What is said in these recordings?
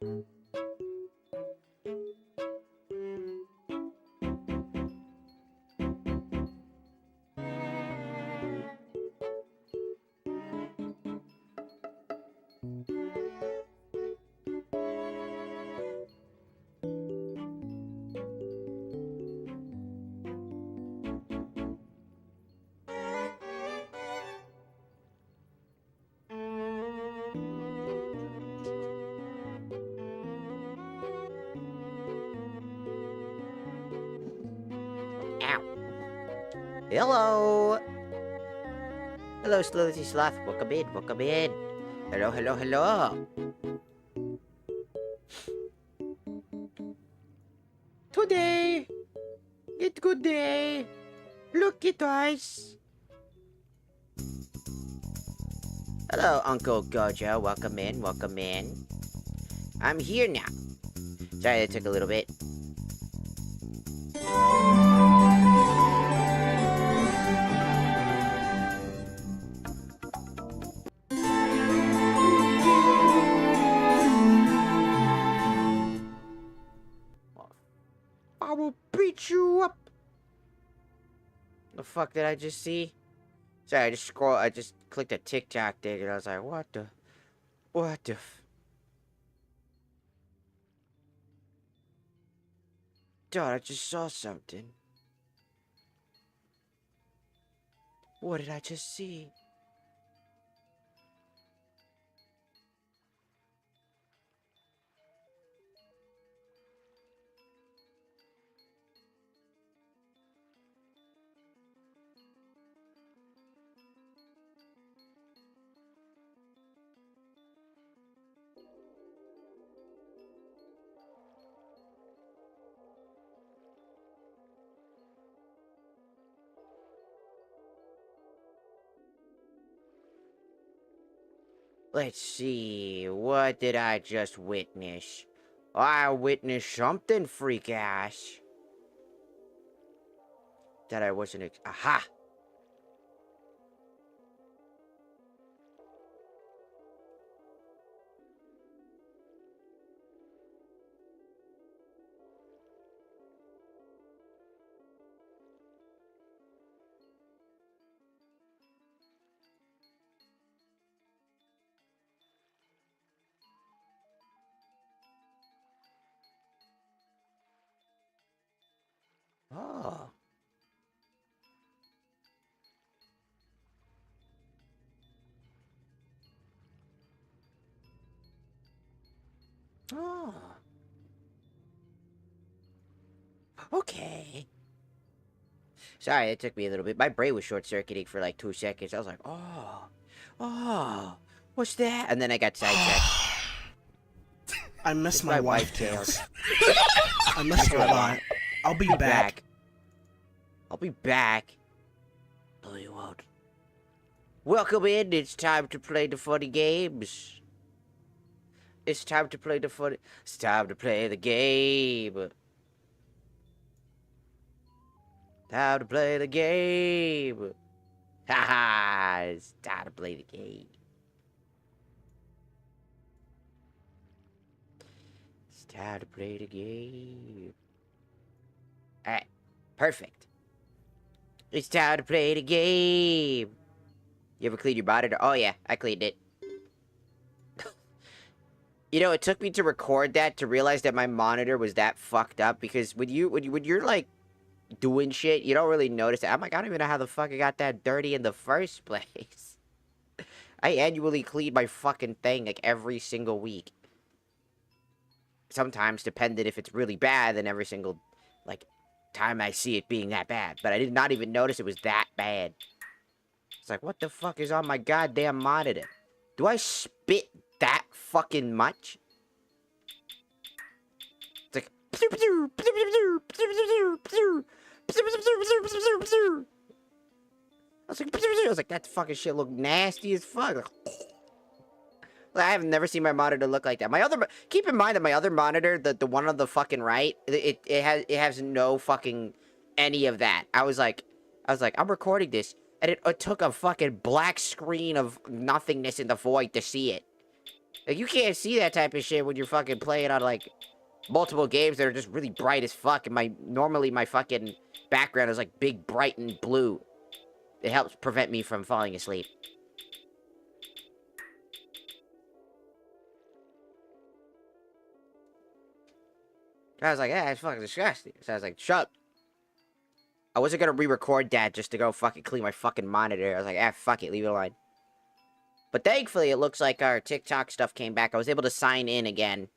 Ow. Hello. Hello, Slothy Sloth. Welcome in. Welcome in. Hello, hello, hello. Today, it's good day. Look at us. Hello, Uncle Gojo. Welcome in. Welcome in. I'm here now. Sorry it took a little bit. I will beat you up. The fuck did I just see? Sorry, I just clicked a TikTok thing and I was like, what the God, I just saw something. What did I just see? Let's see, what did I just witness? I witnessed something, freak ass. That I wasn't aha! Oh. Oh. Okay. Sorry, it took me a little bit. My brain was short-circuiting for like 2 seconds. I was like, oh, what's that? And then I got sidetracked. I miss my wife tails. tails. I miss her a lot. I'll be back. I'll be back. No, you won't. Welcome in. It's time to play the funny games. It's time to play the funny. It's time to play the game. Time to play the game. Haha, it's time to play the game. It's time to play the game. Alright, perfect. It's time to play the game. You ever clean your monitor? Oh yeah, I cleaned it. You know, it took me to record that to realize that my monitor was that fucked up because when you're like doing shit, you don't really notice it. I'm like, I don't even know how the fuck I got that dirty in the first place. I annually clean my fucking thing like every single week. Sometimes, depending if it's really bad, then every single like time I see it being that bad. But I did not even notice it was that bad. It's like, what the fuck is on my goddamn monitor? Do I spit that fucking much? It's like I was like, that fucking shit look nasty as fuck. I have never seen my monitor look like that. My other, keep in mind that my other monitor, the one on the fucking right, it has no fucking any of that. I was like, I'm recording this, and it took a fucking black screen of nothingness in the void to see it. Like, you can't see that type of shit when you're fucking playing on, like, multiple games that are just really bright as fuck, and normally my fucking background is, like, big, bright, and blue. It helps prevent me from falling asleep. I was like, yeah, it's fucking disgusting. So I was like, shut up. I wasn't gonna re-record that just to go fucking clean my fucking monitor. I was like, fuck it, leave it alone. But thankfully, it looks like our TikTok stuff came back. I was able to sign in again.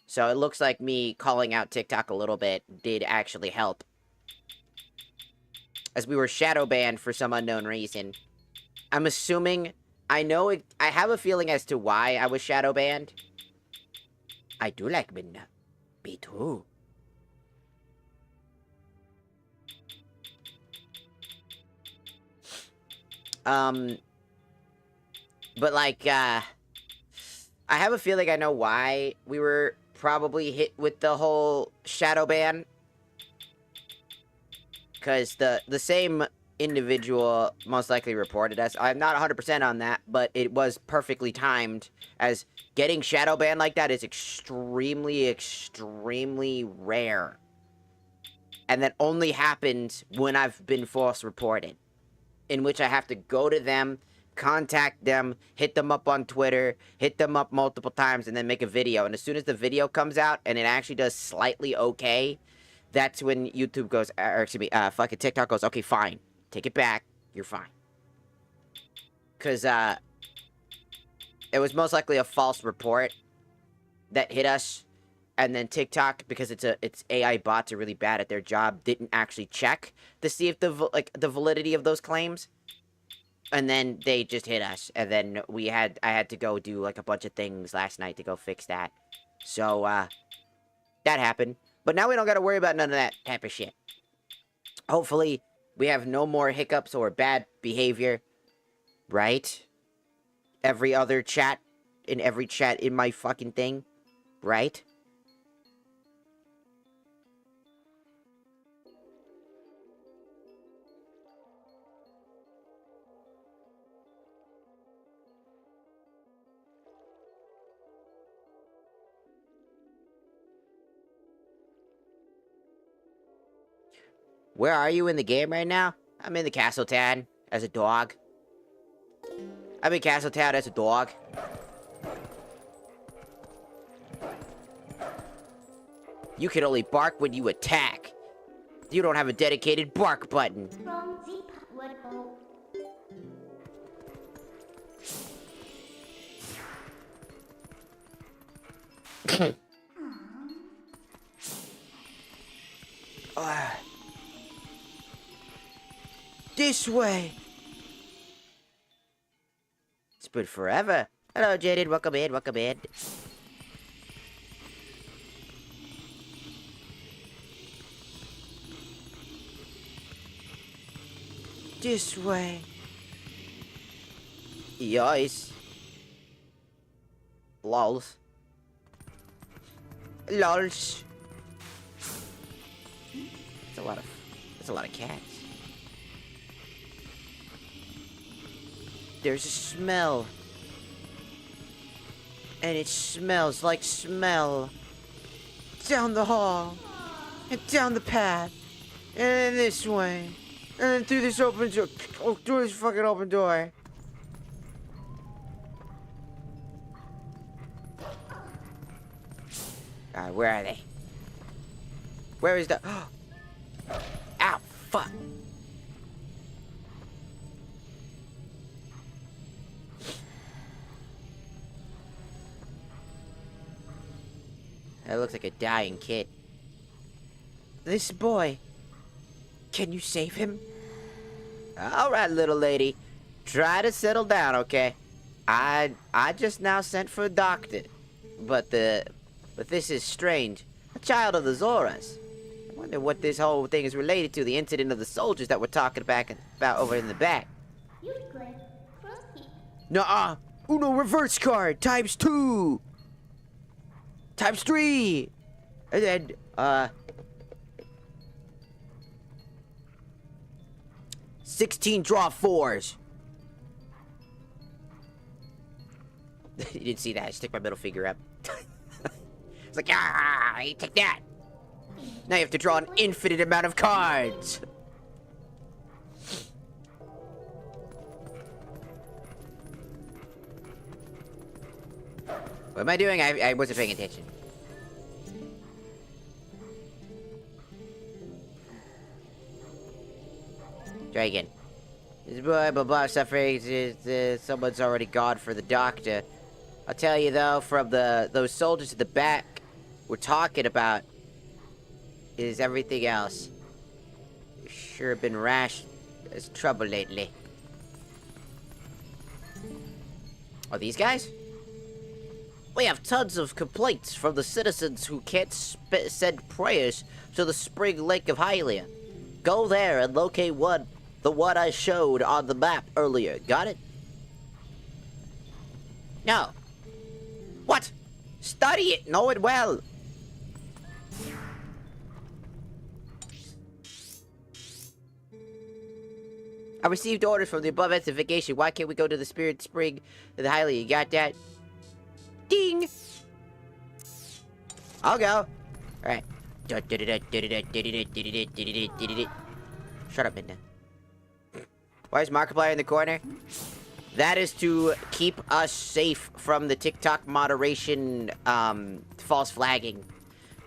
So it looks like me calling out TikTok a little bit did actually help. As we were shadow banned for some unknown reason. I'm assuming, I have a feeling as to why I was shadow banned. I do like MIDNA. Me too. But like, I have a feeling I know why we were probably hit with the whole shadow ban. Because the same individual most likely reported us. I'm not 100% on that, but it was perfectly timed, as getting shadow banned like that is extremely, extremely rare. And that only happens when I've been false reported. In which I have to go to them, contact them, hit them up on Twitter, hit them up multiple times, and then make a video. And as soon as the video comes out, and it actually does slightly okay, that's when YouTube goes, or excuse me, fucking TikTok goes, okay, fine. Take it back. You're fine. Because, it was most likely a false report that hit us. And then TikTok, because its AI bots are really bad at their job, didn't actually check to see if the validity of those claims. And then they just hit us. And then I had to go do like a bunch of things last night to go fix that. So, that happened. But now we don't gotta worry about none of that type of shit. Hopefully, we have no more hiccups or bad behavior. Right? Every other chat, in every chat in my fucking thing. Right? Where are you in the game right now? I'm in the Castle Town as a dog. I'm in Castle Town as a dog. You can only bark when you attack. You don't have a dedicated bark button. This way. It's been forever. Hello, Jaden. Welcome in. Welcome in. This way. Yes. Lols. Lols. That's a lot of cats. There's a smell. And it smells like smell. Down the hall. And down the path. And then this way. And then through this open door. Oh, through this fucking open door. Alright, where are they? Where is the... Ow, fuck. That looks like a dying kid. This boy. Can you save him? Alright, little lady. Try to settle down, okay? I just now sent for a doctor. But this is strange. A child of the Zoras. I wonder what this whole thing is related to. The incident of the soldiers that we're talking about over in the back. Nuh-uh. Uno reverse card. ×2. ×3. And then, 16 draw 4s. You didn't see that. I stick my middle finger up. It's like, ah, you take that. Now you have to draw an infinite amount of cards. What am I doing? I wasn't paying attention. Try again. This boy, blah blah, suffering. Someone's already gone for the doctor. I'll tell you though, from those soldiers at the back, we're talking about is everything else. You sure have been rash as trouble lately. Oh, these guys? We have tons of complaints from the citizens who can't send prayers to the spring lake of Hylia. Go there and locate the one I showed on the map earlier. Got it? No. What? Study it. Know it well. I received orders from the above identification. Why can't we go to the Spirit Spring of the Hylia? You got that? Ding! I'll go. Alright. Shut up, Midna. Why is Markiplier in the corner? That is to keep us safe from the TikTok moderation, false flagging.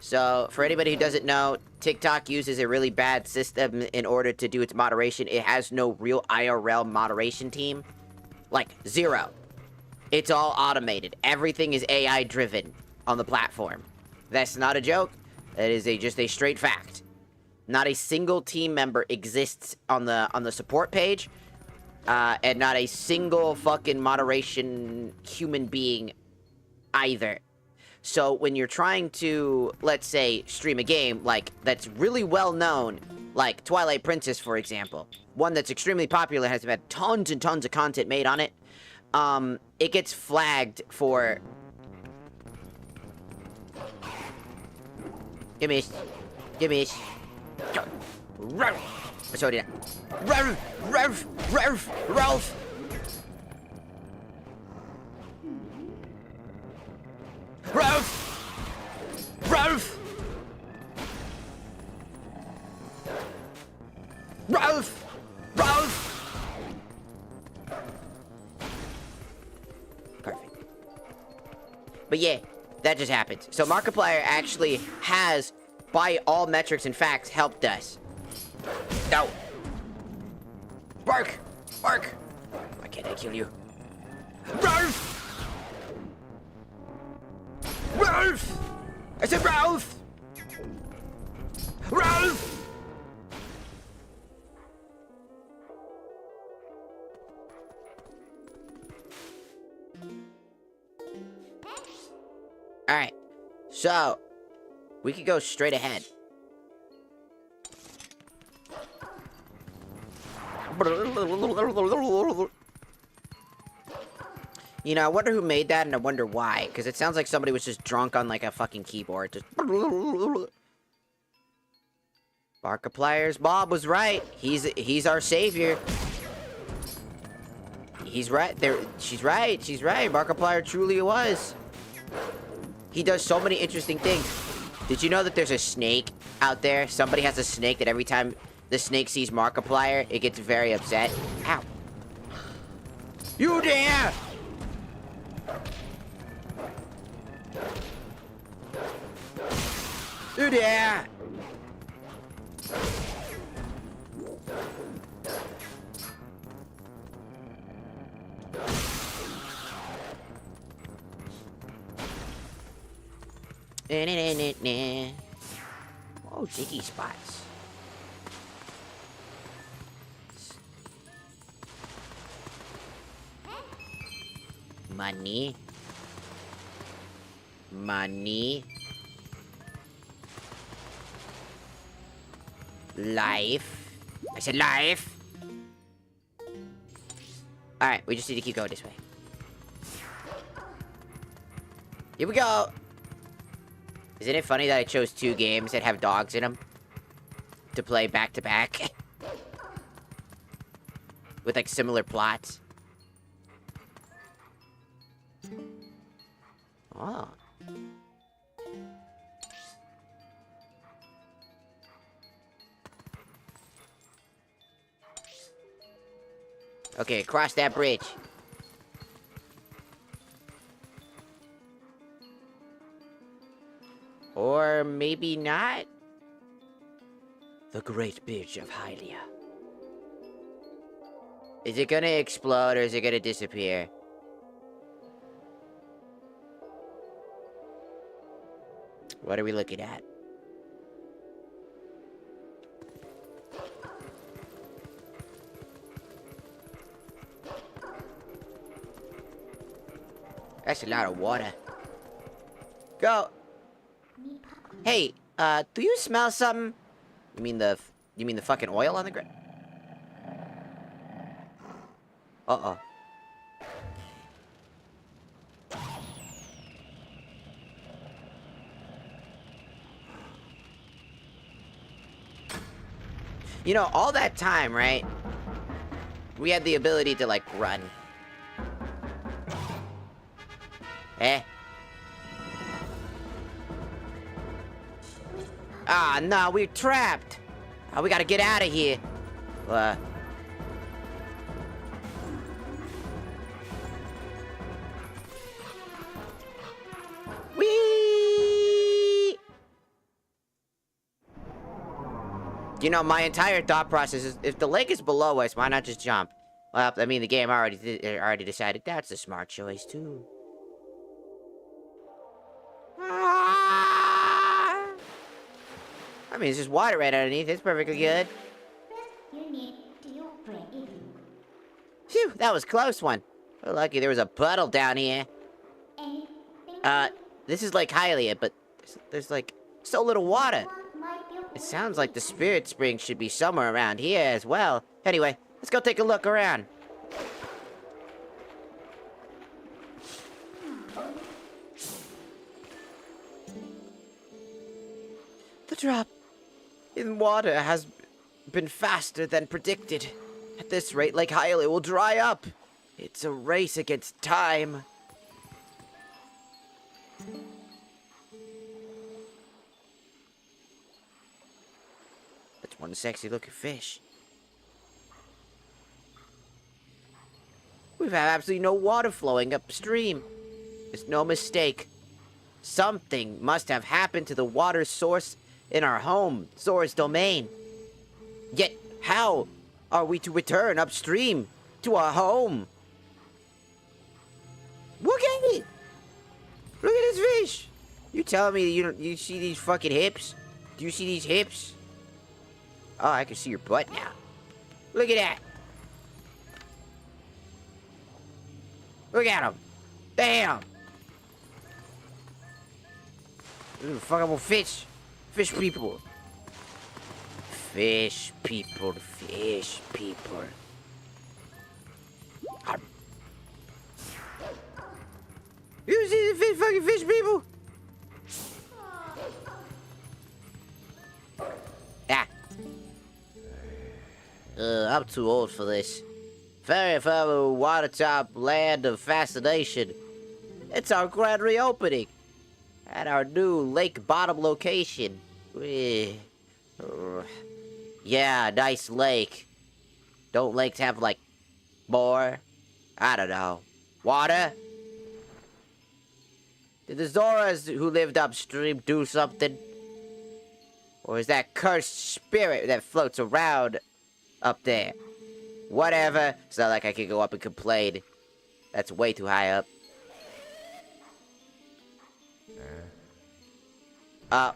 So, for anybody who doesn't know, TikTok uses a really bad system in order to do its moderation. It has no real IRL moderation team. Like, zero. It's all automated. Everything is AI driven on the platform. That's not a joke. That is just a straight fact. Not a single team member exists on the support page, and not a single fucking moderation human being either. So when you're trying to, let's say, stream a game like that's really well known, like Twilight Princess, for example, one that's extremely popular, has had tons and tons of content made on it. It gets flagged for... Give me... So did I. Ralph! Perfect. But yeah, that just happened. So Markiplier actually has, by all metrics and facts, helped us. No. Bark! Bark! Why can't I kill you? Ralph! Ralph! I said Ralph! Ralph! Alright. So, we could go straight ahead. You know, I wonder who made that, and I wonder why. Because it sounds like somebody was just drunk on, like, a fucking keyboard. Just... Markiplier's Bob was right. He's our savior. He's right. She's right. She's right. Markiplier truly was. He does so many interesting things. Did you know that there's a snake out there? Somebody has a snake that every time the snake sees Markiplier, it gets very upset. Ow. You dare! You dare! Oh, jiggy spots. Money. Money. Life. I said life. Alright, we just need to keep going this way. Here we go. Isn't it funny that I chose 2 games that have dogs in them to play back to back with like similar plots? Oh. Okay, cross that bridge. Or maybe not? The Great Bridge of Hylia. Is it gonna explode or is it gonna disappear? What are we looking at? That's a lot of water. Go. Hey, do you smell something? You mean the fucking oil on the ground? Uh-oh. You know, all that time, right? We had the ability to, like, run. Eh? Ah, no, we're trapped. Oh, we gotta get out of here. Whee! You know, my entire thought process is, if the lake is below us, why not just jump? Well, I mean, the game already decided that's a smart choice, too. I mean, it's just water right underneath. It's perfectly good. Phew, that was a close one. We're lucky there was a puddle down here. This is Lake Hylia, but there's like so little water. It sounds like the spirit spring should be somewhere around here as well. Anyway, let's go take a look around. The drop in water has been faster than predicted. At this rate, Lake Hylia will dry up. It's a race against time. That's one sexy looking fish. We've had absolutely no water flowing upstream. It's no mistake. Something must have happened to the water source in our home, Zora's domain. Yet, how are we to return upstream to our home? Look at it! Look at this fish! You telling me you see these fucking hips? Do you see these hips? Oh, I can see your butt now. Look at that! Look at him! Damn! Ooh, fuckable fish! Fish people! Fish people, fish people. You see the fucking fish people? Ah. I'm too old for this. Ferry from a watertop land of fascination. It's our grand reopening at our new lake bottom location. Yeah, nice lake. Don't lakes have, like, more? I don't know. Water? Did the Zoras who lived upstream do something? Or is that cursed spirit that floats around up there? Whatever. It's not like I can go up and complain. That's way too high up.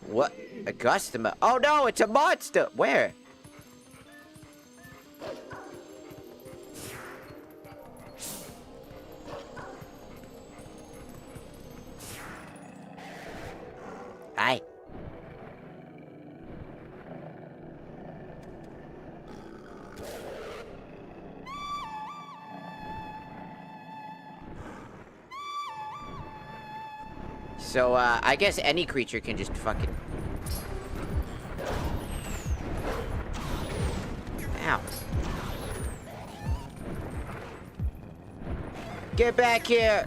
What? A customer? Oh no, it's a monster! Where? Hi. So, I guess any creature can just fucking... Ow. Get back here!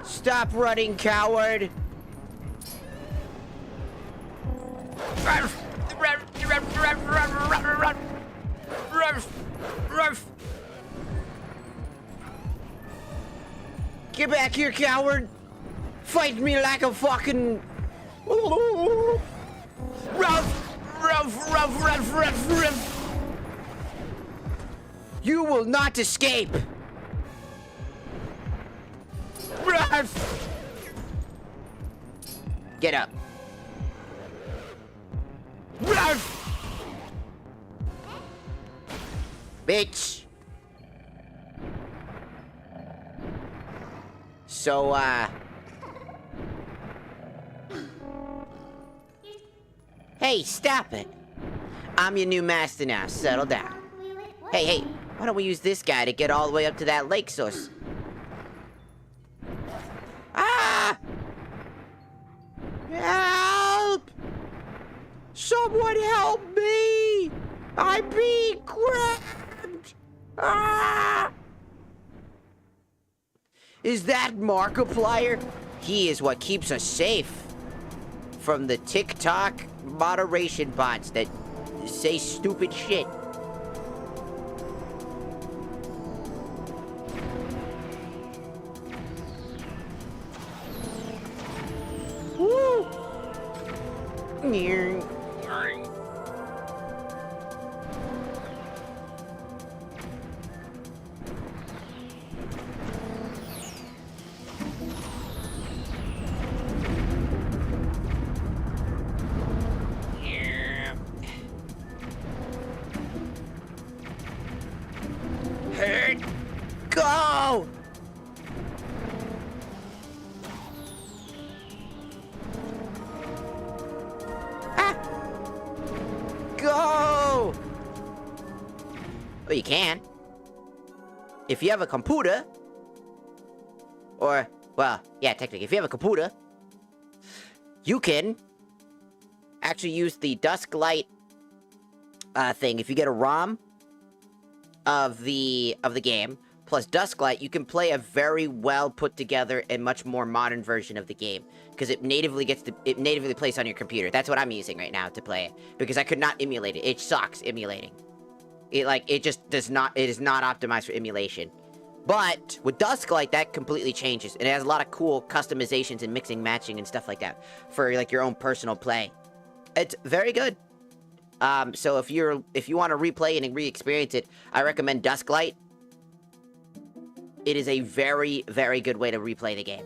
Stop running, coward! Get back here, coward! Fight me like a fucking... Ruff! You will not escape! Ruff! Get up. Ruff! Bitch! So, hey, stop it! I'm your new master now, settle down. Hey, why don't we use this guy to get all the way up to that lake source? Ah! Help! Someone help me! I'm being grabbed! Ah! Is that Markiplier? He is what keeps us safe from the TikTok moderation bots that say stupid shit. Woo! Hurt. Go! Ah! Go! Well, you can. If you have a computer. Or, well, yeah, technically, if you have a computer, you can actually use the dusk light thing. If you get a ROM of the game plus Dusklight, you can play a very well put together and much more modern version of the game because it natively plays on your computer. That's what I'm using right now to play it because I could not emulate it. It sucks emulating. It just is not optimized for emulation. But with Dusklight, that completely changes. And it has a lot of cool customizations and mixing, matching, and stuff like that for like your own personal play. It's very good. So if you want to replay and re-experience it, I recommend Dusklight. It is a very, very good way to replay the game.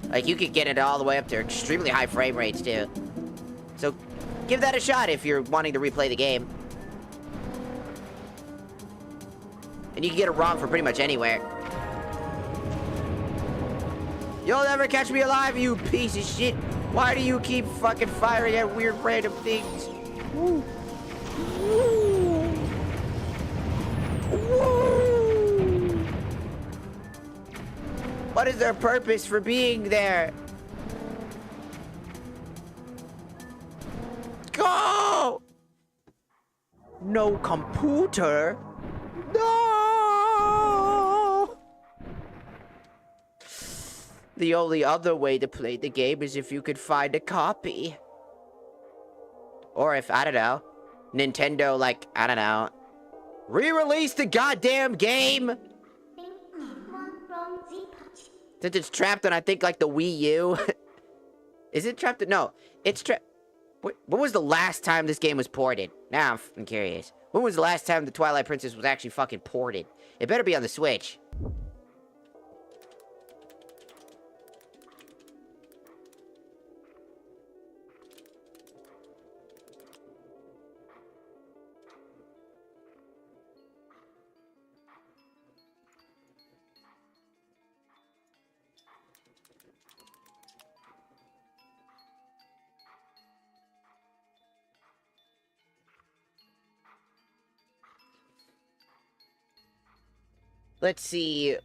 Like, you could get it all the way up to extremely high frame rates, too. So, give that a shot if you're wanting to replay the game. And you can get it ROM for pretty much anywhere. You'll never catch me alive, you piece of shit! Why do you keep fucking firing at weird random things? Woo. Woo. Woo. What is their purpose for being there? Go! No computer? No! The only other way to play the game is if you could find a copy. Or if, I don't know, Nintendo, like, I don't know, re-release the goddamn game! Since it's trapped on, I think, like, the Wii U. Is it trapped? No, it's trapped. When was the last time this game was ported? Now I'm curious. When was the last time the Twilight Princess was actually fucking ported? It better be on the Switch. Let's see.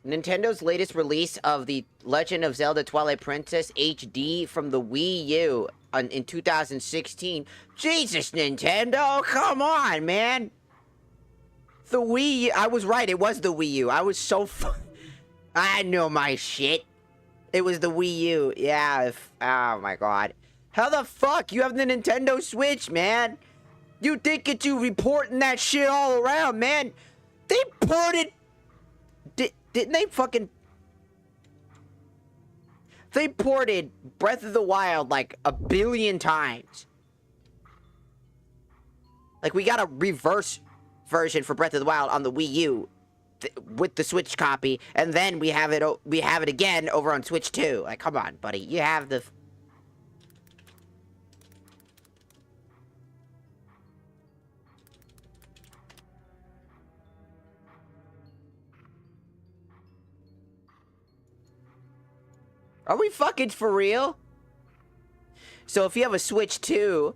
Nintendo's latest release of the Legend of Zelda Twilight Princess HD from the Wii U in 2016. Jesus, Nintendo, come on, man. The Wii U. I was right. It was the Wii U. I was so I know my shit. It was the Wii U. Yeah. Oh my god. How the fuck? You have the Nintendo Switch, man. You think it's you reporting that shit all around, man. They ported... Didn't they fucking... They ported Breath of the Wild like 1 billion times. Like, we got a reverse version for Breath of the Wild on the Wii U with the Switch copy, and then we have it again over on Switch 2. Like, come on, buddy. You have the... Are we fucking for real? So if you have a Switch 2,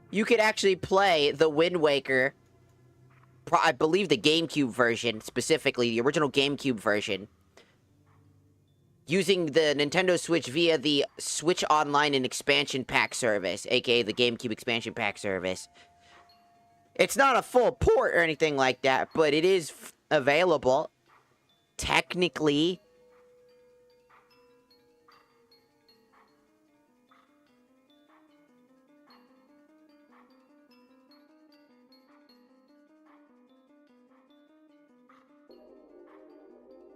you could actually play the Wind Waker, I believe the GameCube version, specifically the original GameCube version, using the Nintendo Switch via the Switch Online and Expansion Pack service, aka the GameCube Expansion Pack service. It's not a full port or anything like that, but it is available, technically.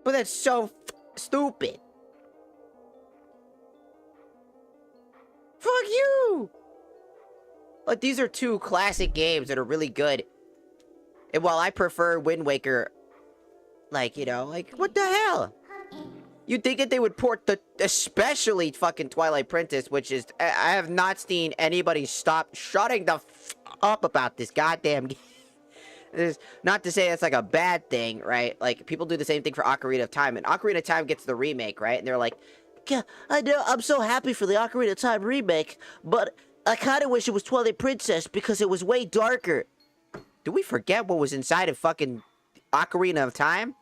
But that's so stupid. Fuck you! Like, these are two classic games that are really good. And while I prefer Wind Waker, like, you know, like, what the hell? You'd think that they would port especially fucking Twilight Princess, which is, I have not seen anybody stop shutting the up about this goddamn game. Not to say that's like a bad thing, right? Like, people do the same thing for Ocarina of Time, and Ocarina of Time gets the remake, right? And they're like, yeah, I know, I'm so happy for the Ocarina of Time remake, but I kind of wish it was Twilight Princess because it was way darker. Do we forget what was inside of fucking Ocarina of Time?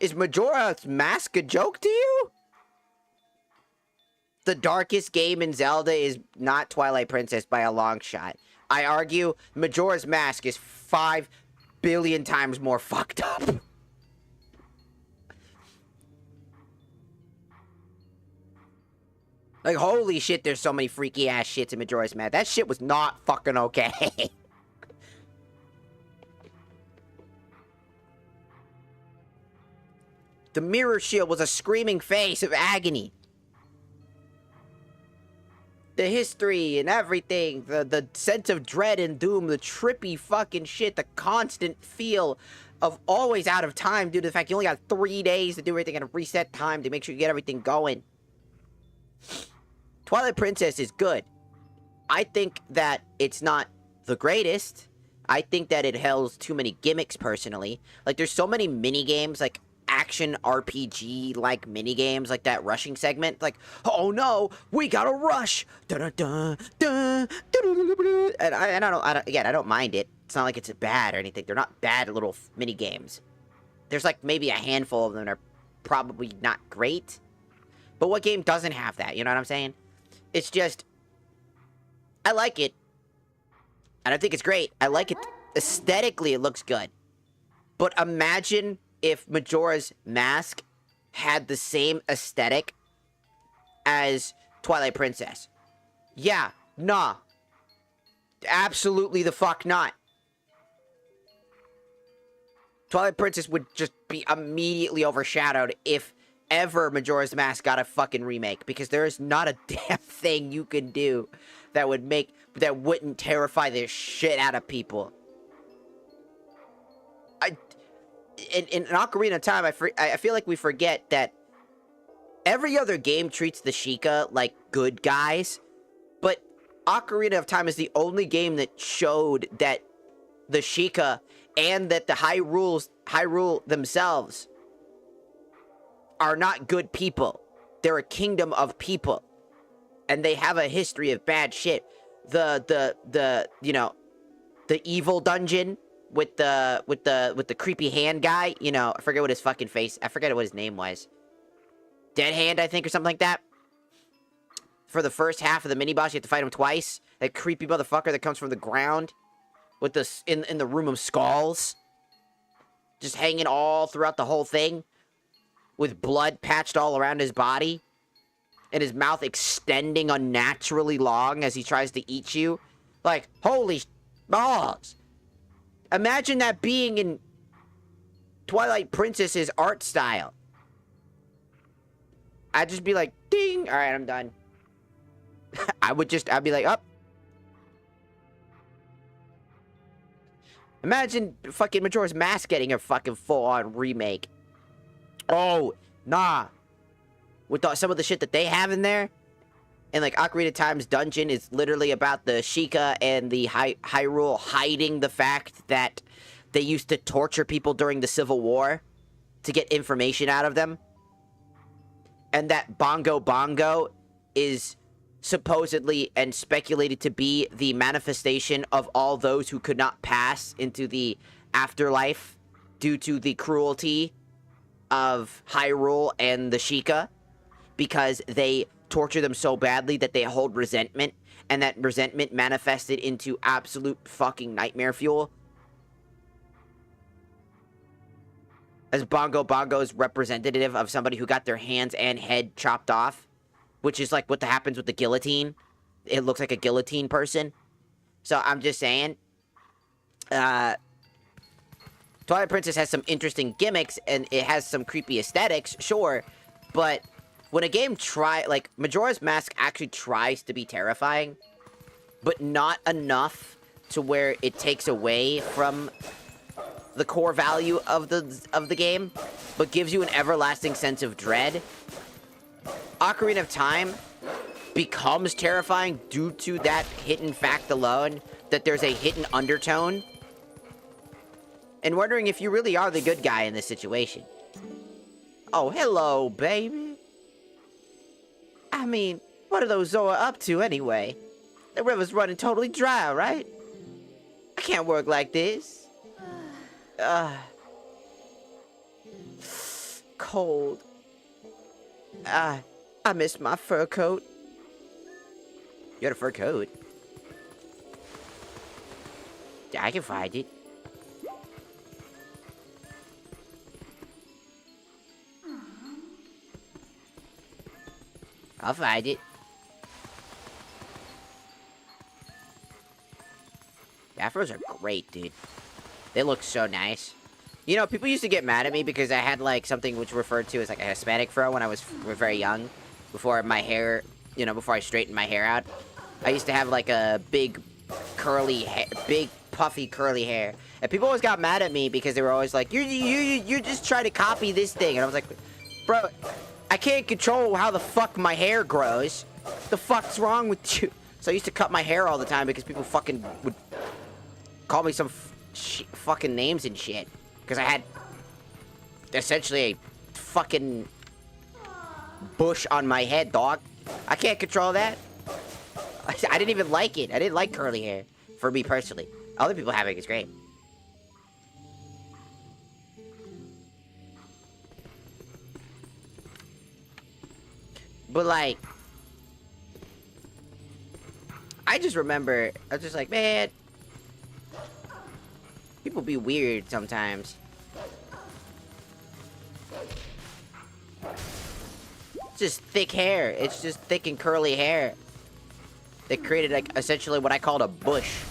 Is Majora's Mask a joke to you? The darkest game in Zelda is not Twilight Princess by a long shot. I argue Majora's Mask is 5 billion times more fucked up. Like, holy shit, there's so many freaky ass shits in Majora's Mask. That shit was not fucking okay. The mirror shield was a screaming face of agony. The history and everything, the sense of dread and doom, the trippy fucking shit, the constant feel of always out of time due to the fact you only got 3 days to do everything and reset time to make sure you get everything going. Twilight Princess is good. I think that it's not the greatest. I think that it holds too many gimmicks, personally. Like, there's so many mini-games, like, action RPG like mini games, like that rushing segment, like, oh no, we gotta rush, and I don't mind it. It's not like it's bad or anything. They're not bad little mini games. There's like maybe a handful of them that are probably not great, but what game doesn't have that? You know what I'm saying? It's just, I like it, and I think it's great. I like it aesthetically. It looks good, but imagine if Majora's Mask had the same aesthetic as Twilight Princess. Yeah, nah. Absolutely the fuck not. Twilight Princess would just be immediately overshadowed if ever Majora's Mask got a fucking remake, because there is not a damn thing you can do that wouldn't terrify the shit out of people. In Ocarina of Time, I feel like we forget that every other game treats the Sheikah like good guys, but Ocarina of Time is the only game that showed that the Sheikah and that the Hyrule themselves are not good people. They're a kingdom of people, and they have a history of bad shit. The you know, the evil dungeon with the creepy hand guy, you know, I forget what his fucking face, I forget what his name was. Dead Hand, I think, or something like that. For the first half of the mini-boss, you have to fight him twice. That creepy motherfucker that comes from the ground with the, in the room of skulls. just hanging all throughout the whole thing, with blood patched all around his body, and his mouth extending unnaturally long as he tries to eat you. Like, holy balls. Imagine that being in Twilight Princess's art style. I'd just be like, ding! Alright, I'm done. I'd be like, up. Imagine fucking Majora's Mask getting a fucking full-on remake. Oh, nah. With some of the shit that they have in there. And like Ocarina of Time's dungeon is literally about the Sheikah and the Hyrule hiding the fact that they used to torture people during the Civil War to get information out of them. And that Bongo Bongo is supposedly and speculated to be the manifestation of all those who could not pass into the afterlife due to the cruelty of Hyrule and the Sheikah, because they torture them so badly that they hold resentment, and that resentment manifested into absolute fucking nightmare fuel. As Bongo Bongo is representative of somebody who got their hands and head chopped off, which is like what happens with the guillotine. It looks like a guillotine person. So I'm just saying, Twilight Princess has some interesting gimmicks, and it has some creepy aesthetics, sure, but when a game like, Majora's Mask actually tries to be terrifying, but not enough to where it takes away from the core value of the game, but gives you an everlasting sense of dread. Ocarina of Time becomes terrifying due to that hidden fact alone, that there's a hidden undertone, and wondering if you really are the good guy in this situation. Oh, hello, baby. I mean, what are those Zoa up to anyway? The river's running totally dry, right? I can't work like this. Cold. I missed my fur coat. You had a fur coat? Yeah, I can find it. I'll find it. Afros are great, dude. They look so nice. You know, people used to get mad at me because I had, like, something which referred to as, like, a Hispanic fro when I was very young. Before my hair, you know, before I straightened my hair out. I used to have, like, a big, curly, big, puffy, curly hair. And people always got mad at me because they were always like, you're just trying to copy this thing. And I was like, bro, I can't control how the fuck my hair grows. The fuck's wrong with you? So I used to cut my hair all the time because people fucking would call me some fucking names and shit. Because I had essentially a fucking bush on my head, dog. I can't control that. I didn't even like it. I didn't like curly hair, for me personally. Other people having it's great. But like, I just remember, I was just like, man, people be weird sometimes. It's just thick hair. It's just thick and curly hair. They created, like, essentially what I called a bush.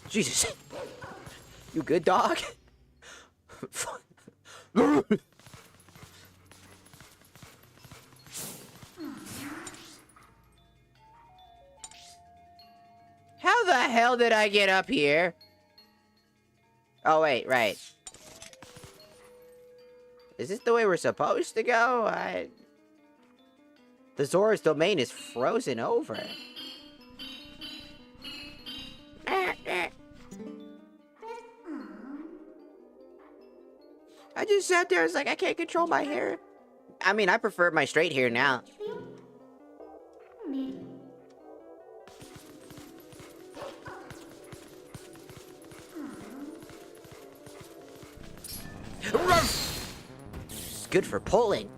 Jesus. You good, dog? How the hell did I get up here? Oh, wait, right. Is this the way we're supposed to go? The Zora's domain is frozen over. I just sat there, I was like, I can't control my hair. I mean, I prefer my straight hair now. It's good for pulling.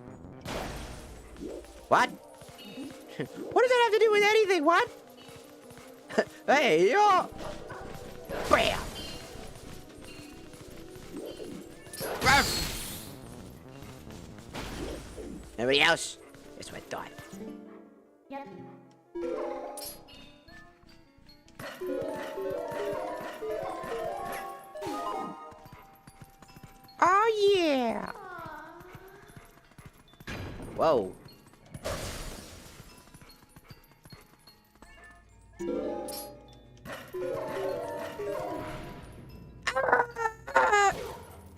What? What does that have to do with anything? What? Hey, yo! Bam! Anybody else? That's what I thought. Yep. Oh, yeah. Whoa.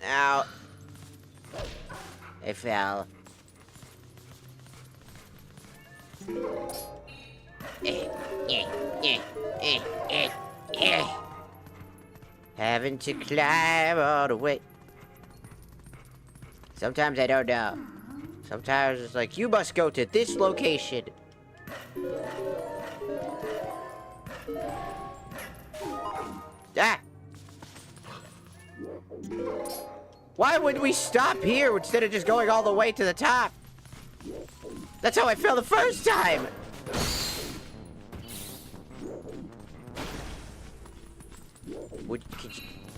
Ow. I fell. Having to climb all the way. Sometimes I don't know. Sometimes it's like, you must go to this location. Ah! Why would we stop here instead of just going all the way to the top? That's how I fell the first time!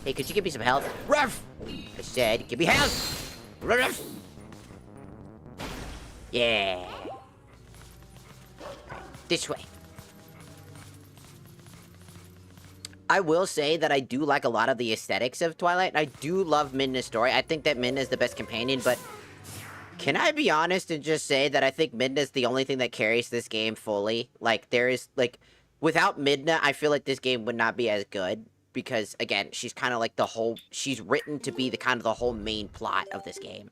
Hey, could you give me some health? Ruff! I said, give me health! Ruff! Yeah. This way. I will say that I do like a lot of the aesthetics of Twilight. I do love Midna's story. I think that Midna is the best companion, but can I be honest and just say that I think Midna is the only thing that carries this game fully? Like, there is, like, without Midna, I feel like this game would not be as good. Because, again, she's kind of like the whole... She's written to be the kind of the whole main plot of this game.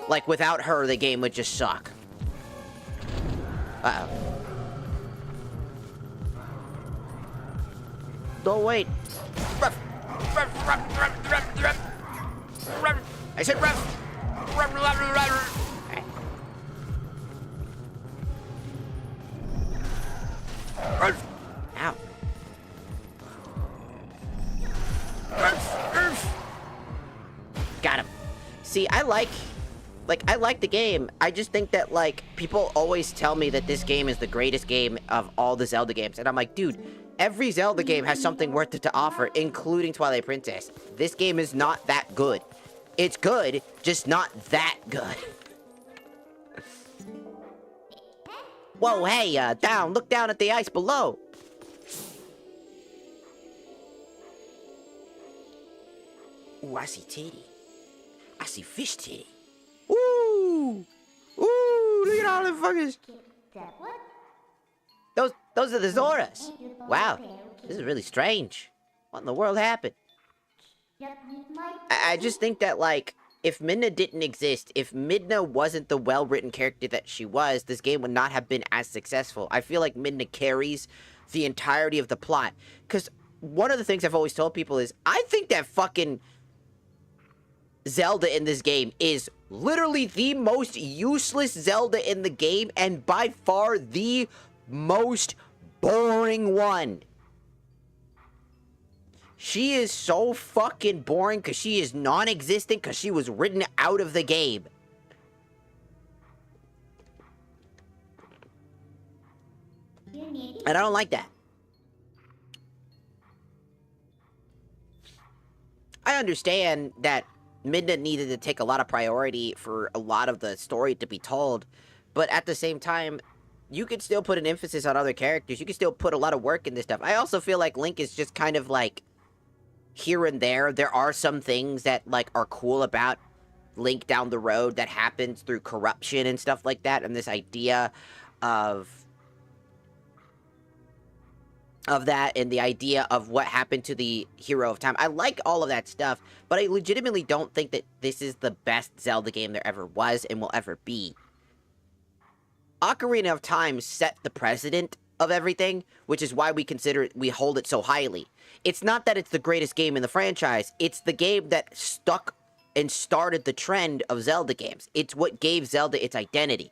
Like, without her, the game would just suck. Uh-oh. Don't wait. Ruff. Ruff, ruff, ruff, ruff, ruff. Ruff. I said ruff. Ruff, ruff, ruff, ruff. Right. Ruff. Ow. Got him. See, I like the game. I just think that, like, people always tell me that this game is the greatest game of all the Zelda games. And I'm like, dude, every Zelda game has something worth it to offer, including Twilight Princess. This game is not that good. It's good, just not that good. Whoa, hey, down. Look down at the ice below. Ooh, I see titty. I see fish titty. Ooh! Ooh, look at all them fuckers. Those are the Zoras. Wow, this is really strange. What in the world happened? I just think that, like, if Midna didn't exist, if Midna wasn't the well-written character that she was, this game would not have been as successful. I feel like Midna carries the entirety of the plot. Because one of the things I've always told people is, I think that fucking Zelda in this game is literally the most useless Zelda in the game, and by far the most boring one. She is so fucking boring because she is non-existent because she was written out of the game. And I don't like that. I understand that Midna needed to take a lot of priority for a lot of the story to be told, but at the same time, you could still put an emphasis on other characters. You can still put a lot of work in this stuff. I also feel like Link is just kind of like here and there. There are some things that like are cool about Link down the road that happens through corruption and stuff like that, and this idea of that and the idea of what happened to the Hero of Time. I like all of that stuff, but I legitimately don't think that this is the best Zelda game there ever was and will ever be. Ocarina of Time set the precedent of everything, which is why we hold it so highly. It's not that it's the greatest game in the franchise, it's the game that stuck and started the trend of Zelda games. It's what gave Zelda its identity.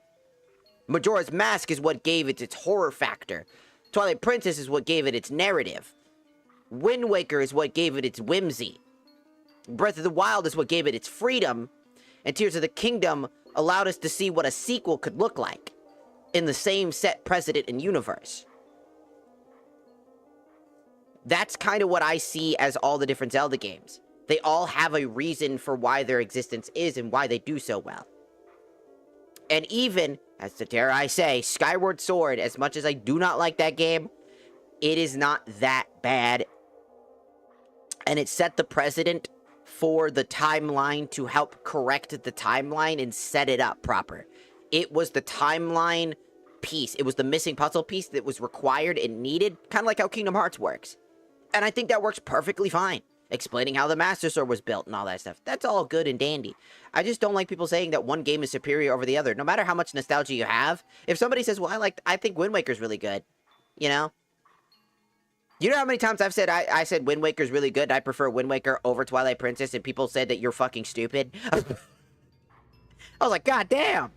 Majora's Mask is what gave it its horror factor. Twilight Princess is what gave it its narrative. Wind Waker is what gave it its whimsy. Breath of the Wild is what gave it its freedom. And Tears of the Kingdom allowed us to see what a sequel could look like in the same set precedent and universe. That's kind of what I see as all the different Zelda games. They all have a reason for why their existence is and why they do so well. And even, as dare I say, Skyward Sword, as much as I do not like that game, it is not that bad. And it set the precedent for the timeline to help correct the timeline and set it up proper. It was the timeline piece. It was the missing puzzle piece that was required and needed, kind of like how Kingdom Hearts works. And I think that works perfectly fine. Explaining how the Master Sword was built and all that stuff. That's all good and dandy. I just don't like people saying that one game is superior over the other. No matter how much nostalgia you have, if somebody says, well, I think Wind Waker's really good, you know? You know how many times I've said I said Wind Waker's really good and I prefer Wind Waker over Twilight Princess and people said that you're fucking stupid? I was like, God damn!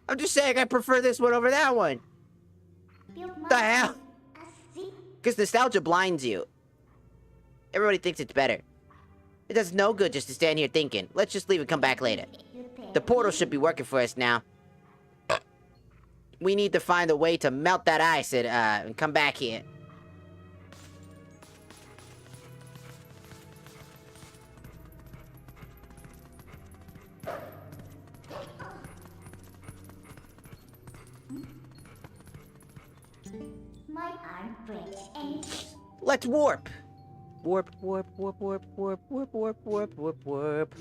I'm just saying I prefer this one over that one. What the hell? Because nostalgia blinds you. Everybody thinks it's better. It does no good just to stand here thinking. Let's just leave and come back later. The portal should be working for us now. We need to find a way to melt that ice and come back here. My arm breaks and Let's warp. Warp, warp, warp, warp, warp, warp, warp, warp, warp, warp.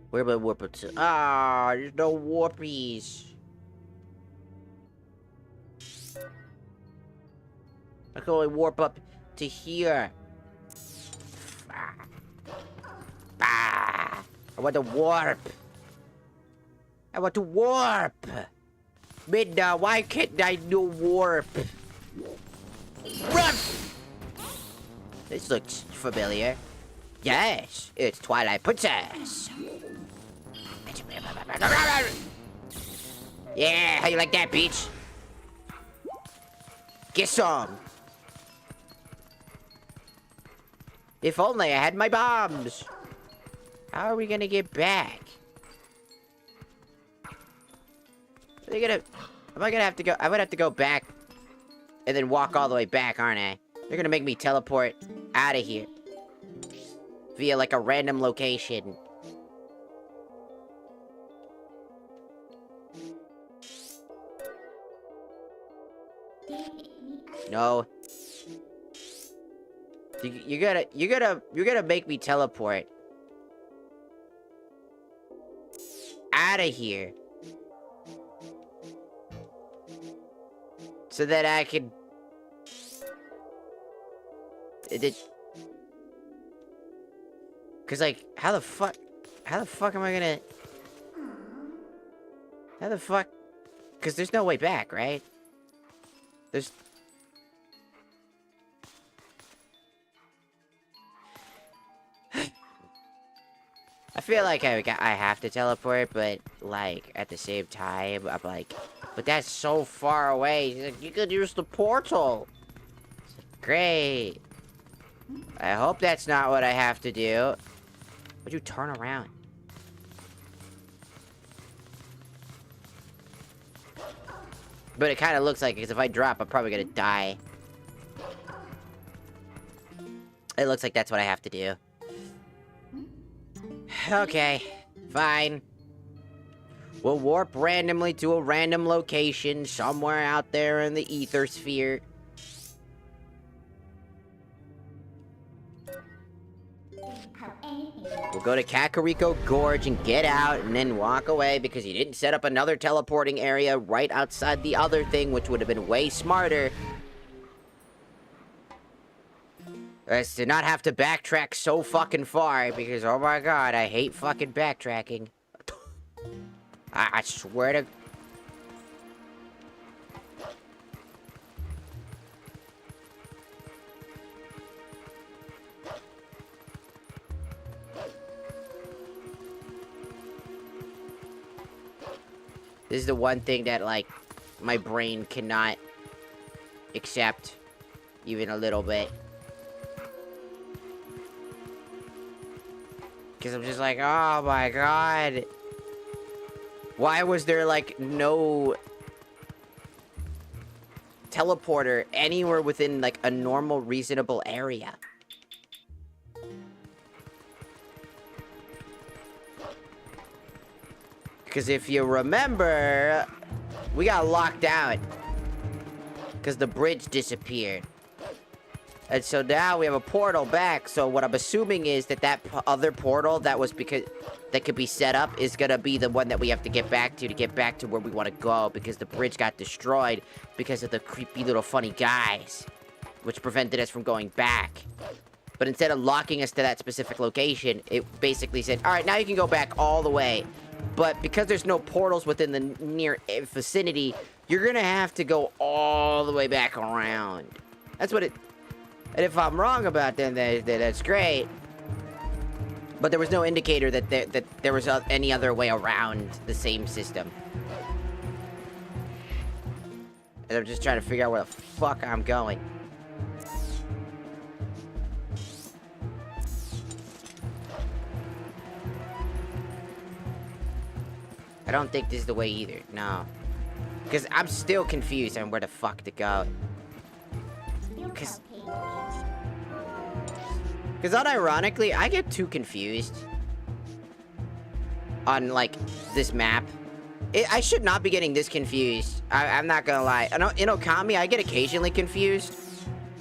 Where am I warping to? Ah, there's no warpies. I can only warp up to here. Ah, I want to warp. I want to warp. Midna, why can't I do warp? Run! This looks familiar. Yes, it's Twilight Princess. Yeah, how you like that, Peach? Get some. If only I had my bombs. How are we gonna get back? Am I gonna have to go? I'm gonna have to go back and then walk all the way back, aren't I? They're gonna make me teleport out of here via like a random location. No. You're gonna make me teleport out of here so that I can. Cause like, how the fuck am I gonna? How the fuck? Cause there's no way back, right? There's. I feel like I have to teleport, but like at the same time, I'm like, but that's so far away. He's like, you could use the portal. It's like, great. I hope that's not what I have to do. Would you turn around? But it kind of looks like, because if I drop, I'm probably gonna die. It looks like that's what I have to do. Okay, fine. We'll warp randomly to a random location somewhere out there in the ether sphere. We'll go to Kakariko Gorge and get out and then walk away because he didn't set up another teleporting area right outside the other thing, which would have been way smarter. As to not have to backtrack so fucking far because, oh my god, I hate fucking backtracking. I swear to... This is the one thing that, like, my brain cannot accept even a little bit. Because I'm just like, oh my god. Why was there, like, no teleporter anywhere within, like, a normal, reasonable area? Because if you remember, we got locked out. Because the bridge disappeared. And so now we have a portal back. So what I'm assuming is that other portal that could be set up is gonna be the one that we have to get back to where we want to go, because the bridge got destroyed because of the creepy little funny guys, which prevented us from going back. But instead of locking us to that specific location, it basically said, all right, now you can go back all the way. But because there's no portals within the near vicinity, you're gonna have to go all the way back around. That's what it... And if I'm wrong about that, that's great. But there was no indicator that there was any other way around the same system. And I'm just trying to figure out where the fuck I'm going. I don't think this is the way either, no. Because I'm still confused on where the fuck to go. Because unironically, I get too confused on, like, this map. I should not be getting this confused. I'm not gonna lie. In Okami, I get occasionally confused.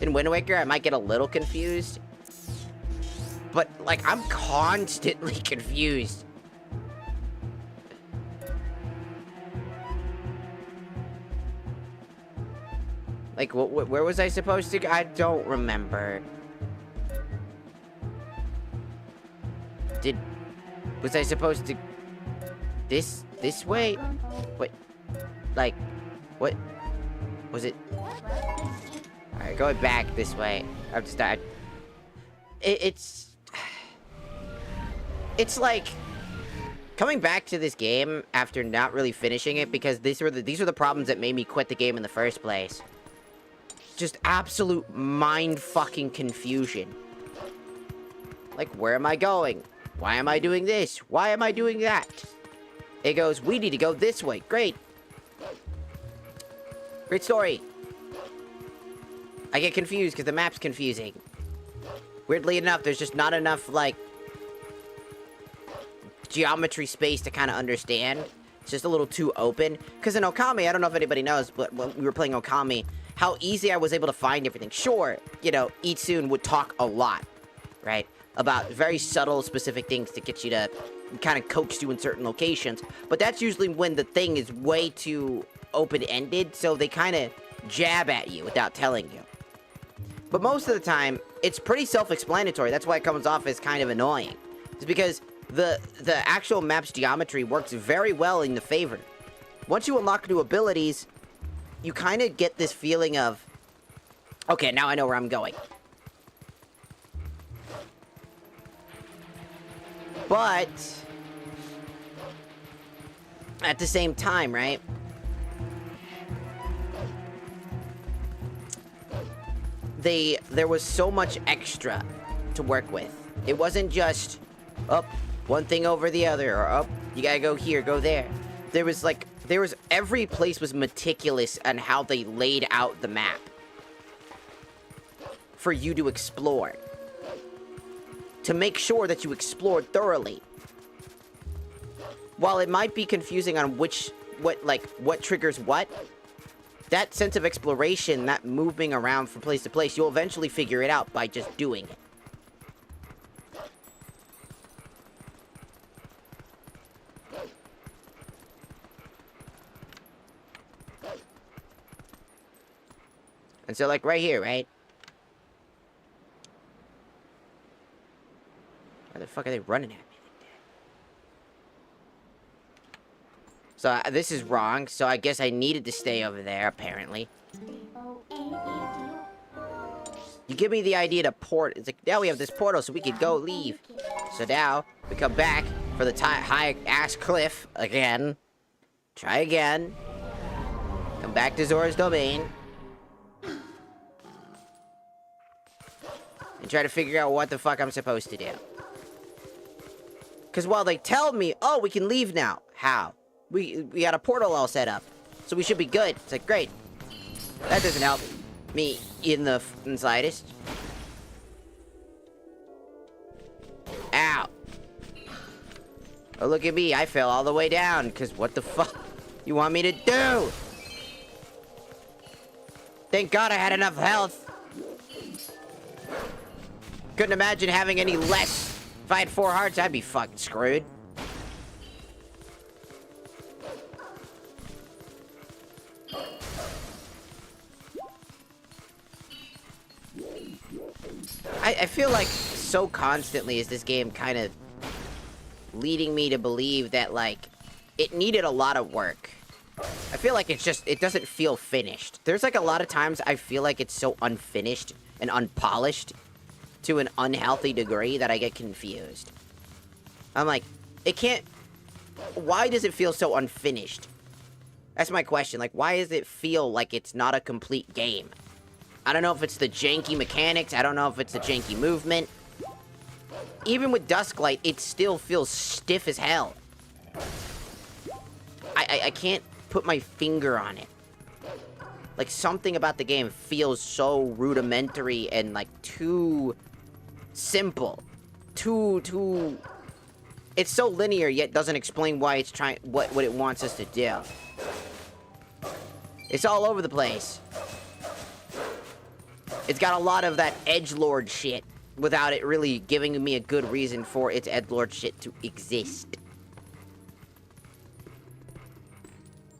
In Wind Waker, I might get a little confused. But, like, I'm constantly confused. Like, where was I supposed to go? I don't remember. Was I supposed to... This way? What? Like, what? Was it? Alright, going back this way. I'm just... It's like... Coming back to this game after not really finishing it, because these were the problems that made me quit the game in the first place. Just absolute mind-fucking confusion. Like, where am I going? Why am I doing this? Why am I doing that? It goes, we need to go this way. Great. Great story. I get confused because the map's confusing. Weirdly enough, there's just not enough, like, geometry space to kind of understand. It's just a little too open. Because in Okami, I don't know if anybody knows, but when we were playing Okami, how easy I was able to find everything. Sure, you know, Itsun would talk a lot, right? About very subtle, specific things to get you to kind of coax you in certain locations. But that's usually when the thing is way too open-ended, so they kind of jab at you without telling you. But most of the time, it's pretty self-explanatory. That's why it comes off as kind of annoying. It's because the actual map's geometry works very well in the favor. Once you unlock new abilities, you kind of get this feeling of, okay, now I know where I'm going. But at the same time, right? There was so much extra to work with. It wasn't just up one thing over the other, or up you gotta go here, go there. There was every place was meticulous on how they laid out the map for you to explore, to make sure that you explored thoroughly. While it might be confusing on what triggers what, that sense of exploration, that moving around from place to place, you'll eventually figure it out by just doing it. And so, like, right here, right? Why the fuck are they running at me like that? So, this is wrong, so I guess I needed to stay over there, apparently. You give me the idea to port. It's like, now we have this portal, so we could go leave. So now, we come back for the high-ass cliff again. Try again. Come back to Zora's Domain. And try to figure out what the fuck I'm supposed to do. Because while they tell me, oh, we can leave now. How? We got a portal all set up. So we should be good. It's like, great. That doesn't help me in the slightest. Ow. Oh, look at me. I fell all the way down. Because what the fuck you want me to do? Thank God I had enough health. Couldn't imagine having any less. If I had 4 hearts, I'd be fucking screwed. I feel like so constantly is this game kind of leading me to believe that, like, it needed a lot of work. I feel like it doesn't feel finished. There's, like, a lot of times I feel like it's so unfinished and unpolished to an unhealthy degree that I get confused. I'm like, it can't... Why does it feel so unfinished? That's my question. Like, why does it feel like it's not a complete game? I don't know if it's the janky mechanics. I don't know if it's the janky movement. Even with Dusklight, it still feels stiff as hell. I can't put my finger on it. Like, something about the game feels so rudimentary and, like, too simple. Too... It's so linear, yet doesn't explain why it's trying... What it wants us to do. It's all over the place. It's got a lot of that edgelord shit without it really giving me a good reason for its edgelord shit to exist.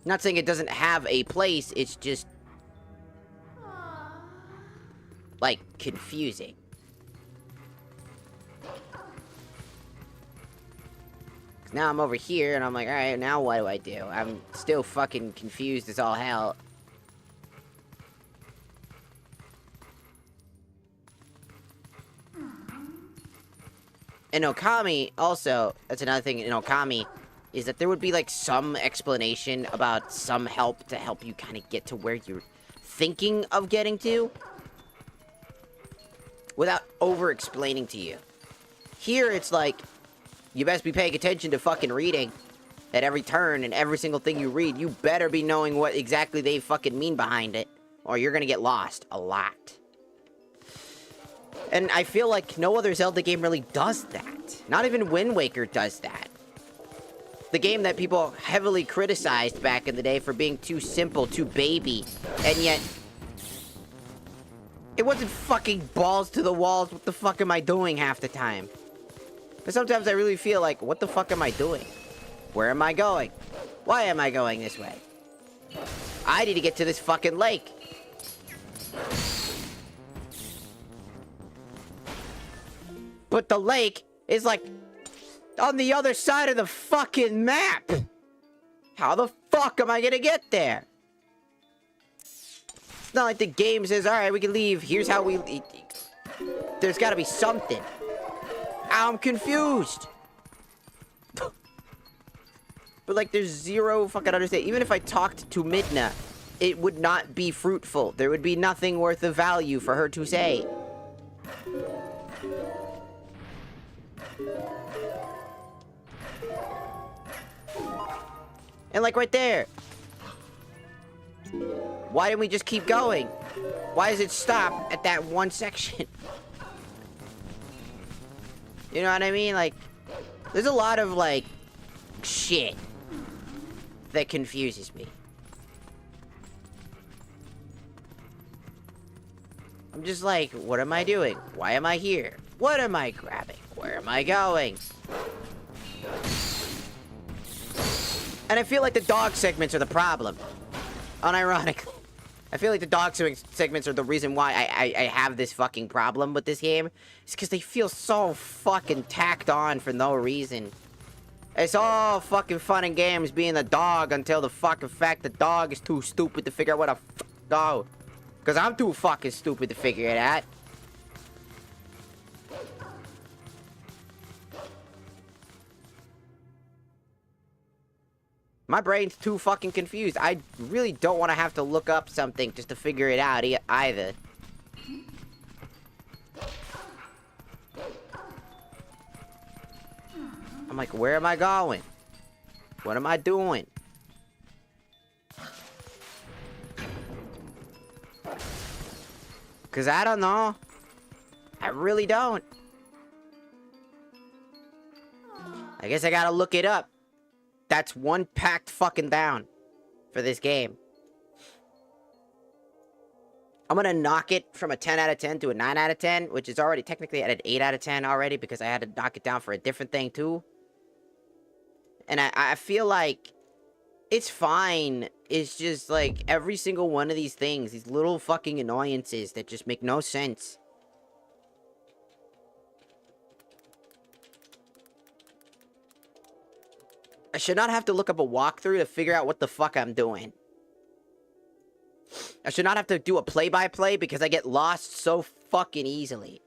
Not saying it doesn't have a place, it's just... like, confusing. Now I'm over here, and I'm like, alright, now what do I do? I'm still fucking confused as all hell. In Okami, also, that's another thing in Okami, is that there would be, like, some explanation about some help to help you kind of get to where you're thinking of getting to, without over-explaining to you. Here, it's like, you best be paying attention to fucking reading at every turn, and every single thing you read, you better be knowing what exactly they fucking mean behind it, or you're gonna get lost a lot. And I feel like no other Zelda game really does that. Not even Wind Waker does that. The game that people heavily criticized back in the day for being too simple, too baby, and yet... it wasn't fucking balls to the walls, what the fuck am I doing half the time? But sometimes I really feel like, what the fuck am I doing? Where am I going? Why am I going this way? I need to get to this fucking lake. But the lake is, like, on the other side of the fucking map. How the fuck am I gonna get there? It's not like the game says, alright, we can leave. Here's how we... There's gotta be something. I'm confused. But, like, there's zero fucking understanding. Even if I talked to Midna, it would not be fruitful. There would be nothing worth of value for her to say. And, like, right there. Why didn't we just keep going? Why does it stop at that one section? You know what I mean? Like, there's a lot of, like, shit that confuses me. I'm just like, what am I doing? Why am I here? What am I grabbing? Where am I going? And I feel like the dog segments are the problem. Unironically. I feel like the dog segments are the reason why I have this fucking problem with this game. It's because they feel so fucking tacked on for no reason. It's all fucking fun and games being the dog until the fucking fact the dog is too stupid to figure out where the fuck to go. Because I'm too fucking stupid to figure it out. My brain's too fucking confused. I really don't want to have to look up something just to figure it out either. I'm like, where am I going? What am I doing? Because I don't know. I really don't. I guess I gotta look it up. That's one packed fucking down for this game. I'm gonna knock it from a 10 out of 10 to a 9 out of 10, which is already technically at an 8 out of 10 already because I had to knock it down for a different thing too. And I feel like it's fine. It's just like every single one of these things, these little fucking annoyances that just make no sense. I should not have to look up a walkthrough to figure out what the fuck I'm doing. I should not have to do a play-by-play because I get lost so fucking easily.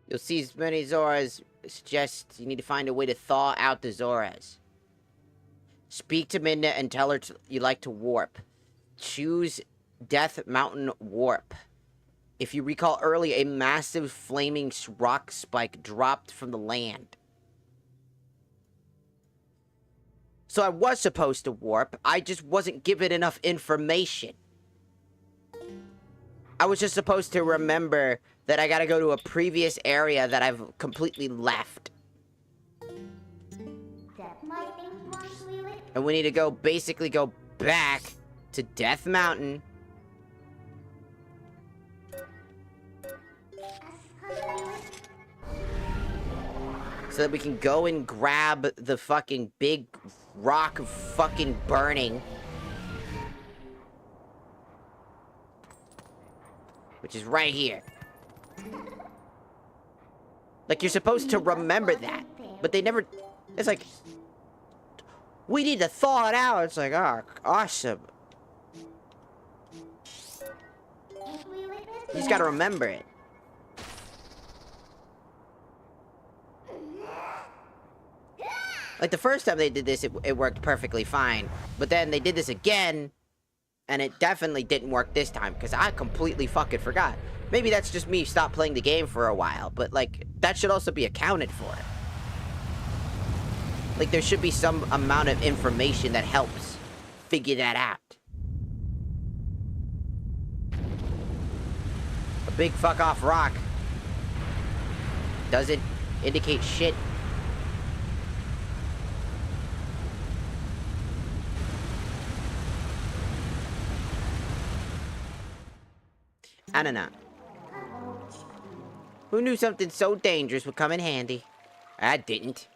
You'll see as many Zoras suggest you need to find a way to thaw out the Zoras. Speak to Midna and tell her you like to warp. Choose Death Mountain Warp. If you recall earlier, a massive flaming rock spike dropped from the land. So I was supposed to warp, I just wasn't given enough information. I was just supposed to remember that I gotta go to a previous area that I've completely left. That might be one we will. And we need to go, basically go back to Death Mountain. So that we can go and grab the fucking big rock fucking burning. Which is right here. Like, you're supposed to remember that. But they never... It's like... We need to thaw it out. It's like, oh, awesome. You just gotta remember it. Like, the first time they did this, it worked perfectly fine. But then they did this again, and it definitely didn't work this time, because I completely fucking forgot. Maybe that's just me stopped playing the game for a while, but, like, that should also be accounted for. Like, there should be some amount of information that helps figure that out. A big fuck-off rock doesn't indicate shit. I don't know. Who knew something so dangerous would come in handy? I didn't.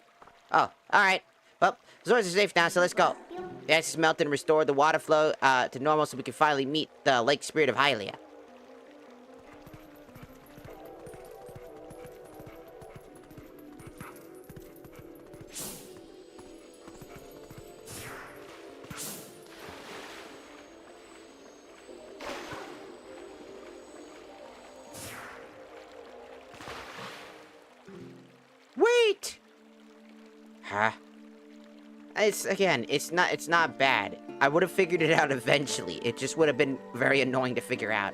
Oh, alright. Well, the Zoras are safe now, so let's go. The ice is melted and restored the water flow to normal so we can finally meet the Lake Spirit of Hylia. Wait! Huh? It's not bad. I would have figured it out eventually. It just would have been very annoying to figure out.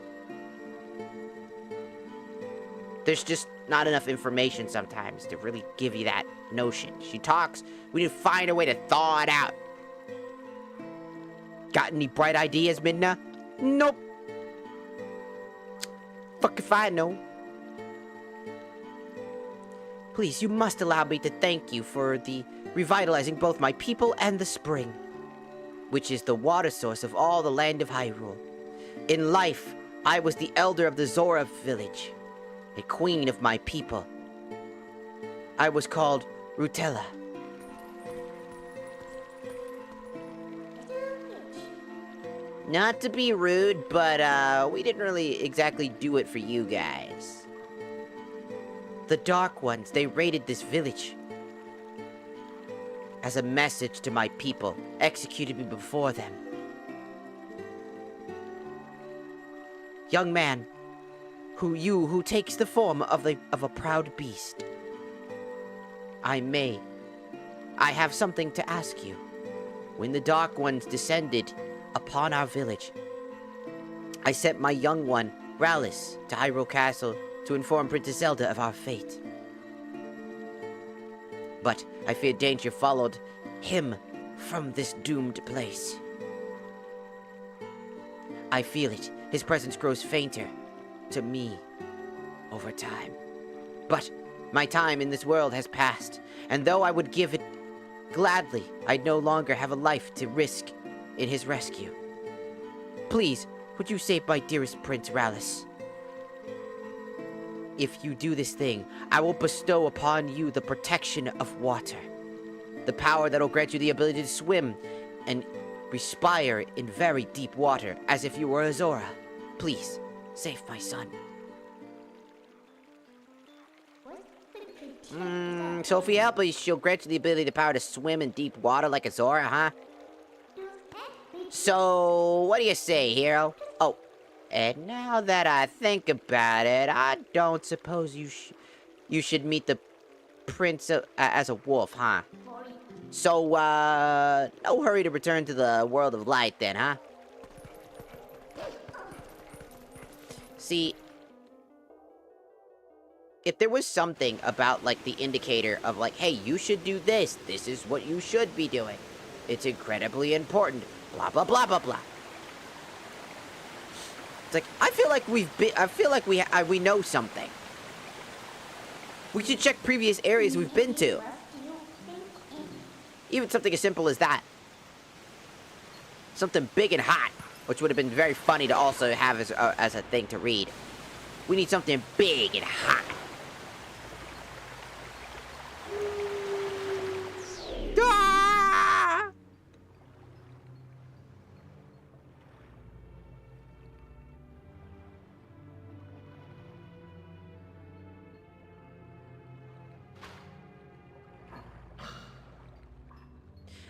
There's just not enough information sometimes to really give you that notion. She talks, we need to find a way to thaw it out. Got any bright ideas, Midna? Nope. Fuck if I know. Please, you must allow me to thank you for the revitalizing both my people and the spring, which is the water source of all the land of Hyrule. In life, I was the elder of the Zora village, a queen of my people. I was called Rutella. Not to be rude, but we didn't really exactly do it for you guys. The Dark Ones, they raided this village. as a message to my people, executed me before them. Young man, who takes the form of a proud beast. I have something to ask you. When the Dark Ones descended upon our village, I sent my young one, Rallis, to Hyrule Castle to inform Princess Zelda of our fate. But I fear danger followed him from this doomed place. I feel it. His presence grows fainter to me over time. But my time in this world has passed, and though I would give it gladly, I'd no longer have a life to risk in his rescue. Please, would you save my dearest Prince Rallis? If you do this thing, I will bestow upon you the protection of water. The power that will grant you the ability to swim and respire in very deep water, as if you were a Zora. Please, save my son. So if we help her, she'll grant you the ability to power to swim in deep water like a Zora, huh? So, what do you say, hero? Oh, and now that I think about it, I don't suppose you should meet the prince as a wolf, huh? So, no hurry to return to the world of light then, huh? See, if there was something about, like, the indicator of, like, hey, you should do this, this is what you should be doing, it's incredibly important, blah, blah, blah, blah, blah. It's like, I feel like we know something. We should check previous areas we've been to. Even something as simple as that. Something big and hot, which would have been very funny to also have as a thing to read. We need something big and hot. Ah!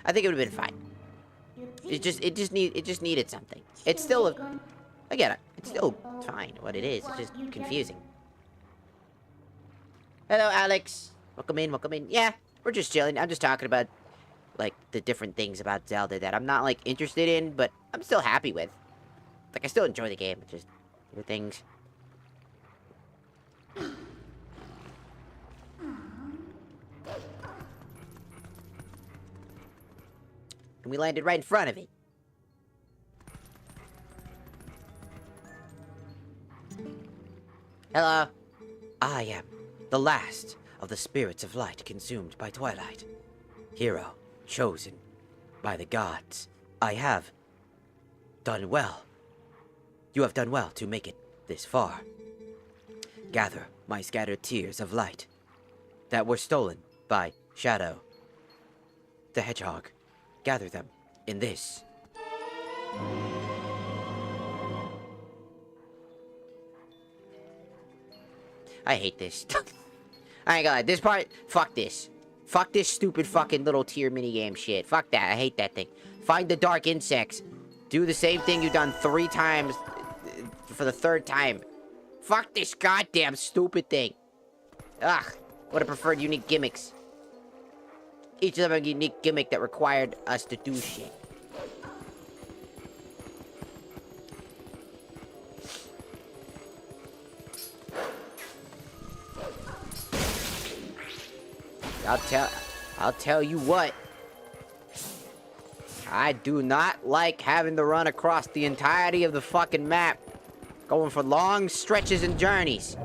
I think it would have been fine. It just needed something. It's still I get it. It's still fine what it is. It's just confusing. Hello, Alex. Welcome in, welcome in. Yeah, we're just chilling. I'm just talking about, like, the different things about Zelda that I'm not, like, interested in, but I'm still happy with. Like, I still enjoy the game. It's just other things. And we landed right in front of it. Hello. I am the last of the spirits of light consumed by twilight. Hero chosen by the gods. I have done well. You have done well to make it this far. Gather my scattered tears of light that were stolen by Shadow the Hedgehog. Gather them in this. I hate this. I ain't gonna lie, this part, fuck this. Fuck this stupid fucking little tier minigame shit. Fuck that, I hate that thing. Find the dark insects. Do the same thing you've done 3 times for the 3rd time. Fuck this goddamn stupid thing. Ugh, would have preferred unique gimmicks. Each of them a unique gimmick that required us to do shit. I'll tell you what. I do not like having to run across the entirety of the fucking map, going for long stretches and journeys,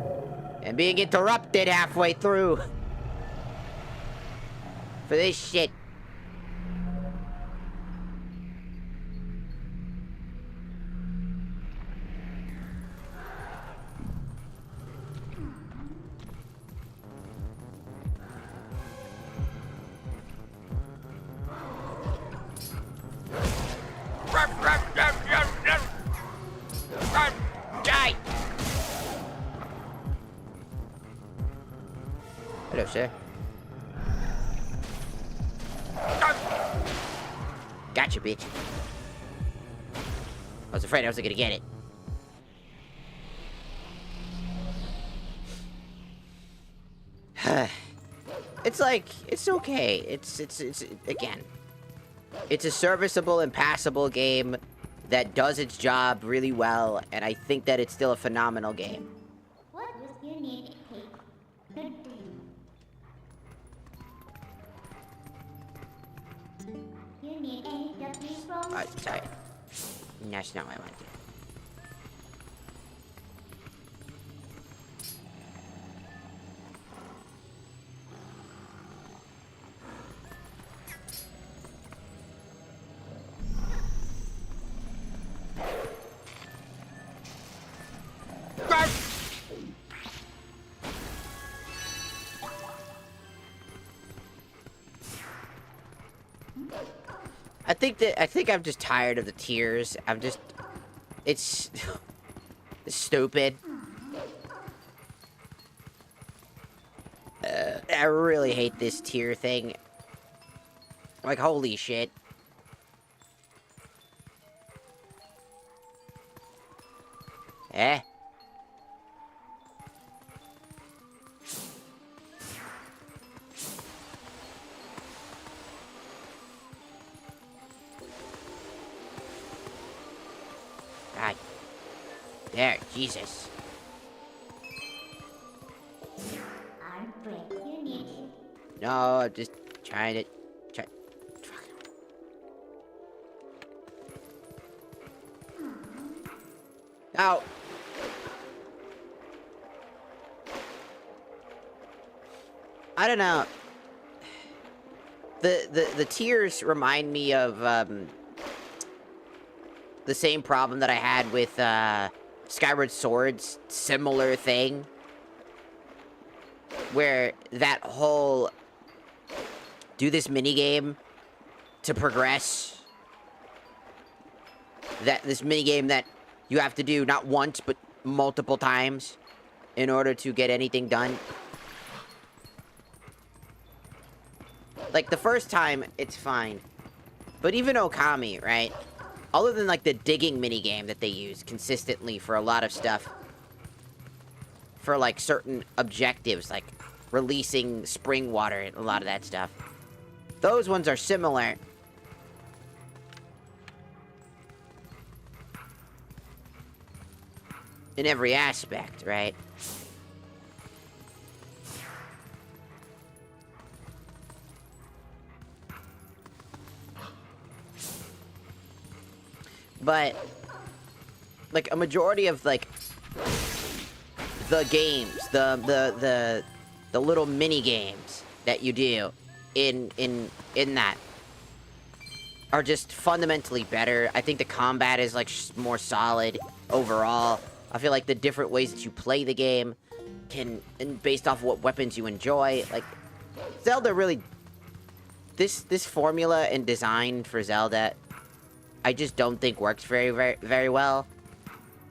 and being interrupted halfway through. For this shit. Die! Hello, sir. Gotcha, bitch. I was afraid I wasn't gonna get it. It's like, it's okay. It's again, it's a serviceable and passable game that does its job really well, and I think that it's still a phenomenal game. What was your name? Hey, good for you. You need any W from? Sorry. That's not what I wanted to do. I think I'm just tired of the tears. It's stupid. I really hate this tear thing. Like, holy shit. Eh? God. There, Jesus. I'm brave. You need it. No, I'm just trying to... Fuck. Ow. I don't know. The tears remind me of, the same problem that I had with, Skyward Sword's similar thing. Where that whole... do this minigame to progress. This minigame that you have to do not once, but multiple times in order to get anything done. Like, the first time, it's fine. But even Okami, right? Other than, like, the digging minigame that they use consistently for a lot of stuff. For, like, certain objectives, like releasing spring water and a lot of that stuff. Those ones are similar. In every aspect, right? But, like, a majority of, like, the games, the little mini games that you do in that are just fundamentally better. I think the combat is, like, more solid overall. I feel like the different ways that you play the game and based off what weapons you enjoy, like, Zelda really, this formula and design for Zelda, I just don't think works very well.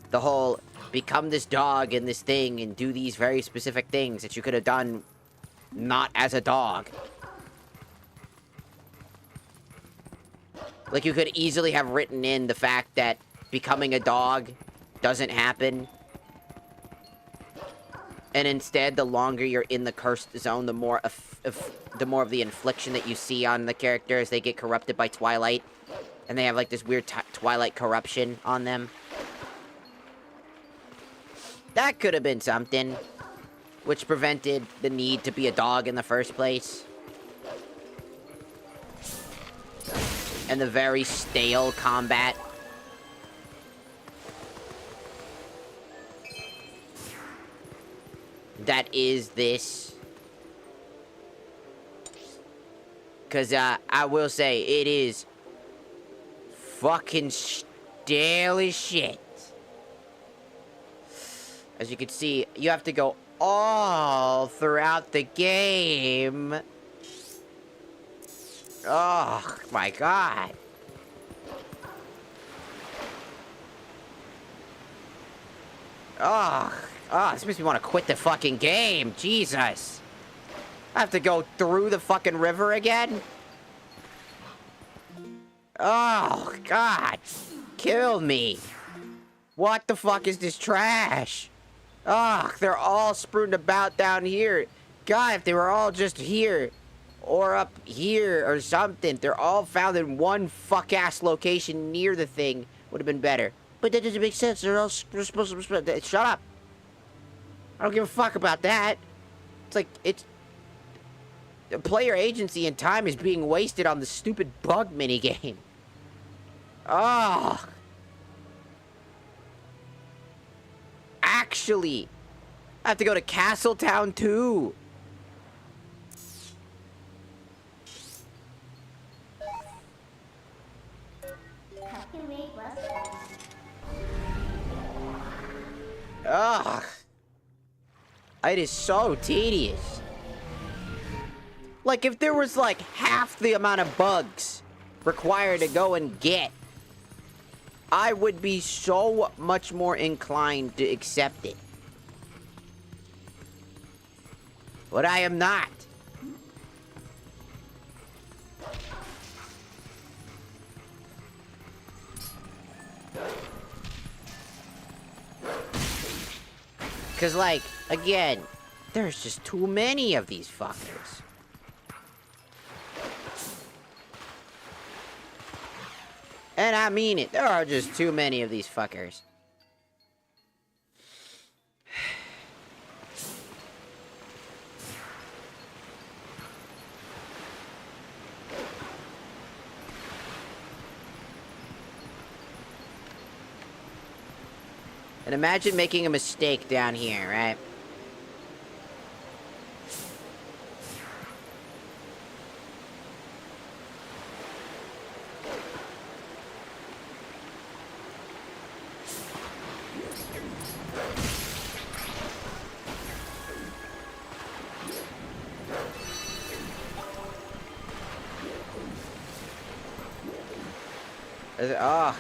The whole become this dog and this thing and do these very specific things that you could have done not as a dog. Like, you could easily have written in the fact that becoming a dog doesn't happen. And instead, the longer you're in the cursed zone, the more of the infliction that you see on the character as they get corrupted by Twilight. And they have, like, this weird Twilight corruption on them. That could have been something. Which prevented the need to be a dog in the first place. And the very stale combat. That is this. Because, I will say, it is fucking stale as shit. As you can see, you have to go all throughout the game. Oh, my God. Oh, this makes me want to quit the fucking game. Jesus. I have to go through the fucking river again? Oh, God. Kill me. What the fuck is this trash? Ugh, they're all strewn about down here. God, if they were all just here, or up here, or something, they're all found in one fuck-ass location near the thing, would have been better. But that doesn't make sense. They're all supposed to... Shut up. I don't give a fuck about that. It's like, it's... The player agency and time is being wasted on the stupid bug minigame. Oh. Actually, I have to go to Castletown too. Calculate was Ugh. It is so tedious. Like, if there was, like, half the amount of bugs required to go and get, I would be so much more inclined to accept it. But I am not. Because, like, again, there's just too many of these fuckers. And I mean it, there are just too many of these fuckers. And imagine making a mistake down here, right? Oh.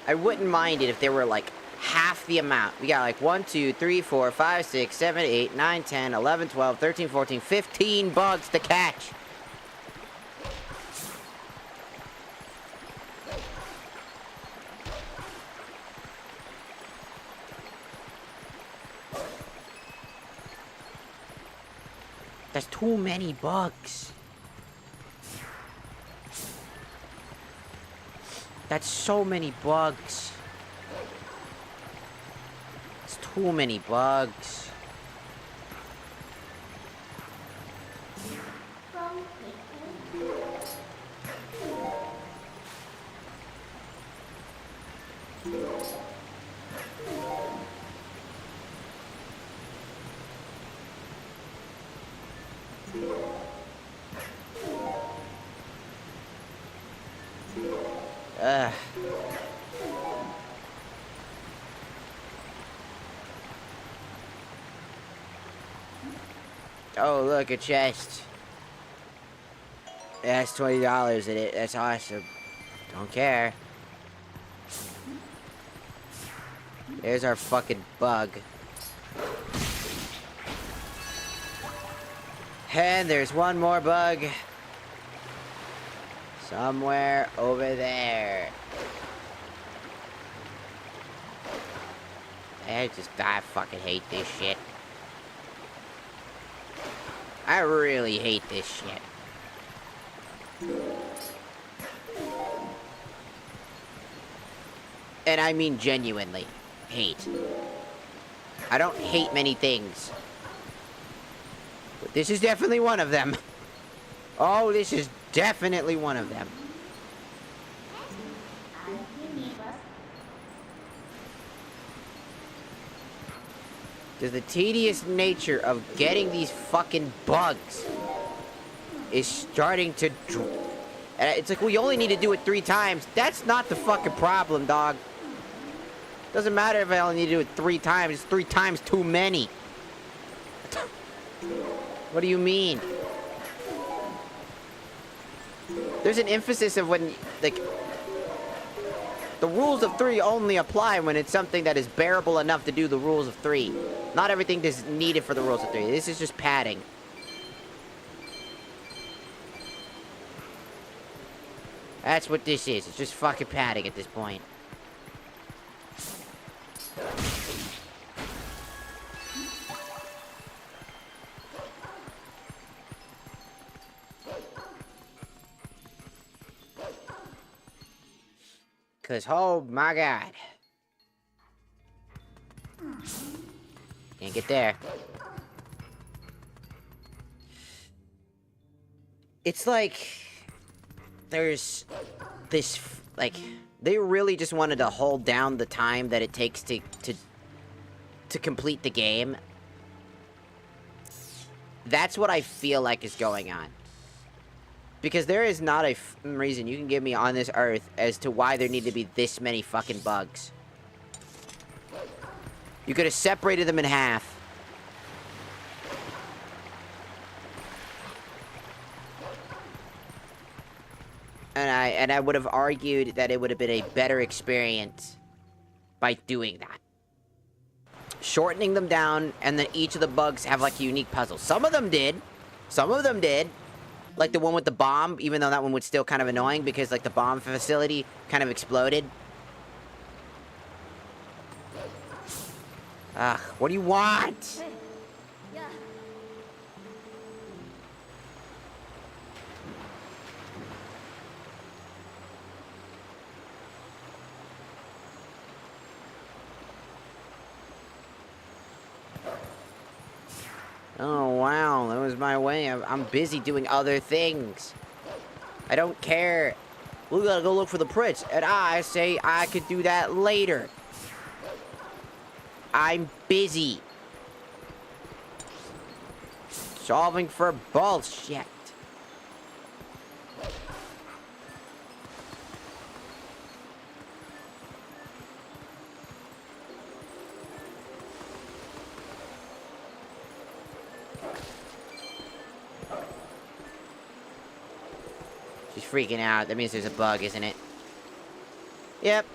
I wouldn't mind it if there were like half the amount. We got like 1, 2, 3, 4, 5, 6, 7, 8, 9, 10, 11, 12, 13, 14, 15 bugs to catch. That's too many bugs. That's so many bugs. It's too many bugs. Ugh. Oh, look, a chest. It has $20 in it. That's awesome. Don't care. There's our fucking bug. And there's one more bug. Somewhere over there. I fucking hate this shit. I really hate this shit. And I mean genuinely hate. I don't hate many things. But this is definitely one of them. Oh, this is definitely one of them. Because the tedious nature of getting these fucking bugs is starting to... And it's like, we only need to do it 3 times. That's not the fucking problem, dog. Doesn't matter if I only need to do it 3 times. It's 3 times too many. What do you mean? There's an emphasis of when, like... The rules of 3 only apply when it's something that is bearable enough to do the rules of 3. Not everything is needed for the rules of 3. This is just padding. That's what this is. It's just fucking padding at this point. Cause, oh my god. Can't get there. It's like... there's... this... like... they really just wanted to hold down the time that it takes to complete the game. That's what I feel like is going on. Because there is not a reason you can give me on this earth as to why there need to be this many fucking bugs. You could have separated them in half. And I would have argued that it would have been a better experience by doing that. Shortening them down, and then each of the bugs have like a unique puzzle. Some of them did. Some of them did. Like the one with the bomb, even though that one was still kind of annoying because like the bomb facility kind of exploded. Ugh, what do you want? YaH. Oh, wow, that was my way. I'm busy doing other things. I don't care. We gotta go look for the prince, and I say I could do that later. I'm busy. Solving for bullshit. She's freaking out. That means there's a bug, isn't it? Yep.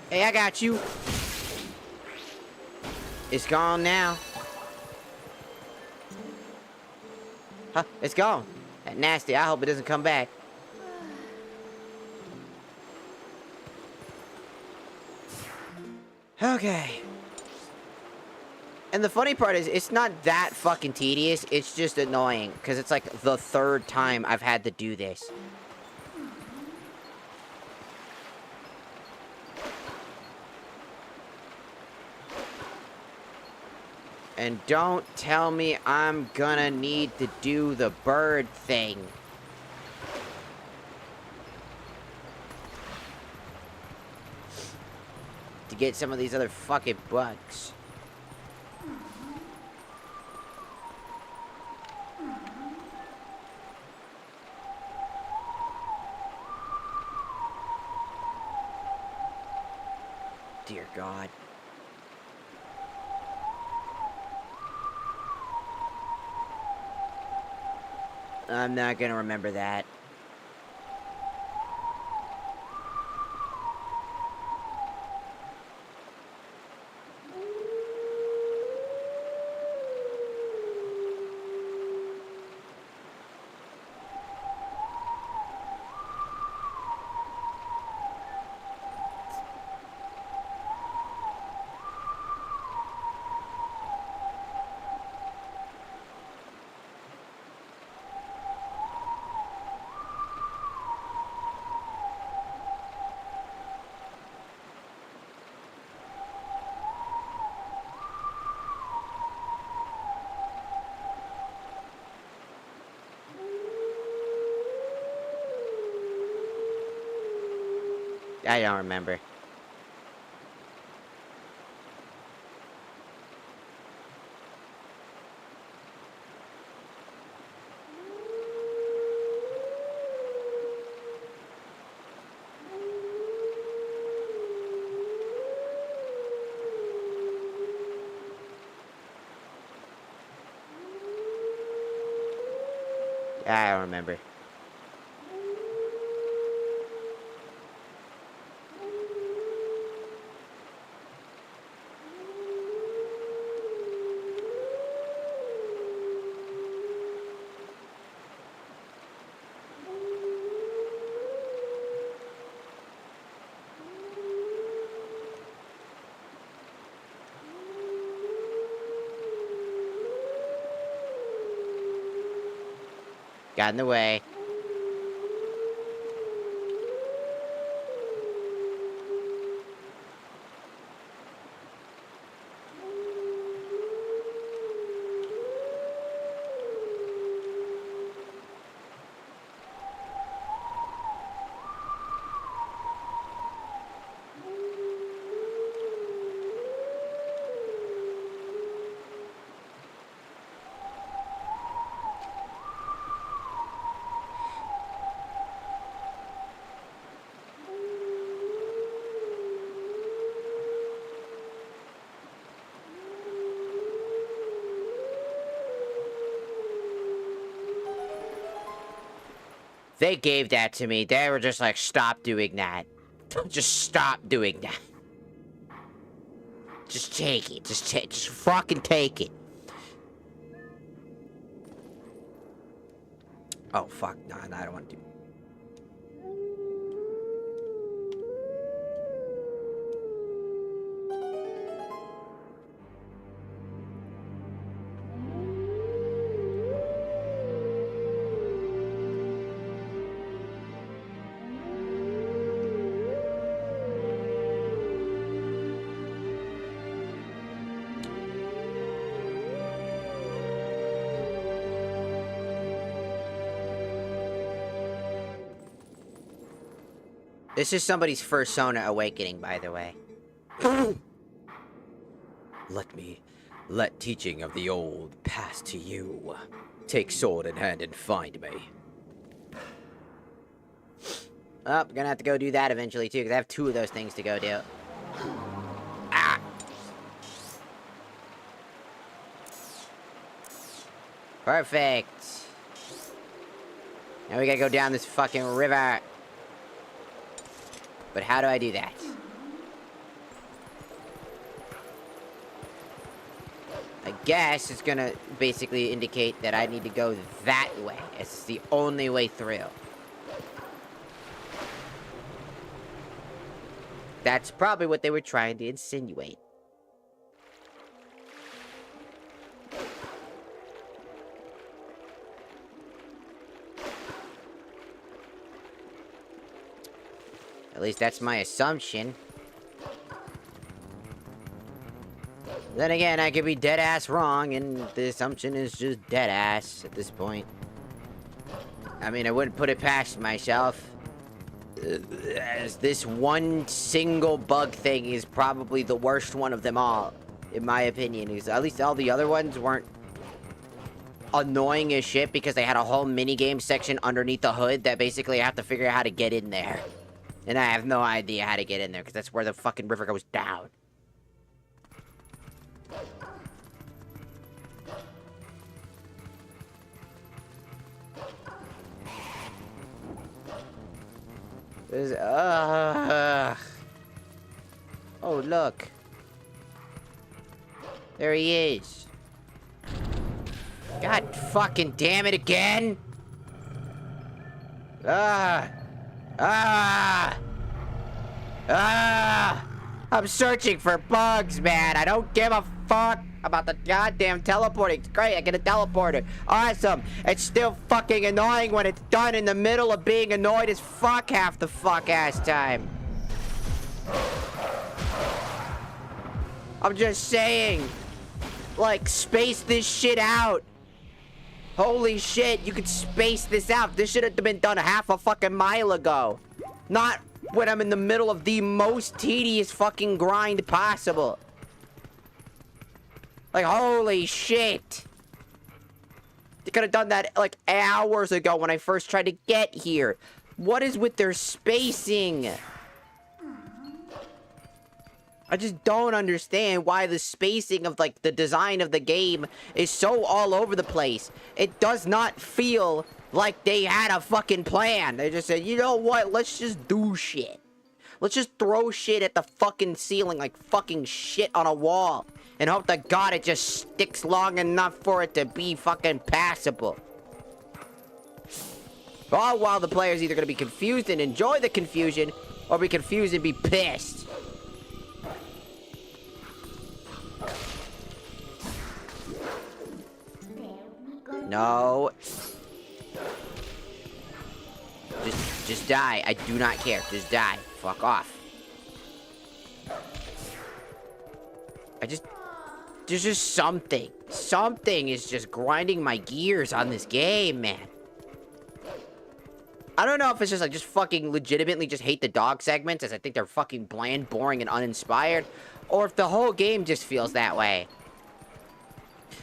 Hey, I got you. It's gone now. Huh, it's gone. That nasty. I hope it doesn't come back. Okay. And the funny part is, it's not that fucking tedious, it's just annoying, because it's like the 3rd time I've had to do this. And don't tell me I'm gonna need to do the bird thing. To get some of these other fucking bugs. Dear God. I'm not gonna remember that. I don't remember. I don't remember. Got in the way. They gave that to me. They were just like, stop doing that. Just stop doing that. Just take it. Just fucking take it. Oh, fuck. No, I don't want to do it. This is somebody's first Sona awakening, by the way. Let teaching of the old pass to you. Take sword in hand and find me. Oh, I'm gonna have to go do that eventually, too, because I have 2 of those things to go do. Ah! Perfect. Now we gotta go down this fucking river. But how do I do that? I guess it's gonna basically indicate that I need to go that way. It's the only way through. That's probably what they were trying to insinuate. At least that's my assumption. Then again, I could be dead-ass wrong, and the assumption is just dead-ass at this point. I mean, I wouldn't put it past myself. As this one single bug thing is probably the worst one of them all, in my opinion. Because at least all the other ones weren't annoying as shit because they had a whole minigame section underneath the hood that basically I have to figure out how to get in there. And I have no idea how to get in there, because that's where the fucking river goes down. Oh, look. There he is. God fucking damn it again! I'm searching for bugs, man. I don't give a fuck about the goddamn teleporting. It's great, I get a teleporter. Awesome. It's still fucking annoying when it's done in the middle of being annoyed as fuck half the fuck-ass time. I'm just saying. Like, space this shit out. Holy shit, you could space this out. This should have been done half a fucking mile ago. Not when I'm in the middle of the most tedious fucking grind possible. Like, holy shit. They could have done that, like, hours ago when I first tried to get here. What is with their spacing? I just don't understand why the spacing of, like, the design of the game is so all over the place. It does not feel like they had a fucking plan. They just said, you know what, let's just do shit. Let's just throw shit at the fucking ceiling like fucking shit on a wall. And hope to God it just sticks long enough for it to be fucking passable. All while the player's either gonna be confused and enjoy the confusion, or be confused and be pissed. No. Just die. I do not care. Just die. Fuck off. There's just something. Something is just grinding my gears on this game, man. I don't know if it's just, just fucking legitimately just hate the dog segments, as I think they're fucking bland, boring, and uninspired, or if the whole game just feels that way.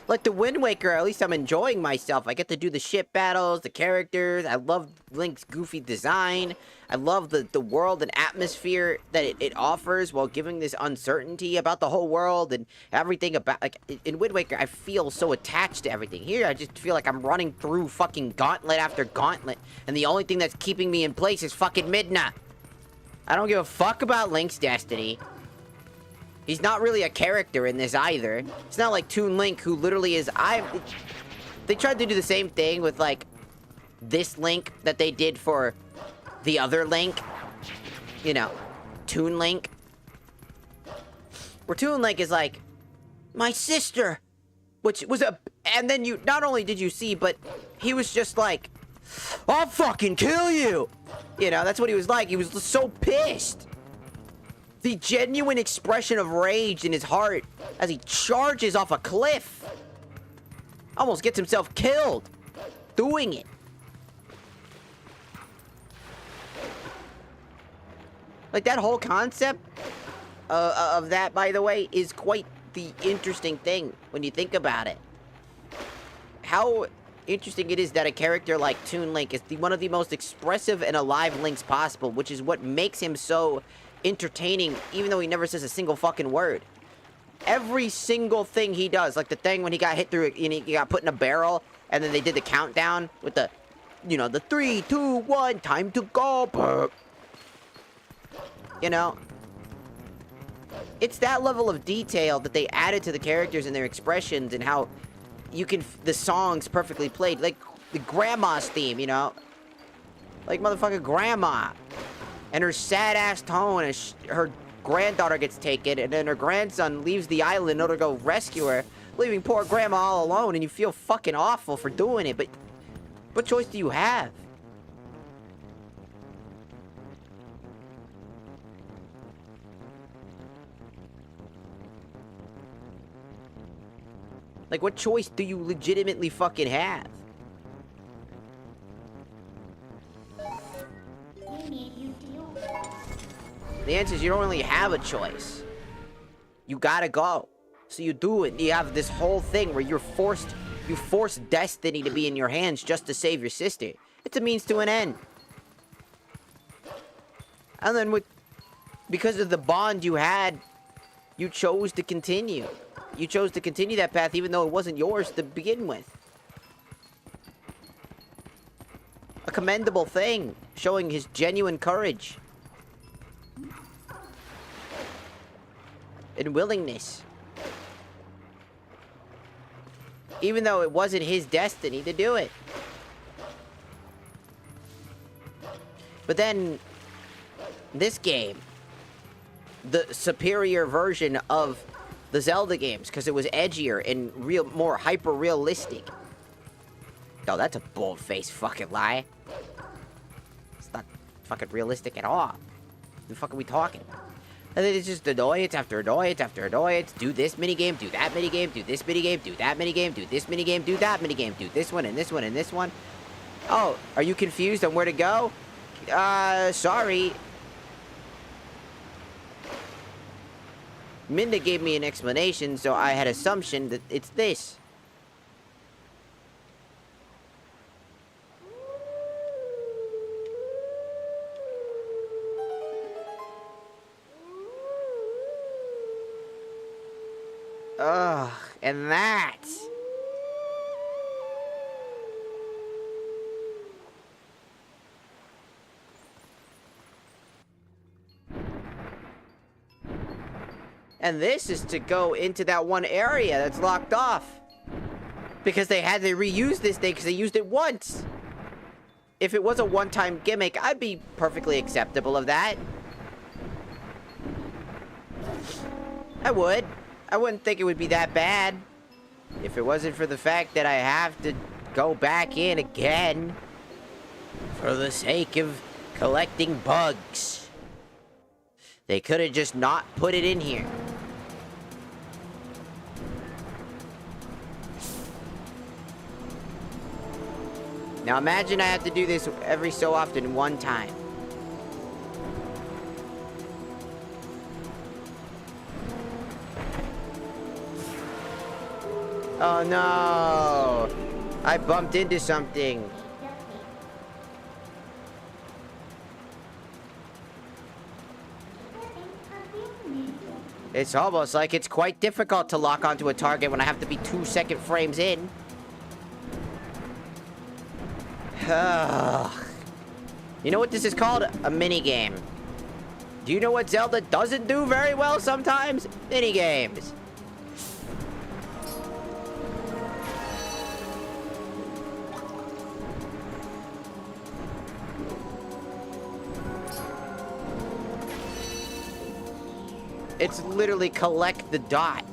Like the Wind Waker, at least I'm enjoying myself. I get to do the ship battles, the characters. I love Link's goofy design. I love the world and atmosphere that it offers while giving this uncertainty about the whole world and everything about, like, in Wind Waker, I feel so attached to everything. Here, I just feel like I'm running through fucking gauntlet after gauntlet, and the only thing that's keeping me in place is fucking Midna. I don't give a fuck about Link's destiny. He's not really a character in this either. It's not like Toon Link, who literally is... They tried to do the same thing with, like, this Link that they did for the other Link. You know, Toon Link. Where Toon Link is like, my sister! Which was a... And then you... Not only did you see, but he was just like, I'll fucking kill you! You know, that's what he was like. He was so pissed. The genuine expression of rage in his heart as he charges off a cliff. Almost gets himself killed doing it. Like, that whole concept of that, by the way, is quite the interesting thing when you think about it. How interesting it is that a character like Toon Link is one of the most expressive and alive Links possible, which is what makes him so entertaining, even though he never says a single fucking word. Every single thing he does, like the thing when he got hit through, and he got put in a barrel, and then they did the countdown with the, you know, the 3, 2, 1, time to go. Burp. You know, it's that level of detail that they added to the characters and their expressions, and how you can, the songs perfectly played, like the grandma's theme, you know, like motherfucking grandma. And her sad-ass tone as her granddaughter gets taken, and then her grandson leaves the island in order to go rescue her, leaving poor grandma all alone, and you feel fucking awful for doing it, but what choice do you have? Like, what choice do you legitimately fucking have? The answer is you don't really have a choice. You gotta go. So you do it. You have this whole thing where you force destiny to be in your hands just to save your sister. It's a means to an end. And then because of the bond you had, you chose to continue. You chose to continue that path even though it wasn't yours to begin with. A commendable thing, showing his genuine courage. And willingness. Even though it wasn't his destiny to do it. But then, this game, the superior version of the Zelda games, because it was edgier and more hyper-realistic. Oh, that's a bold-faced fucking lie. It's not fucking realistic at all. What the fuck are we talking about? And then it's just annoyance after annoyance after annoyance. Do this minigame, do that minigame, do this minigame, do that minigame, do this minigame, do that minigame, do this one and this one and this one. Oh, are you confused on where to go? Sorry. Midna gave me an explanation, so I had assumption that it's this. Ugh, and that. And this is to go into that one area that's locked off. Because they had to reuse this thing because they used it once. If it was a one-time gimmick, I'd be perfectly acceptable of that. I would. I wouldn't think it would be that bad. If it wasn't for the fact that I have to go back in again. For the sake of collecting bugs. They could have just not put it in here. Now imagine I have to do this every so often one time. Oh no! I bumped into something. It's almost like it's quite difficult to lock onto a target when I have to be 2-second frames in. You know what this is called? A mini game. Do you know what Zelda doesn't do very well sometimes? Mini games. It's literally collect the dot.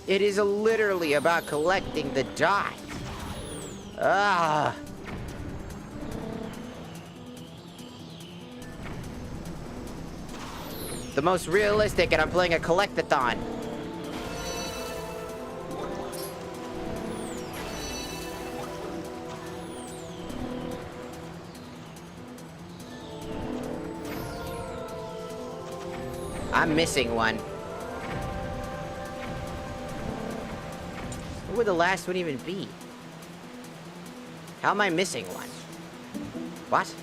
It is literally about collecting the dot. Ah. The most realistic, and I'm playing a collect-a-thon. I'm missing one. What would the last one even be? How am I missing one? What?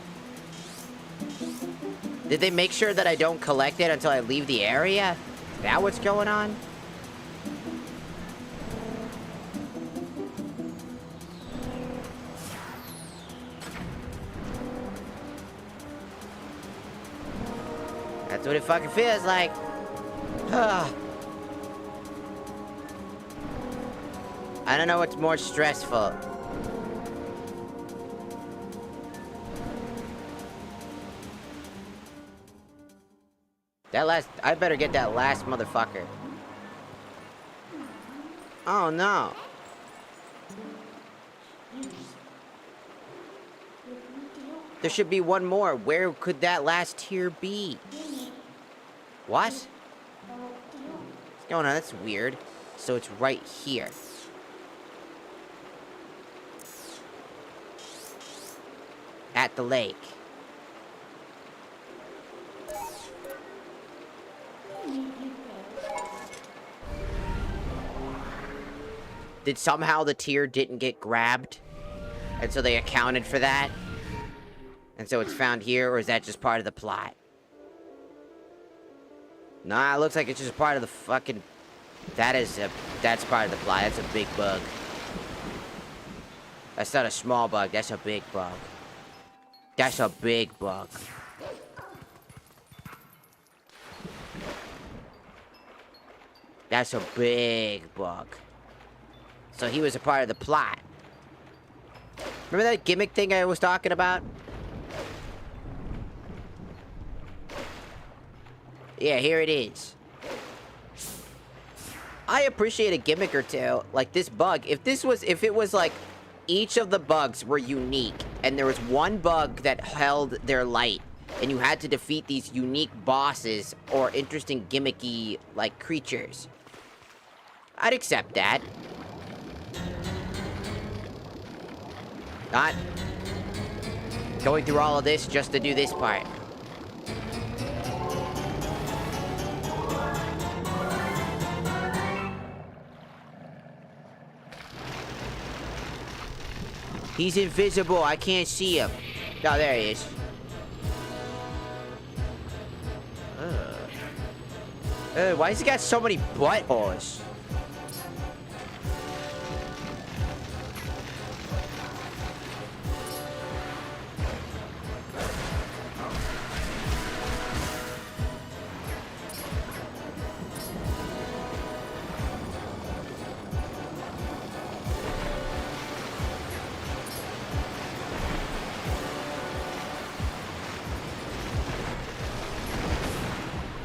Did they make sure that I don't collect it until I leave the area? Is that what's going on? That's what it fucking feels like. I don't know what's more stressful. I better get that last motherfucker. Oh no. There should be one more. Where could that last tier be? What? What's going on? That's weird. So it's right here. At the lake. Did somehow the tier didn't get grabbed? And so they accounted for that? And so it's found here, or is that just part of the plot? Nah, it looks like it's just part of the fucking... That's part of the plot. That's a big bug. That's not a small bug, that's a big bug. That's a big bug. That's a big bug. So he was a part of the plot. Remember that gimmick thing I was talking about? Yeah, here it is. I appreciate a gimmick or two, like this bug. If it was like, each of the bugs were unique, and there was one bug that held their light, and you had to defeat these unique bosses, or interesting gimmicky, like, creatures. I'd accept that. Not going through all of this just to do this part. He's invisible. I can't see him. Oh, there he is. Why has he got so many buttholes?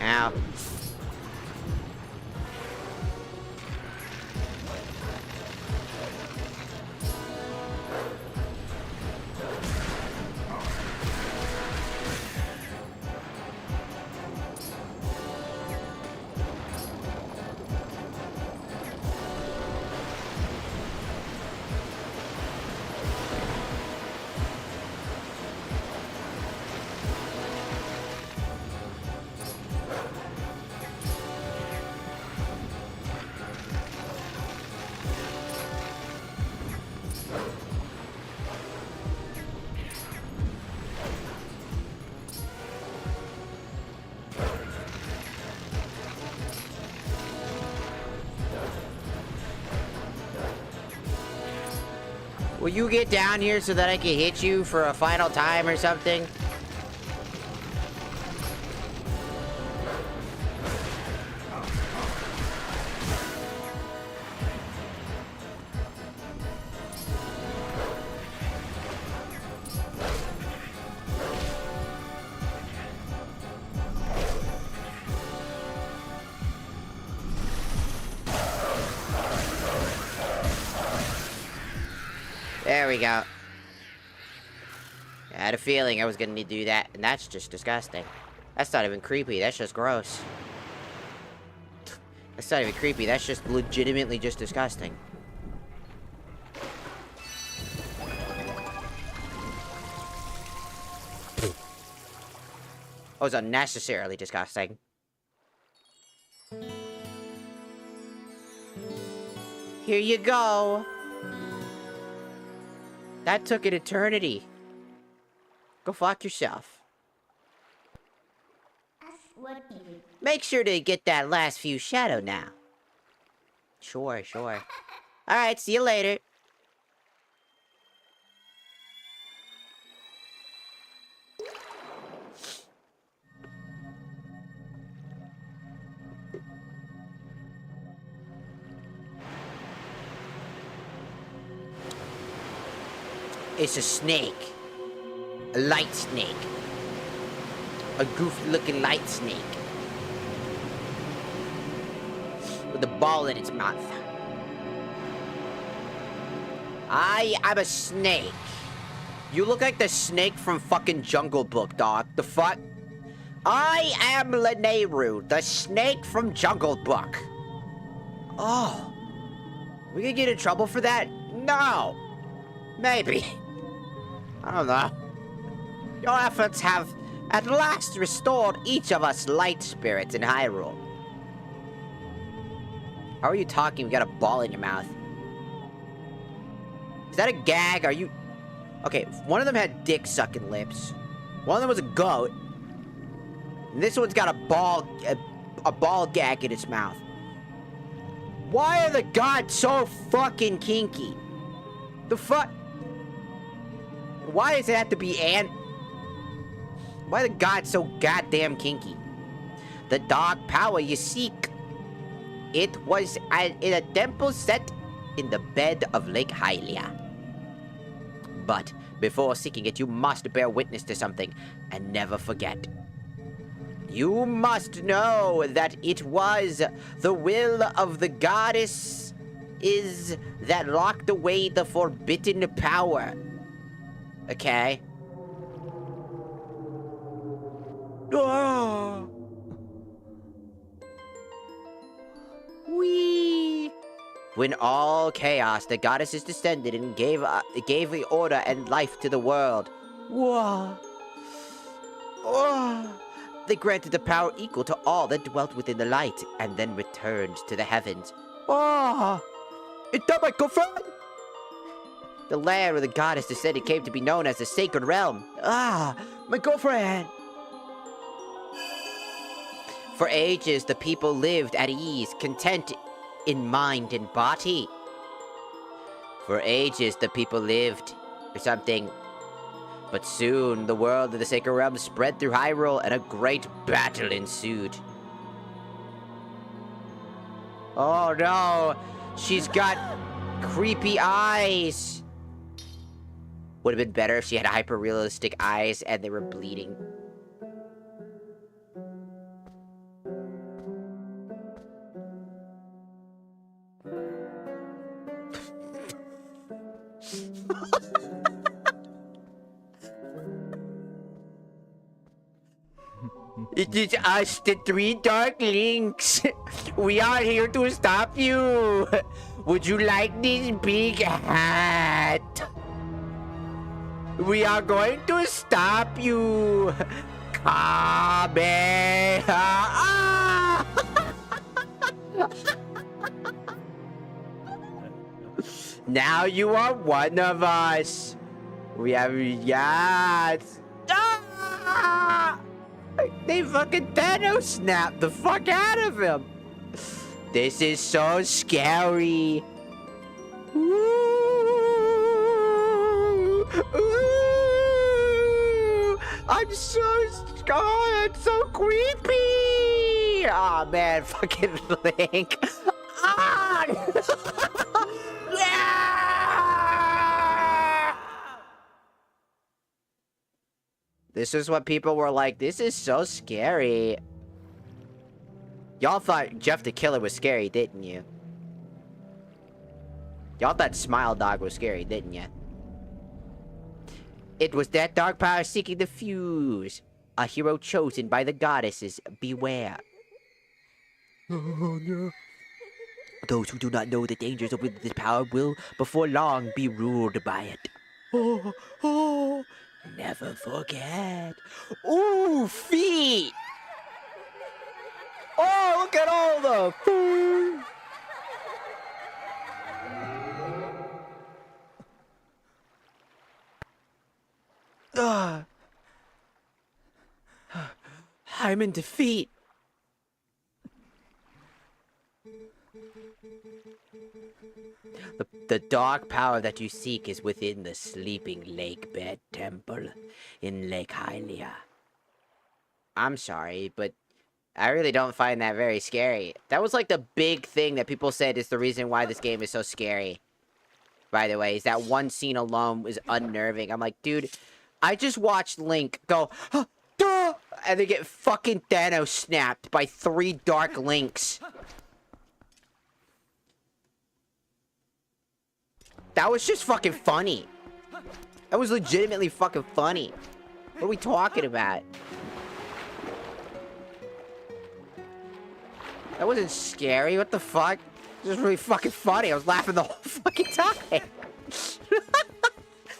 Ow. Will you get down here so that I can hit you for a final time or something? There we go. I had a feeling I was gonna need to do that, and that's just disgusting. That's not even creepy, that's just gross. That's not even creepy, that's just legitimately just disgusting. That was unnecessarily disgusting. Here you go. That took an eternity. Go fuck yourself. Make sure to get that last few shadow now. Sure. Alright, see you later. It's a snake. A light snake. A goofy-looking light snake. With a ball in its mouth. I'm a snake. You look like the snake from fucking Jungle Book, dog. The fuck? I am Laneru, the snake from Jungle Book. Oh. We gonna get in trouble for that? No. Maybe. I don't know. Your efforts have at last restored each of us light spirits in Hyrule. How are you talking? You got a ball in your mouth. Is that a gag? Are you... Okay, one of them had dick-sucking lips. One of them was a goat. And this one's got a ball gag in its mouth. Why are the gods so fucking kinky? The fuck? Why does it have to be Why are the gods so goddamn kinky? The dark power you seek. It was in a temple set in the bed of Lake Hylia. But before seeking it, you must bear witness to something and never forget. You must know that it was the will of the goddess that locked away the forbidden power. Okay. Oh. Whee! When all chaos, the goddesses descended and gave the order and life to the world. Whoa. Oh. They granted the power equal to all that dwelt within the light, and then returned to the heavens. Oh! Is that my girlfriend? The land where the goddess descended came to be known as the Sacred Realm. Ah, my girlfriend! For ages, the people lived at ease, content in mind and body. For ages, the people lived, or something. But soon, the world of the Sacred Realm spread through Hyrule, and a great battle ensued. Oh no! She's got creepy eyes! Would have been better if she had hyper-realistic eyes and they were bleeding. It is us, the three Dark Links. We are here to stop you. Would you like this big hat? We are going to stop you. Kamehameha. Now you are one of us. We have yachts. Ah! They fucking Thanos snapped the fuck out of him. This is so scary. Woo! I'm so... Oh, it's so creepy! Aw, man, fucking Link. Ah! Yeah! This is what people were like, this is so scary. Y'all thought Jeff the Killer was scary, didn't you? Y'all thought Smile Dog was scary, didn't you? It was that dark power seeking the fuse. A hero chosen by the goddesses. Beware. Oh, no. Those who do not know the dangers of this power will, before long, be ruled by it. Oh. Never forget. Ooh, feet! Oh, look at all the food! I'm in defeat. The dark power that you seek is within the sleeping lake bed temple in Lake Hylia. I'm sorry, but I really don't find that very scary. That was like the big thing that people said is the reason why this game is so scary. By the way, is that one scene alone was unnerving. I'm like, dude, I just watched Link go, duh, and they get fucking Thanos snapped by 3 dark Links. That was just fucking funny. That was legitimately fucking funny. What are we talking about? That wasn't scary. What the fuck? It was really fucking funny. I was laughing the whole fucking time.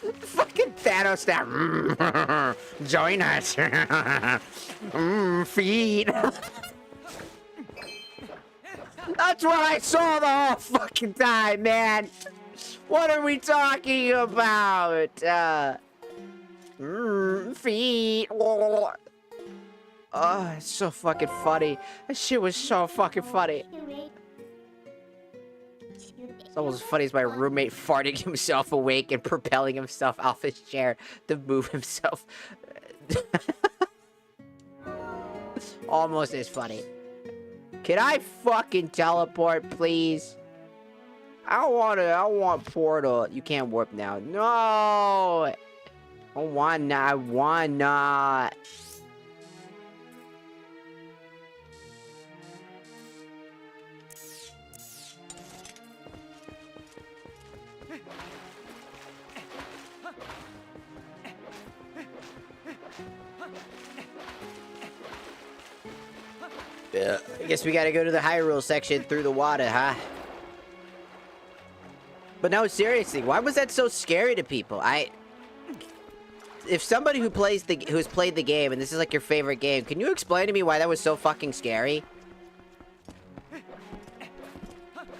Fucking Thanos now. Join us. Feed. That's what I saw the whole fucking time, man. What are we talking about? Feet. Oh, it's so fucking funny. That shit was so fucking funny. It's almost as funny as my roommate farting himself awake and propelling himself off his chair to move himself. Almost as funny. Can I fucking teleport, please? I want portal. You can't warp now. No! I want not. I guess we gotta go to the Hyrule section through the water, huh? But no, seriously, why was that so scary to people? If somebody who's played the game, and this is like your favorite game, can you explain to me why that was so fucking scary?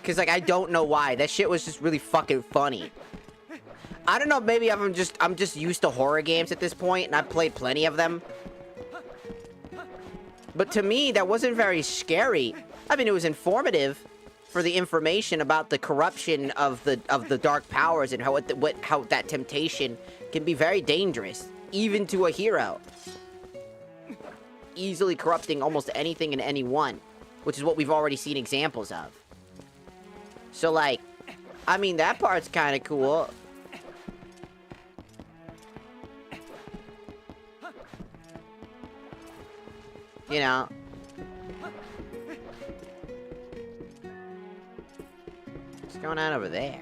Cause like, I don't know why. That shit was just really fucking funny. I don't know, maybe I'm just used to horror games at this point, and I've played plenty of them. But to me, that wasn't very scary. I mean, it was informative for the information about the corruption of the dark powers and how that temptation can be very dangerous, even to a hero. Easily corrupting almost anything and anyone, which is what we've already seen examples of. So like, I mean, that part's kind of cool. You know. What's going on over there?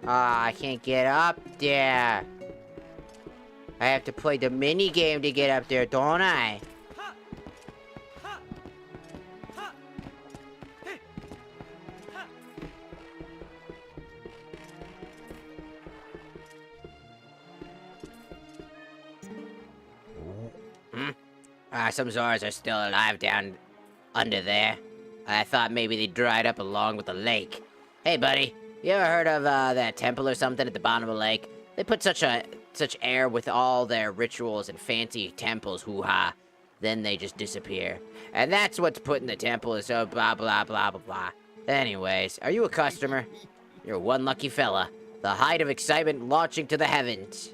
Ah, I can't get up there. I have to play the mini game to get up there, don't I? Some Zoras are still alive down under there. I thought maybe they dried up along with the lake. Hey, buddy, you ever heard of that temple or something at the bottom of the lake? They put such air with all their rituals and fancy temples, hoo-ha. Then they just disappear. And that's what's put in the temple, so blah, blah, blah, blah, blah. Anyways, are you a customer? You're one lucky fella. The height of excitement launching to the heavens.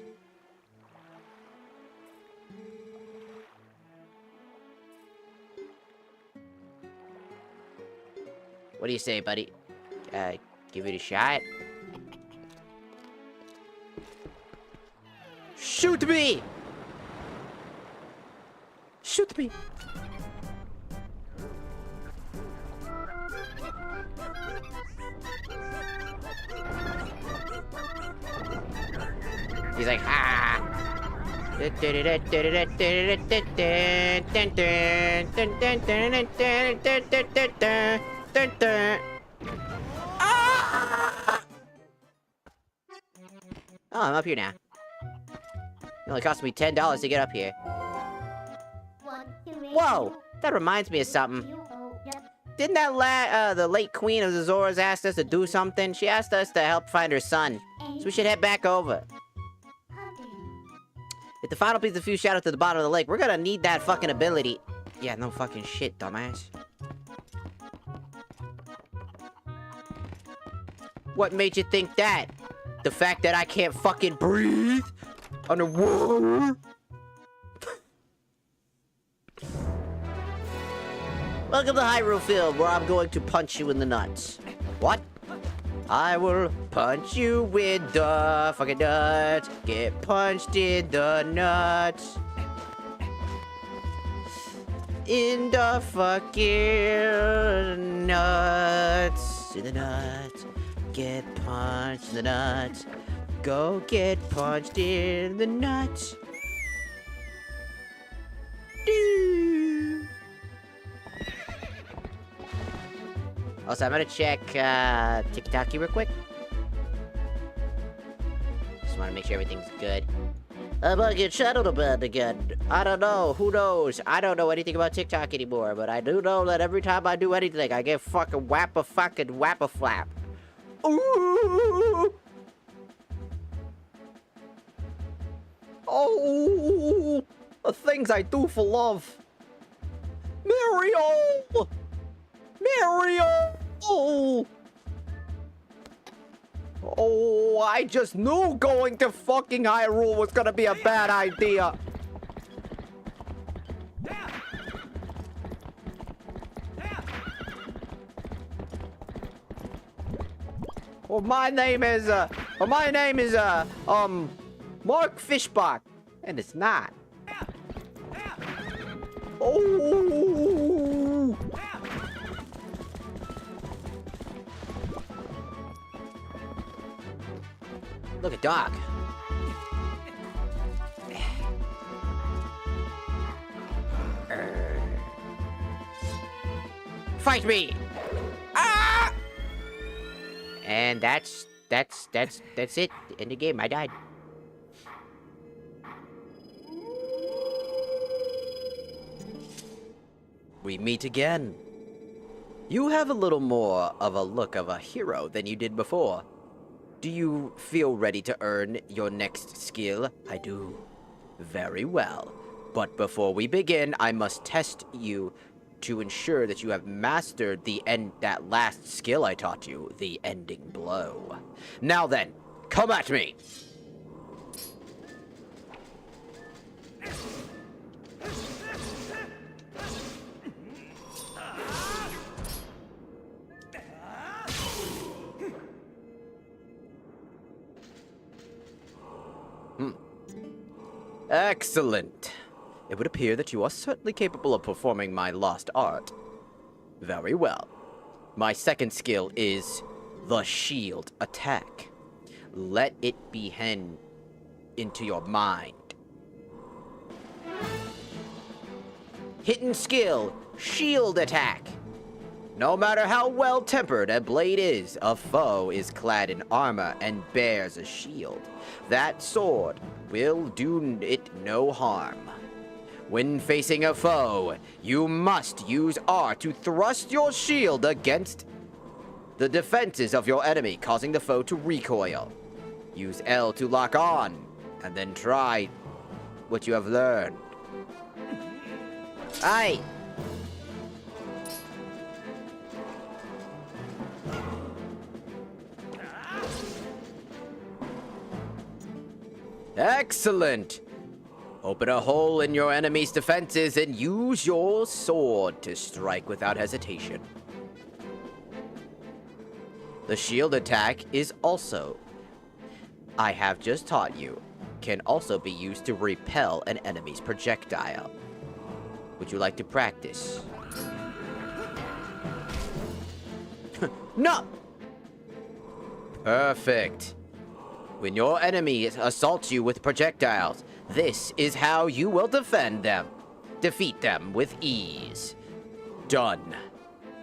What do you say, buddy? Give it a shot? Shoot me! Shoot me! He's like, ha! Oh, I'm up here now. It only cost me $10 to get up here. Whoa! That reminds me of something. Didn't that the late queen of the Zoras ask us to do something? She asked us to help find her son. So we should head back over. If the final piece of fuse shot out to the bottom of the lake, we're gonna need that fucking ability. Yeah, no fucking shit, dumbass. What made you think that? The fact that I can't fucking breathe underwater? Welcome to Hyrule Field, where I'm going to punch you in the nuts. What? I will punch you with the fucking nuts. Get punched in the nuts. In the fucking nuts. In the nuts. Get punched in the nuts. Go get punched in the nuts. Also, I'm gonna check TikTok real quick. Just wanna make sure everything's good. I'm gonna get shuttled about again. I don't know. Who knows? I don't know anything about TikTok anymore, but I do know that every time I do anything, I get fucking whappa flap. Ooh! Oh! The things I do for love. Mario! Mario! Oh! Oh, I just knew going to fucking Hyrule was gonna be a bad idea. Well, my name is Mark Fishbach, and it's not. Oh! Look at Doc. Fight me! Ah! And that's it. End the game. I died. We meet again. You have a little more of a look of a hero than you did before. Do you feel ready to earn your next skill? I do. Very well. But before we begin, I must test you to ensure that you have mastered that last skill I taught you, the ending blow. Now then, come at me! Excellent. It would appear that you are certainly capable of performing my lost art. Very well. My second skill is the shield attack. Let it be into your mind. Hidden skill, shield attack. No matter how well-tempered a blade is, a foe is clad in armor and bears a shield. That sword will do it no harm. When facing a foe, you must use R to thrust your shield against the defenses of your enemy, causing the foe to recoil. Use L to lock on, and then try what you have learned. Aye! Excellent! Open a hole in your enemy's defenses and use your sword to strike without hesitation. The shield attack is also, I have just taught you, can also be used to repel an enemy's projectile. Would you like to practice? No! Perfect. When your enemy assaults you with projectiles, this is how you will defend them. Defeat them with ease. Done.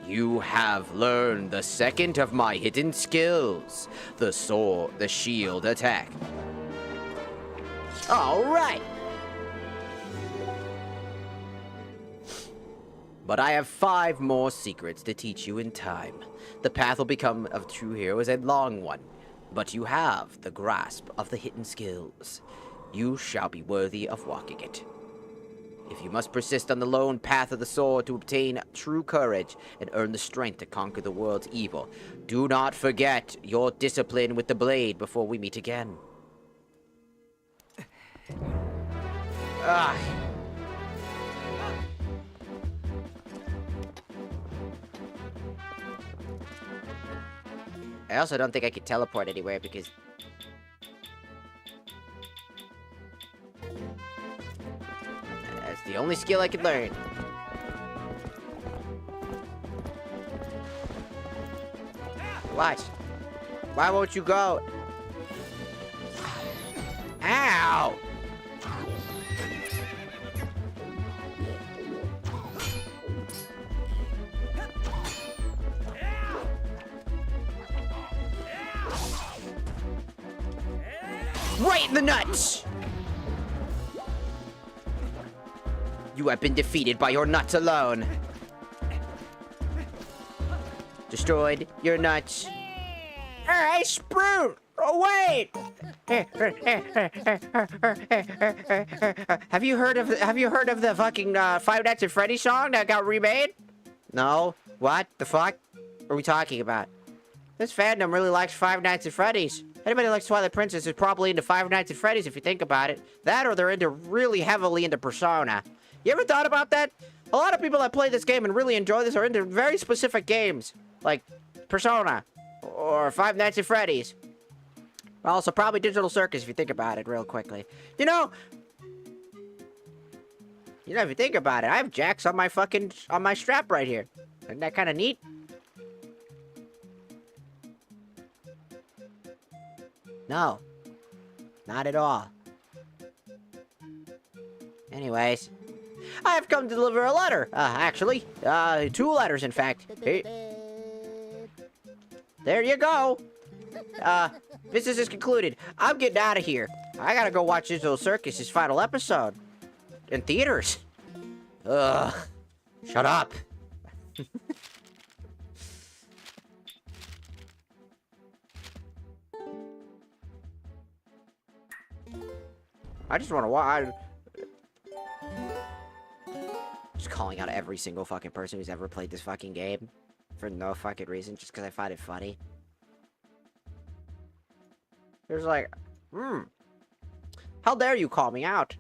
You have learned the second of my hidden skills, the shield attack. All right. But I have 5 more secrets to teach you in time. The path will become of true hero is a long one, but you have the grasp of the hidden skills. You shall be worthy of walking it. If you must persist on the lone path of the sword to obtain true courage and earn the strength to conquer the world's evil, do not forget your discipline with the blade before we meet again. Ah. I also don't think I could teleport anywhere because... that's the only skill I could learn. What? Why won't you go? Ow! Right in the nuts! You have been defeated by your nuts alone. Destroyed your nuts. Hey, Sprout! Oh, wait! Have you heard of the fucking Five Nights at Freddy's song that got remade? No? What? The fuck are we talking about? This fandom really likes Five Nights at Freddy's. Anybody who likes Twilight Princess is probably into Five Nights at Freddy's if you think about it. That or they're really heavily into Persona. You ever thought about that? A lot of people that play this game and really enjoy this are into very specific games. Like Persona. Or Five Nights at Freddy's. Also, probably Digital Circus if you think about it real quickly. You know, if you think about it, I have jacks on my strap right here. Isn't that kind of neat? No. Not at all. Anyways. I have come to deliver a letter. Actually. 2 letters, in fact. Hey. There you go. Business is concluded. I'm getting out of here. I gotta go watch Digital Circus's final episode. In theaters. Ugh. Shut up. I just want to watch. Just calling out every single fucking person who's ever played this fucking game. For no fucking reason, just because I find it funny. There's like, how dare you call me out?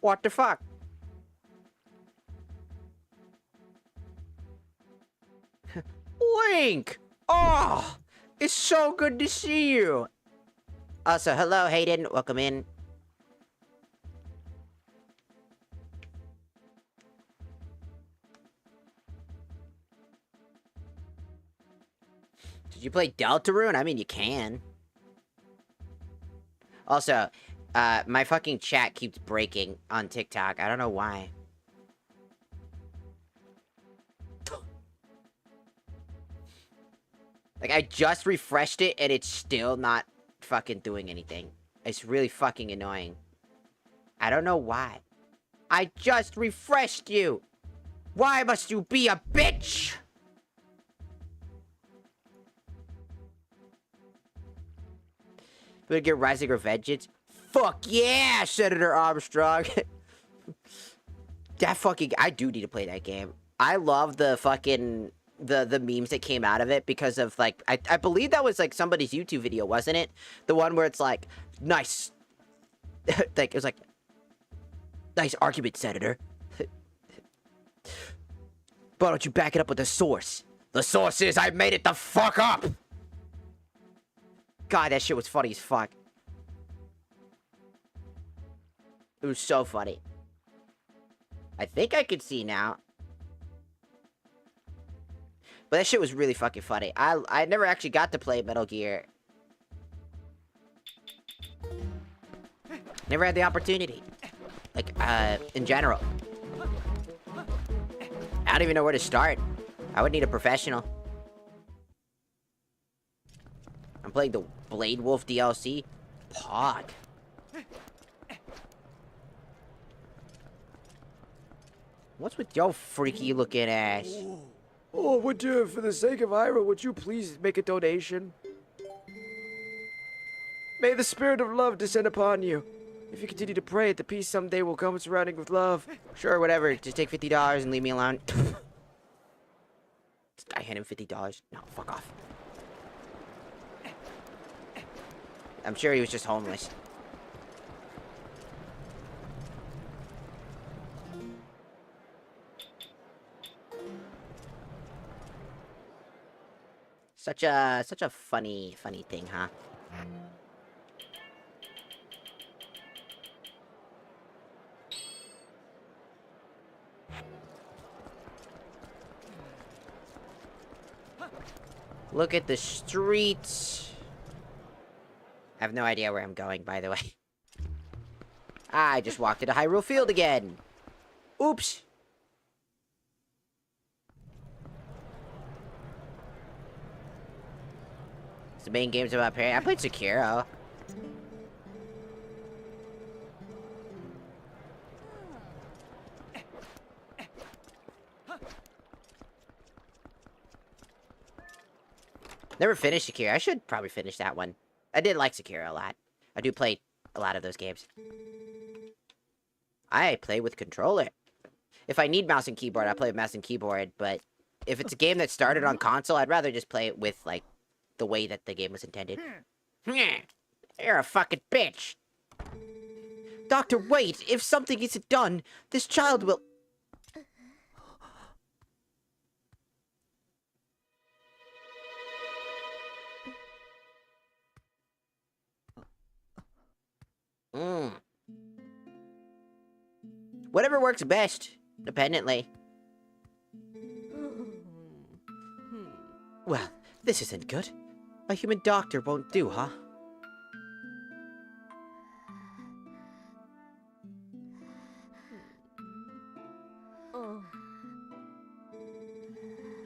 What the fuck? Link! Oh! It's so good to see you! Also, hello, Hayden. Welcome in. Did you play Deltarune? I mean, you can. Also, my fucking chat keeps breaking on TikTok. I don't know why. Like, I just refreshed it, and it's still not fucking doing anything. It's really fucking annoying. I don't know why. I just refreshed you! Why must you be a bitch? We're gonna get Rising Revengeance? Fuck yeah, Senator Armstrong! That fucking... I do need to play that game. I love the fucking... The memes that came out of it because of, like... I believe that was, like, somebody's YouTube video, wasn't it? The one where it's like, nice Like, it was like, nice argument, Senator. Why don't you back it up with the source? The source is I made it the fuck up! God, that shit was funny as fuck. It was so funny. I think I could see now. But that shit was really fucking funny. I never actually got to play Metal Gear. Never had the opportunity. Like, in general. I don't even know where to start. I would need a professional. I'm playing the Blade Wolf DLC. Pog. What's with your freaky looking ass? Oh, for the sake of Ira, would you please make a donation? May the spirit of love descend upon you. If you continue to pray, the peace someday will come surrounding with love. Sure, whatever. Just take $50 and leave me alone. I hand him $50. No, fuck off. I'm sure he was just homeless. Such a funny thing, huh? Look at the streets. I have no idea where I'm going, by the way. I just walked into Hyrule Field again. Oops. The main game's about parents. I played Sekiro. Never finished Sekiro. I should probably finish that one. I did like Sekiro a lot. I do play a lot of those games. I play with controller. If I need mouse and keyboard, I play with mouse and keyboard, but if it's a game that started on console, I'd rather just play it with, like, the way that the game was intended. You're a fucking bitch. Doctor, wait! If something isn't done, this child will... Whatever works best, dependently. Well, this isn't good. A human doctor won't do, huh?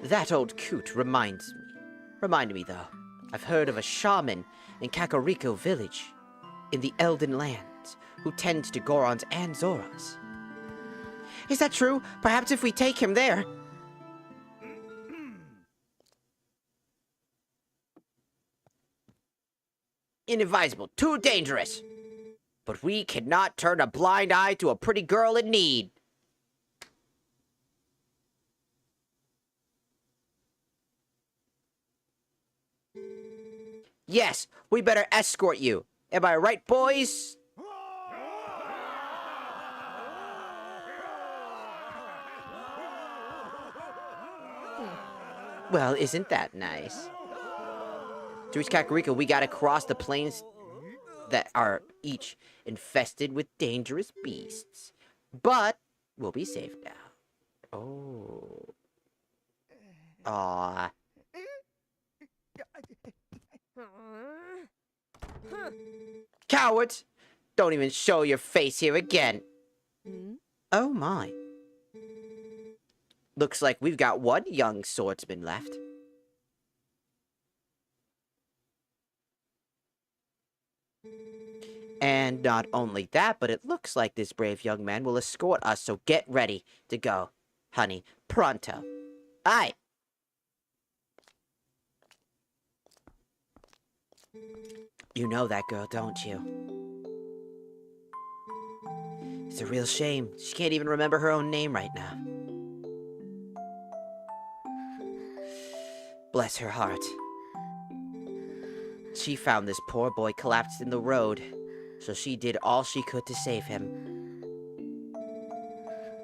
That old coot reminded me though. I've heard of a shaman in Kakariko village, in the Elden Lands, who tends to Gorons and Zoras. Is that true? Perhaps if we take him there... Inadvisable, too dangerous. But we cannot turn a blind eye to a pretty girl in need. Yes, we better escort you. Am I right, boys? Well, isn't that nice? To reach Kakariko, we gotta cross the plains that are each infested with dangerous beasts. But we'll be safe now. Oh. Aww. Cowards! Don't even show your face here again. Oh my. Looks like we've got one young swordsman left. And not only that, but it looks like this brave young man will escort us, so get ready to go, honey. Pronto. Aye. You know that girl, don't you? It's a real shame. She can't even remember her own name right now. Bless her heart. She found this poor boy collapsed in the road. So she did all she could to save him.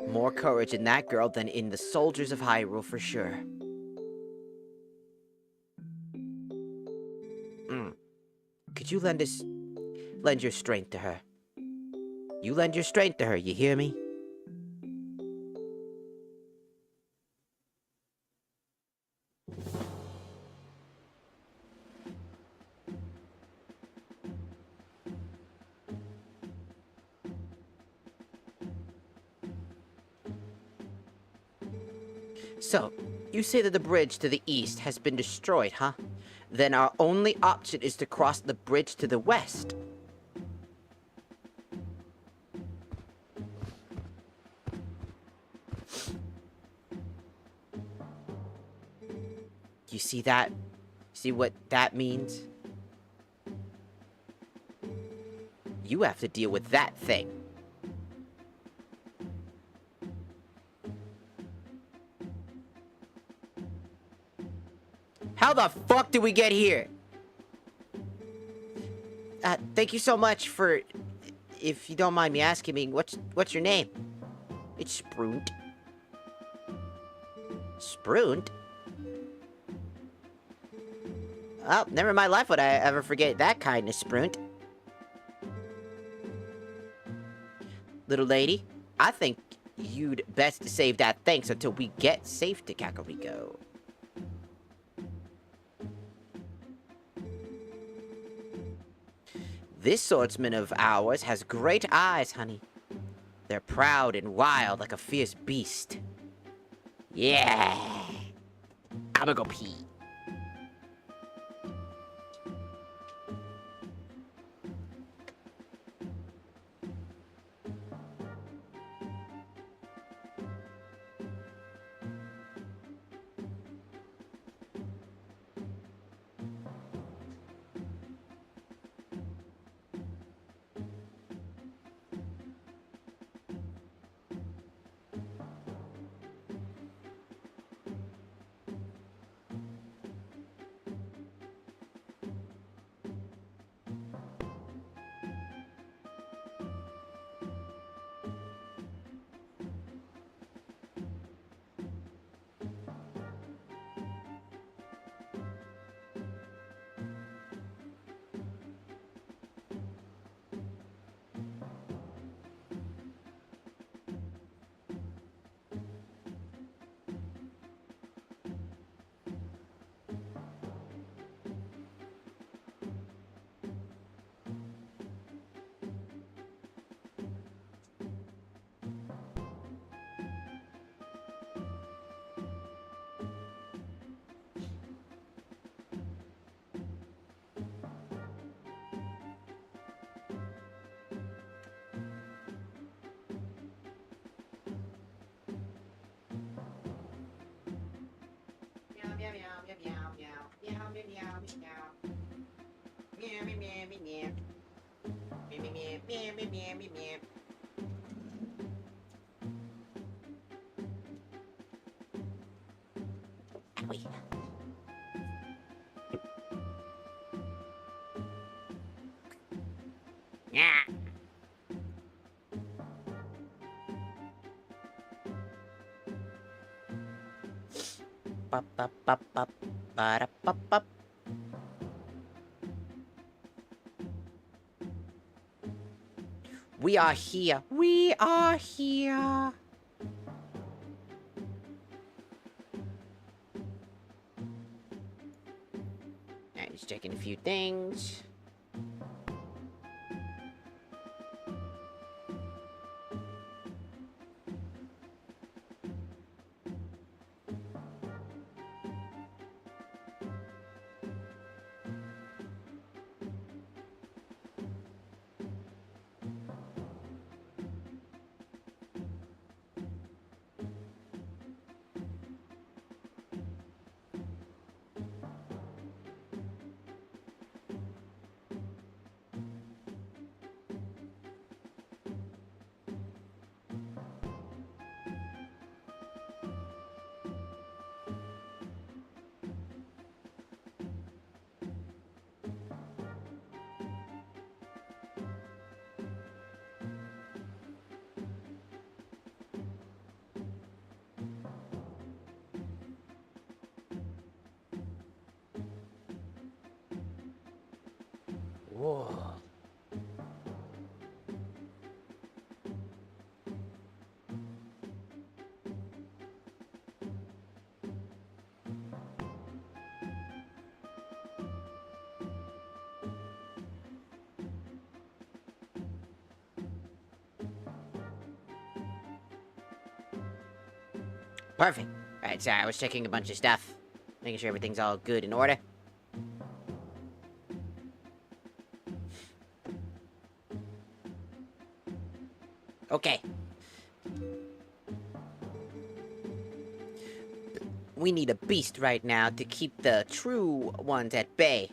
More courage in that girl than in the soldiers of Hyrule for sure. Could you lend your strength to her? You lend your strength to her, you hear me? So, you say that the bridge to the east has been destroyed, huh? Then our only option is to cross the bridge to the west. You see that? See what that means? You have to deal with that thing. How the fuck did we get here? Thank you so much for... If you don't mind me asking me, what's your name? It's Sprunt. Sprunt? Oh, never in my life would I ever forget that kindness, Sprunt. Little lady, I think you'd best save that thanks until we get safe to Kakariko. This swordsman of ours has great eyes, honey. They're proud and wild like a fierce beast. Yeah! I'ma go pee. Yeah. Pop, pop, pop, pop, ba pop, pop. We are here. We are here. Alright, just checking a few things. Whoa. Perfect. Alright, sorry, I was checking a bunch of stuff. Making sure everything's all good in order. Okay. We need a beast right now to keep the true ones at bay.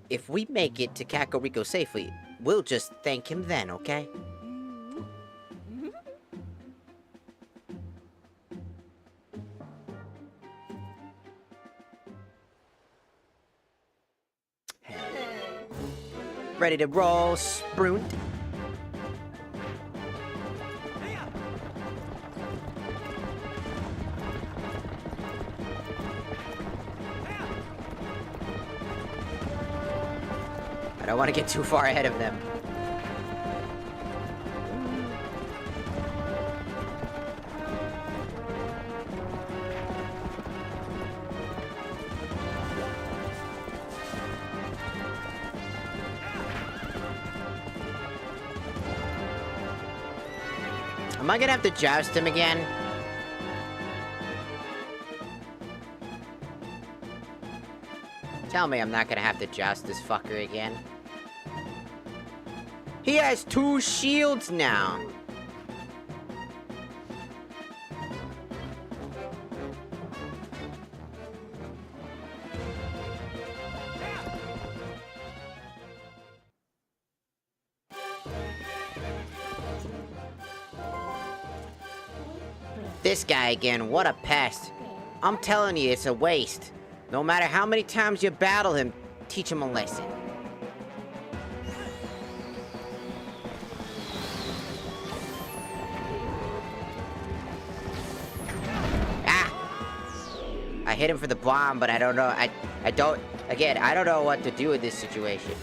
If we make it to Kakariko safely, we'll just thank him then, okay? Ready to roll, Sprunt? I don't want to get too far ahead of them. Am I gonna have to joust him again? Tell me I'm not gonna have to joust this fucker again. He has 2 shields now. This guy again, what a pest. I'm telling you, it's a waste. No matter how many times you battle him, teach him a lesson. I hit him for the bomb, but I don't know, I don't know what to do with this situation.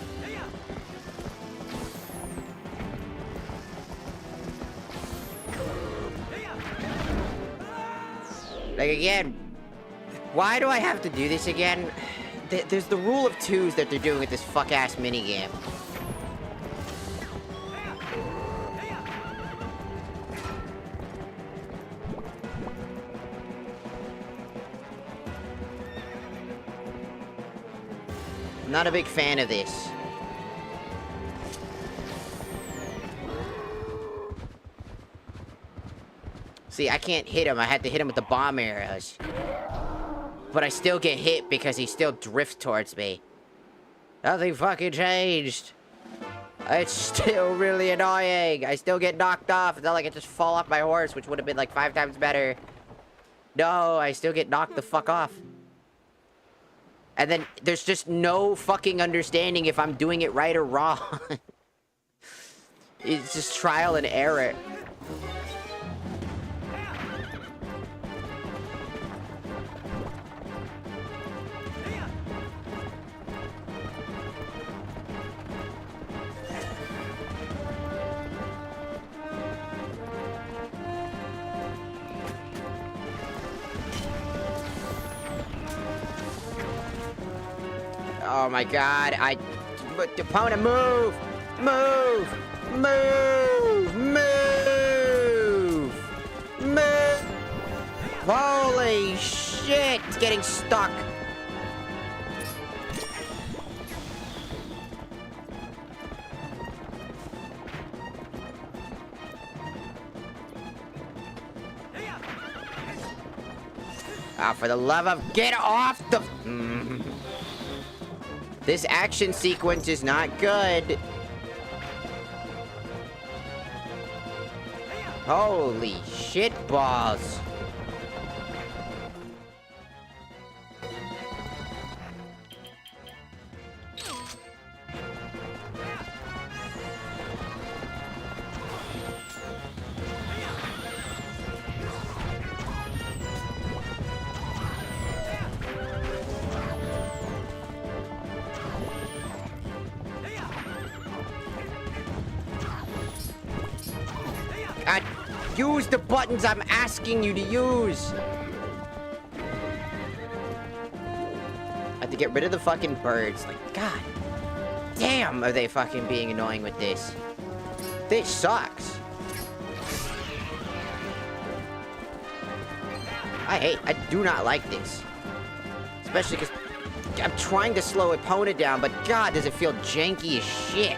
Like, again, why do I have to do this again? There's the rule of 2s that they're doing with this fuck-ass minigame. I'm not a big fan of this. See, I can't hit him. I had to hit him with the bomb arrows. But I still get hit because he still drifts towards me. Nothing fucking changed. It's still really annoying. I still get knocked off. It's not like I just fall off my horse, which would have been like 5 times better. No, I still get knocked the fuck off. And then there's just no fucking understanding if I'm doing it right or wrong. It's just trial and error. Oh my god, opponent, move! Move! Move! Move! Move! Holy shit! It's getting stuck. Ah, for the love of... Get off the... This action sequence is not good. Holy shit balls. Use the buttons I'm asking you to use. I have to get rid of the fucking birds. Like, god damn, are they fucking being annoying with this. This sucks. I do not like this. Especially because I'm trying to slow opponent down, but god, does it feel janky as shit.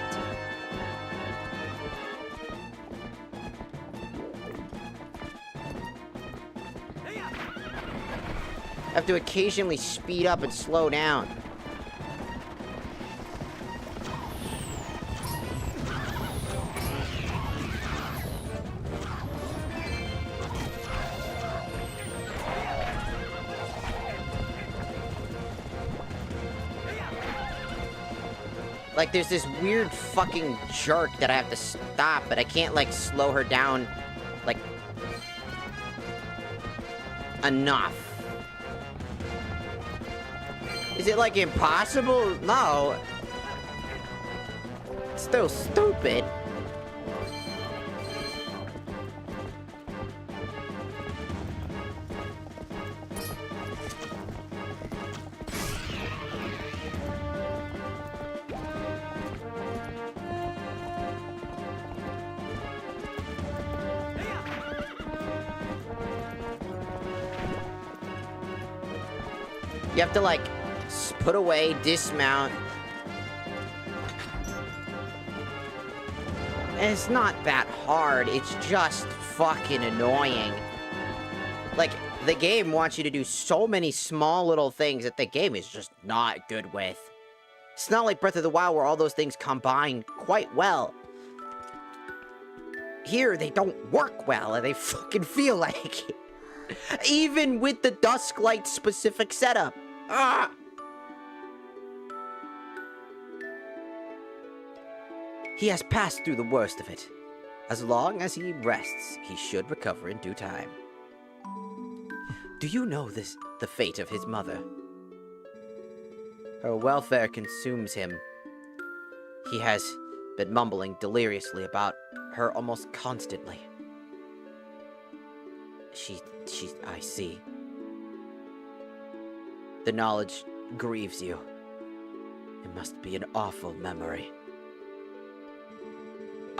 I have to occasionally speed up and slow down. Like, there's this weird fucking jerk that I have to stop, but I can't, like, slow her down, like, enough. Is it, like, impossible? No. It's still stupid. You have to, like, put away, dismount. And it's not that hard, it's just fucking annoying. Like, the game wants you to do so many small little things that the game is just not good with. It's not like Breath of the Wild where all those things combine quite well. Here, they don't work well, and they fucking feel like it. Even with the Dusklight specific setup. Ah! He has passed through the worst of it. As long as he rests, he should recover in due time. Do you know the fate of his mother? Her welfare consumes him. He has been mumbling deliriously about her almost constantly. I see. The knowledge grieves you. It must be an awful memory.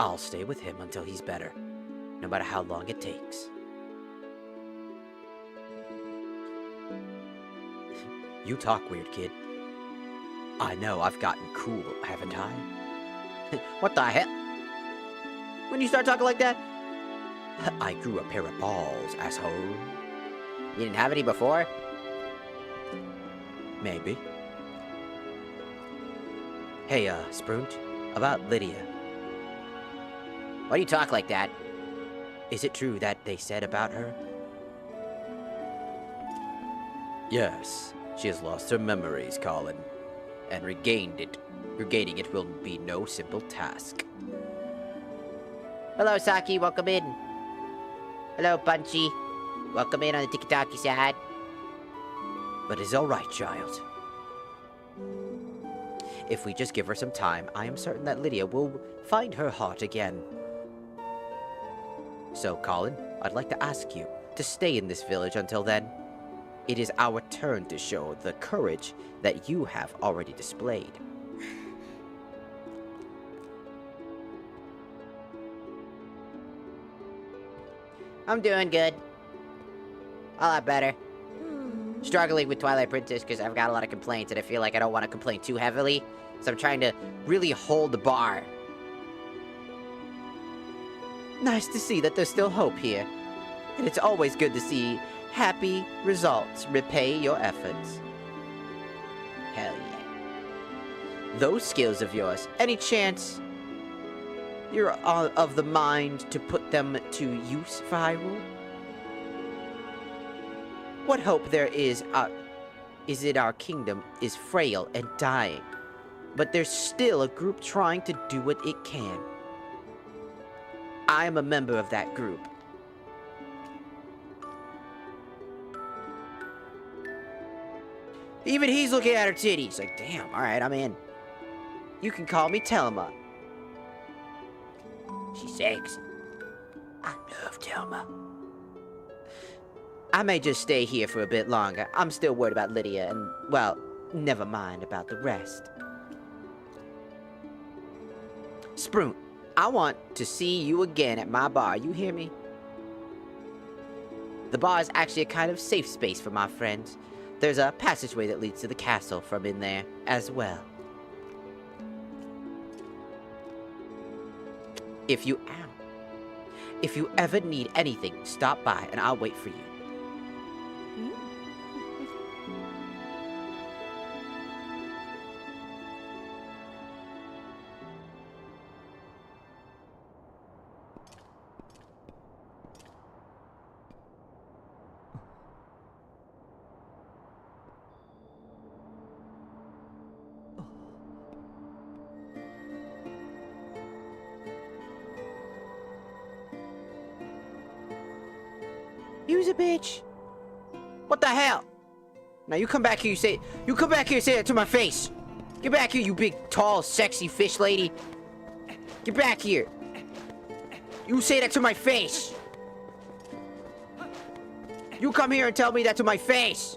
I'll stay with him until he's better, no matter how long it takes. You talk weird, kid. I know I've gotten cool, haven't I? What the hell? When you start talking like that? I grew a pair of balls, asshole. You didn't have any before? Maybe. Hey, Sprunt, about Lydia. Why do you talk like that? Is it true that they said about her? Yes, she has lost her memories, Colin. And regaining it will be no simple task. Hello, Saki, welcome in. Hello, Punchy. Welcome in on the tiki-taki side. But it's alright, child. If we just give her some time, I am certain that Lydia will find her heart again. So, Colin, I'd like to ask you to stay in this village until then. It is our turn to show the courage that you have already displayed. I'm doing good. A lot better. Struggling with Twilight Princess because I've got a lot of complaints and I feel like I don't want to complain too heavily. So I'm trying to really hold the bar. Nice to see that there's still hope here. And it's always good to see happy results repay your efforts. Hell yeah. Those skills of yours, any chance you're of the mind to put them to use, Hyrule? What hope there is in our kingdom is frail and dying. But there's still a group trying to do what it can. I am a member of that group. Even he's looking at her titties. Like, damn, alright, I'm in. You can call me Telma. She's sexy. I love Thelma. I may just stay here for a bit longer. I'm still worried about Lydia and, well, never mind about the rest. Sprout, I want to see you again at my bar, you hear me? The bar is actually a kind of safe space for my friends. There's a passageway that leads to the castle from in there as well. If you ever need anything, stop by and I'll wait for you. You's a bitch. What the hell? Now you come back here, you come back here and say that to my face. Get back here, you big, tall, sexy fish lady. Get back here. You say that to my face. You come here and tell me that to my face.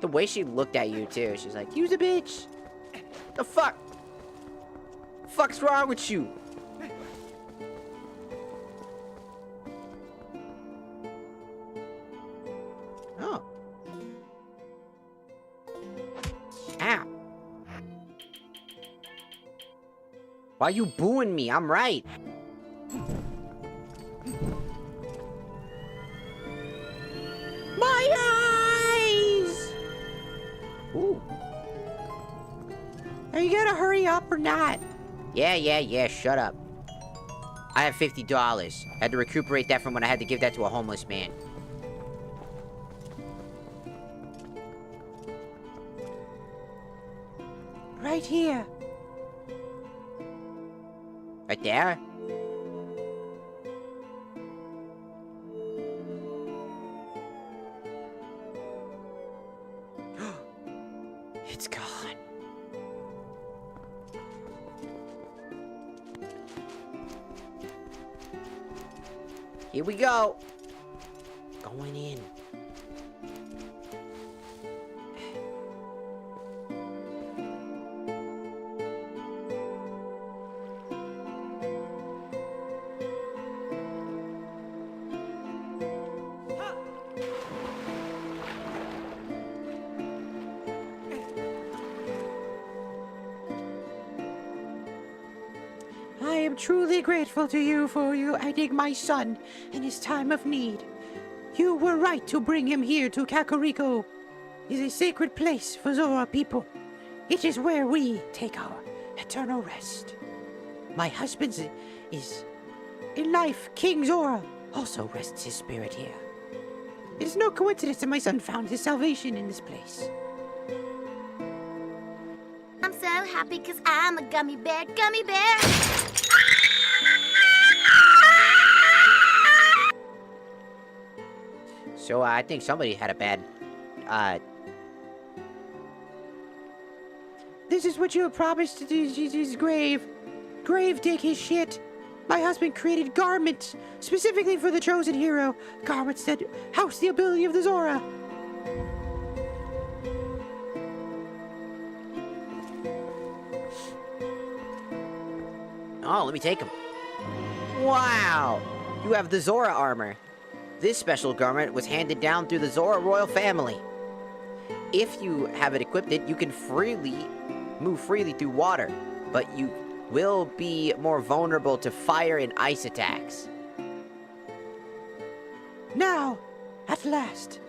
The way she looked at you too, she's like, you's a bitch. The fuck? Fuck's wrong with you? Oh. Ow. Why you booing me? I'm right. My eyes! Ooh. Are you gonna hurry up or not? Yeah, shut up. I have $50. I had to recuperate that from when I had to give that to a homeless man. Right here. Right there? It's gone. Here we go. Going in. I am truly grateful to you for you aiding my son in his time of need. You were right to bring him here to Kakariko. It is a sacred place for Zora people. It is where we take our eternal rest. My husband is in life, King Zora, also rests his spirit here. It is no coincidence that my son found his salvation in this place. I'm so happy because I'm a gummy bear, gummy bear. So I think somebody had a bad, This is what you have promised to do, his grave. Grave dig his shit. My husband created garments specifically for the chosen hero. Garments that house the ability of the Zora. Oh, let me take him. Wow! You have the Zora armor. This special garment was handed down through the Zora royal family. If you have it equipped, you can move freely through water, but you will be more vulnerable to fire and ice attacks. Now, at last,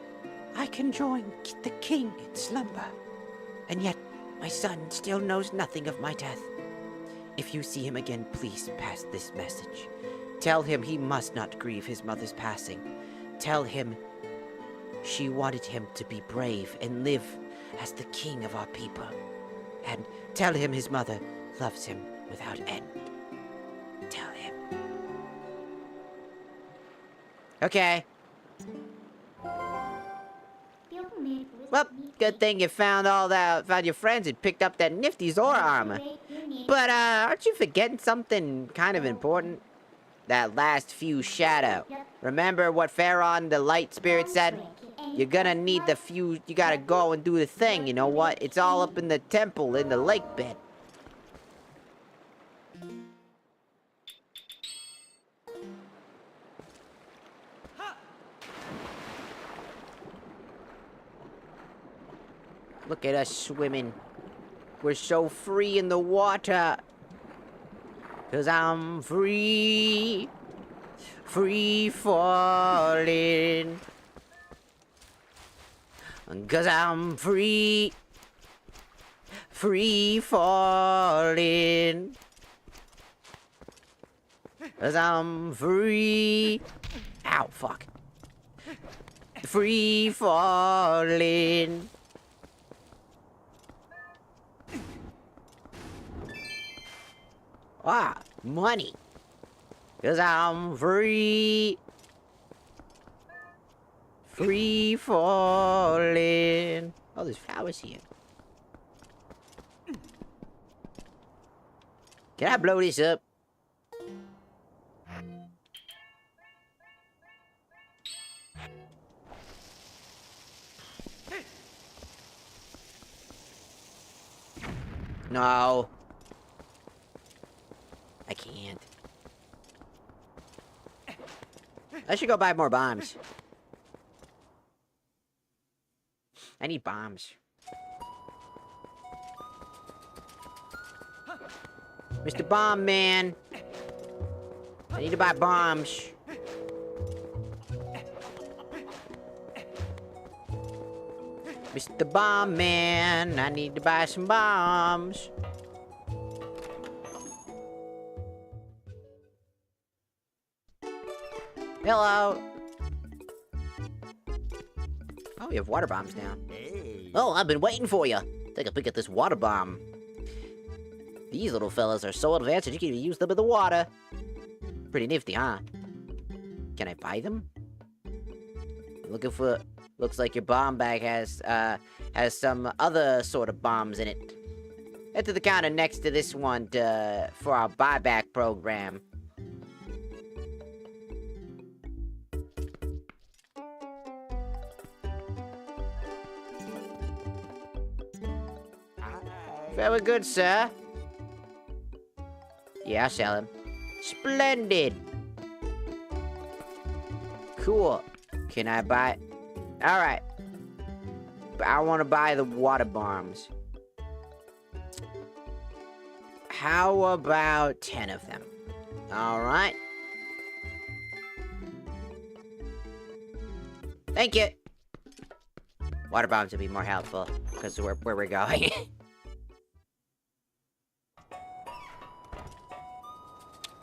I can join the king in slumber. And yet, my son still knows nothing of my death. If you see him again, please pass this message. Tell him he must not grieve his mother's passing. Tell him she wanted him to be brave and live as the king of our people. And tell him his mother loves him without end. Tell him. Okay. Feel Well, good thing you found found your friends and picked up that nifty Zora armor. But, aren't you forgetting something kind of important? That last few shadow. Remember what Pharaon the light spirit said? You're gonna need the fuse, you gotta go and do the thing, you know what? It's all up in the temple, in the lake bed. Look at us swimming. We're so free in the water. 'Cause I'm free. Free falling. 'Cause I'm free. Free falling. 'Cause I'm free. Ow, fuck. Free falling. Ah, money. 'Cause I'm free. Free falling. Oh, there's flowers here. Can I blow this up? No. I can't. I should go buy more bombs. I need bombs. Mr. Bomb Man. I need to buy bombs. Mr. Bomb Man, I need to buy some bombs. Hello. Oh, we have water bombs now. Hey. Oh, I've been waiting for you. Take a peek at this water bomb. These little fellas are so advanced that you can even use them in the water. Pretty nifty, huh? Can I buy them? Looking for... Looks like your bomb bag has some other sort of bombs in it. Head to the counter next to this one for our buyback program. Very good, sir. Yeah, I'll sell him. Splendid. Cool. Can I buy... Alright. I want to buy the water bombs. How about 10 of them? Alright. Thank you. Water bombs would be more helpful, because where we're going.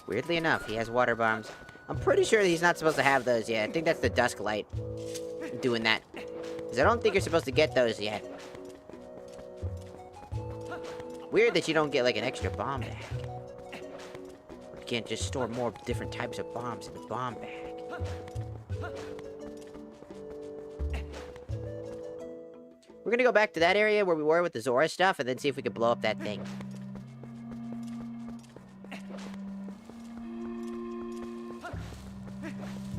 Weirdly enough, he has water bombs. I'm pretty sure he's not supposed to have those yet. I think that's the dusk light doing that. Because I don't think you're supposed to get those yet. Weird that you don't get, like, an extra bomb bag. You can't just store more different types of bombs in the bomb bag. We're gonna go back to that area where we were with the Zora stuff, and then see if we can blow up that thing.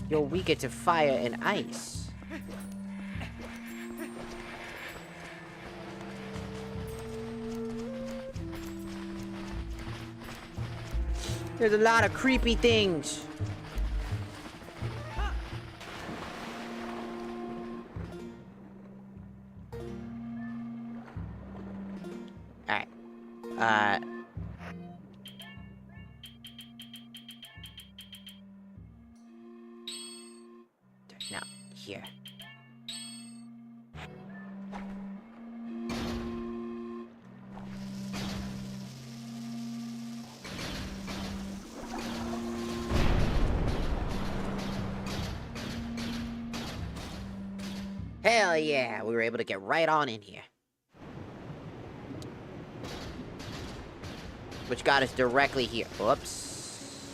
You're weaker to fire and ice. There's a lot of creepy things. Alright. Now, here. Hell yeah, we were able to get right on in here. Which got us directly here. Whoops.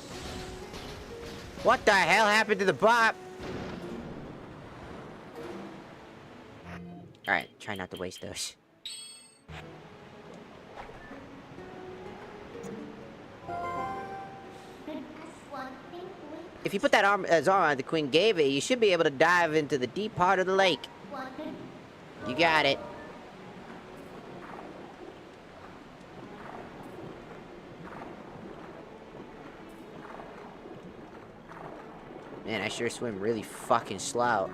What the hell happened to the bot? Alright, try not to waste those. If you put that arm on the Queen gave it, you should be able to dive into the deep part of the lake. You got it. Man, I sure swim really fucking slow.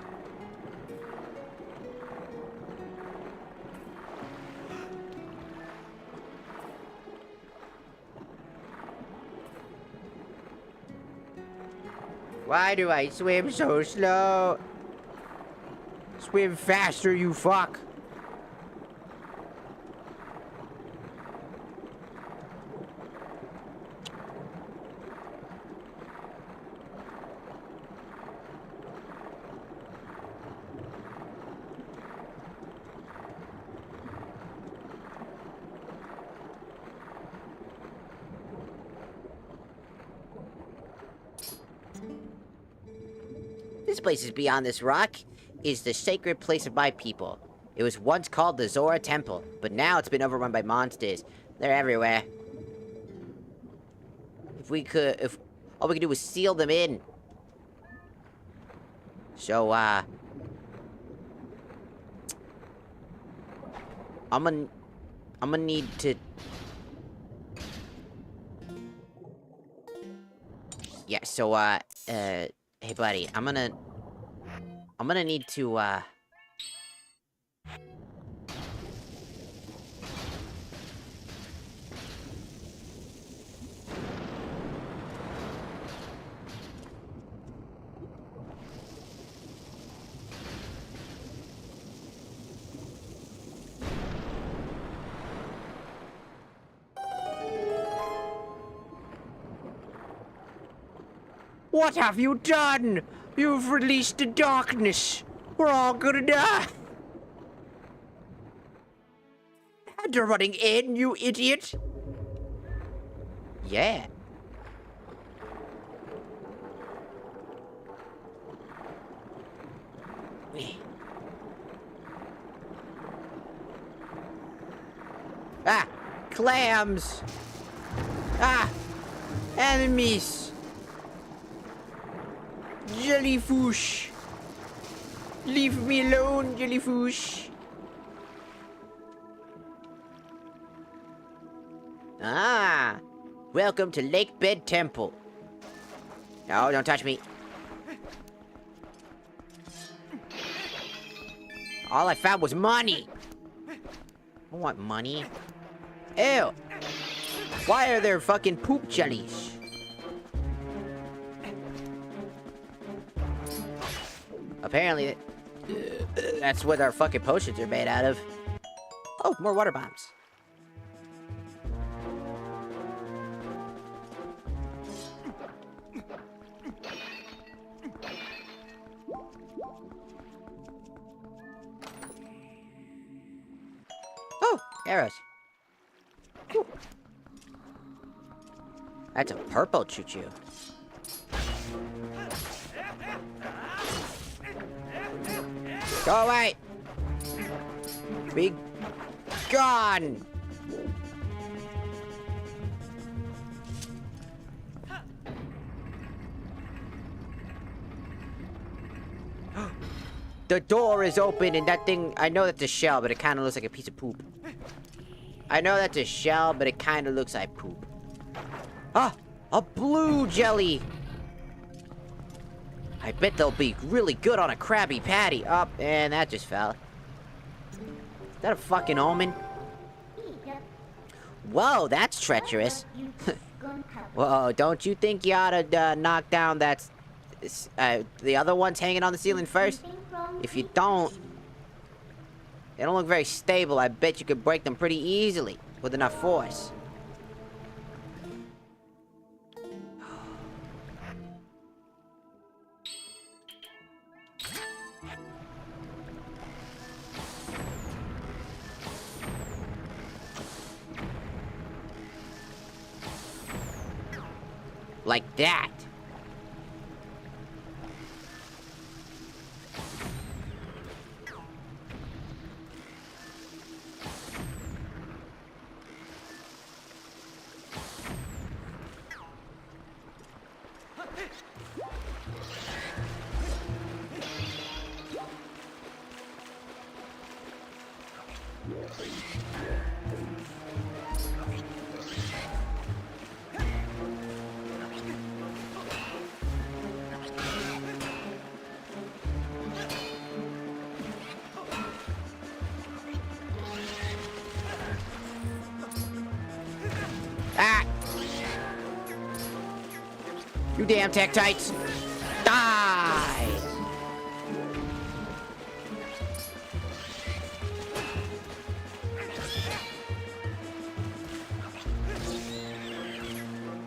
Why do I swim so slow? Swim faster, you fuck. This place is beyond this rock is the sacred place of my people. It was once called the Zora Temple, but now it's been overrun by monsters. They're everywhere. If all we could do was seal them in. So, I'm gonna need to... Yeah, so, hey buddy, I'm gonna need to, What have you done? You've released the darkness. We're all gonna die. And you're running in, you idiot. Yeah. Ah! Clams! Ah! Enemies! Jellyfish! Leave me alone, jellyfish! Ah! Welcome to Lake Bed Temple. No, don't touch me. All I found was money! I want money. Ew! Why are there fucking poop jellies? Apparently, that's what our fucking potions are made out of. Oh, more water bombs. Oh, arrows. Ooh. That's a purple choo-choo. Go away! Be gone! The door is open and that thing, I know that's a shell, but it kind of looks like a piece of poop. I know that's a shell, but it kind of looks like poop. Ah! A blue jelly! I bet they'll be really good on a Krabby Patty. Up, and that just fell. Is that a fucking omen? Whoa, that's treacherous. Whoa, don't you think you ought to knock down that the other ones hanging on the ceiling first? If you don't, they don't look very stable. I bet you could break them pretty easily with enough force. Like that. Ah! You damn Tektites! Die!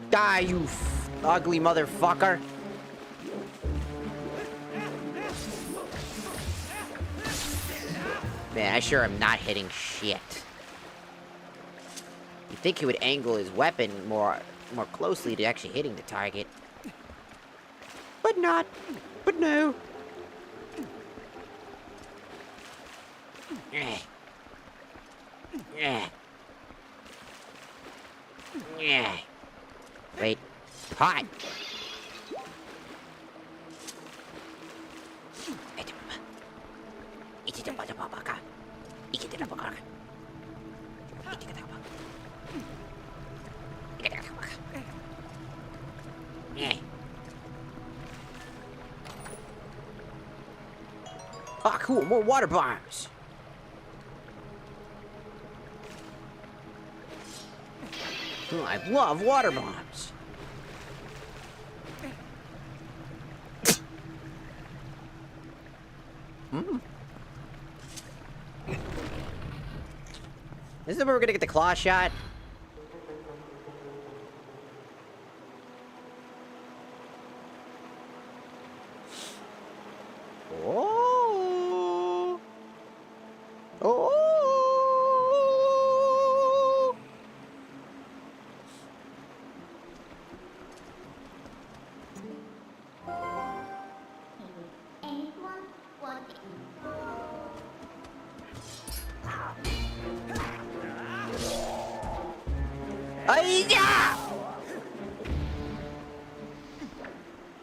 Die, you ugly motherfucker! Man, I sure am not hitting shit. You'd think he would angle his weapon more closely to actually hitting the target. But not. But no. Wait. Hot. Ah, cool, more water bombs. Oh, I love water bombs. Isn't that where we're gonna get the claw shot? Oh. Oh. Anyone want it? Ay-ya!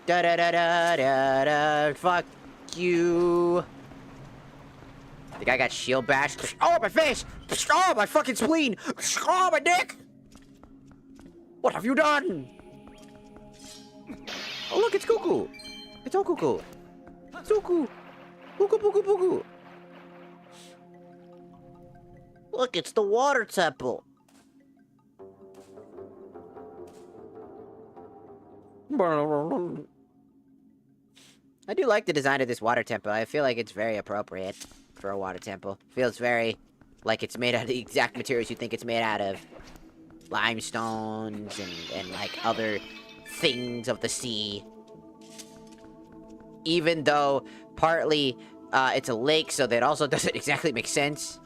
Da da da da da da. Fuck you. The guy got shield bashed. Oh, my face! Oh, my fucking spleen! Oh, my dick! What have you done? Oh, look, it's Cuckoo. It's all Cuckoo. It's Cuckoo. Cuckoo, Cuckoo, Cuckoo. Look, it's the water temple. I do like the design of this water temple. I feel like it's very appropriate for a water temple. Feels very like it's made out of the exact materials you think it's made out of. Limestones and like other things of the sea. Even though partly it's a lake, so that also doesn't exactly make sense.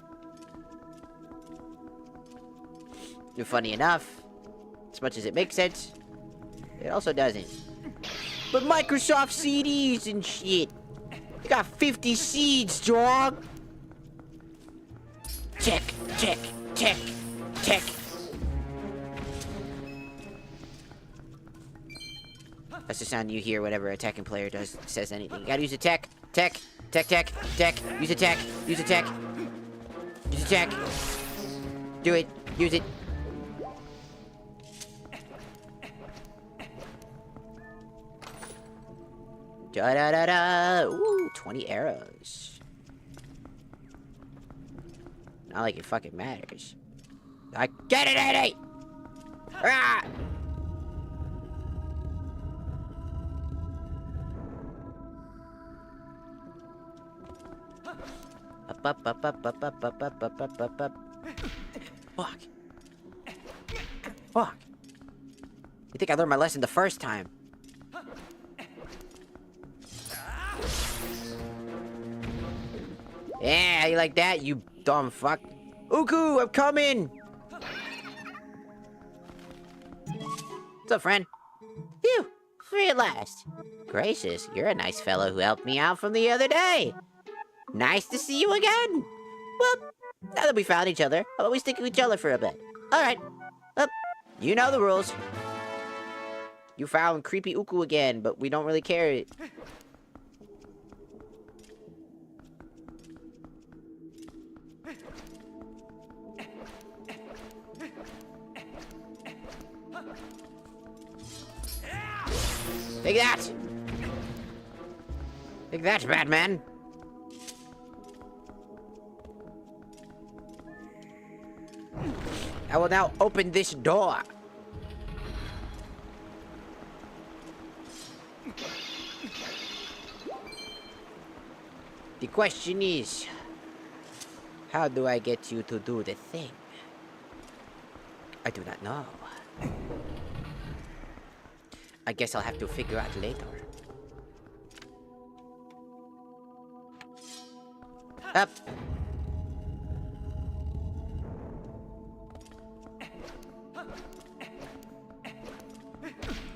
And funny enough, as much as it makes sense, it also doesn't. But Microsoft CDs and shit. You got 50 seeds, dog. Check, check, check, check. That's the sound you hear whenever a attacking player says anything. You gotta use a tech, tech, tech, tech, tech. Use a tech, use a tech. Use a tech. Do it, use it. Da da da da! Ooh, 20 arrows. Not like it fucking matters. I get it, Eddie! Ah! Up. Fuck. Fuck. You think I learned my lesson the first time? Yeah, you like that, you dumb fuck? Uku, I'm coming! What's up, friend? Phew, free at last. Gracious, you're a nice fellow who helped me out from the other day. Nice to see you again. Well, now that we found each other, how about we stick to each other for a bit? Alright. You know the rules. You found creepy Uku again, but we don't really care. Take that! Take that, Batman! I will now open this door. The question is, how do I get you to do the thing? I do not know. I guess I'll have to figure out later. Up.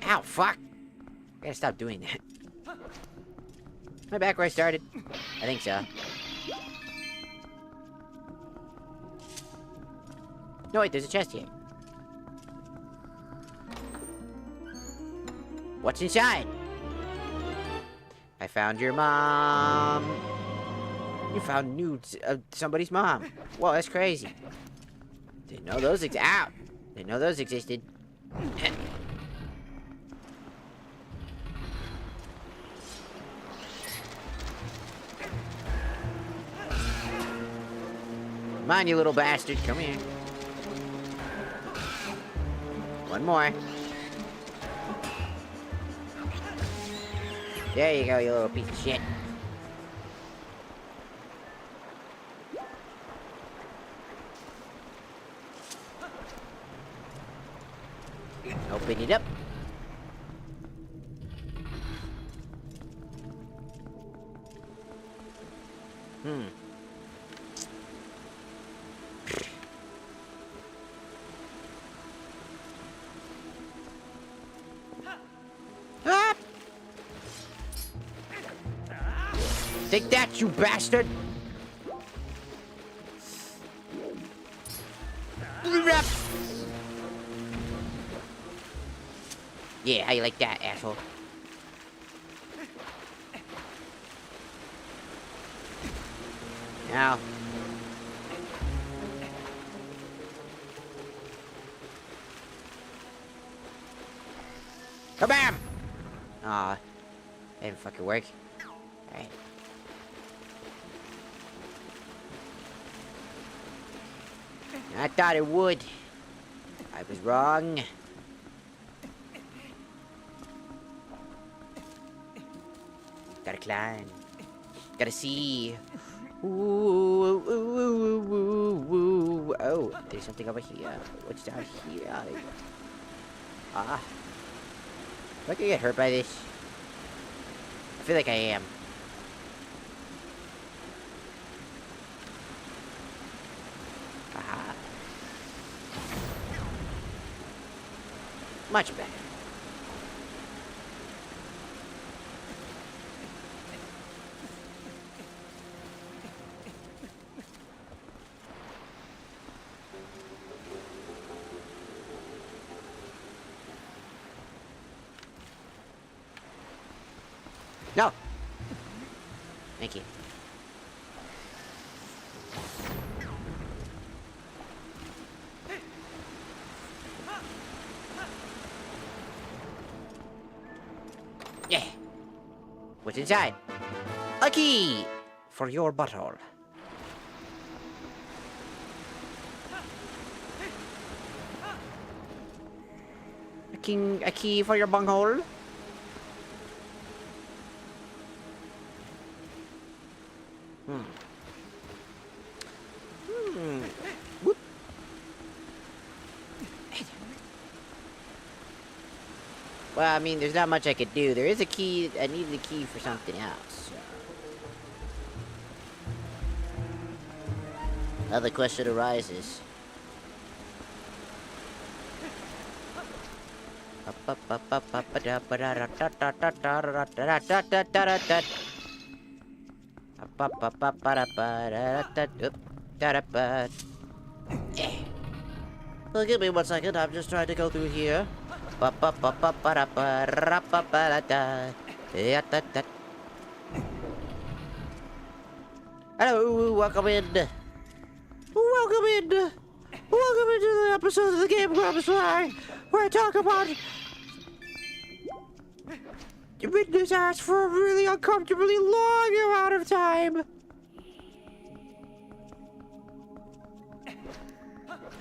Ow, fuck. I gotta stop doing that. Am I back where I started? I think so. No, wait, there's a chest here. What's inside? I found your mom. You found nudes of somebody's mom. Whoa, that's crazy. Didn't know those Ow! Didn't know those existed. Come on, you little bastard. Come here. One more. There you go, you little piece of shit. Open it up. Ah! Take that, you bastard! Yeah, how you like that, asshole? Now. Kabam! Aw. That didn't fucking work. Alright. I thought it would. I was wrong. Gotta climb. Gotta see. Ooh, ooh, ooh, ooh, ooh. Oh, there's something over here. What's down here? Ah. Am I gonna get hurt by this? I feel like I am. Aha. Much better. No! Thank you. Yeah! What's inside? A key! For your butthole. A key for your bunghole? Whoop. Well, I mean, there's not much I could do. There is a key. I need the key for something else. Now the question arises. Well, give me 1 second. I'm just trying to go through here. Hello, welcome in. Welcome in. Welcome into the episode of the Game Grumps where I We're talking about MIDNA's ass for a really uncomfortably long amount of time.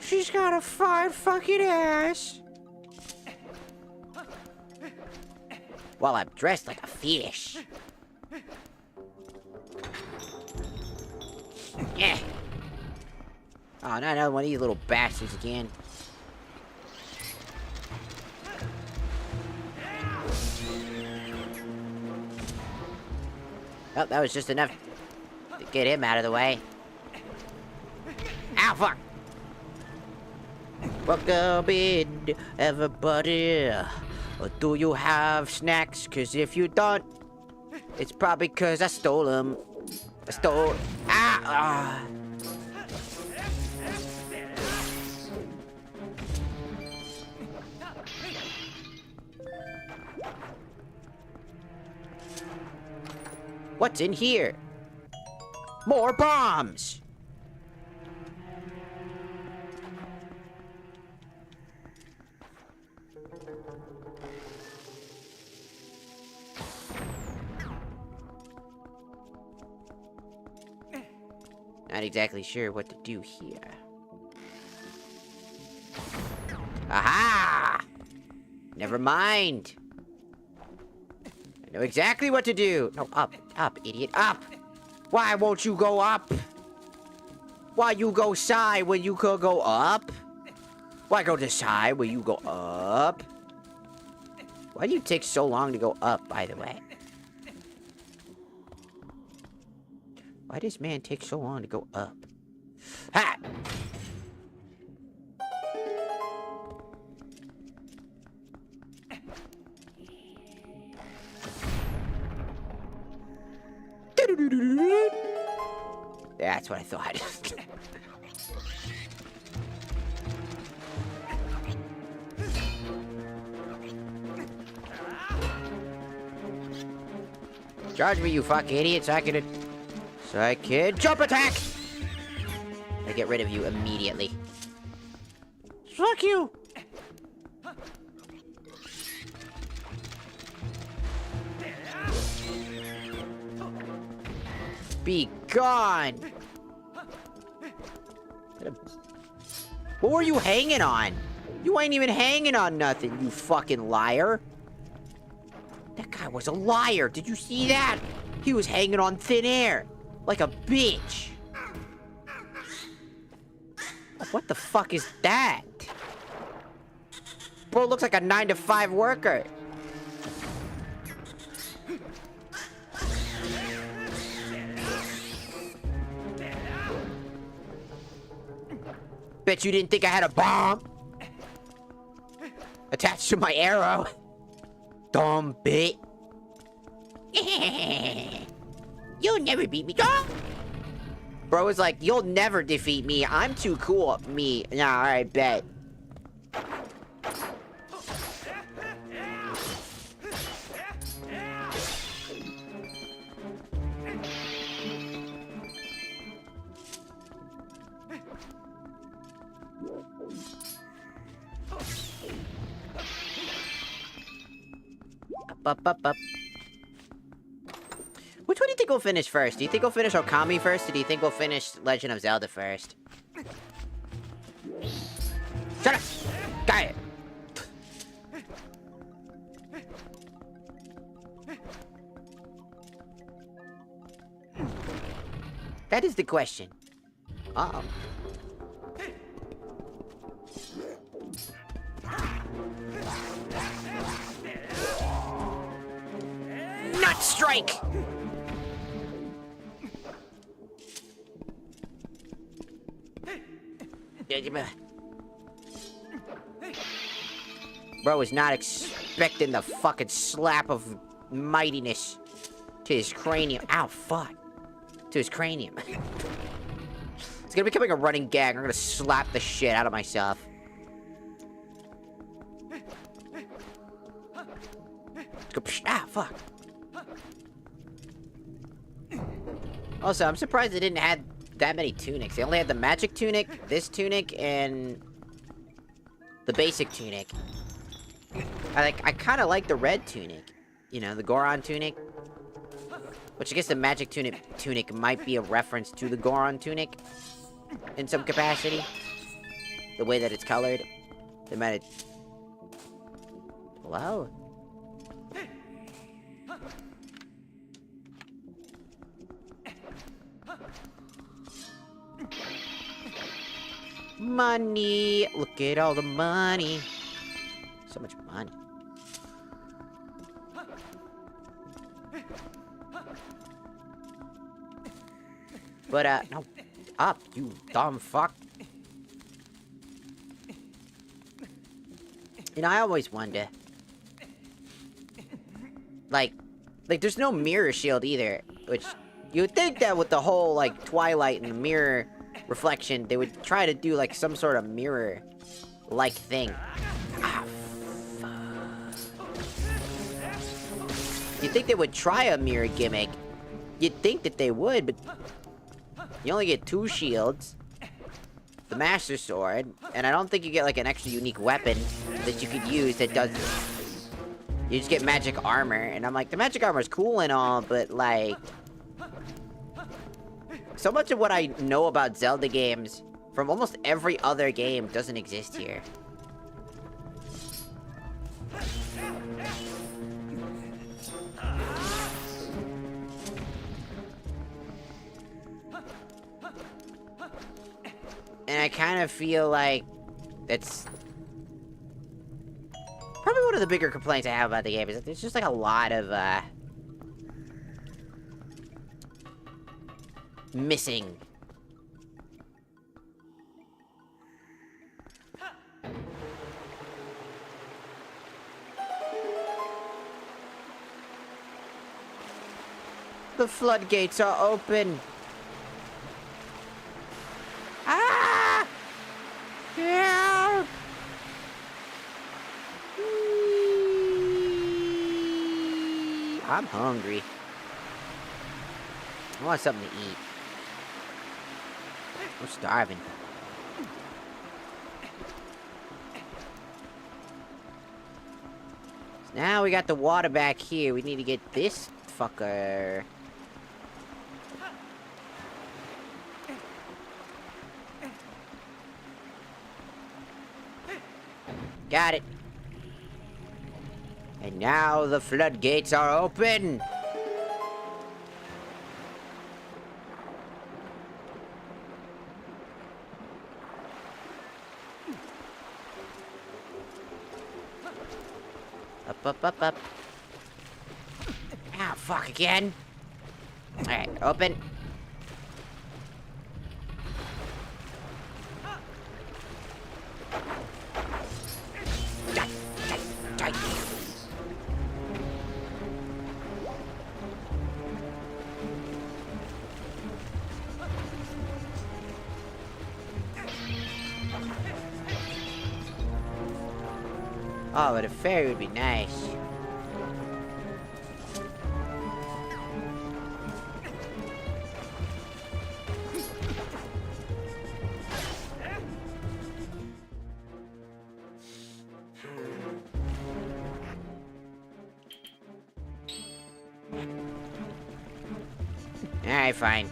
She's got a fine fucking ass. While I'm dressed like a fish. Yeah. Oh, not another one of these little bastards again. Oh, that was just enough to get him out of the way. Ow, fuck! Welcome in, everybody. Do you have snacks? Cause if you don't, it's probably cause I stole them. I stole... Ah! What's in here? More bombs! Not exactly sure what to do here. Aha! Never mind. I know exactly what to do. No, up, idiot, up! Why won't you go up? Why you go side when you could go up? Why go to side when you go up? Why do you take so long to go up, by the way? Why does man take so long to go up? Ha! That's what I thought. Charge me, you fucking idiot, so I can jump attack! I get rid of you immediately. Fuck you! Be gone! What were you hanging on? You ain't even hanging on nothing, you fucking liar. That guy was a liar. Did you see that? He was hanging on thin air. Like a bitch. What the fuck is that? Bro looks like a 9-to-5 worker. Bet you didn't think I had a bomb attached to my arrow. Dumb bit. You'll never beat me. Bro was like, you'll never defeat me. I'm too cool. Me. Nah, alright, bet. Up. Which one do you think we'll finish first? Do you think we'll finish Okami first, or do you think we'll finish Legend of Zelda first? Shut up! Got it! That is the question. Uh-oh. Nut strike! Bro was not expecting the fucking slap of mightiness to his cranium. Ow, fuck. To his cranium. It's gonna become like a running gag. I'm gonna slap the shit out of myself. Let's go. Ah, fuck. Also, I'm surprised they didn't have that many tunics. They only had the magic tunic, this tunic, and the basic tunic. I kind of like the red tunic. You know, the Goron tunic. Which I guess the magic tunic might be a reference to the Goron tunic. In some capacity. The way that it's colored. They might have... Hello? Money! Look at all the money. So much money. But, no. Up, you dumb fuck. You know, I always wonder. Like, there's no mirror shield either. Which, you would think that with the whole, like, Twilight and the mirror reflection, they would try to do, like, some sort of mirror-like thing. Ah, fuck. You'd think they would try a mirror gimmick. You'd think that they would, but... You only get 2 shields. The Master Sword. And I don't think you get, like, an extra unique weapon that you could use that does... You just get magic armor. And I'm like, the magic armor is cool and all, but, like... So much of what I know about Zelda games from almost every other game doesn't exist here. And I kind of feel like that's probably one of the bigger complaints I have about the game is that there's just like a lot of missing. The floodgates are open. Ah! Help! I'm hungry. I want something to eat. I'm starving. So now we got the water back here. We need to get this fucker. Got it. And now the floodgates are open. Up. Ah, fuck again. Alright, open. Oh, but a fairy would be nice. Alright, fine.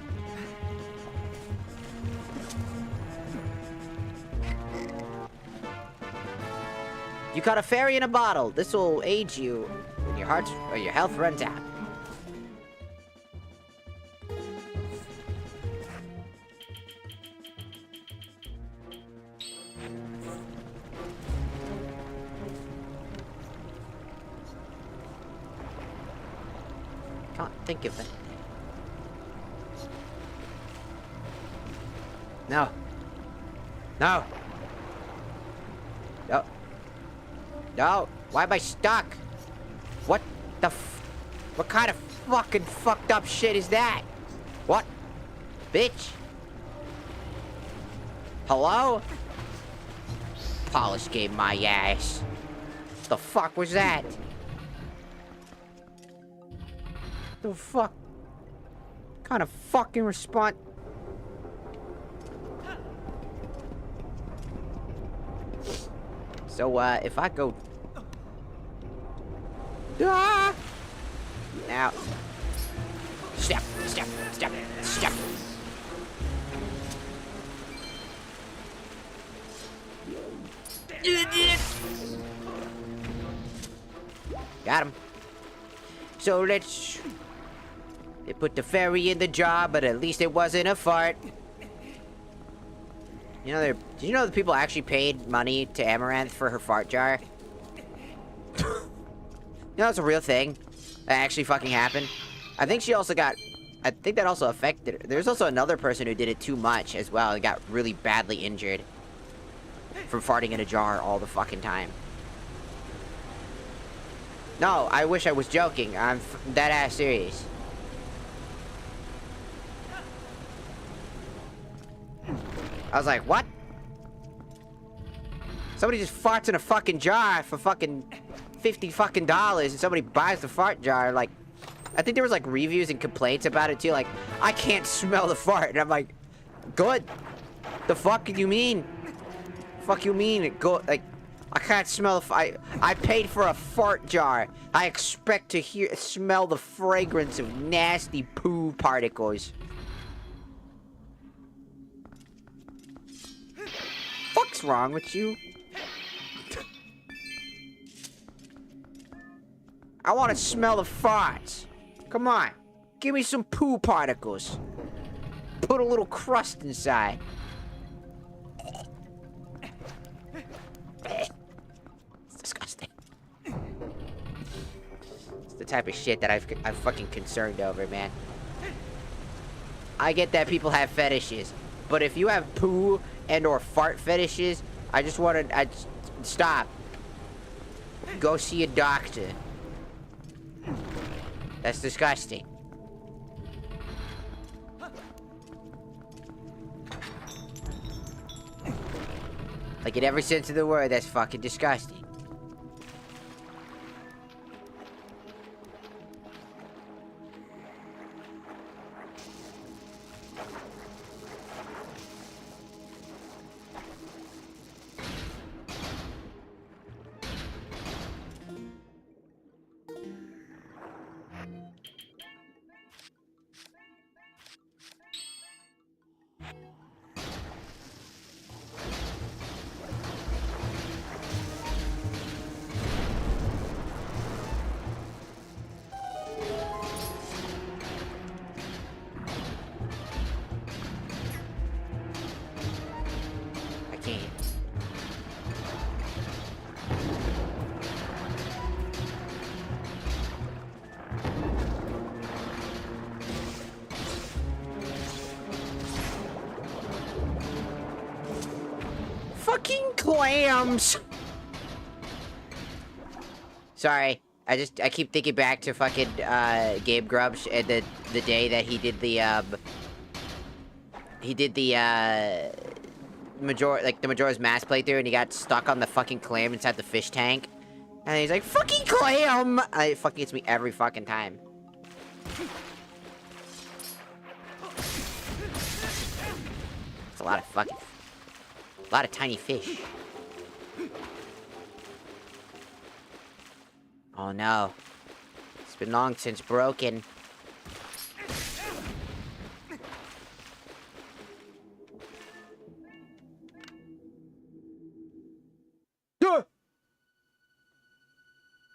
You caught a fairy in a bottle. This will aid you when your heart or your health runs out. Can't think of it. No. No. No. No. Why am I stuck? What the what kind of fucking fucked up shit is that? What? Bitch? Hello? Polish gave my ass. The fuck was that? The fuck? Kind of fucking response? So, if I go... Ah! Now... Step, step, step, step. Got him. So let's... They put the fairy in the jar, but at least it wasn't a fart. You know, did you know that people actually paid money to Amaranth for her fart jar? You know, that's a real thing. That actually fucking happened. I think she also got... I think that also affected her. There's also another person who did it too much as well and got really badly injured from farting in a jar all the fucking time. No, I wish I was joking. I'm that ass serious. I was like, what? Somebody just farts in a fucking jar for fucking $50 fucking dollars, and somebody buys the fart jar. Like, I think there was like reviews and complaints about it too. Like, I can't smell the fart, and I'm like, good. The fuck do you mean? Fuck you mean? Go like, I can't smell the. I paid for a fart jar. I expect to smell the fragrance of nasty poo particles. Fuck's wrong with you? I want to smell the farts. Come on. Give me some poo particles. Put a little crust inside. It's disgusting. It's the type of shit that I'm fucking concerned over, man. I get that people have fetishes, but if you have poo and or fart fetishes, I just want to... stop. Go see a doctor. That's disgusting. Like, in every sense of the word, that's fucking disgusting. Fucking clams! Sorry, I keep thinking back to fucking, Gabe Grumps and the day that he did the Majora's Mask playthrough, and he got stuck on the fucking clam inside the fish tank. And he's like, fucking clam! It fucking gets me every fucking time. It's a lot of tiny fish. Oh no. It's been long since broken.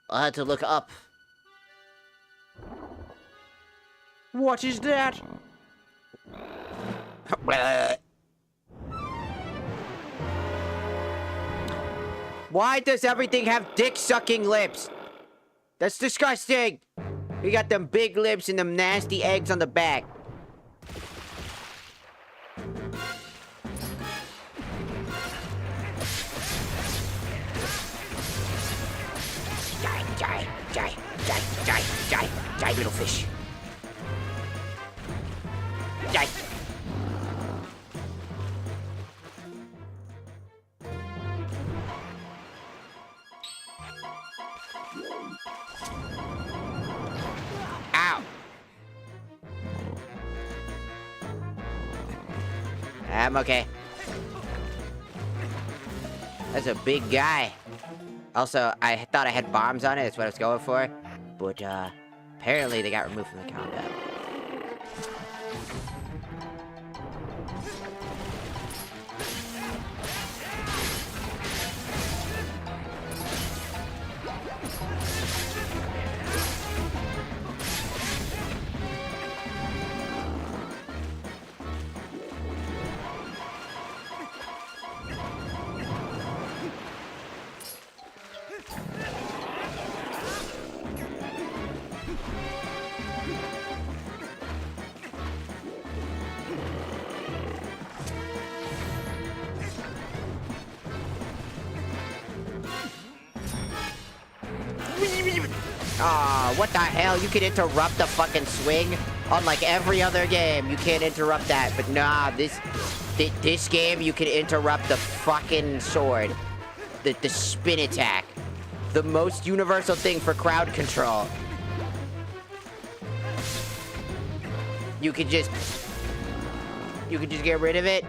I had to look up. What is that? Why does everything have dick-sucking lips? That's disgusting! You got them big lips and them nasty eggs on the back. Die, little fish. Die. Ow. I'm okay. That's a big guy. Also, I thought I had bombs on it. That's what I was going for. But, apparently they got removed from the combat. Aw, what the hell? You can interrupt the fucking swing? Unlike every other game, you can't interrupt that. But nah, this game, you can interrupt the fucking sword. The spin attack. The most universal thing for crowd control. You could just get rid of it.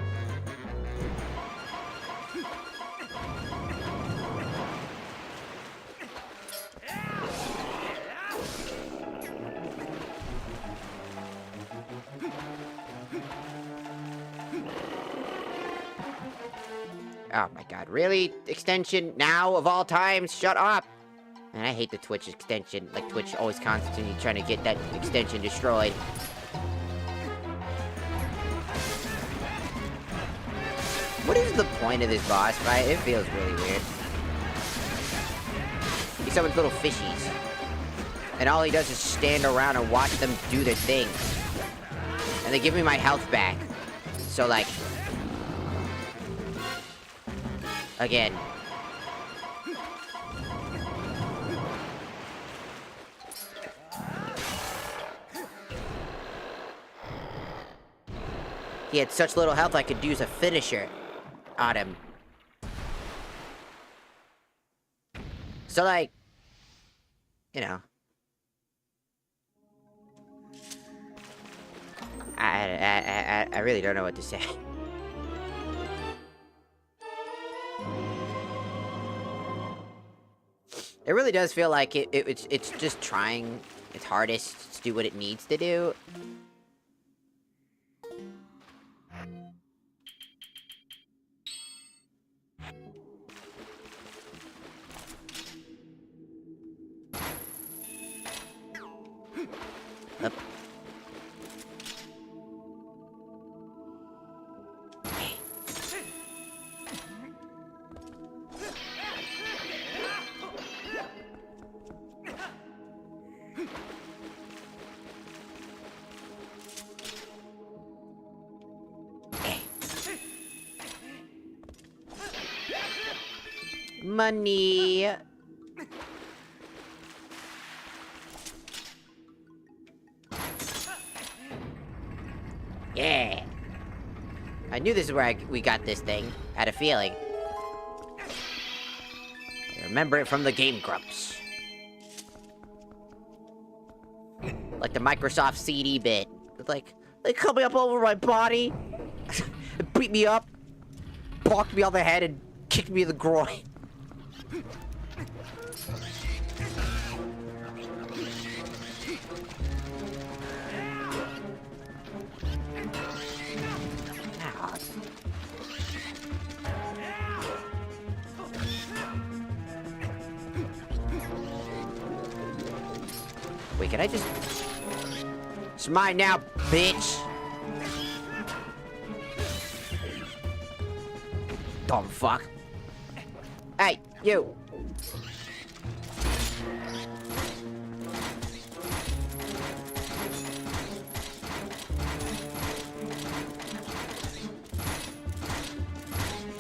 Oh my god, really? Extension now of all times? Shut up! And I hate the Twitch extension. Like, Twitch always constantly trying to get that extension destroyed. What is the point of this boss fight? It feels really weird. He's someone's little fishies. And all he does is stand around and watch them do their thing. And they give me my health back. So, like... Again. He had such little health I could use a finisher on him. So, like, you know. I really don't know what to say. It really does feel like it's just trying its hardest to do what it needs to do. Up. Money. Yeah. I knew this is where we got this thing. I had a feeling. I remember it from the Game Grumps. Like the Microsoft CD bit. Like, they cut me up all over my body. Beat me up. Bonked me on the head and kicked me in the groin. Wait, can I just... It's mine now, bitch! Dumb fuck. Hey, you!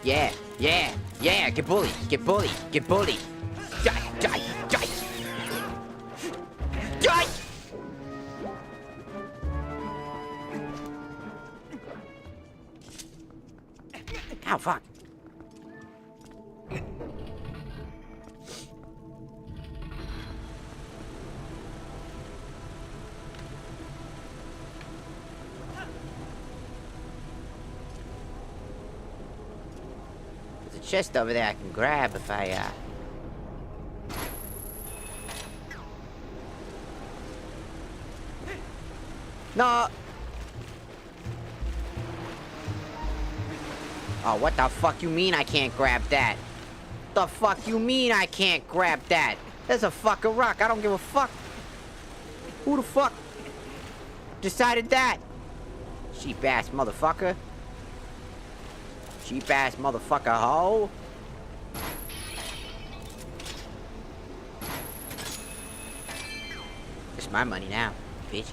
Yeah, yeah, yeah, get bullied, get bullied, get bullied. Die, die, die! Die! Ow, fuck. There's a chest over there I can grab if I, No. Oh, what the fuck you mean I can't grab that? The fuck you mean I can't grab that? There's a fucking rock. I don't give a fuck. Who the fuck decided that? Cheap ass motherfucker. Cheap ass motherfucker hoe. It's my money now, bitch.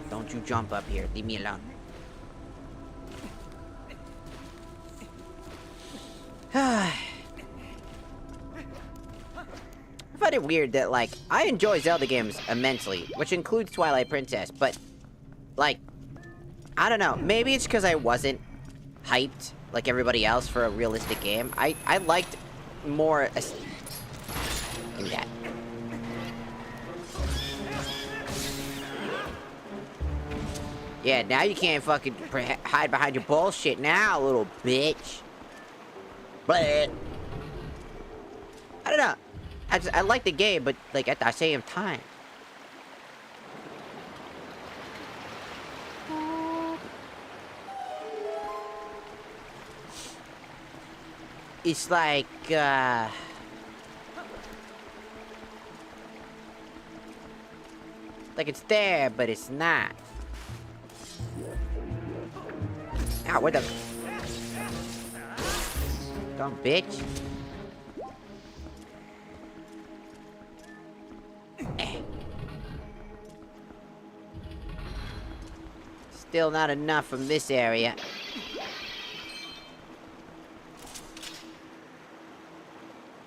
Don't you jump up here. Leave me alone. I find it weird that, like, I enjoy Zelda games immensely, which includes Twilight Princess, but, like, I don't know. Maybe it's because I wasn't hyped like everybody else for a realistic game. I liked more... Give me that. Yeah, now you can't fucking hide behind your bullshit now, little bitch. But I don't know. I like the game, but like at the same time. It's like it's there, but it's not. Ow, what the? Dumb bitch. Still not enough from this area.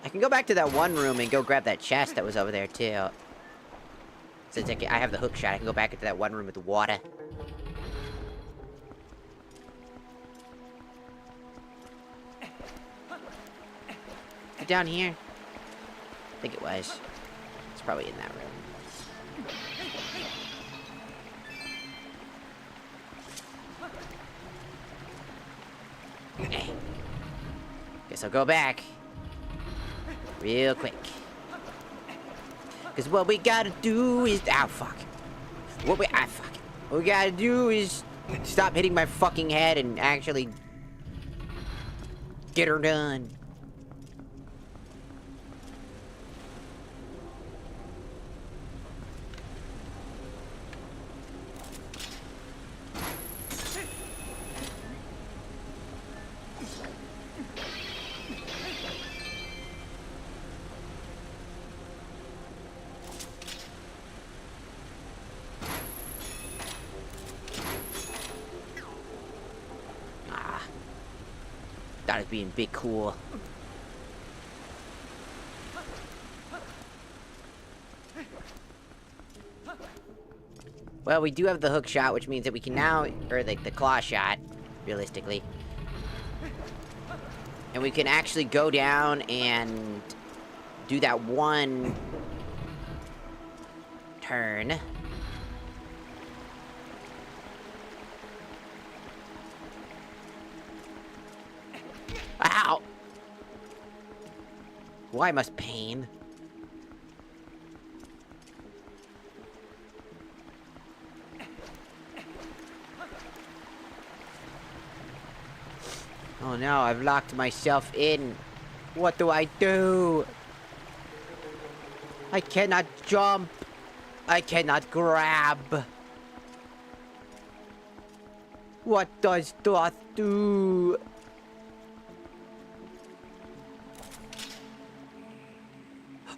I can go back to that one room and go grab that chest that was over there too. Since I have the hook shot, I can go back into that one room with the water. Is it down here? I think it was. It's probably in that room. Guess I'll go back. Real quick. Cause what we gotta do is... Ow, fuck. Fuck. What we gotta do is... Stop hitting my fucking head and actually... Get her done. Thought it being big cool. Well, we do have the hook shot, which means that we can now, or the claw shot, realistically. And we can actually go down and do that one turn. Ow! Why must pain? Oh no, I've locked myself in. What do I do? I cannot jump. I cannot grab. What does Doth do?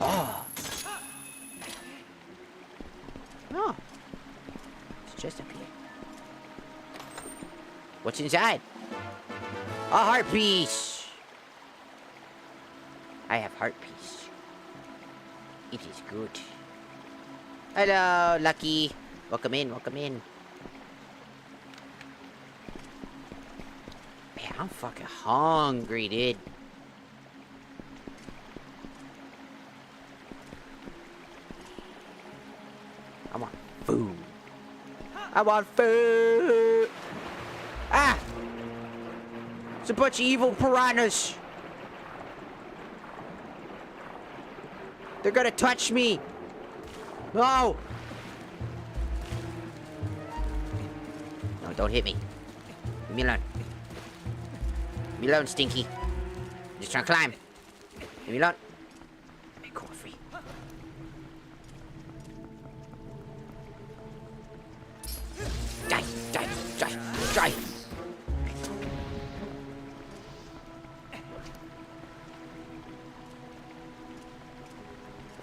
Oh. Oh. It's just up here. What's inside? A heart piece. I have heart piece. It is good. Hello, Lucky. Welcome in, welcome in. Man, I'm fucking hungry, dude. I want food. I want food. Ah! It's a bunch of evil piranhas. They're gonna touch me! No! No, don't hit me. Leave me alone. Leave me alone, Stinky. I'm just trying to climb. Leave me alone. Coffee. Die, die, die, die!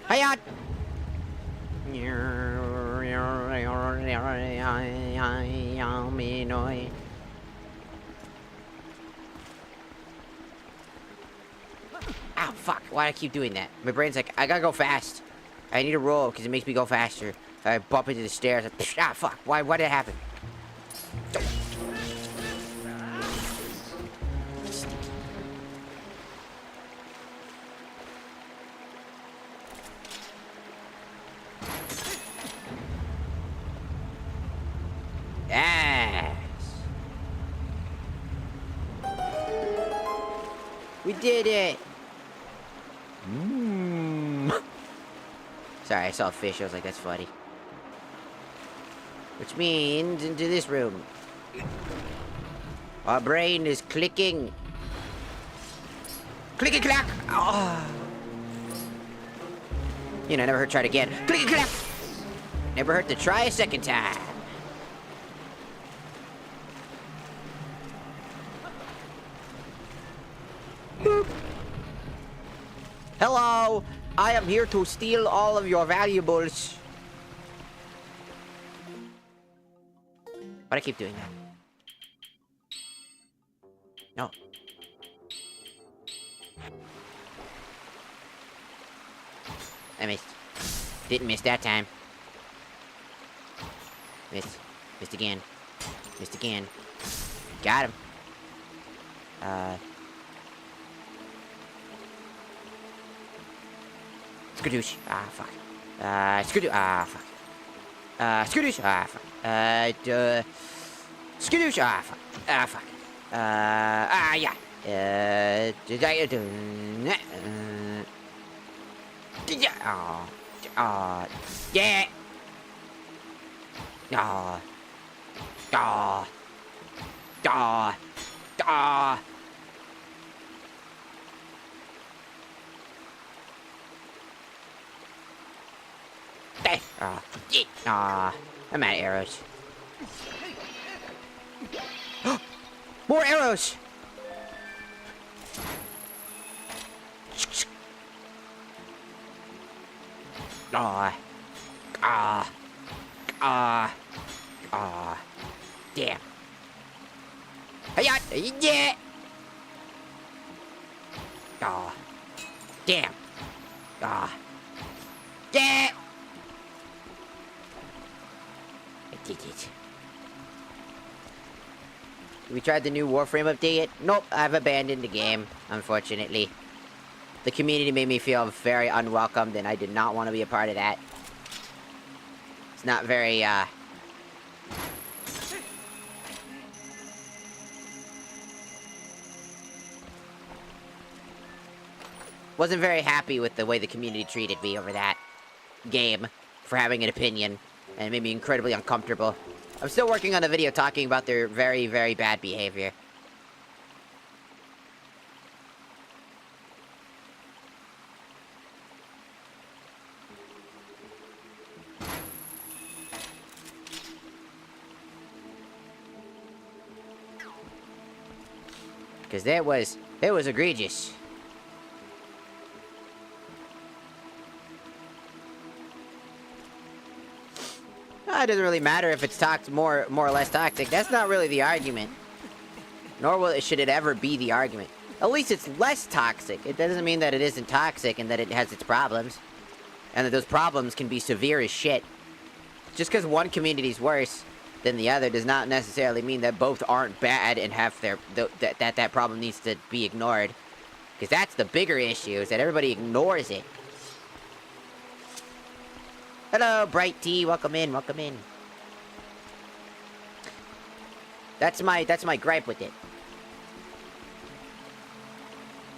Hiya! Ow, fuck. Why do I keep doing that? My brain's like, I gotta go fast. I need to roll because it makes me go faster. If I bump into the stairs, ah, fuck. Why did it happen? Yes. We did it. Sorry, I saw a fish. I was like, that's funny. Which means into this room. Our brain is clicking. Clicky clack. Oh. You know, never hurt. Try it again. Clicky clack. Never hurt to try a second time. Boop. Hello, I am here to steal all of your valuables. Why'd I keep doing that? No. I missed. Didn't miss that time. Missed. Missed again. Missed again. Got him. Skadoosh. Ah, fuck. Skadoosh. Ah, fuck. Skadoosh. Ah, fuck. Skadoosh. Ah, fuck. Ah, fuck. Yeah. Yeah. I'm out of arrows. More arrows! Damn. Hiya! Yeah! Damn. Yeah! I did it. We tried the new Warframe update. Nope, I've abandoned the game, unfortunately. The community made me feel very unwelcomed, and I did not want to be a part of that. It's not very, wasn't very happy with the way the community treated me over that game for having an opinion, and it made me incredibly uncomfortable. I'm still working on a video talking about their very, very bad behavior. Because that was egregious. It doesn't really matter if it's more or less toxic. That's not really the argument. Nor should it ever be the argument. At least it's less toxic. It doesn't mean that it isn't toxic and that it has its problems. And that those problems can be severe as shit. Just because one community's worse than the other does not necessarily mean that both aren't bad and have that problem needs to be ignored. Because that's the bigger issue, is that everybody ignores it. Hello, Bright Tea. Welcome in. Welcome in. That's my gripe with it.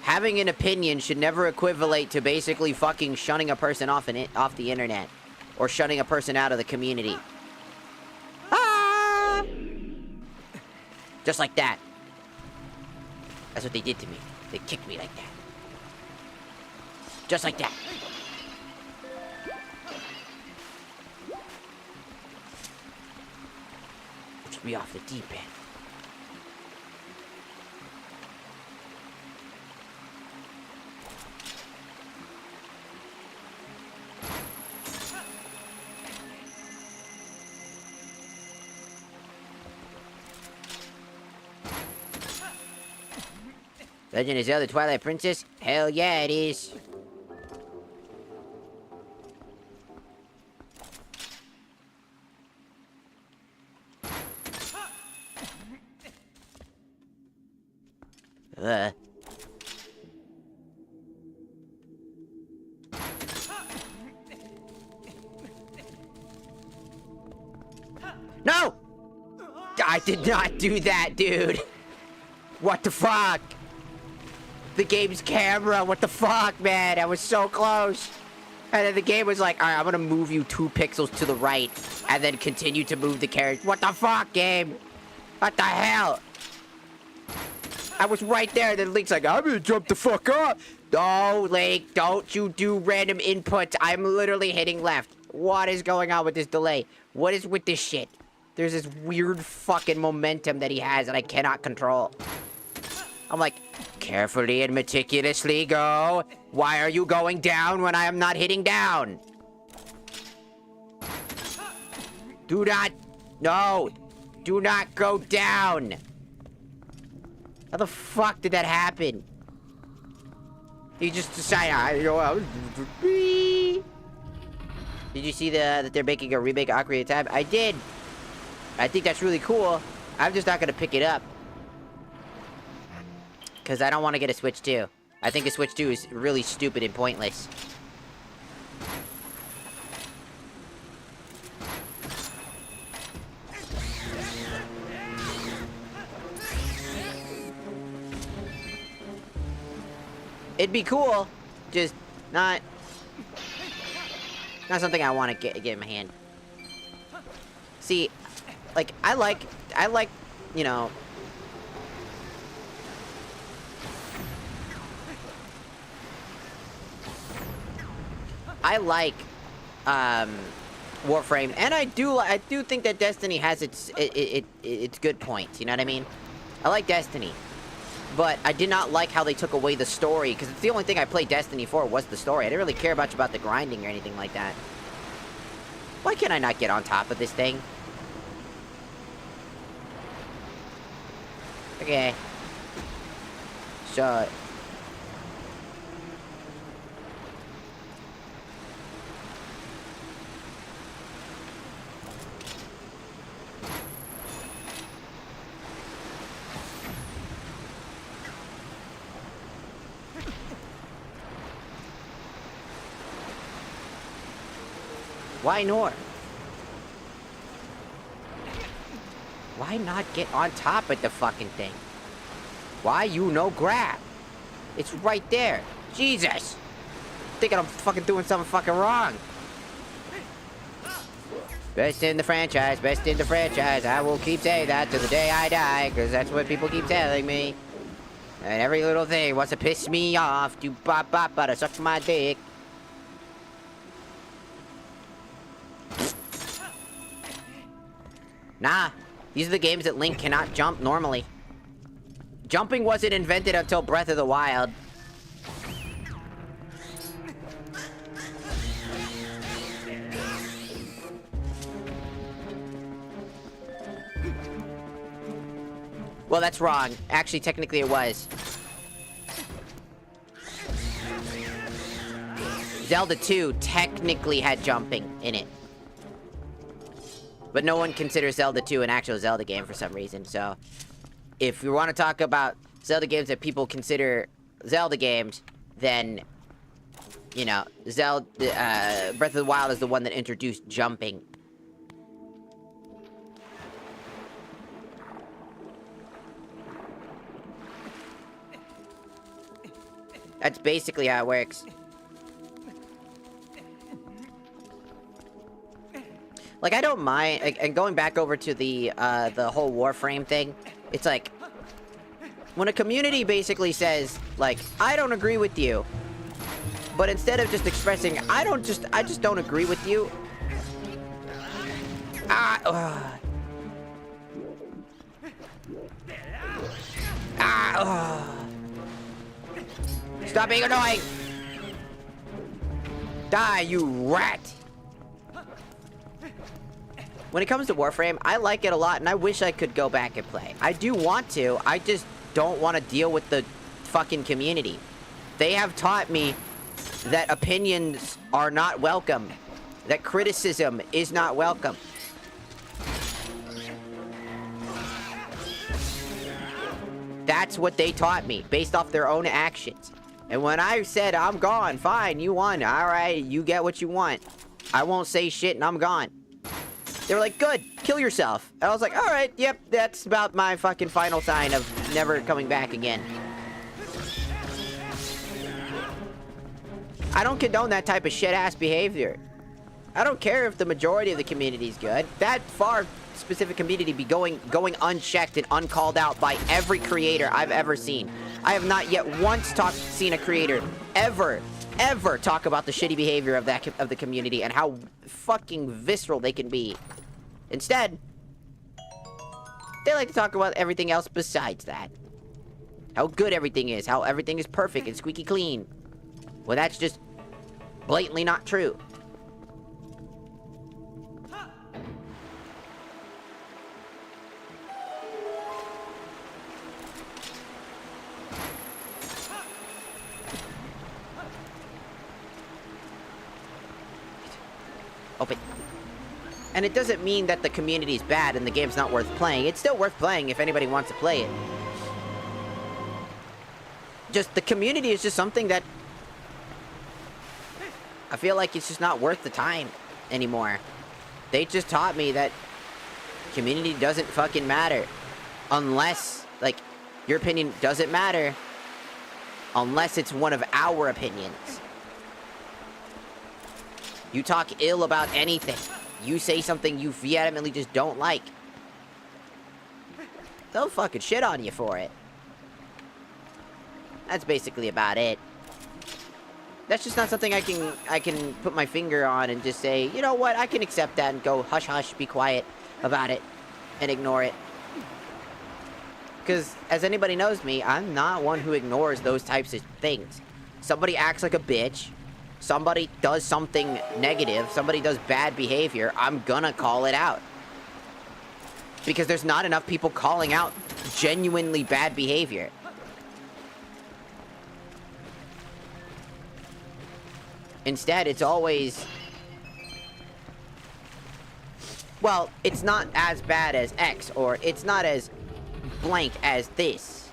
Having an opinion should never equivalent to basically fucking shunning a person off the internet. Or shunning a person out of the community. Ah! Just like that. That's what they did to me. They kicked me like that. Just like that. Pushed me off the deep end. Legend of Zelda Twilight Princess? Hell yeah, it is. No! I did not do that, dude. What the fuck? The game's camera, what the fuck, man? I was so close. And then the game was like, alright, I'm gonna move you 2 pixels to the right, and then continue to move the character. What the fuck, game? What the hell? I was right there, then Link's like, I'm gonna jump the fuck up. No, Link, don't you do random inputs. I'm literally hitting left. What is going on with this delay? What is with this shit? There's this weird fucking momentum that he has that I cannot control. I'm like, carefully and meticulously go. Why are you going down when I am not hitting down? Do not, no, do not go down. How the fuck did that happen? You just decided, Did you see that they're making a remake of Ocarina of Time? I did. I think that's really cool. I'm just not gonna pick it up. Because I don't want to get a Switch 2. I think a Switch 2 is really stupid and pointless. It'd be cool, just not something I want to get in my hand. See, like, I like, you know, I like Warframe, and I do think that Destiny has its good points. You know what I mean? I like Destiny, but I did not like how they took away the story, because it's the only thing I played Destiny for was the story. I didn't really care much about the grinding or anything like that. Why can't I not get on top of this thing? Okay. So. Why north? Why not get on top of the fucking thing? Why you no grab? It's right there. Jesus! Thinking I'm fucking doing something fucking wrong. Best in the franchise, best in the franchise. I will keep saying that to the day I die, because that's what people keep telling me. And every little thing wants to piss me off. Do bop bop butter, suck my dick. Nah, these are the games that Link cannot jump normally. Jumping wasn't invented until Breath of the Wild. Well, that's wrong. Actually, technically it was. Zelda 2 technically had jumping in it. But no one considers Zelda 2 an actual Zelda game for some reason, so... If you want to talk about Zelda games that people consider Zelda games, then... You know, Zelda... Breath of the Wild is the one that introduced jumping. That's basically how it works. Like, I don't mind, and going back over to the whole Warframe thing, it's like, when a community basically says, like, I don't agree with you, but instead of just expressing, I just don't agree with you, stop being annoying! Die, you rat! When it comes to Warframe, I like it a lot, and I wish I could go back and play. I do want to, I just don't want to deal with the fucking community. They have taught me that opinions are not welcome, that criticism is not welcome. That's what they taught me, based off their own actions. And when I said, I'm gone, fine, you won, alright, you get what you want. I won't say shit and I'm gone. They were like, good, kill yourself. And I was like, alright, yep, that's about my fucking final sign of never coming back again. I don't condone that type of shit-ass behavior. I don't care if the majority of the community is good. That far specific community be going unchecked and uncalled out by every creator I've ever seen. I have not yet once seen a creator ever talk about the shitty behavior of the community and how fucking visceral they can be. Instead, they like to talk about everything else besides that. How good everything is, how everything is perfect and squeaky clean. Well, that's just blatantly not true. Open. And it doesn't mean that the community is bad and the game's not worth playing. It's still worth playing if anybody wants to play it. Just, the community is just something that I feel like it's just not worth the time anymore. They just taught me that community doesn't fucking matter. Unless, like, your opinion doesn't matter unless it's one of our opinions. You talk ill about anything. You say something you vehemently just don't like. They'll fucking shit on you for it. That's basically about it. That's just not something I can put my finger on and just say, you know what, I can accept that and go hush hush, be quiet about it, and ignore it. Because, as anybody knows me, I'm not one who ignores those types of things. Somebody acts like a bitch, somebody does something negative, somebody does bad behavior, I'm gonna call it out. Because there's not enough people calling out genuinely bad behavior. Instead, it's always, well, it's not as bad as X, or it's not as blank as this.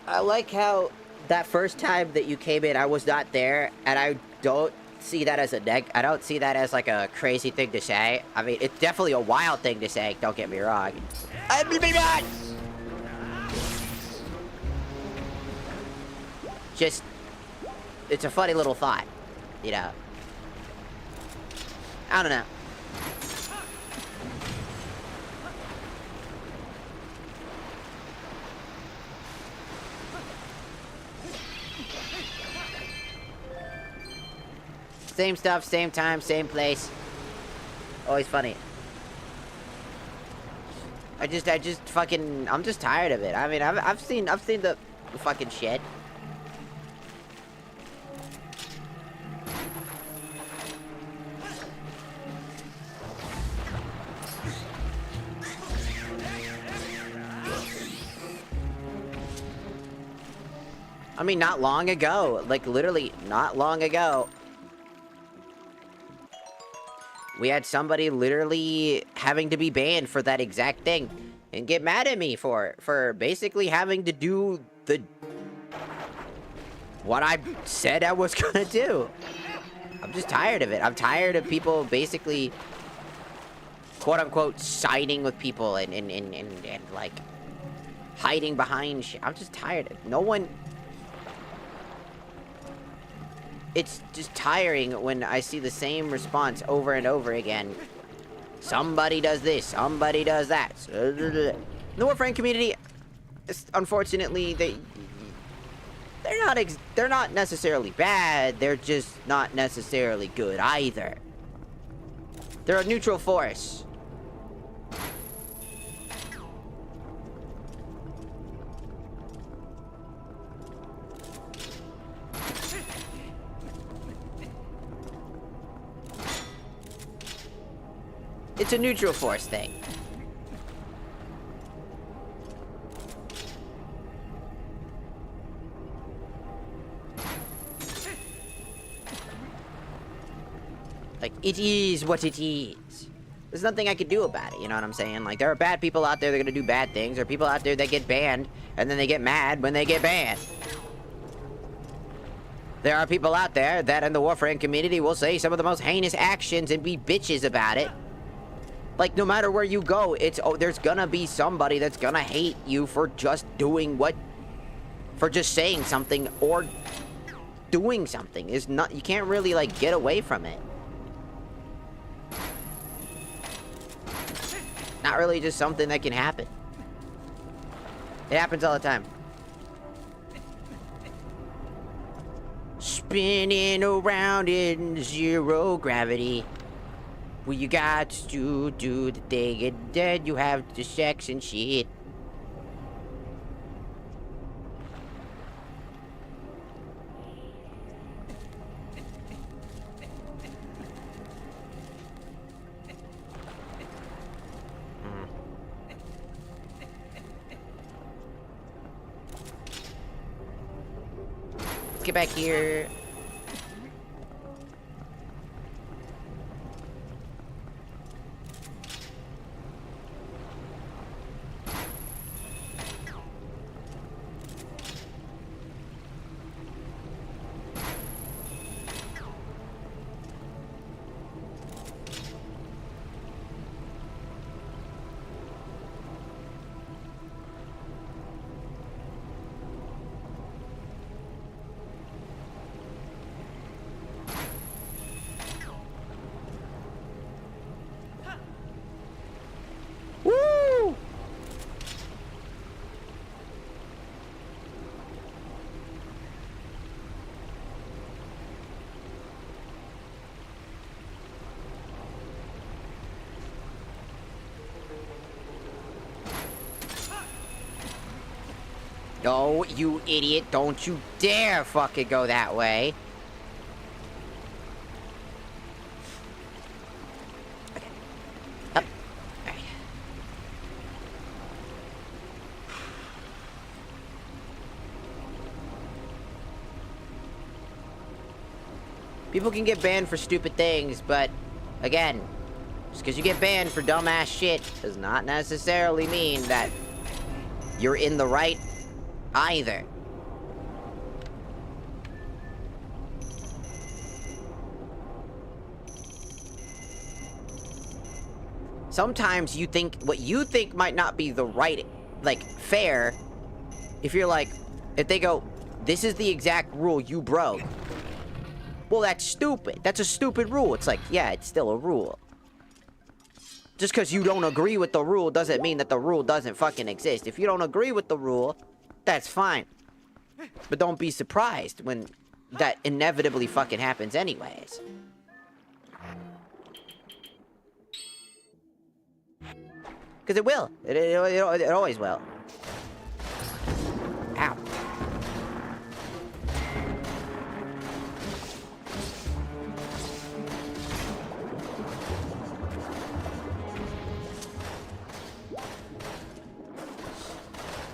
I like how that first time that you came in, I was not there, and I don't see that as I don't see that as like a crazy thing to say. I mean, it's definitely a wild thing to say, don't get me wrong. Just, it's a funny little thought, you know. I don't know. Same stuff, same time, same place. Always funny. I just fucking, I'm just tired of it. I mean, I've seen the fucking shit. I mean, not long ago, like literally not long ago, we had somebody literally having to be banned for that exact thing and get mad at me for basically having to do what I said I was gonna do. I'm just tired of it. I'm tired of people basically, quote-unquote, siding with people and like, hiding behind shit. I'm just tired. No one... It's just tiring when I see the same response over and over again. Somebody does this, somebody does that. The Warframe community, unfortunately, they're not necessarily bad, they're just not necessarily good either. They're a neutral force. It's a neutral force thing. Like, it is what it is. There's nothing I can do about it, you know what I'm saying? Like, there are bad people out there that are gonna do bad things. There are people out there that get banned, and then they get mad when they get banned. There are people out there that in the Warframe community will say some of the most heinous actions and be bitches about it. Like, no matter where you go, there's gonna be somebody that's gonna hate you for just doing for just saying something or doing something. You can't really, like, get away from it. Not really just something that can happen. It happens all the time. Spinning around in zero gravity. Well, you got to do the thing, and then you have the sex and shit. Let's get back here. Woo! No, you idiot. Don't you dare fucking go that way. Okay. Up. Alright. People can get banned for stupid things, but again, just because you get banned for dumbass shit does not necessarily mean that you're in the right either. Sometimes you think what you think might not be the right, like, fair, if you're like, if they go, this is the exact rule you broke. Well, that's stupid. That's a stupid rule. It's like, yeah, it's still a rule. Just because you don't agree with the rule doesn't mean that the rule doesn't fucking exist. If you don't agree with the rule, that's fine. But don't be surprised when that inevitably fucking happens anyways. Because it will. It always will. Ow.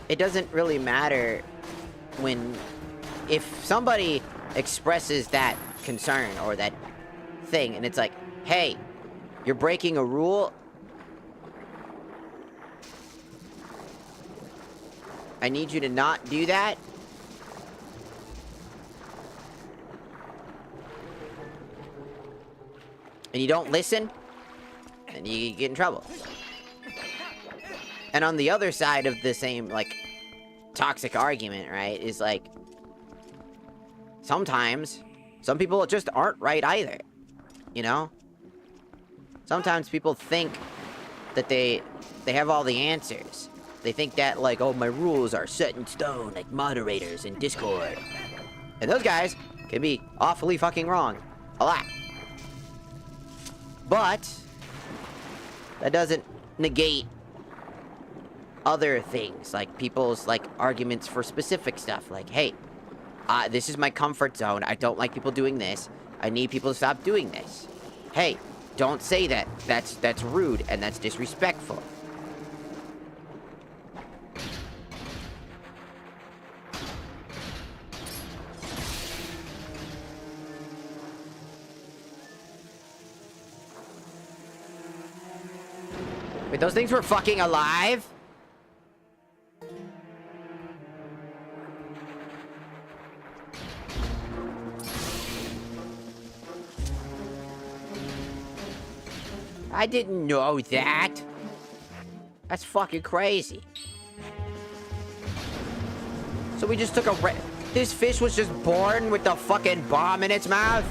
It doesn't really matter if somebody expresses that concern or that thing, and it's like, hey, you're breaking a rule. I need you to not do that. and you don't listen, then you get in trouble. And on the other side of the same, like, toxic argument, right, is like, sometimes, some people just aren't right either, you know? Sometimes people think that they have all the answers. They think that, like, oh, my rules are set in stone, like moderators in Discord. And those guys can be awfully fucking wrong. A lot. But that doesn't negate other things, like people's, like, arguments for specific stuff. Like, hey, this is my comfort zone. I don't like people doing this. I need people to stop doing this. Hey, don't say that. That's rude and that's disrespectful. Wait, those things were fucking alive? I didn't know that. That's fucking crazy. So we just took this fish was just born with the fucking bomb in its mouth?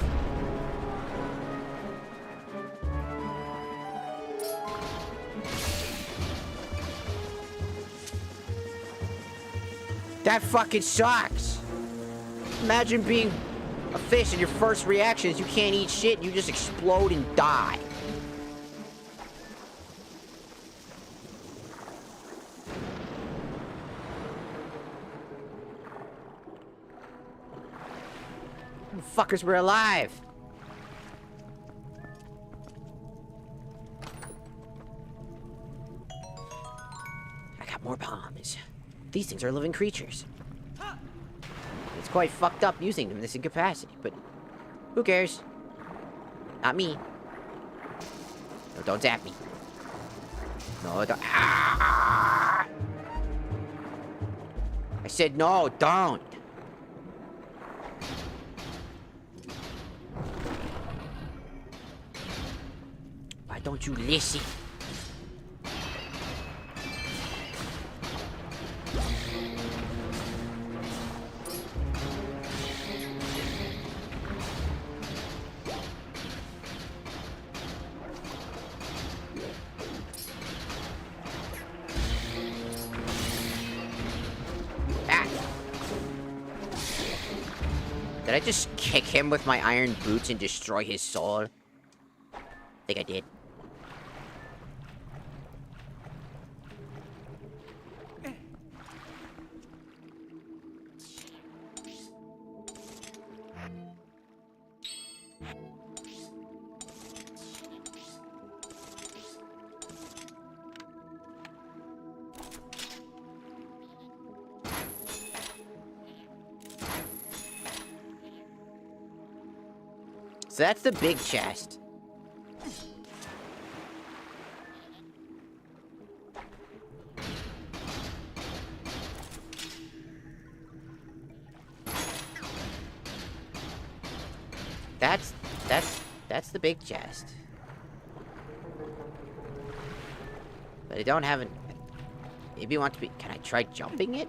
That fucking sucks. Imagine being a fish and your first reaction is you can't eat shit and you just explode and die. Fuckers were alive. I got more bombs. These things are living creatures. It's quite fucked up using them in this incapacity, but who cares? Not me. No, don't zap me. No, don't. Ah! I said no, don't. Why don't you listen? Did I just kick him with my iron boots and destroy his soul? I think I did. So that's the big chest. That's the big chest. But I don't have an... Maybe you want to be... Can I try jumping it?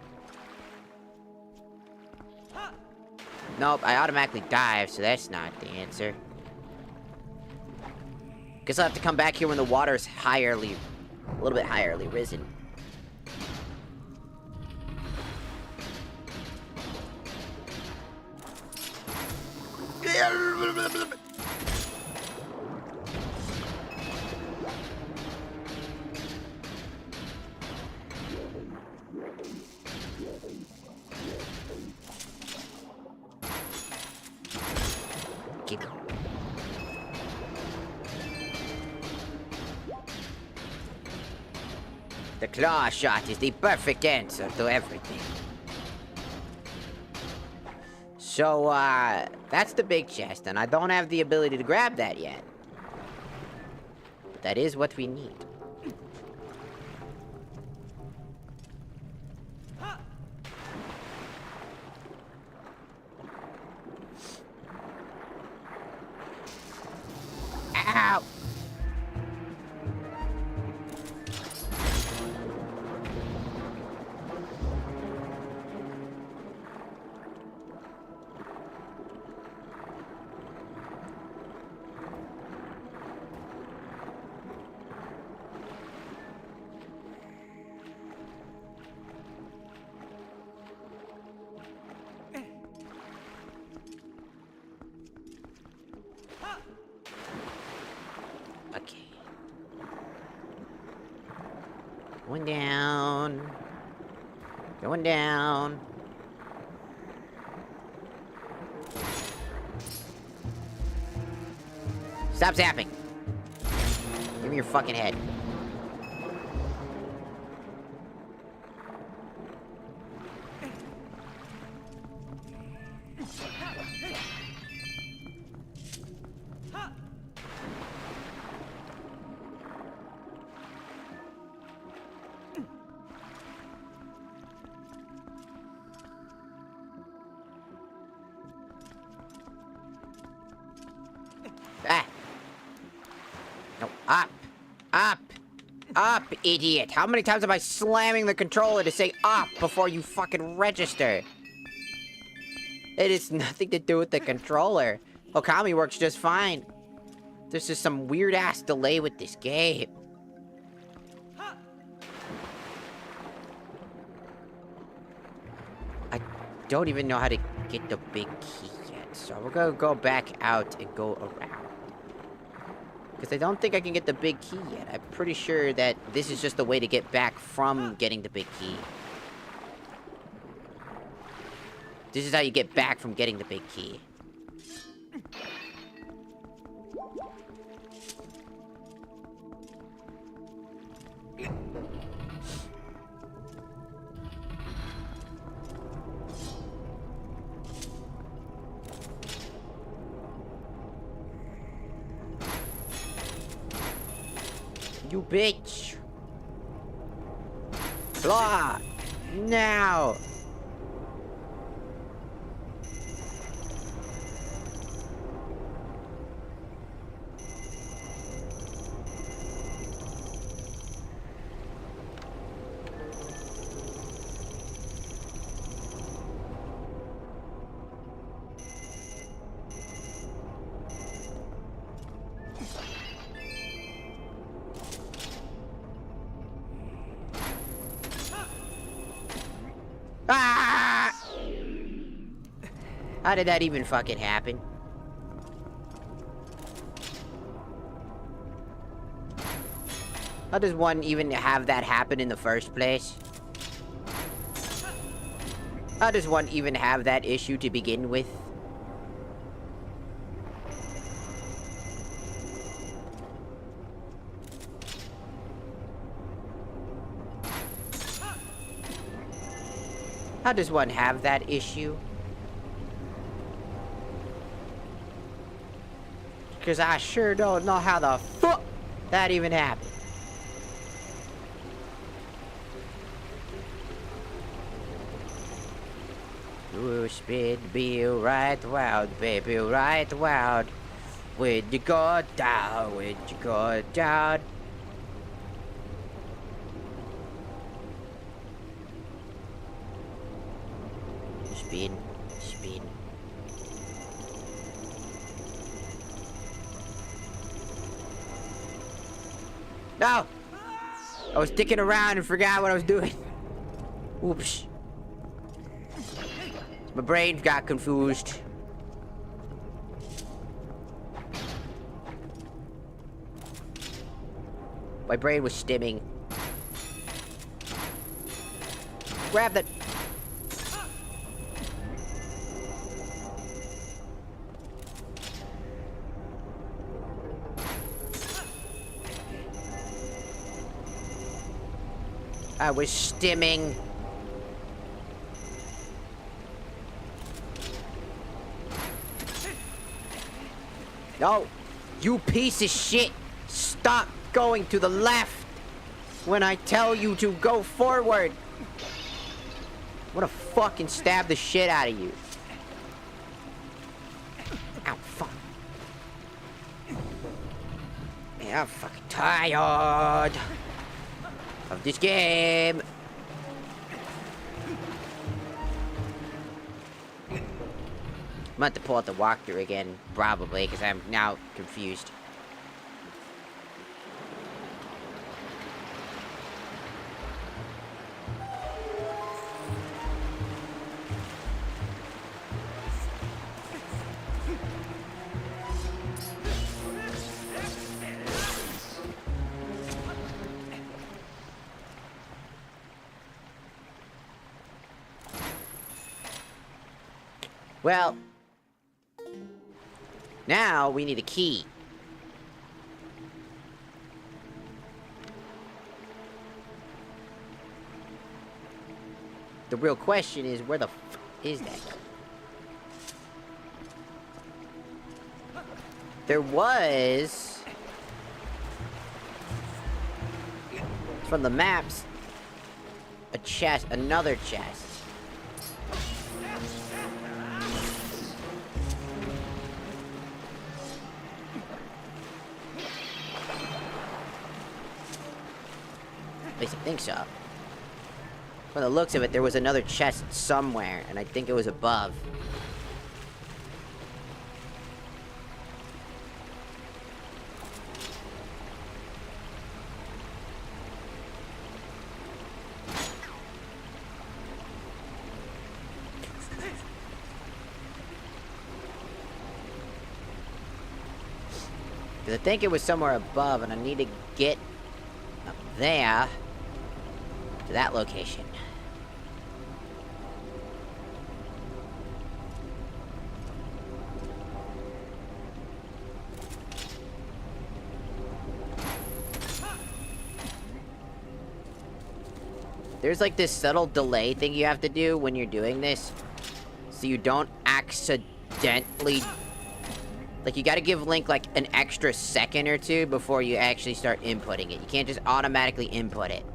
Nope, I automatically dive, so that's not the answer. Guess I'll have to come back here when the water's higherly... A little bit higherly risen. Keep going. The claw shot is the perfect answer to everything. So, that's the big chest, and I don't have the ability to grab that yet. But that is what we need. Ow! Going down. Going down. Stop zapping. Give me your fucking head. Ah. No, up. Up. Up, idiot. How many times am I slamming the controller to say up before you fucking register? It has nothing to do with the controller. Okami works just fine. There's just some weird-ass delay with this game. I don't even know how to get the big key yet, so we're gonna go back out and go around. Because I don't think I can get the big key yet. I'm pretty sure that this is just the way to get back from getting the big key. This is how you get back from getting the big key. You bitch! Blah! Now! Ah! How did that even fucking happen? How does one even have that happen in the first place? How does one even have that issue to begin with? How does one have that issue? Because I sure don't know how the fuck that even happened. You spin me right wild, baby, right wild. When you go down, when you go down. Spin, spin. No! I was dicking around and forgot what I was doing. Oops. My brain got confused. My brain was stimming. Grab that. I was stimming. No, you piece of shit. Stop going to the left when I tell you to go forward. I'm gonna fucking stab the shit out of you. Ow, fuck. Man, I'm fucking tired of this game. I'm about to pull out the walkthrough again, probably, because I'm now confused. Well, now we need a key. The real question is, where the f is that? There was, from the maps, a chest, another chest. At least I think so. From the looks of it, there was another chest somewhere, and I think it was above. Because I think it was somewhere above, and I need to get up there to that location. There's like this subtle delay thing you have to do when you're doing this, so you don't accidentally... Like, you gotta give Link, like, an extra second or two before you actually start inputting it. You can't just automatically input it.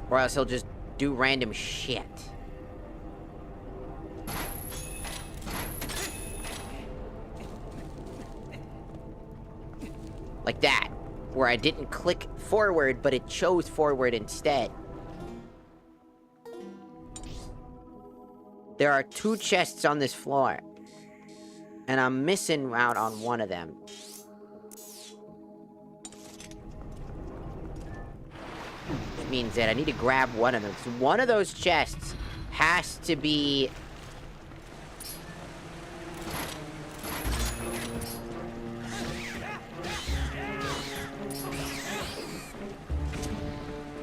Or else he'll just do random shit. Like that, where I didn't click forward, but it chose forward instead. There are 2 chests on this floor, and I'm missing out on one of them. Which means that I need to grab one of them. So one of those chests has to be...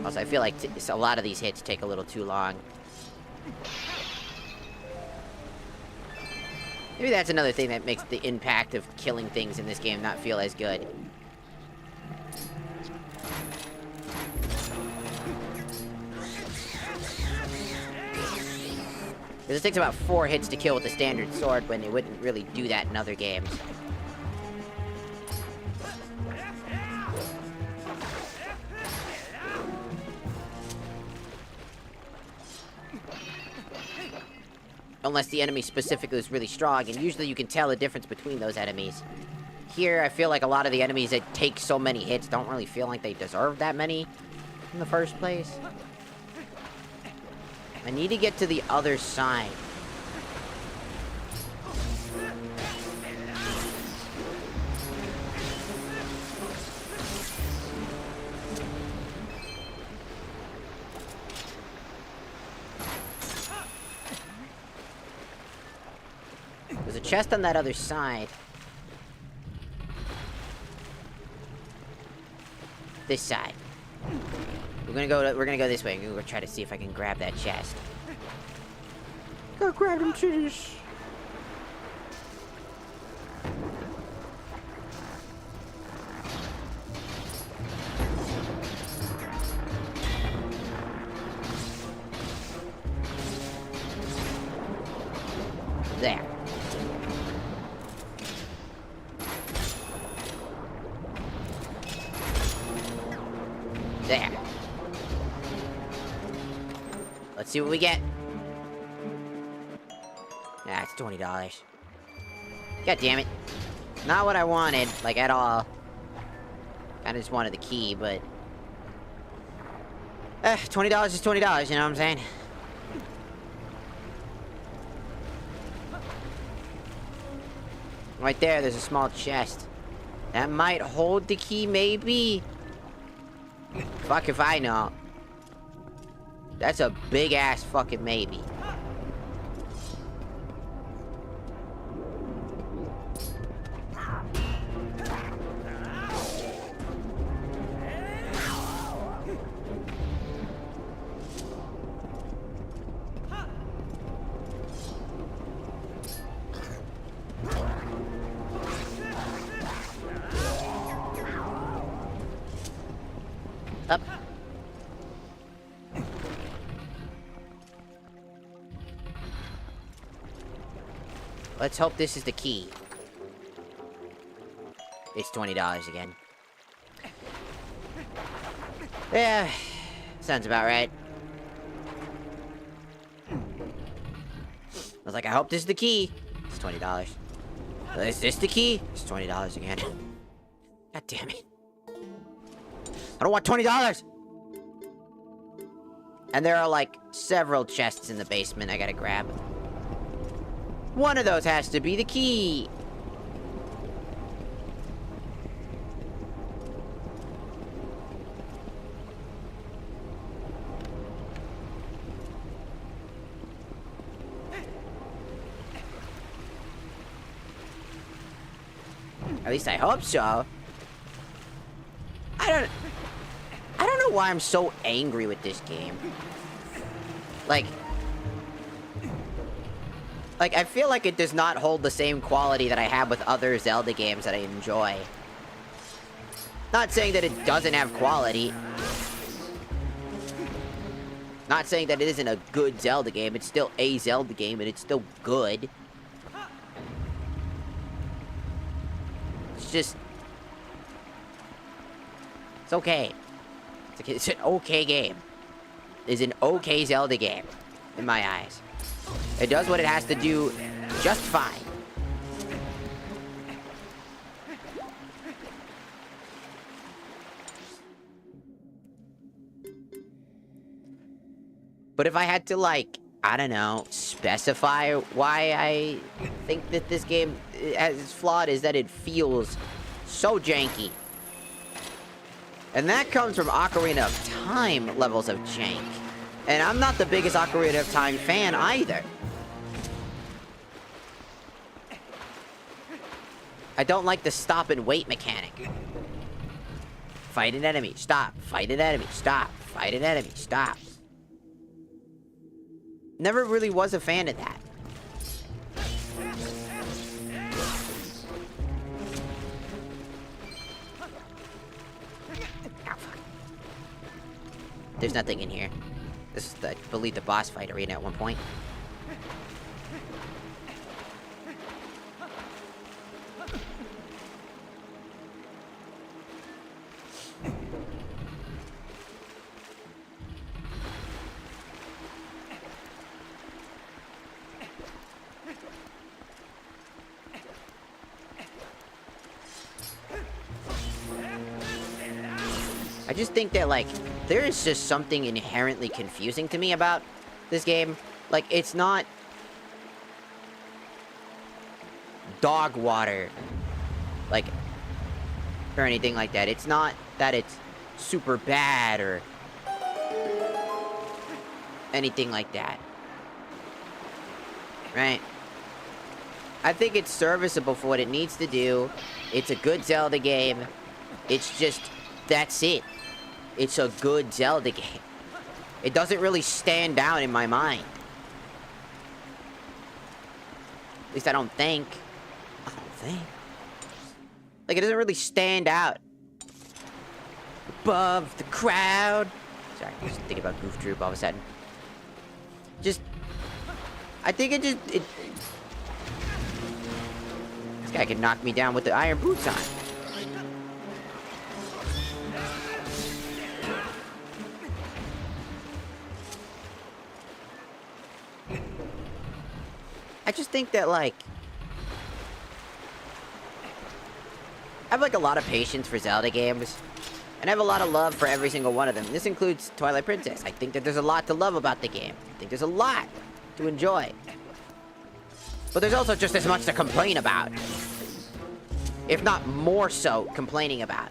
Also, I feel like a lot of these hits take a little too long. Maybe that's another thing that makes the impact of killing things in this game not feel as good. Because it takes about 4 hits to kill with the standard sword, when it wouldn't really do that in other games. Unless the enemy specifically is really strong, and usually you can tell the difference between those enemies. Here, I feel like a lot of the enemies that take so many hits don't really feel like they deserve that many in the first place. I need to get to the other side. There's a chest on that other side. This side. We're gonna go this way. I'm gonna go try to see if I can grab that chest. Go grab them titties. There. There. Let's see what we get. Nah, it's $20. God damn it. Not what I wanted, like, at all. Kinda just wanted the key, but... $20 is $20, you know what I'm saying? Right there's a small chest. That might hold the key, maybe? Fuck if I know. That's a big-ass fucking maybe. Up. Let's hope this is the key. It's $20 again. Yeah, sounds about right. I was like, I hope this is the key. It's $20. Is this the key? It's $20 again. God damn it. I don't want $20! And there are, like, several chests in the basement I gotta grab. One of those has to be the key! At least I hope so. I don't know why I'm so angry with this game. Like, I feel like it does not hold the same quality that I have with other Zelda games that I enjoy. Not saying that it doesn't have quality. Not saying that it isn't a good Zelda game. It's still a Zelda game, and it's still good. It's just... It's okay. It's an okay game. It's an okay Zelda game, in my eyes. It does what it has to do just fine. But if I had to, like, I don't know, specify why I think that this game is flawed, is that it feels so janky. And that comes from Ocarina of Time levels of jank. And I'm not the biggest Ocarina of Time fan either. I don't like the stop and wait mechanic. Fight an enemy, stop. Fight an enemy, stop. Fight an enemy, stop. Never really was a fan of that. There's nothing in here. This is, I believe, the boss fight arena at one point. I just think that, like, there is just something inherently confusing to me about this game. Like, it's not dog water, like, or anything like that. It's not that it's super bad or anything like that. Right? I think it's serviceable for what it needs to do. It's a good Zelda game. It's just, that's it. It's a good Zelda game. It doesn't really stand out in my mind. At least I don't think. Like, it doesn't really stand out above the crowd. Sorry, I was just thinking about Goof Troop all of a sudden. Just, I think it just, this guy could knock me down with the iron boots on. I just think that, like, I have, like, a lot of patience for Zelda games, and I have a lot of love for every single one of them. This includes Twilight Princess. I think that there's a lot to love about the game. I think there's a lot to enjoy. But there's also just as much to complain about. If not more so, complaining about.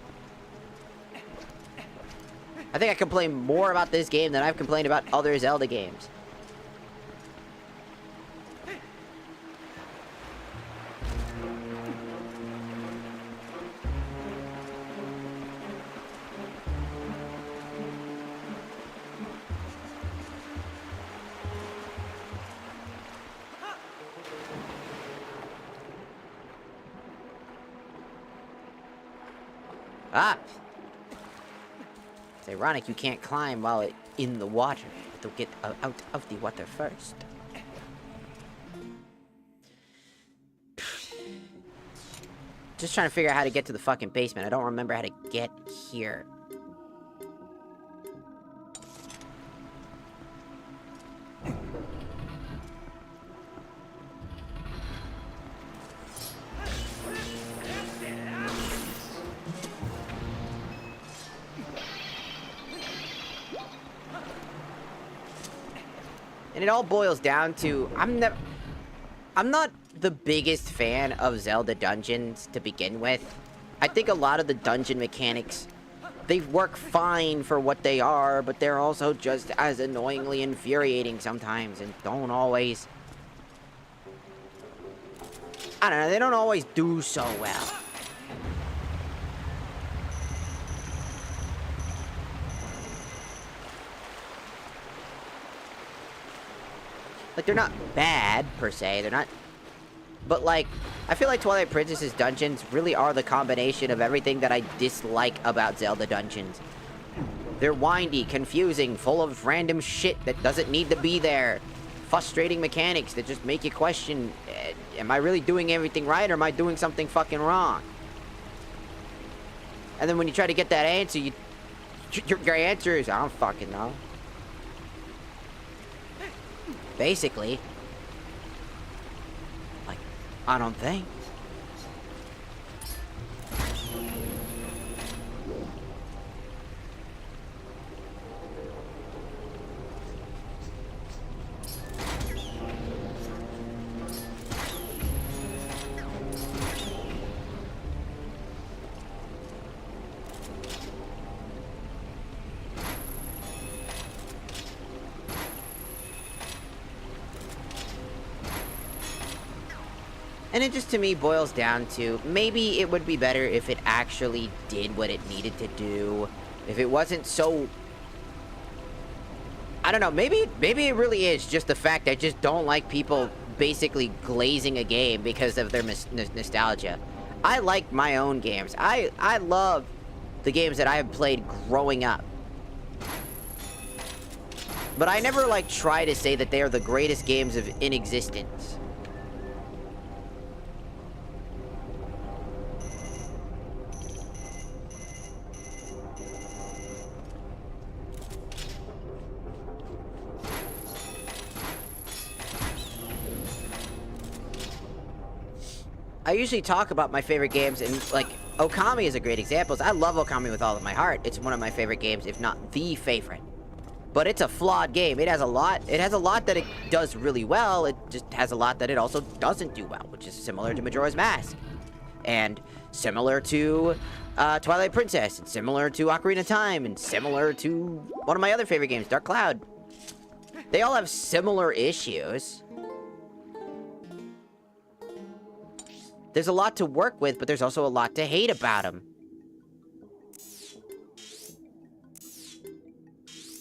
I think I complain more about this game than I've complained about other Zelda games. Ah! It's ironic you can't climb while it in the water. To get out of the water first. Just trying to figure out how to get to the fucking basement. I don't remember how to get here. And it all boils down to, I'm not the biggest fan of Zelda dungeons to begin with. I think a lot of the dungeon mechanics, they work fine for what they are, but they're also just as annoyingly infuriating sometimes and don't always... I don't know, they don't always do so well. Like, they're not bad, per se. They're not... But, like, I feel like Twilight Princess's dungeons really are the combination of everything that I dislike about Zelda dungeons. They're windy, confusing, full of random shit that doesn't need to be there. Frustrating mechanics that just make you question, am I really doing everything right, or am I doing something fucking wrong? And then when you try to get that answer, your answer is, I don't fucking know. Basically. Like, I don't think. And it just, to me, boils down to, maybe it would be better if it actually did what it needed to do. If it wasn't so... I don't know, maybe it really is just the fact I just don't like people basically glazing a game because of their nostalgia. I like my own games. I love the games that I have played growing up. But I never, like, try to say that they are the greatest games in existence. I usually talk about my favorite games, and, like, Okami is a great example. I love Okami with all of my heart. It's one of my favorite games, if not the favorite. But it's a flawed game. It has a lot that it does really well. It just has a lot that it also doesn't do well, which is similar to Majora's Mask. And similar to Twilight Princess, and similar to Ocarina of Time, and similar to one of my other favorite games, Dark Cloud. They all have similar issues. There's a lot to work with, but there's also a lot to hate about them.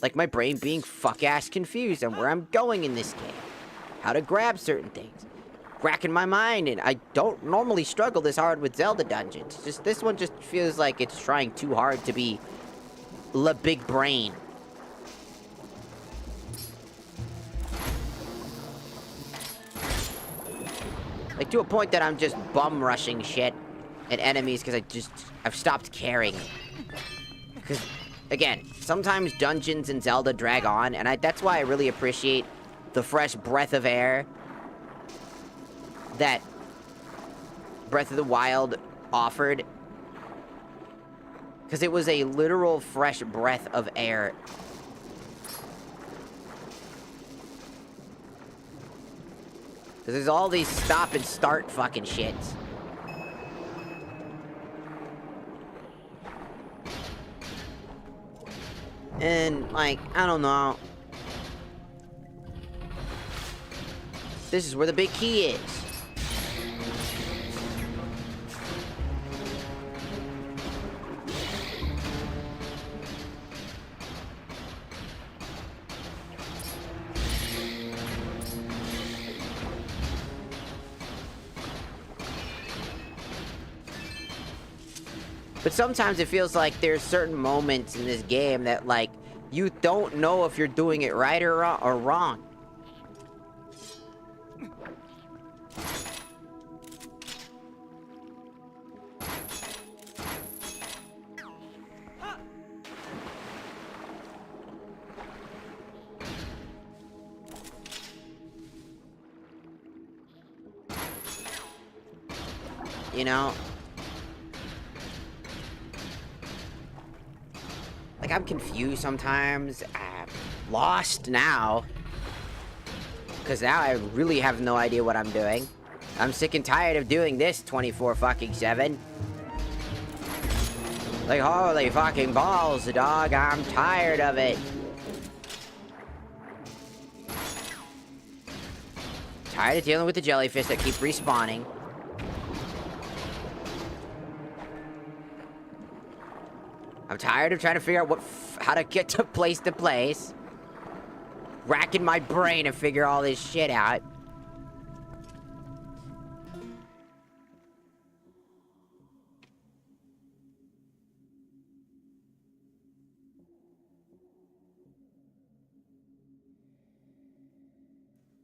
Like my brain being fuck-ass confused on where I'm going in this game. How to grab certain things. Racking my mind, and I don't normally struggle this hard with Zelda dungeons. Just this one just feels like it's trying too hard to be the big brain. Like, to a point that I'm just bum-rushing shit at enemies because I've stopped caring. Because, again, sometimes dungeons in Zelda drag on, and that's why I really appreciate the fresh breath of air that Breath of the Wild offered. Because it was a literal fresh breath of air. Because there's all these stop and start fucking shits. And, like, I don't know. This is where the big key is. But sometimes it feels like there's certain moments in this game that, like, you don't know if you're doing it right or wrong. You know? Like, I'm confused sometimes. I'm lost now. Because now I really have no idea what I'm doing. I'm sick and tired of doing this 24-7. Like, holy fucking balls, dog. I'm tired of it. Tired of dealing with the jellyfish that keep respawning. I'm tired of trying to figure out how to get to place. Racking my brain to figure all this shit out.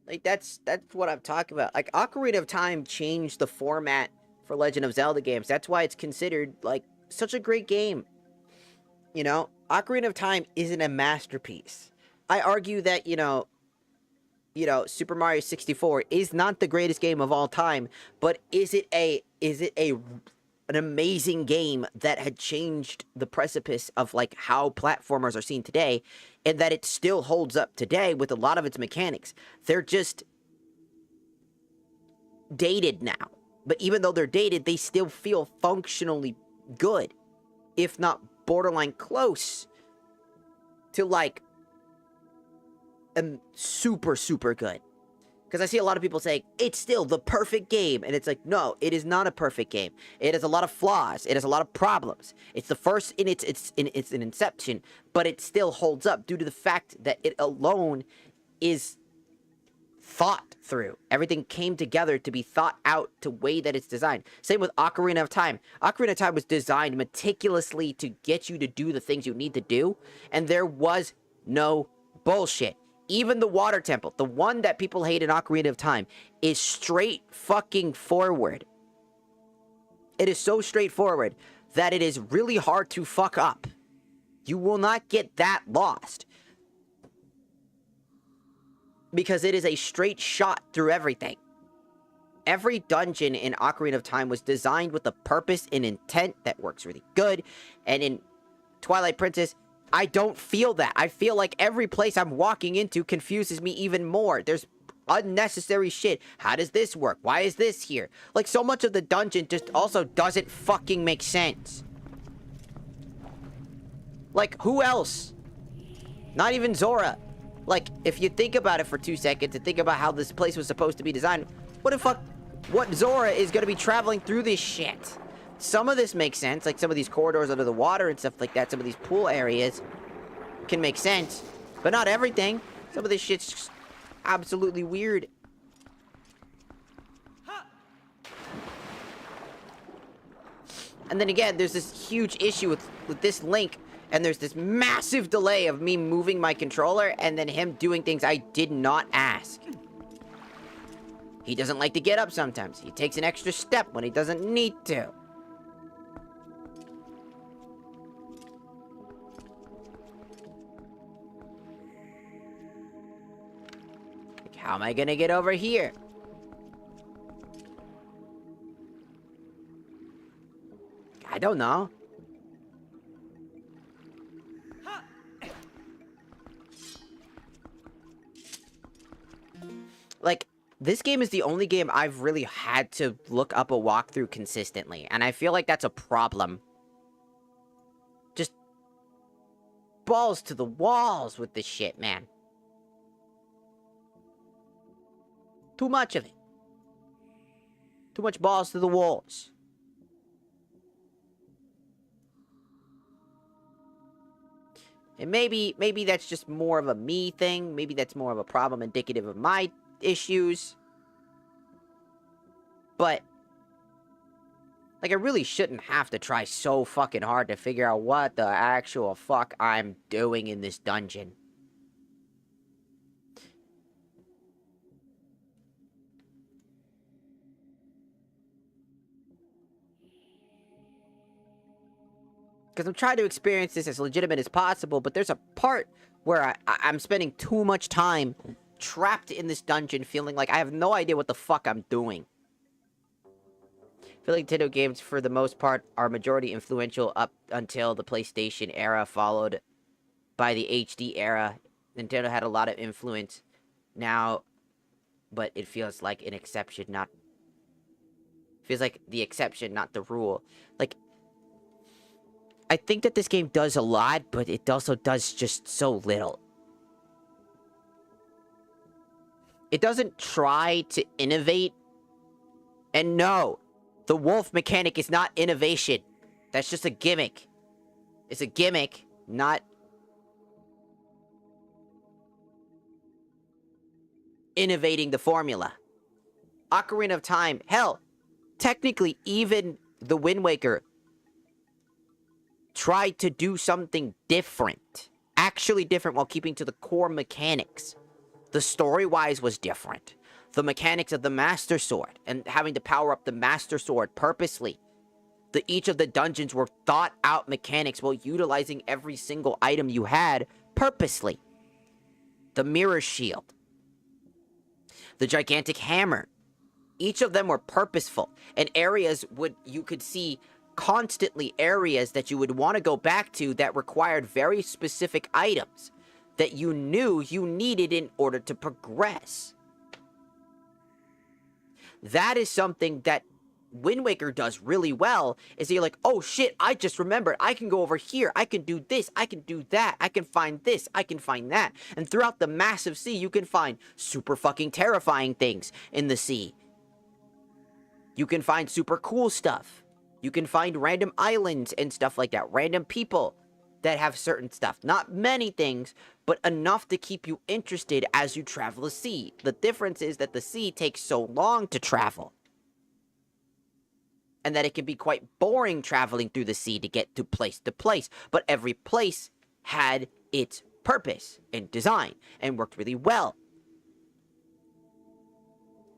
Like, that's what I'm talking about. Like, Ocarina of Time changed the format for Legend of Zelda games. That's why it's considered, like, such a great game. You know, Ocarina of Time isn't a masterpiece. I argue that, you know, Super Mario 64 is not the greatest game of all time, but is it an amazing game that had changed the precipice of, like, how platformers are seen today, and that it still holds up today with a lot of its mechanics. They're just dated now. But even though they're dated, they still feel functionally good, if not borderline close to, like, super, super good. Because I see a lot of people say, it's still the perfect game. And it's like, no, it is not a perfect game. It has a lot of flaws. It has a lot of problems. It's the first in its an inception, but it still holds up due to the fact that it alone is thought through. Everything came together to be thought out to way that it's designed. Same with Ocarina of Time. Ocarina of Time was designed meticulously to get you to do the things you need to do, and there was no bullshit. Even the water temple, the one that people hate in Ocarina of Time, is straight fucking forward. It is so straightforward that it is really hard to fuck up. You will not get that lost. Because it is a straight shot through everything. Every dungeon in Ocarina of Time was designed with a purpose and intent that works really good. And in Twilight Princess, I don't feel that. I feel like every place I'm walking into confuses me even more. There's unnecessary shit. How does this work? Why is this here? Like, so much of the dungeon just also doesn't fucking make sense. Like, who else? Not even Zora. Like, if you think about it for 2 seconds and think about how this place was supposed to be designed, what Zora is going to be traveling through this shit? Some of this makes sense, like some of these corridors under the water and stuff like that, some of these pool areas can make sense, but not everything. Some of this shit's just absolutely weird. And then again, there's this huge issue with this Link, and there's this massive delay of me moving my controller and then him doing things I did not ask. He doesn't like to get up sometimes. He takes an extra step when he doesn't need to. Like, how am I gonna get over here? I don't know. Like, this game is the only game I've really had to look up a walkthrough consistently, and I feel like that's a problem. Just balls to the walls with this shit, man. Too much of it. Too much balls to the walls. And maybe that's just more of a me thing. Maybe that's more of a problem indicative of my issues. But Like, I really shouldn't have to try so fucking hard to figure out what the actual fuck I'm doing in this dungeon. Because I'm trying to experience this as legitimate as possible, but there's a part where I'm spending too much time trapped in this dungeon, feeling like I have no idea what the fuck I'm doing. I feel like Nintendo games, for the most part, are majority influential up until the PlayStation era, followed by the HD era. Nintendo had a lot of influence now, but it feels like an exception, not... Feels like the exception, not the rule. Like, I think that this game does a lot, but it also does just so little. It doesn't try to innovate. And no, the wolf mechanic is not innovation. That's just a gimmick. It's a gimmick, not innovating the formula. Ocarina of Time, hell, technically even the Wind Waker tried to do something different. Actually different while keeping to the core mechanics. The story-wise was different. The mechanics of the Master Sword and having to power up the Master Sword purposely. Each of the dungeons were thought-out mechanics while utilizing every single item you had purposely. The Mirror Shield. The Gigantic Hammer. Each of them were purposeful. And areas you could see constantly areas that you would want to go back to that required very specific items that you knew you needed in order to progress. That is something that Wind Waker does really well, is that you're like, oh shit, I just remembered, I can go over here, I can do this, I can do that, I can find this, I can find that. And throughout the massive sea, you can find super fucking terrifying things in the sea. You can find super cool stuff. You can find random islands and stuff like that. Random people that have certain stuff. Not many things, but enough to keep you interested as you travel the sea. The difference is that the sea takes so long to travel. And that it can be quite boring traveling through the sea to get to place. But every place had its purpose and design and worked really well.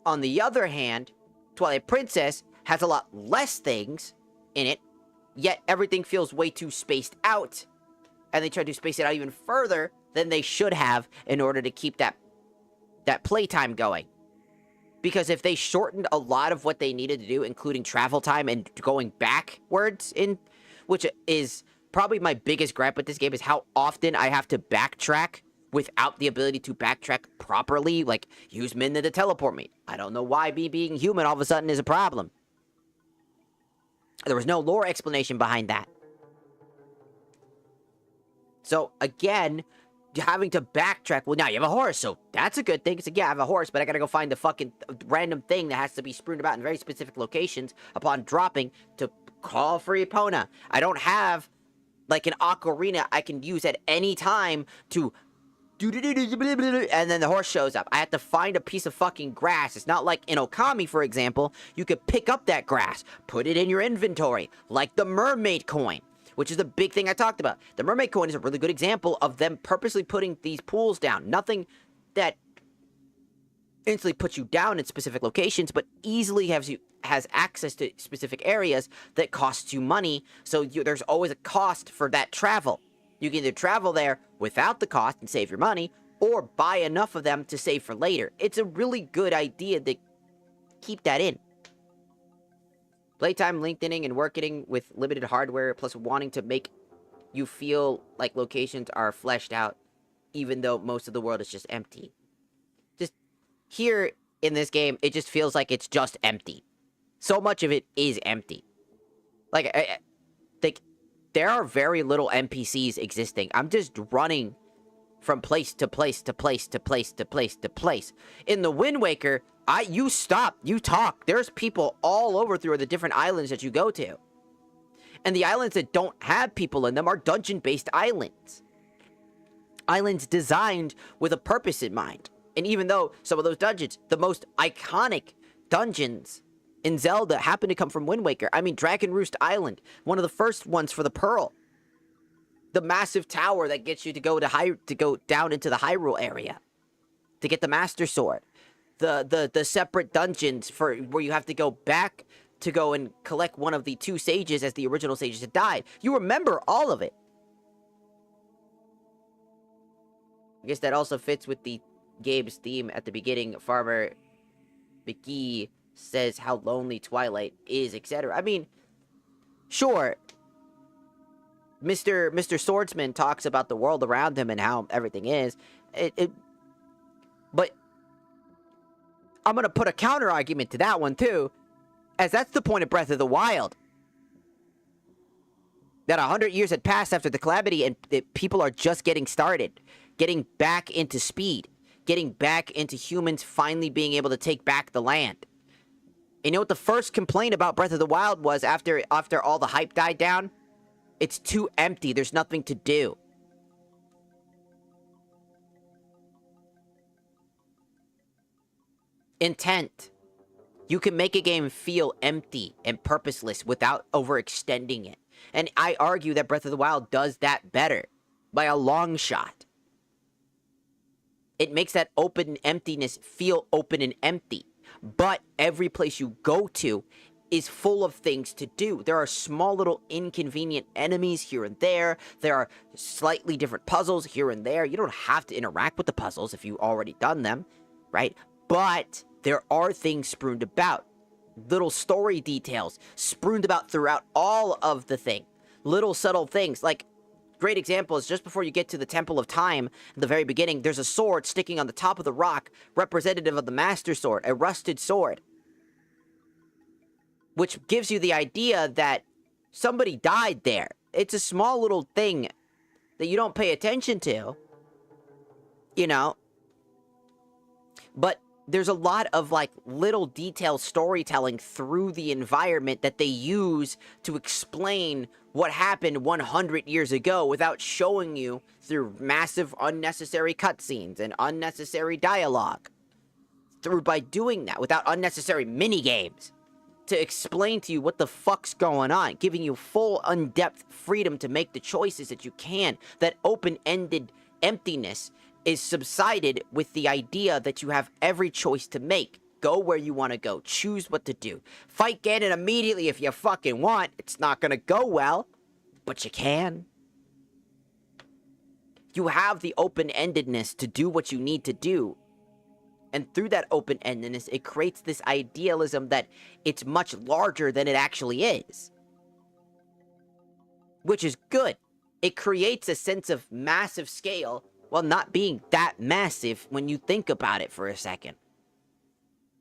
On the other hand, Twilight Princess has a lot less things in it, yet everything feels way too spaced out. And they try to space it out even further than they should have in order to keep that playtime going. Because if they shortened a lot of what they needed to do, including travel time and going backwards, which is probably my biggest gripe with this game, is how often I have to backtrack without the ability to backtrack properly. Like, use Midna to teleport me. I don't know why me being human all of a sudden is a problem. There was no lore explanation behind that. So, again, having to backtrack. Well, now you have a horse, so that's a good thing. It's like, yeah, I have a horse, but I gotta go find the fucking random thing that has to be strewn about in very specific locations upon dropping to call for Epona. I don't have, like, an ocarina I can use at any time to and then the horse shows up. I have to find a piece of fucking grass. It's not like in Okami, for example, you could pick up that grass, put it in your inventory, like the mermaid coin, which is the big thing I talked about. The mermaid coin is a really good example of them purposely putting these pools down. Nothing that instantly puts you down in specific locations, but easily has access to specific areas that costs you money, so there's always a cost for that travel. You can either travel there without the cost and save your money, or buy enough of them to save for later. It's a really good idea to keep that in. Playtime lengthening and working with limited hardware, plus wanting to make you feel like locations are fleshed out, even though most of the world is just empty. Just here in this game, it just feels like it's just empty. So much of it is empty. Like, I think there are very little NPCs existing. I'm just running from place to place to place to place to place to place. In the Wind Waker, you stop, you talk. There's people all over through the different islands that you go to. And the islands that don't have people in them are dungeon-based islands. Islands designed with a purpose in mind. And even though some of those dungeons, the most iconic dungeons in Zelda happened to come from Wind Waker. I mean, Dragon Roost Island, one of the first ones for the Pearl. The massive tower that gets you to go down into the Hyrule area to get the Master Sword. The separate dungeons for where you have to go back to go and collect one of the 2 sages as the original sages had died. You remember all of it. I guess that also fits with the game's theme at the beginning. Farmer McGee says how lonely Twilight is, etc. I mean, sure, Mr. Swordsman talks about the world around him and how everything is. But I'm going to put a counter argument to that one, too, as that's the point of Breath of the Wild. That 100 years had passed after the calamity, and people are just getting started. Getting back into speed. Getting back into humans finally being able to take back the land. And you know what the first complaint about Breath of the Wild was after all the hype died down? It's too empty. There's nothing to do. Intent. You can make a game feel empty and purposeless without overextending it. And I argue that Breath of the Wild does that better. By a long shot. It makes that open emptiness feel open and empty. But every place you go to is full of things to do. There are small little inconvenient enemies here and there. There are slightly different puzzles here and there. You don't have to interact with the puzzles if you've already done them, right? But there are things spruaned about. Little story details spruaned about throughout all of the thing. Little subtle things, like, great example is just before you get to the Temple of Time, in the very beginning, there's a sword sticking on the top of the rock, representative of the Master Sword, a rusted sword. Which gives you the idea that somebody died there. It's a small little thing that you don't pay attention to, you know. But there's a lot of, like, little detailed storytelling through the environment that they use to explain what happened 100 years ago without showing you through massive unnecessary cutscenes and unnecessary dialogue. By doing that, without unnecessary mini-games. To explain to you what the fuck's going on, giving you full, in-depth freedom to make the choices that you can. That open-ended emptiness is subsided with the idea that you have every choice to make. Go where you want to go. Choose what to do. Fight Ganon immediately if you fucking want. It's not gonna go well, but you can. You have the open-endedness to do what you need to do. And through that open-endedness, it creates this idealism that it's much larger than it actually is. Which is good. It creates a sense of massive scale while not being that massive when you think about it for a second.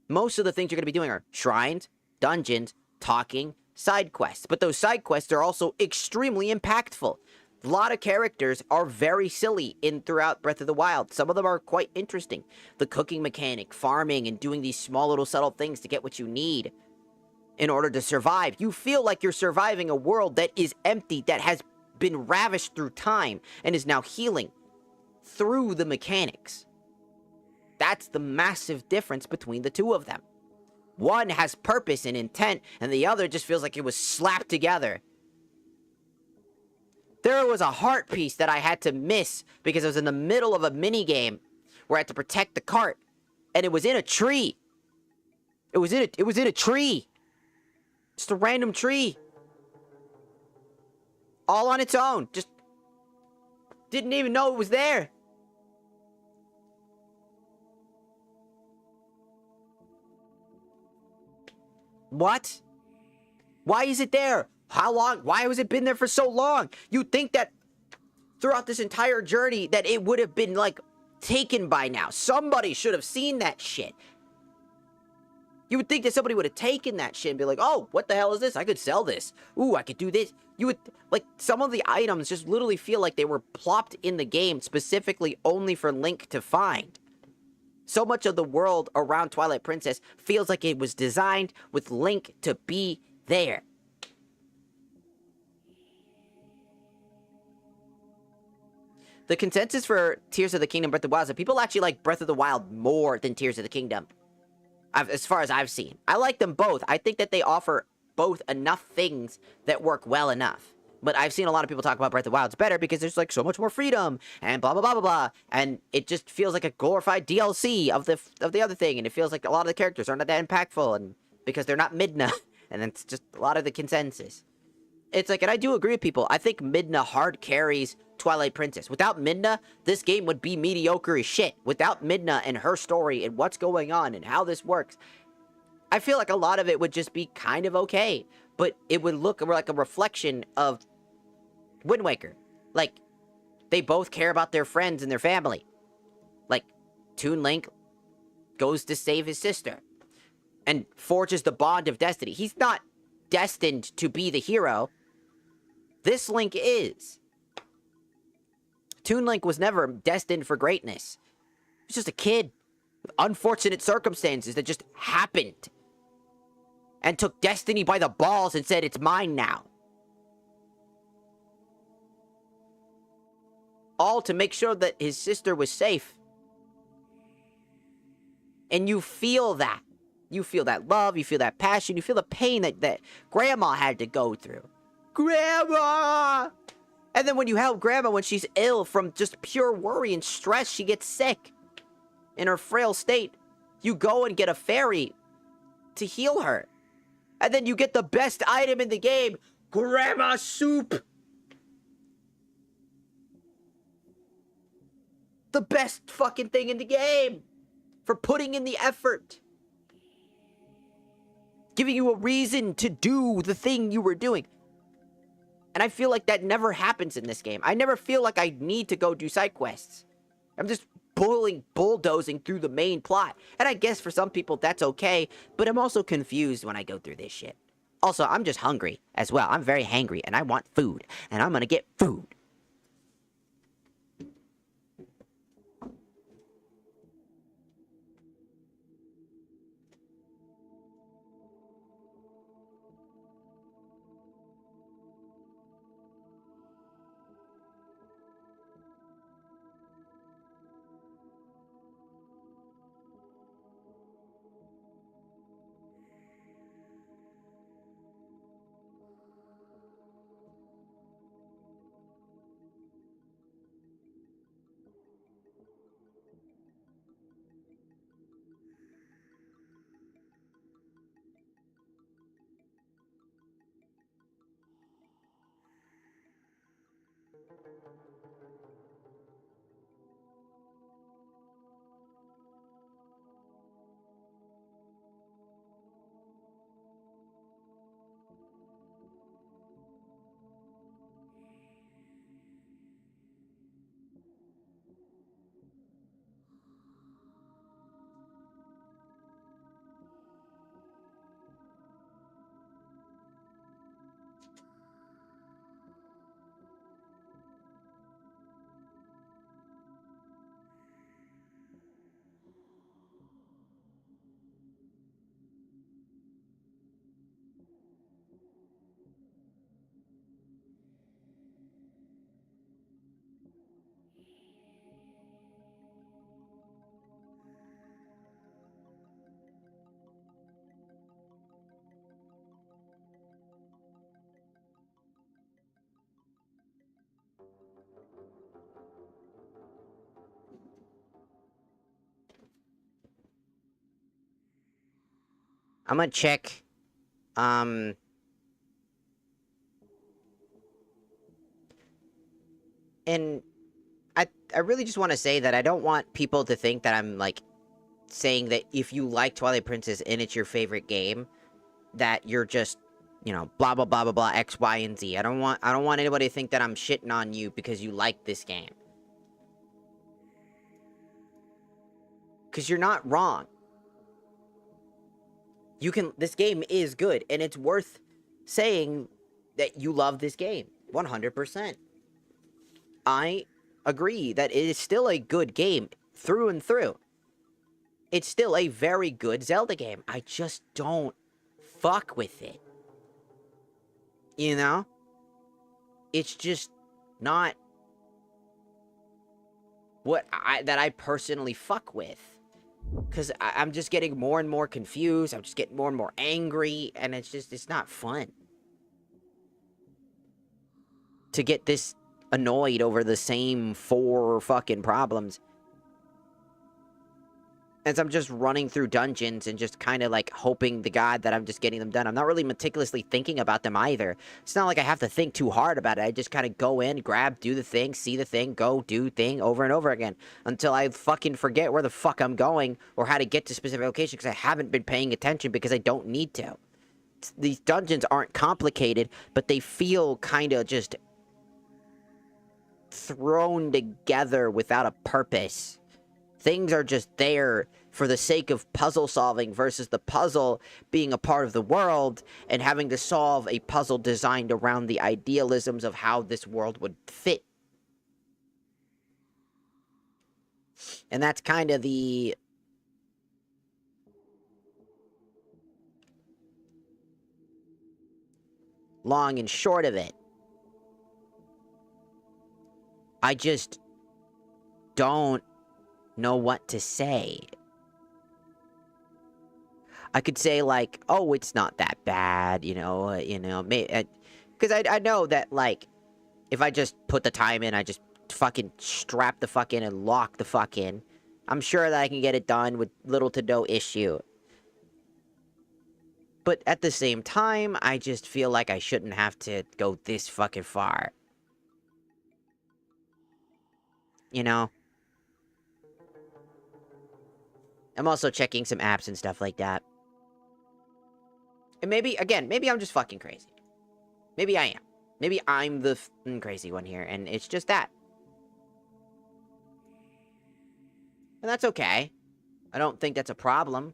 Most of the things you're going to be doing are shrines, dungeons, talking, side quests. But those side quests are also extremely impactful. A lot of characters are very silly throughout Breath of the Wild. Some of them are quite interesting. The cooking mechanic, farming, and doing these small little subtle things to get what you need in order to survive. You feel like you're surviving a world that is empty, that has been ravished through time, and is now healing through the mechanics. That's the massive difference between the two of them. One has purpose and intent, and the other just feels like it was slapped together. There was a heart piece that I had to miss because I was in the middle of a minigame where I had to protect the cart. And it was in a tree. It was in a tree. Just a random tree. All on its own. Just didn't even know it was there. What? Why is it there? How long? Why has it been there for so long? You'd think that throughout this entire journey that it would have been, like, taken by now. Somebody should have seen that shit. You would think that somebody would have taken that shit and be like, oh, what the hell is this? I could sell this. Ooh, I could do this. You would, like, some of the items just literally feel like they were plopped in the game specifically only for Link to find. So much of the world around Twilight Princess feels like it was designed with Link to be there. The consensus for Tears of the Kingdom Breath of the Wild is that people actually like Breath of the Wild more than Tears of the Kingdom. as far as I've seen. I like them both. I think that they offer both enough things that work well enough. But I've seen a lot of people talk about Breath of the Wild's better because there's like so much more freedom and blah blah blah blah blah, and it just feels like a glorified DLC of the other thing, and it feels like a lot of the characters aren't that impactful, and because they're not Midna, and it's just a lot of the consensus. It's like, and I do agree with people. I think Midna hard carries Twilight Princess. Without Midna, this game would be mediocre as shit. Without Midna and her story and what's going on and how this works, I feel like a lot of it would just be kind of okay. But it would look like a reflection of Wind Waker. Like, they both care about their friends and their family. Like, Toon Link goes to save his sister and forges the bond of destiny. He's not destined to be the hero. This Link is. Toon Link was never destined for greatness. He was just a kid with unfortunate circumstances that just happened and took destiny by the balls and said, it's mine now. All to make sure that his sister was safe. And you feel that. You feel that love, you feel that passion, you feel the pain that Grandma had to go through. Grandma! And then when you help Grandma when she's ill from just pure worry and stress, she gets sick in her frail state. You go and get a fairy to heal her. And then you get the best item in the game, Grandma Soup. The best fucking thing in the game for putting in the effort. Giving you a reason to do the thing you were doing. And I feel like that never happens in this game. I never feel like I need to go do side quests. I'm just bulldozing through the main plot. And I guess for some people that's okay, but I'm also confused when I go through this shit. Also, I'm just hungry as well. I'm very hangry and I want food. And I'm gonna get food. I'm gonna check, and I really just want to say that I don't want people to think that I'm, like, saying that if you like Twilight Princess and it's your favorite game, that you're just, you know, blah, blah, blah, blah, blah, X, Y, and Z. I don't want anybody to think that I'm shitting on you because you like this game. Because you're not wrong. This game is good, and it's worth saying that you love this game. 100%. I agree that it is still a good game through and through. It's still a very good Zelda game. I just don't fuck with it. You know? It's just not what I personally fuck with. Because I'm just getting more and more confused. I'm just getting more and more angry. And it's not fun. To get this annoyed over the same 4 fucking problems. As I'm just running through dungeons and just kind of like hoping to God that I'm just getting them done. I'm not really meticulously thinking about them either. It's not like I have to think too hard about it. I just kind of go in, grab, do the thing, see the thing, go, do thing over and over again. Until I fucking forget where the fuck I'm going or how to get to specific location because I haven't been paying attention because I don't need to. These dungeons aren't complicated, but they feel kind of just thrown together without a purpose. Things are just there for the sake of puzzle solving versus the puzzle being a part of the world and having to solve a puzzle designed around the idealisms of how this world would fit. And that's kind of the long and short of it. I just don't know what to say. I could say like, oh, it's not that bad, because I know that like, if I just put the time in, I just fucking strap the fuck in and lock the fuck in, I'm sure that I can get it done with little to no issue. But at the same time, I just feel like I shouldn't have to go this fucking far. You know? I'm also checking some apps and stuff like that. And maybe I'm just fucking crazy. Maybe I am. Maybe I'm the crazy one here, and it's just that. And that's okay. I don't think that's a problem.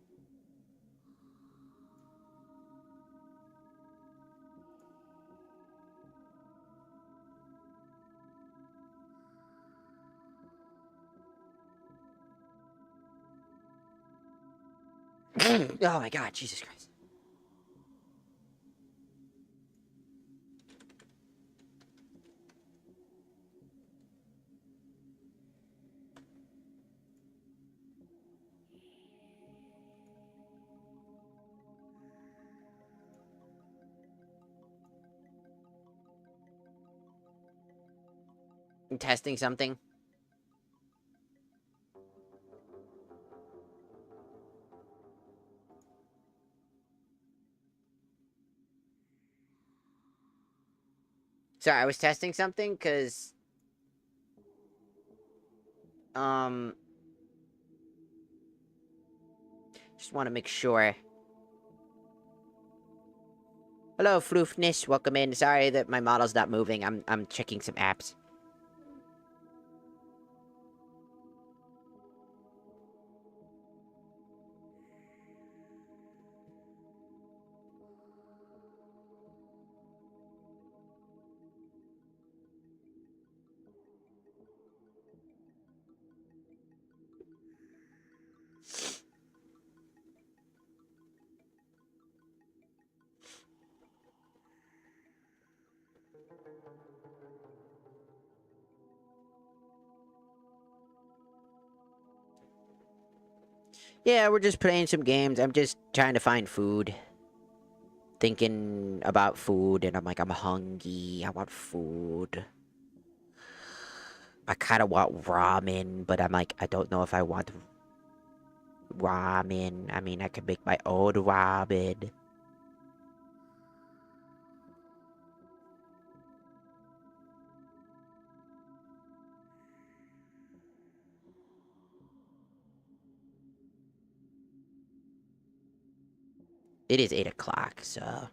Oh my god, Jesus Christ. I'm testing something. Sorry, I was testing something, because... Just want to make sure. Hello, Floofness. Welcome in. Sorry that my model's not moving. I'm checking some apps. Yeah, we're just playing some games. I'm just trying to find food. Thinking about food, and I'm like, I'm hungry. I want food. I kind of want ramen, but I'm like, I don't know if I want ramen. I mean, I could make my own ramen. It is 8 o'clock, so...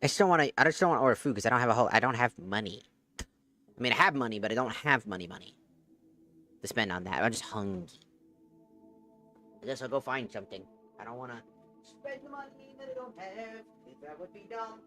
I just don't want to order food because I don't have money. I mean, I have money, but I don't have money to spend on that. I'm just hungry. I guess I'll go find something. I don't want to spend the money that I don't have. That would be dumb.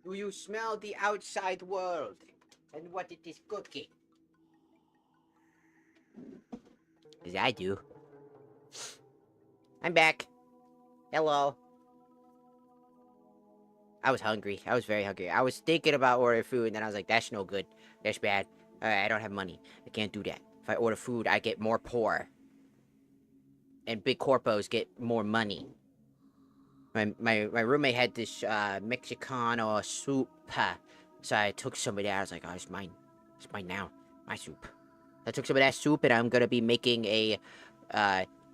Do you smell the outside world and what it is cooking? 'Cause I do. I'm back. Hello. I was hungry. I was very hungry. I was thinking about ordering food, and then I was like, that's no good. That's bad. I don't have money. I can't do that. If I order food, I get more poor. And big corpos get more money. My roommate had this Mexicano soup. So I took some of that. I was like, oh, it's mine. It's mine now. My soup. I took some of that soup, and I'm going to be making a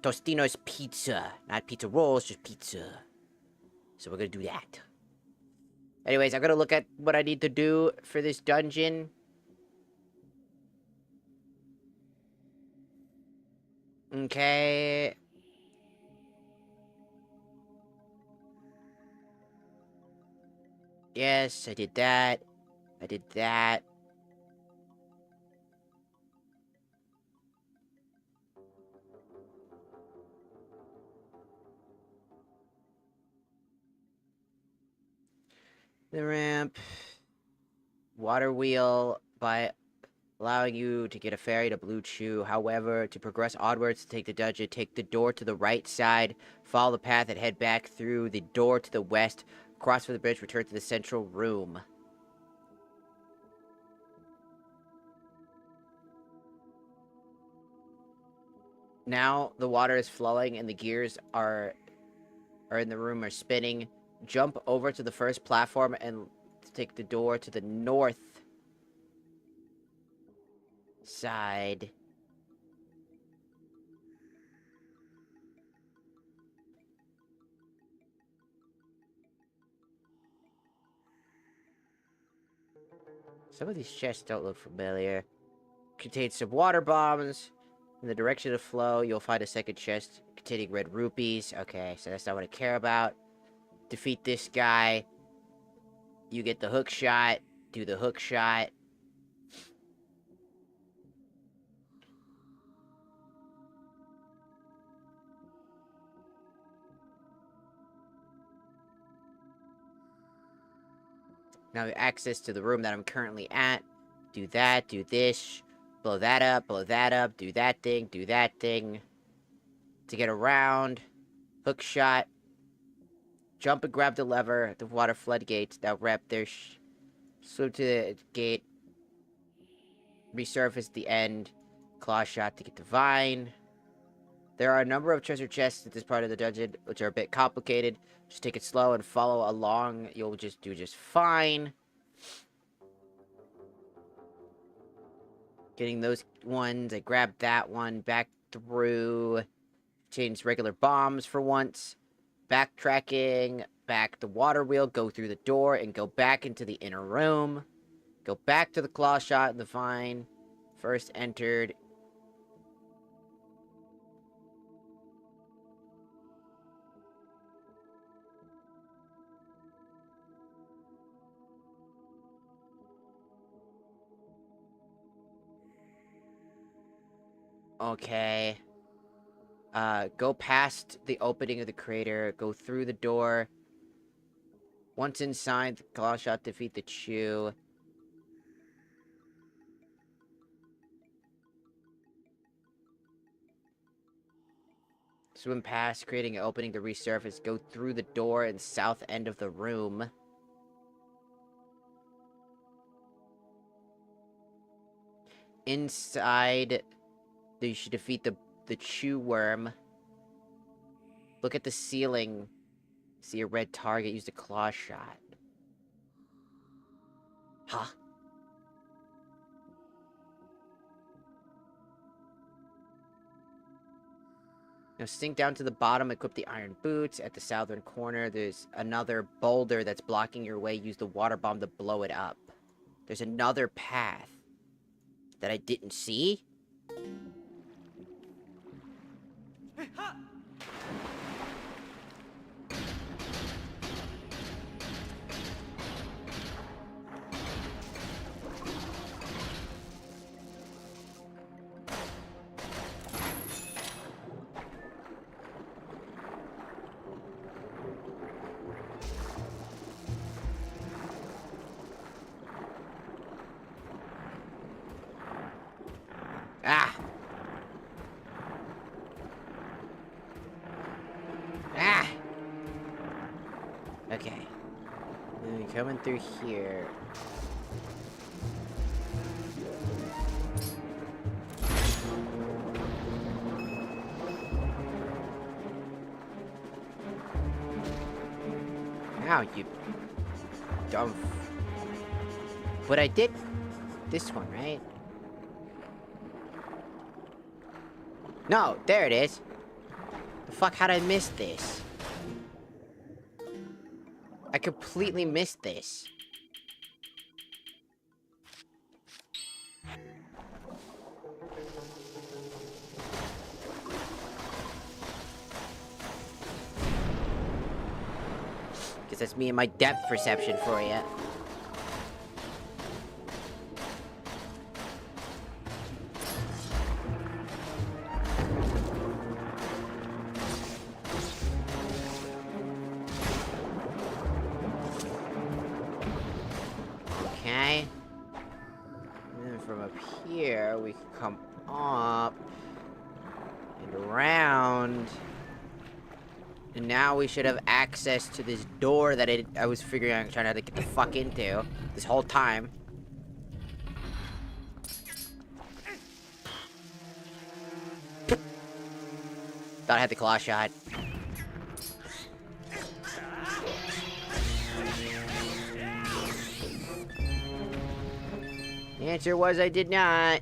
Tostino's pizza. Not pizza rolls, just pizza. So we're going to do that. Anyways, I'm going to look at what I need to do for this dungeon. Okay. Yes, I did that. I did that. The ramp. Water wheel by allowing you to get a ferry to Blue Chew. However, to progress onwards to take the dungeon, take the door to the right side, follow the path and head back through the door to the west, cross over the bridge, return to the central room. Now the water is flowing and the gears are in the room are spinning. Jump over to the first platform and take the door to the north side. Some of these chests don't look familiar. Contains some water bombs. In the direction of flow, you'll find a second chest containing red rupees. Okay, so that's not what I care about. Defeat this guy. You get the hook shot. Do the hook shot. Now access to the room that I'm currently at. Do that, do this. Blow that up, do that thing, do that thing. To get around. Hook shot. Jump and grab the lever. The water floodgates now wrap their swim to the gate. Resurface the end. Claw shot to get the vine. There are a number of treasure chests at this part of the dungeon, which are a bit complicated. Just take it slow and follow along. You'll just do just fine. Getting those ones. I grabbed that one. Back through. Change regular bombs for once. Backtracking. Back the water wheel. Go through the door and go back into the inner room. Go back to the claw shot and the vine. First entered. Okay. Go past the opening of the crater. Go through the door. Once inside, the claw shot defeat the chew. Swim past, creating an opening to resurface. Go through the door in the south end of the room. Inside, you should defeat the chew worm. Look at the ceiling. See a red target. Use the claw shot. Huh? Now sink down to the bottom, equip the iron boots. At the southern corner, there's another boulder that's blocking your way. Use the water bomb to blow it up. There's another path that I didn't see. Ah! Ah! Okay. Then coming through here. Ow, you dumb. But I did this one, right? No, there it is. The fuck, how'd I miss this? I completely missed this. Guess that's me and my depth perception for you. Okay. And then from up here, we can come up and around. And now we should have access to this door that I was figuring out trying to get the fuck into this whole time. Thought I had the claw shot. The answer was I did not.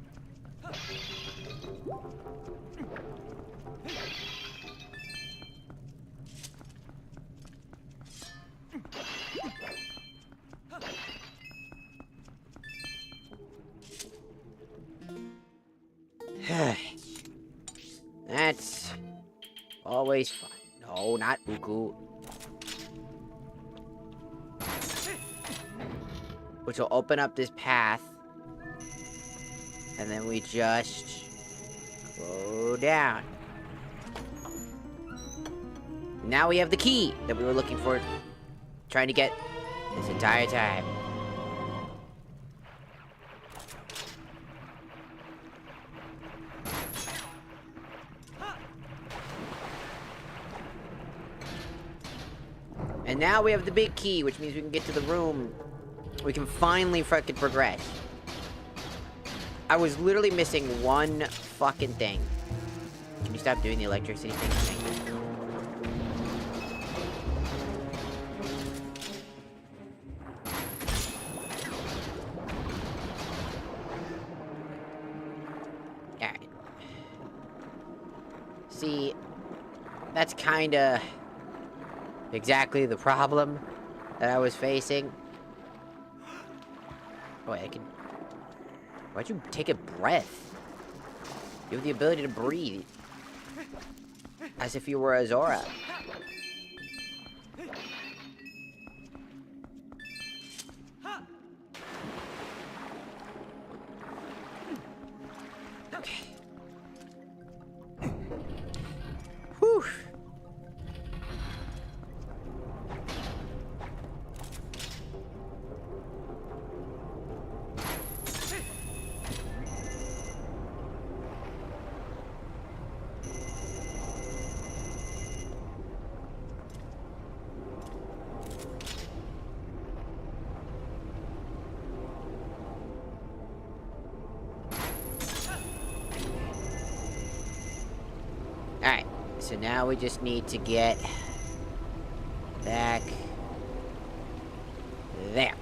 That's always fun. No, not Uku. Which will open up this path. And then we just go down. Now we have the key that we were looking for, trying to get this entire time. And now we have the big key, which means we can get to the room. We can finally fucking progress. I was literally missing one fucking thing. Can you stop doing the electricity thing? Thank you. Alright. See, that's kinda exactly the problem that I was facing. Oh, I can... Why'd you take a breath? You have the ability to breathe. As if you were a Zora. Okay. Whew. Alright, so now we just need to get back there.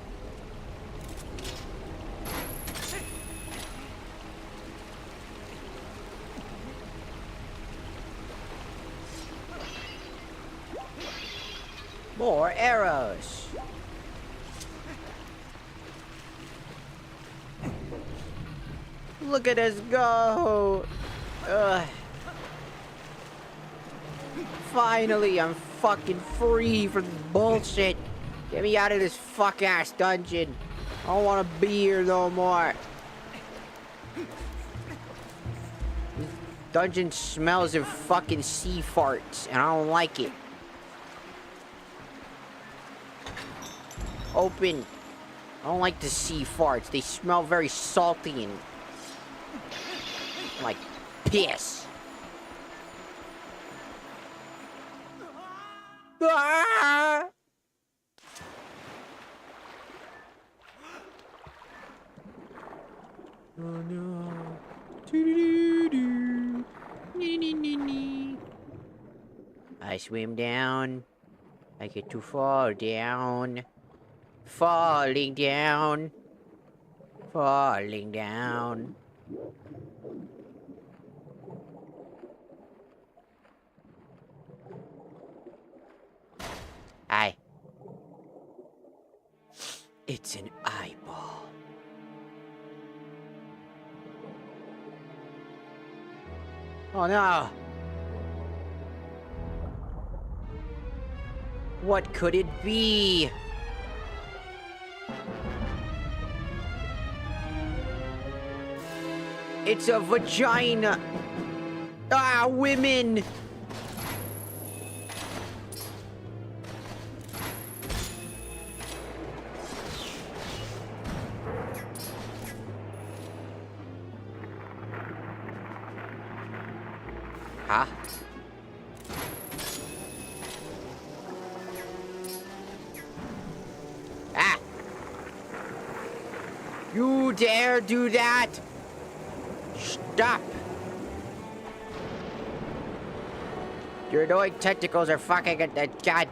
More arrows. Look at us go. Ugh. Finally, I'm fucking free from this bullshit. Get me out of this fuck-ass dungeon. I don't want to be here no more. This dungeon smells of fucking sea farts, and I don't like it. Open. I don't like the sea farts. They smell very salty and like piss. Ah! Oh no. Doo-doo-doo-doo. Nee-nee-nee-nee. I swim down. I get to fall down. Falling down. Falling down. Hi. It's an eyeball. Oh no! What could it be? It's a vagina! Ah, women! Huh? Ah! You dare do that? Stop! Your annoying tentacles are fucking God.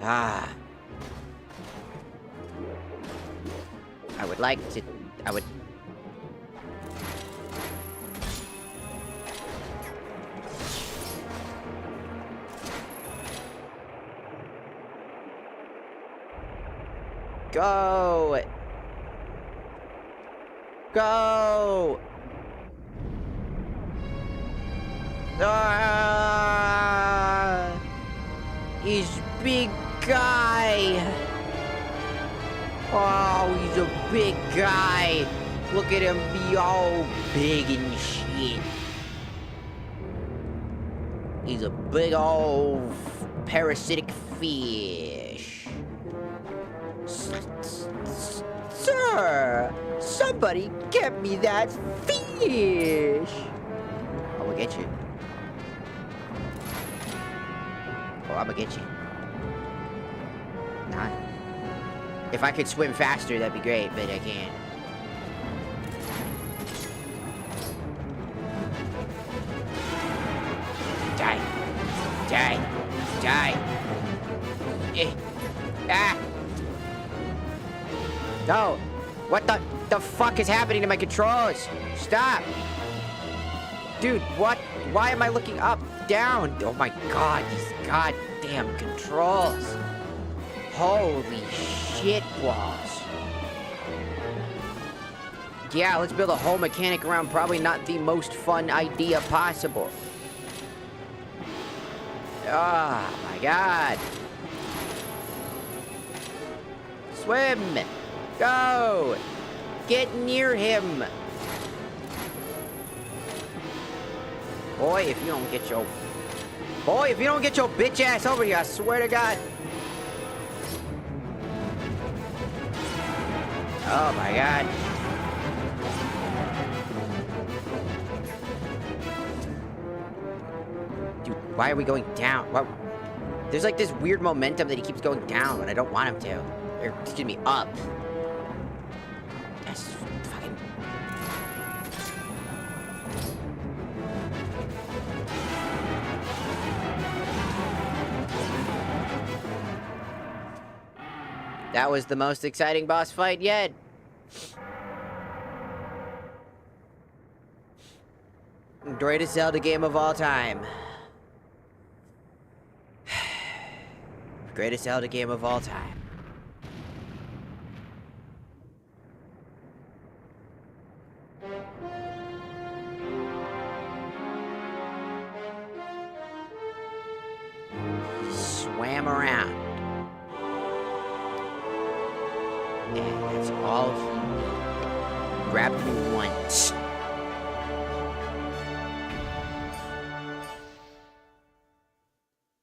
Ah. I would like to... I would... Go! Go! Ah! He's big guy! Oh, he's a big guy! Look at him be all big and shit. He's a big old parasitic fish. Sir! Somebody get me that fish! I will get you. Oh, I'm gonna get you. Nah. If I could swim faster, that'd be great, but I can't. Die. Die. Die. Eh. Ah! No! What the fuck is happening to my controls? Stop! Dude, what? Why am I looking up, down? Oh my god, these goddamn controls. Holy shit balls. Yeah, let's build a whole mechanic around probably not the most fun idea possible. Oh my god. Swim! Go! Get near him! Boy, if you don't get your... Boy, if you don't get your bitch ass over here, I swear to God. Oh my god. Dude, why are we going down? What? There's like this weird momentum that he keeps going down when I don't want him to. Or, excuse me, up. That's fucking... That was the most exciting boss fight yet. Greatest Zelda game of all time. Greatest Zelda game of all time. Swam around. And that's all he did. Grabbed me once.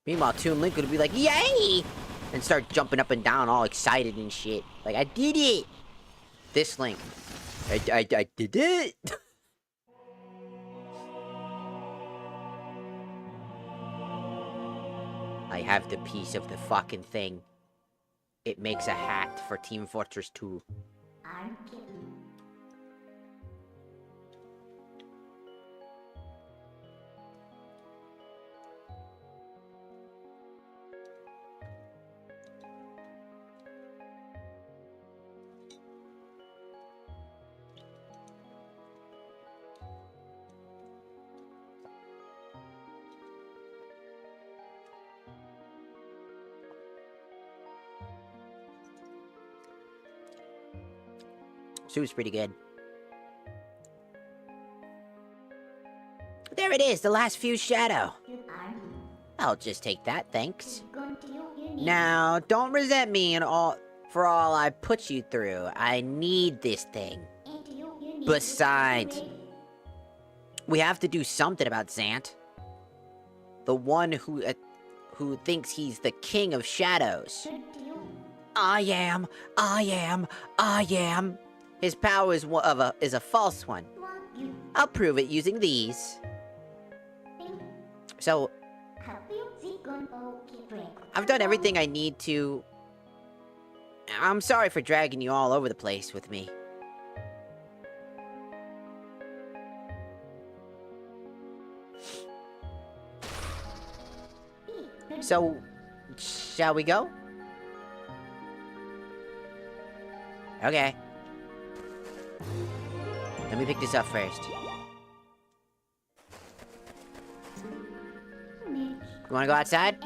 Meanwhile, Toon Link would be like, yay! And start jumping up and down all excited and shit. Like, I did it! This Link. I did it! I have the piece of the fucking thing. It makes a hat for Team Fortress 2. I'm kidding. Soup's pretty good. There it is, the last fused shadow. You are. I'll just take that, thanks. Going to you need. Now, don't resent me and all for all I put you through. I need this thing. And you need. Besides, we have to do something about Zant. The one who thinks he's the king of shadows. Good to you. I am. His power is a false one. Want you. I'll prove it using these. So, I've done everything I need to. I'm sorry for dragging you all over the place with me. So, shall we go? Okay. Let me pick this up first. You wanna go outside?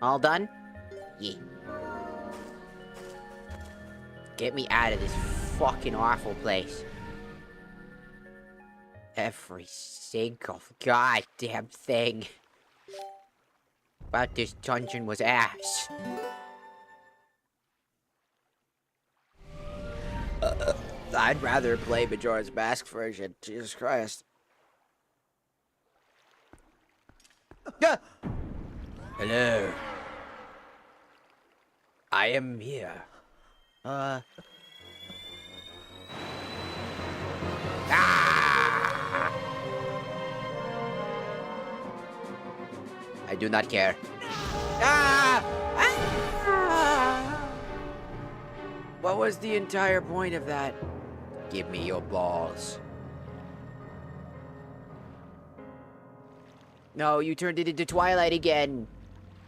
All done? Yeah. Get me out of this fucking awful place. Every single goddamn thing about this dungeon was ass. I'd rather play Majora's Mask version. Jesus Christ. Hello. I am here. Ah! I do not care. What was the entire point of that? Give me your balls. No, you turned it into Twilight again.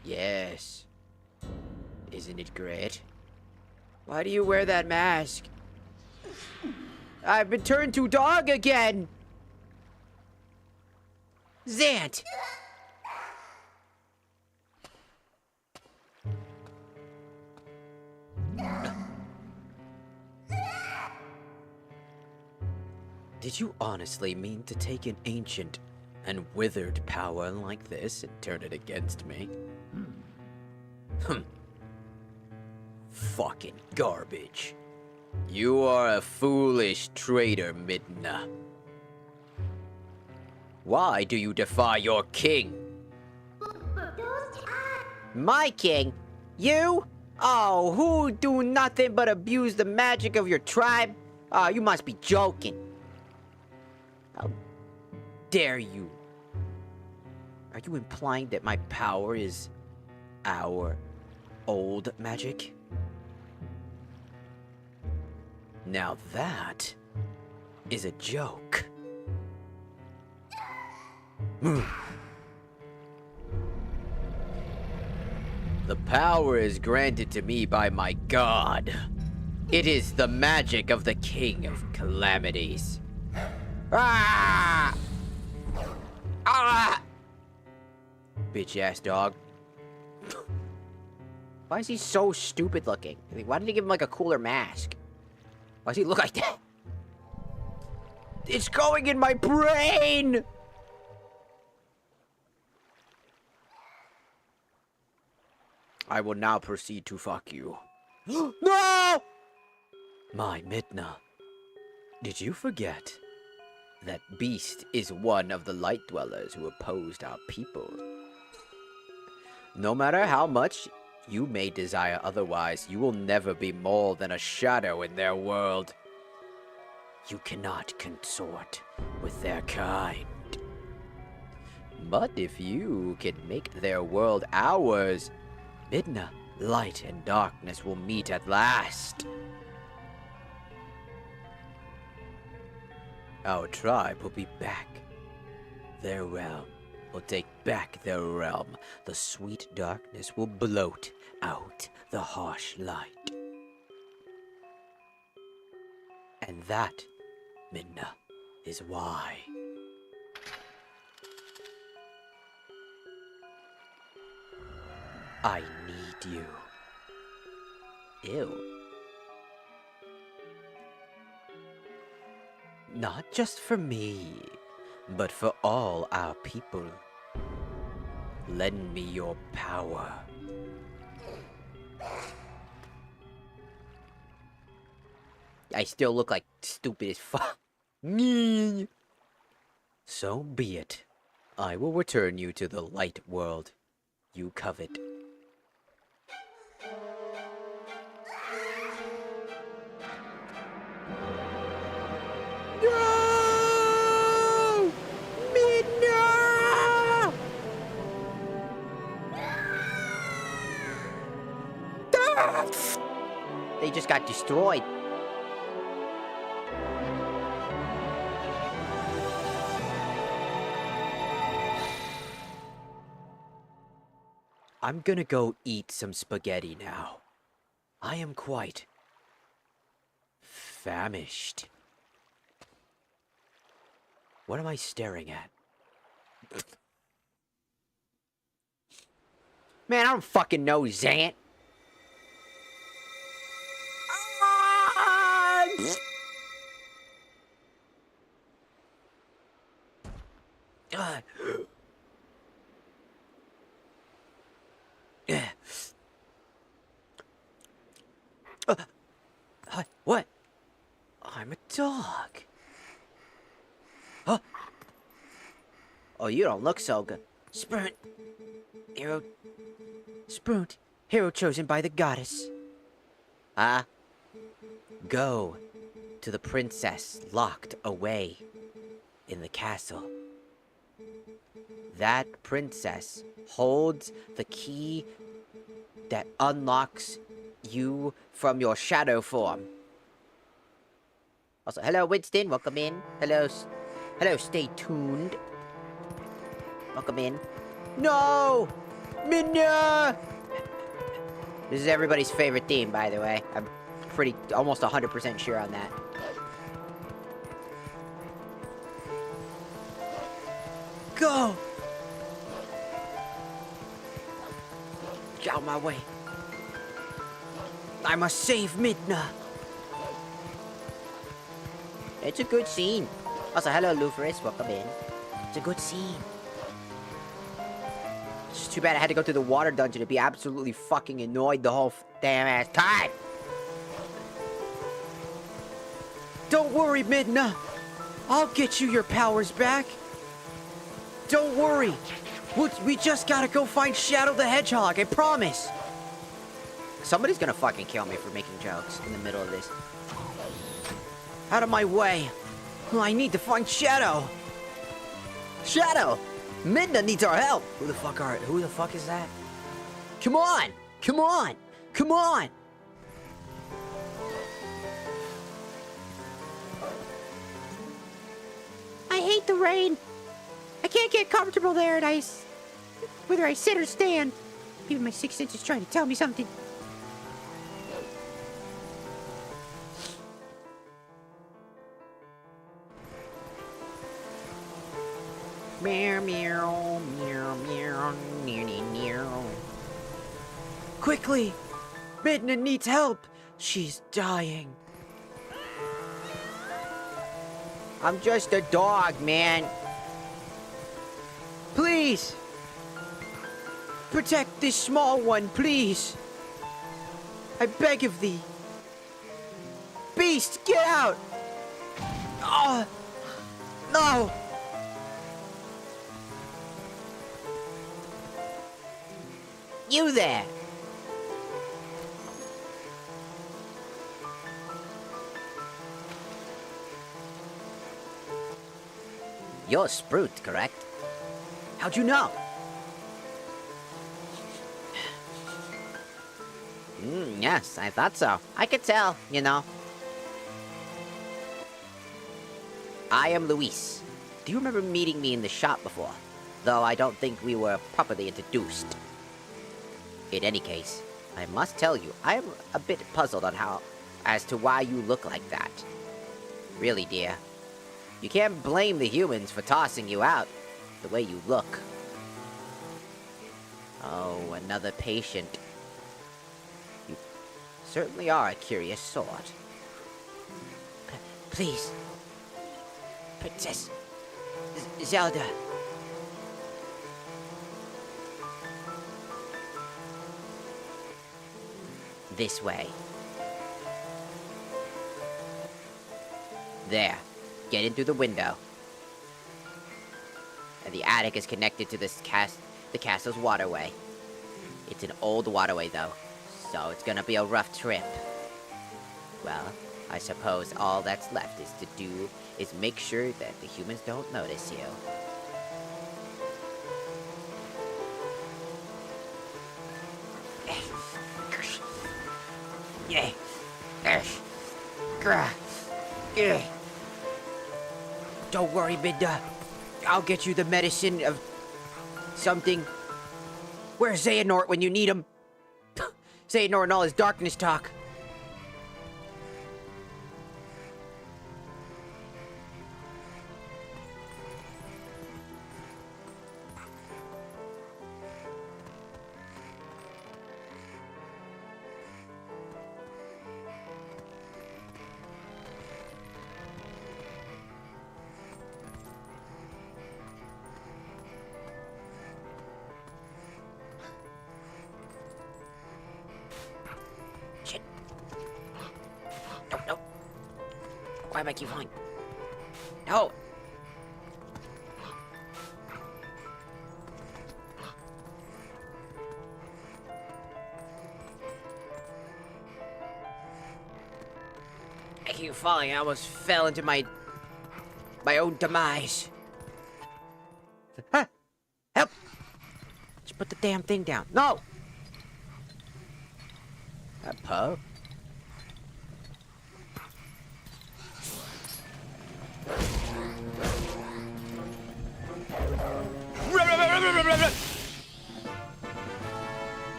Yes. Isn't it great? Why do you wear that mask? I've been turned to dog again! Zant! Did you honestly mean to take an ancient and withered power like this and turn it against me? Fucking garbage. You are a foolish traitor, Midna. Why do you defy your king? My king? You? Oh, who do nothing but abuse the magic of your tribe? Oh, you must be joking. How dare you? Are you implying that my power is our old magic? Now that is a joke. The power is granted to me by my god. It is the magic of the King of Calamities. Ah! Ah! Bitch ass dog. Why is he so stupid looking? Why didn't he give him like a cooler mask? Why does he look like that? It's going in my brain! I will now proceed to fuck you. No! My Midna, did you forget that Beast is one of the light dwellers who opposed our people? No matter how much you may desire otherwise, you will never be more than a shadow in their world. You cannot consort with their kind. But if you can make their world ours, Midna, light and darkness will meet at last. Our tribe will be back. Their realm will take back their realm. The sweet darkness will blot out the harsh light. And that, Midna, is why. I need you. Ew. Not just for me, but for all our people. Lend me your power. I still look like stupid as fuck. So be it. I will return you to the light world you covet. No! Midna! just got destroyed. I'm gonna go eat some spaghetti now. I am quite famished. What am I staring at? Man, I don't fucking know, Zant. What? I'm a dog. Huh? Oh, you don't look so good. Spoon. Hero. Spoon. Hero chosen by the goddess. Go to the princess locked away in the castle. That princess holds the key that unlocks you from your shadow form. Also, hello, Winston. Welcome in. Hello, stay tuned. Welcome in. No! MIDNA! This is everybody's favorite theme, by the way. I'm almost 100% sure on that. Go! Get out of my way. I must save MIDNA. It's a good scene. Also, hello, Luferus. Welcome in. It's a good scene. It's just too bad I had to go through the water dungeon to be absolutely fucking annoyed the whole damn ass time. Don't worry, MIDNA. I'll get you your powers back. Don't worry. We just gotta go find Shadow the Hedgehog, I promise. Somebody's gonna fucking kill me for making jokes in the middle of this. Out of my way. I need to find Shadow. Shadow! MIDNA needs our help. Who the fuck is that? Come on! Come on! Come on! I hate the rain. I can't get comfortable there at ice. Whether I sit or stand. Maybe my sixth sense is trying to tell me something. Meow, meow, meow, meow, meow, meow. Quickly! MIDNA needs help! She's dying. I'm just a dog, man. Please! Protect this small one, please! I beg of thee. Beast, get out! Oh! No! You there! You're Sprout, correct? How'd you know? Yes, I thought so. I could tell, you know. I am Luis. Do you remember meeting me in the shop before? Though I don't think we were properly introduced. In any case, I must tell you, I am a bit puzzled as to why you look like that. Really, dear. You can't blame the humans for tossing you out the way you look. Oh, another patient. You certainly are a curious sort. Please. Princess Zelda. This way. There. Get in through the window. And the attic is connected to the castle's waterway. It's an old waterway, though, so it's gonna be a rough trip. Well, I suppose all that's left is make sure that the humans don't notice you. Yeah. Ugh. Don't worry, Midna. I'll get you the medicine of something. Where's Xehanort when you need him? Xehanort and all his darkness talk. Shit. No. Why am I keep falling? No. I keep falling. I almost fell into my own demise. Huh? Help! Just put the damn thing down. No! Poe?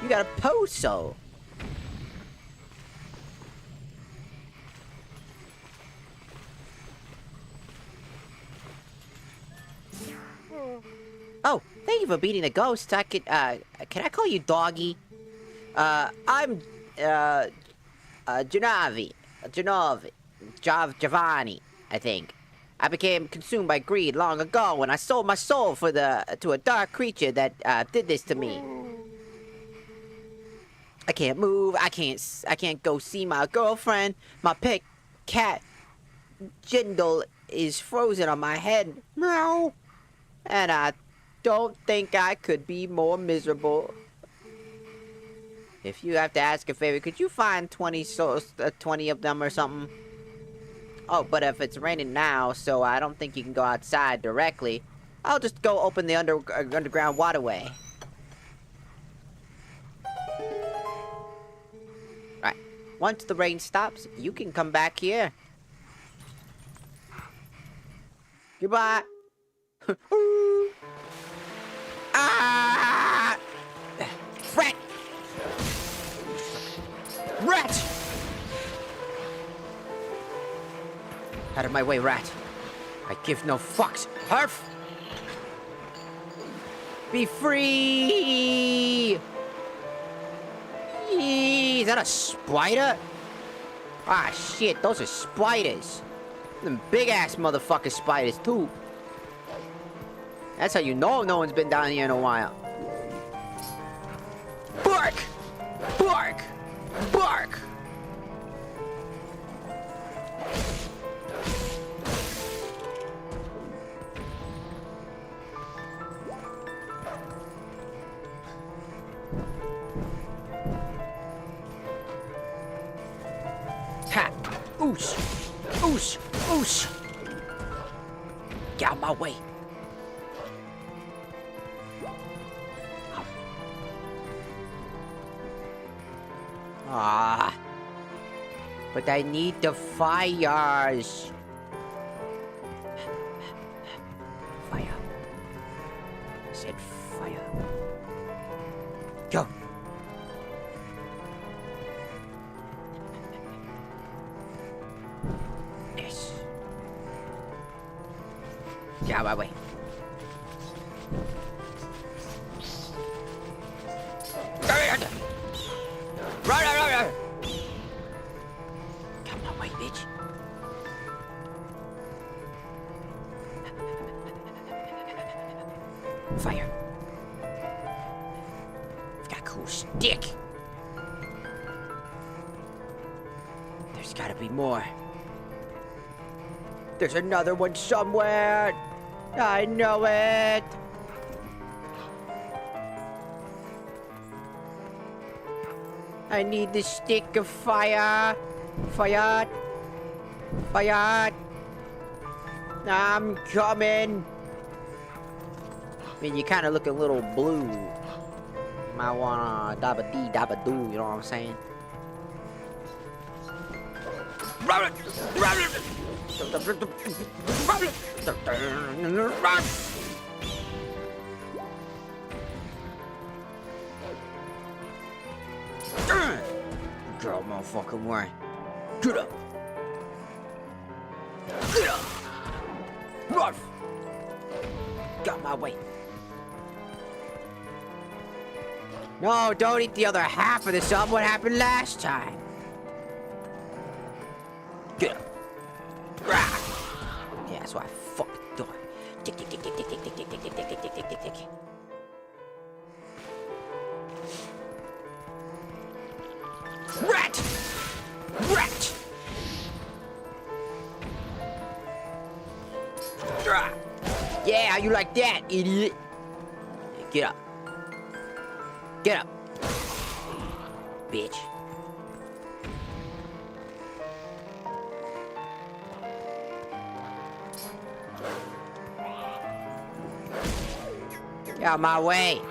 You got a Poso. Oh, thank you for beating the ghost. I could, can I call you Doggy? I'm, Giovanni, I think. I became consumed by greed long ago when I sold my soul to a dark creature that, did this to me. I can't move, I can't go see my girlfriend. My pet cat, Jindal, is frozen on my head. Meow. And I don't think I could be more miserable. If you have to ask a favor, could you find 20 of them or something? Oh, but if it's raining now, so I don't think you can go outside directly, I'll just go open the underground waterway. Right. Once the rain stops, you can come back here. Goodbye. Ah! Rat! Rat! Out of my way, rat. I give no fucks. Harf! Be free! Eee, is that a spider? Ah, shit, those are spiders. Them big-ass motherfucking spiders, too. That's how you know no one's been down here in a while. Bark! Bark! Bark! Ha! Oosh! Oosh! Oosh! Get out of my way! Ah, but I need the fires. Fire. I said fire. Go. Yes. Get out of my way. Run! Come my way, bitch. Fire. I've got a cool stick. There's gotta be more. There's another one somewhere. I know it. I need the stick of fire. Fire. Fire. I'm coming. I mean, you kind of look a little blue. Might wanna dabba-dee, dabba-doo, you know what I'm saying? Get out my fucking way. Get up. Get up. Ruff. Got my way. No, don't eat the other half of this up. What happened last time? Get up. Rah. Yeah, that's why I fucking do it. Tick, tick, tick, tick, tick, tick, tick, tick, tick, tick, tick, tick, tick, tick, tick, tick. Rat! Rat! Rah. Yeah, how you like that, idiot? Get up. Get up. Bitch. Get out my way.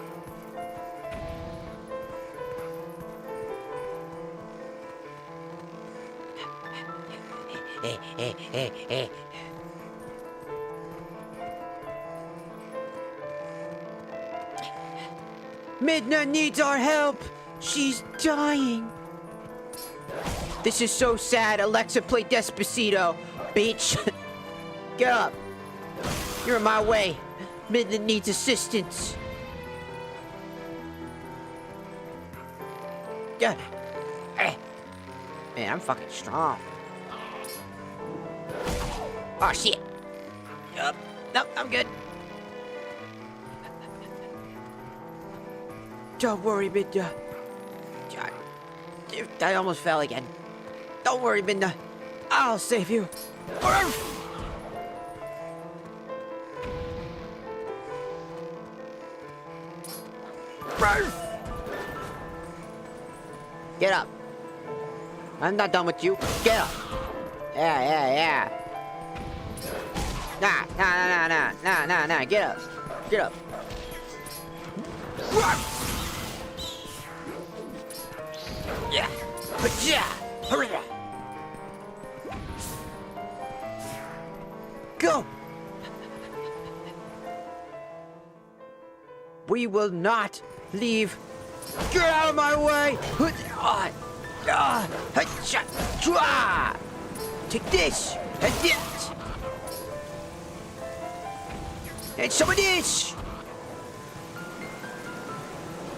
Hey. Midna needs our help. She's dying. This is so sad. Alexa, play Despacito, bitch. Get up. You're in my way. Midna needs assistance. Yeah. Man, I'm fucking strong. Oh shit. Yup. Nope, I'm good. Don't worry, Midna. God, dude, I almost fell again. Don't worry, Midna. I'll save you. Get up. I'm not done with you. Get up. Yeah. Nah. Get up. Get up. Yeah. Hurry up. Go. We will not leave. Get out of my way. Take this and this. And some of this.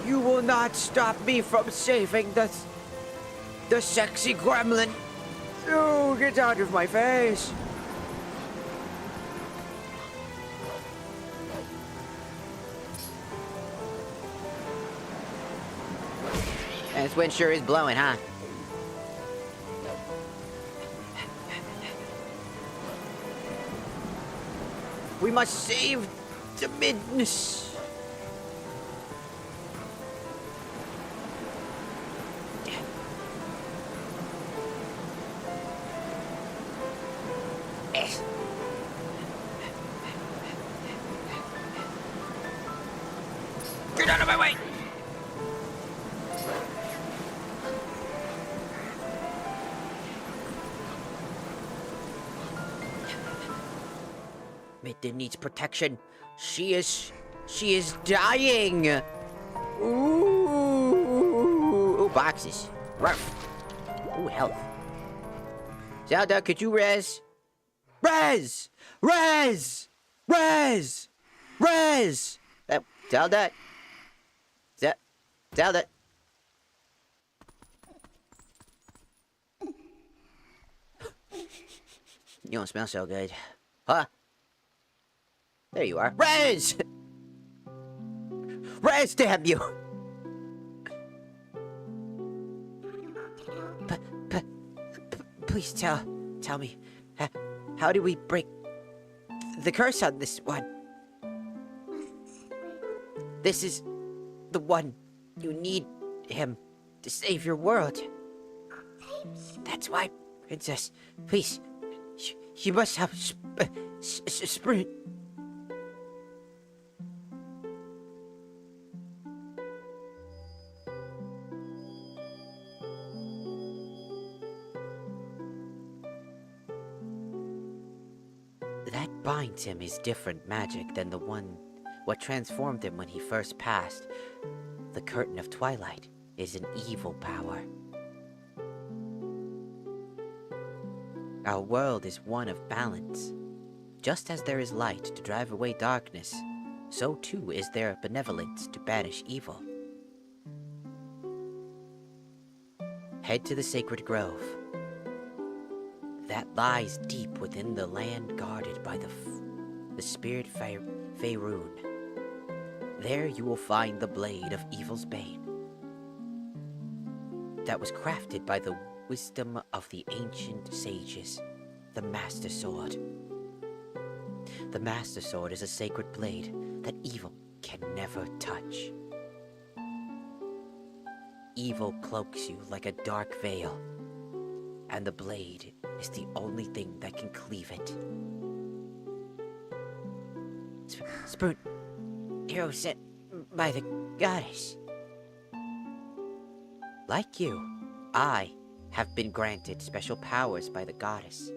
You will not stop me from saving the sexy gremlin. Oh, get out of my face. And this wind sure is blowing, huh? We must save the midness. Get out of my way! Midna needs protection. She is dying. Ooh, boxes. Ruff. Ooh, health. Zelda, could you res? Res! Zelda. Zelda. You don't smell so good. Huh? There you are. Res! Res, damn you! Please tell me, how do we break the curse on this one? This is the one you need him to save your world. That's why, Princess, please, you must have sprint. That binds him is different magic than the one what transformed him when he first passed. The curtain of twilight is an evil power. Our world is one of balance. Just as there is light to drive away darkness, so too is there benevolence to banish evil. Head to the sacred grove. That lies deep within the land guarded by the spirit Faerun. There you will find the blade of evil's bane. That was crafted by the wisdom of the ancient sages, the Master Sword. The Master Sword is a sacred blade that evil can never touch. Evil cloaks you like a dark veil, and the blade is the only thing that can cleave it. Spoon, hero sent by the goddess. Like you, I have been granted special powers by the goddess.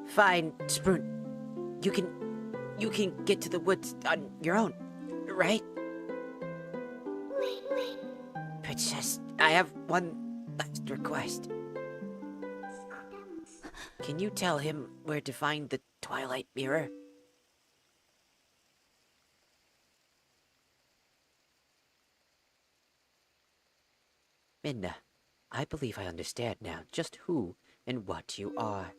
Fine, Spoon. You can get to the woods on your own, right? Princess, I have one last request. Can you tell him where to find the Twilight Mirror? Midna, I believe I understand now just who and what you are.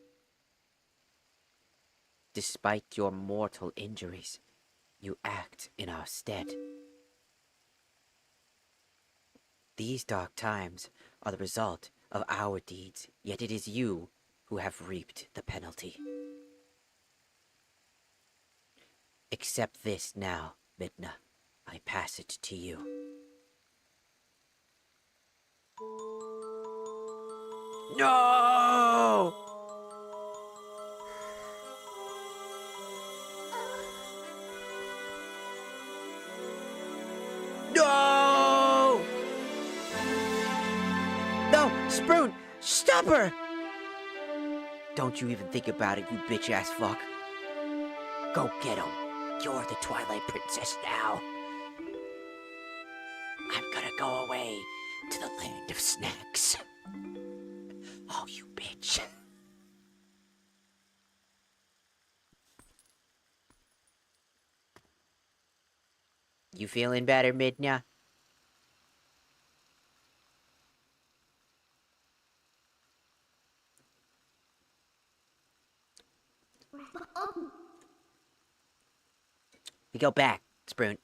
Despite your mortal injuries, you act in our stead. These dark times are the result of our deeds, yet it is you who have reaped the penalty. Accept this now, Midna. I pass it to you. No! No! No! Spoon! Stop her! Don't you even think about it, you bitch-ass fuck. Go get him. You're the Twilight Princess now. I'm gonna go away to the land of snacks. Oh, you bitch. You feeling better, Midna? We go back, Spoon.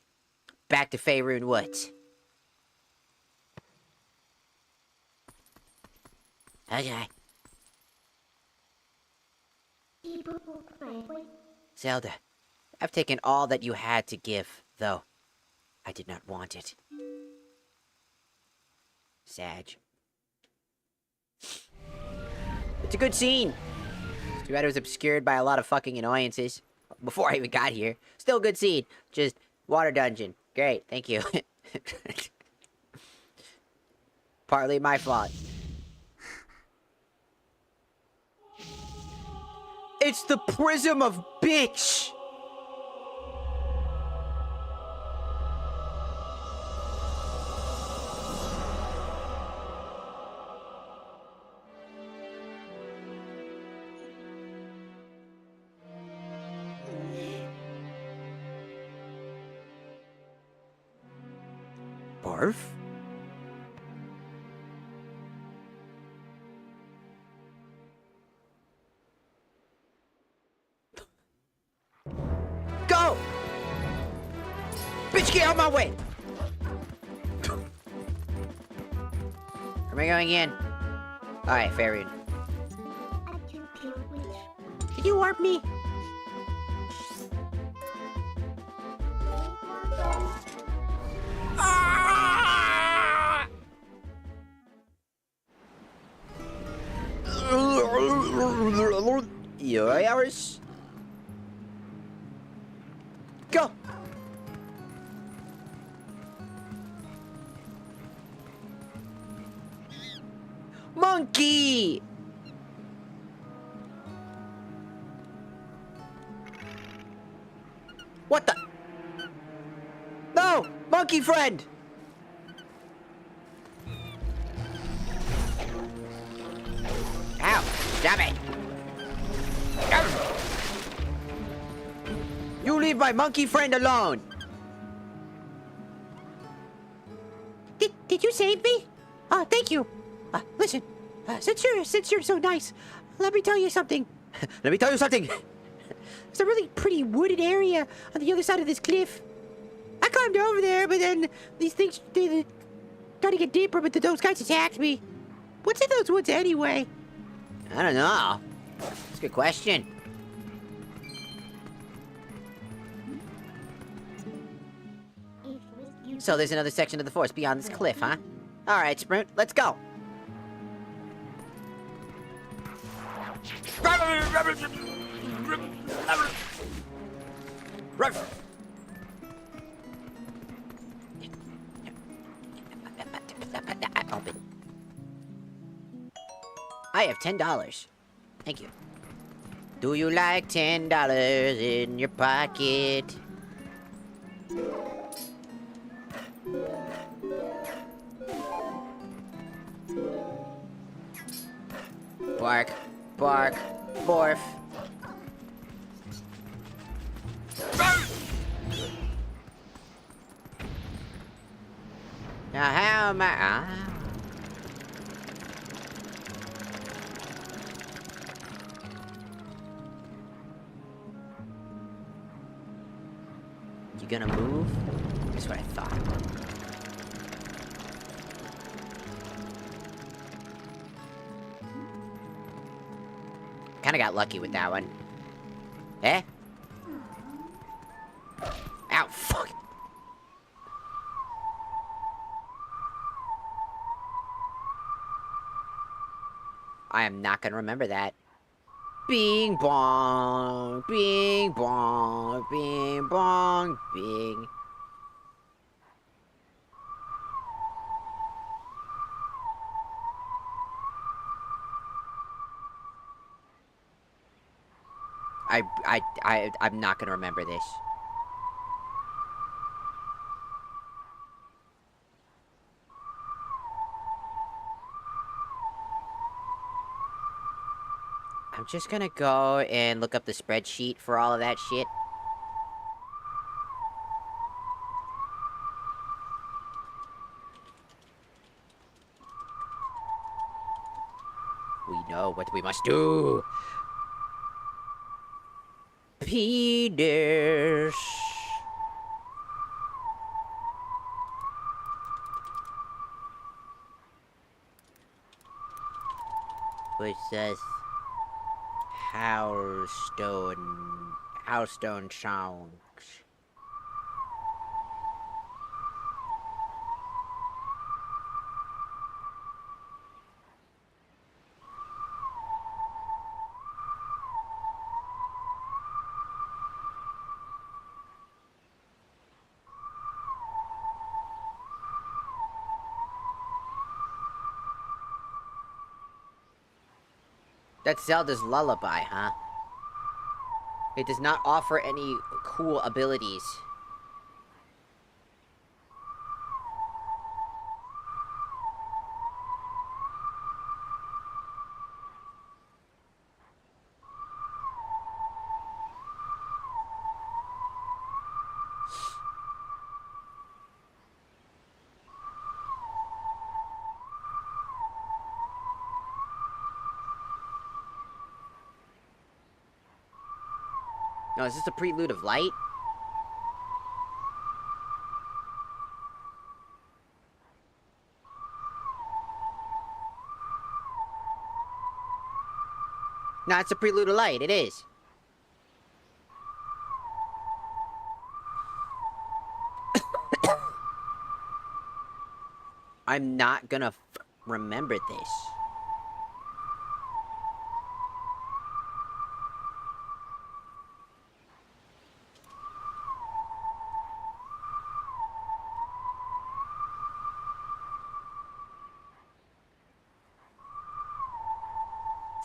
Back to Faerun Woods. Okay. Zelda, I've taken all that you had to give, though I did not want it. Sag. It's a good scene. It's too bad it was obscured by a lot of fucking annoyances before I even got here. Still a good scene. Just water dungeon. Great, thank you. Partly my fault. It's the prism of bitch! Barf? Go! Bitch, get out of my way! Am I going in? Alright, Faerun. Can you warp me? Ah! You're ours. Go! Monkey! What the? No! Monkey friend! Ow! Stop it! You leave my monkey friend alone! Did you save me? Thank you. Listen, since you're so nice, let me tell you something. Let me tell you something! There's a really pretty wooded area on the other side of this cliff. I climbed over there, but then these things they tried to get deeper, but those guys attacked me. What's in those woods anyway? I don't know. That's a good question. So there's another section of the forest beyond this cliff, huh? Alright, Sprint, let's go! Open. I have $10. Thank you. Do you like $10 in your pocket? Bark, bark, borf. Now how am I? You gonna move? That's what I thought. Kinda got lucky with that one. Eh? Ow, fuck! I am not gonna remember that. Bing bong, bing bong, bing bong, bing. I'm not gonna remember this. I'm just gonna go and look up the spreadsheet for all of that shit. We know what we must do. Peters. Which says Housestone songs. That's Zelda's lullaby, huh? It does not offer any cool abilities. No, is this a prelude of light? No, it's a prelude of light, it is. I'm not gonna remember this.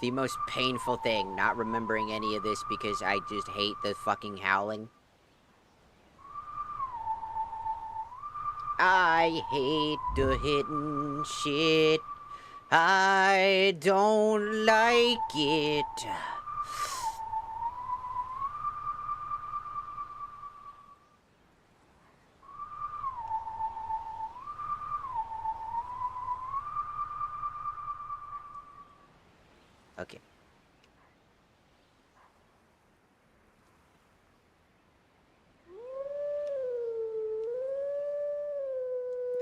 The most painful thing, not remembering any of this because I just hate the fucking howling. I hate the hidden shit. I don't like it. Okay.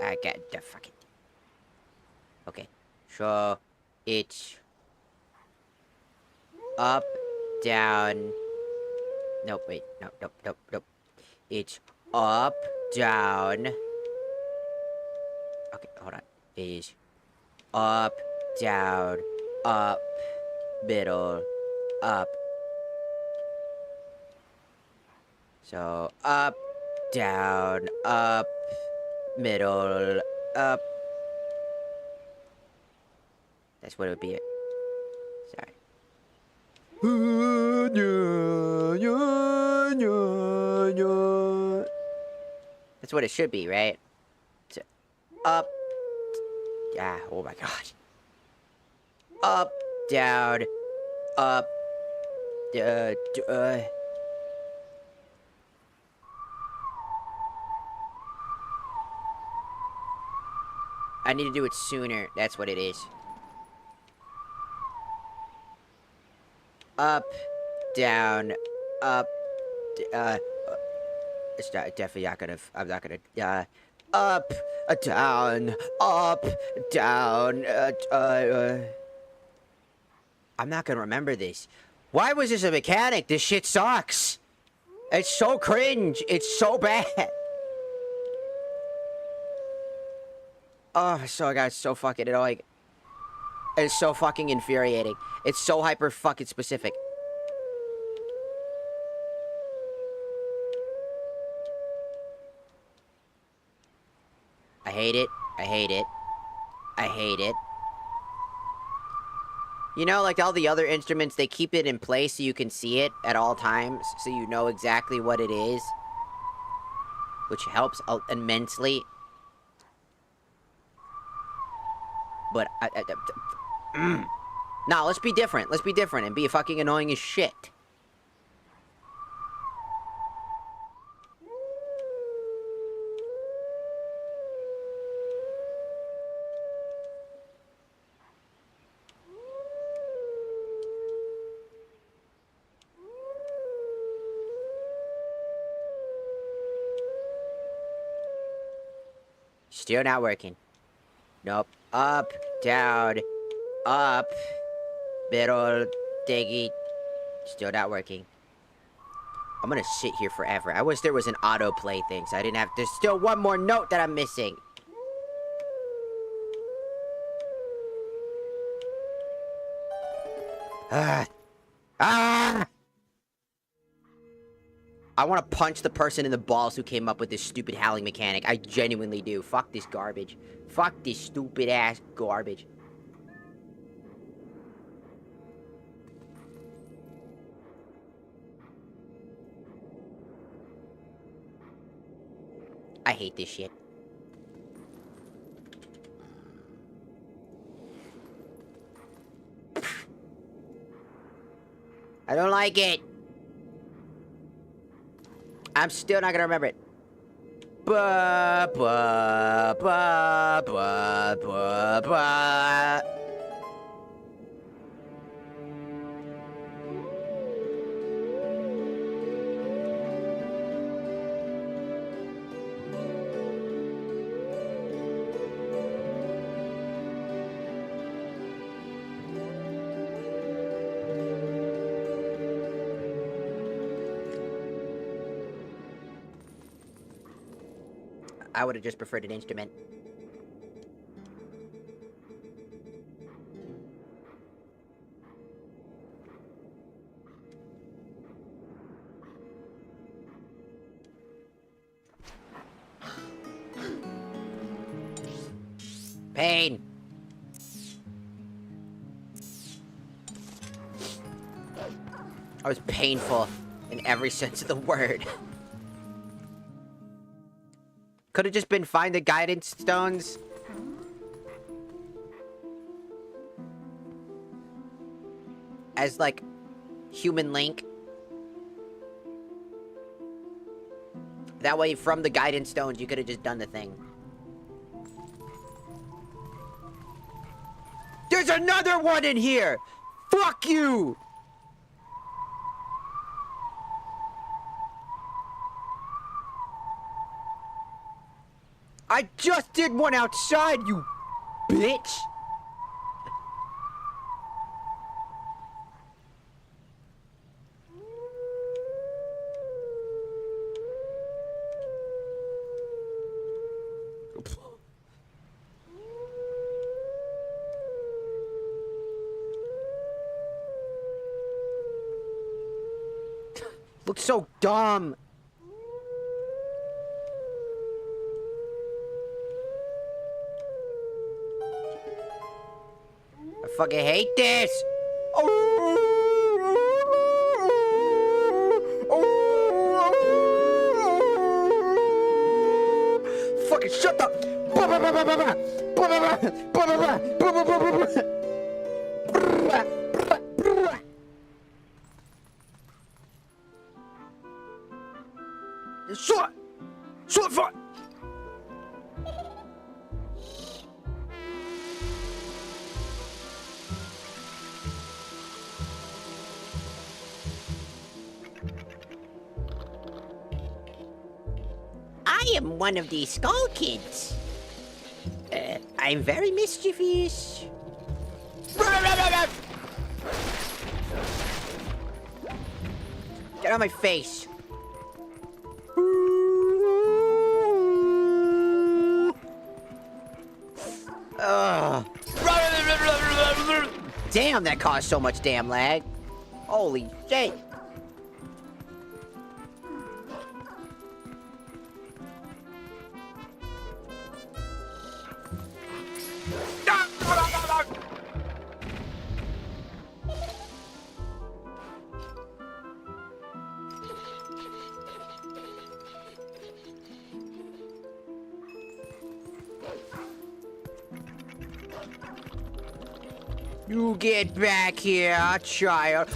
I got the fucking. Okay. So it's up, down. Nope, wait. Nope, nope, nope, nope. It's up, down. Okay, hold on. Is up, down, up, middle, up. So up, down, up, middle, up. That's what it would be. Sorry. That's what it should be, right? So, up. Ah, oh my god. Up, down, up, I need to do it sooner. That's what it is. Up, down, up, it's not, definitely not gonna, I'm not gonna, up, down, up, down, I'm not gonna remember this. Why was this a mechanic? This shit sucks. It's so cringe. It's so bad. Oh, so guys, so fucking annoying. It's so fucking infuriating. It's so hyper fucking specific. I hate it. I hate it. I hate it. You know, like all the other instruments, they keep it in place so you can see it at all times, so you know exactly what it is. Which helps immensely. But, Nah, let's be different. Let's be different and be fucking annoying as shit. Still not working. Nope. Up, down, up, middle, diggy. Still not working. I'm gonna sit here forever. I wish there was an autoplay thing so I didn't have. There's still one more note that I'm missing. Ah! I want to punch the person in the balls who came up with this stupid howling mechanic. I genuinely do. Fuck this garbage. Fuck this stupid ass garbage. I hate this shit. I don't like it. I'm still not gonna remember it. Ba ba ba ba ba ba. I would have just preferred an instrument. Pain. I was painful in every sense of the word. Could have just been find the guidance stones. As, like, human link. That way, from the guidance stones, you could have just done the thing. There's another one in here! Fuck you! I just did one outside, you bitch! Looks so dumb. I fucking hate this. Fucking shut up. Shut! Shut fuck! I am one of these skull kids. I'm very mischievous. Get out of my face. Damn, that caused so much damn lag. Holy shit. You get back here, child.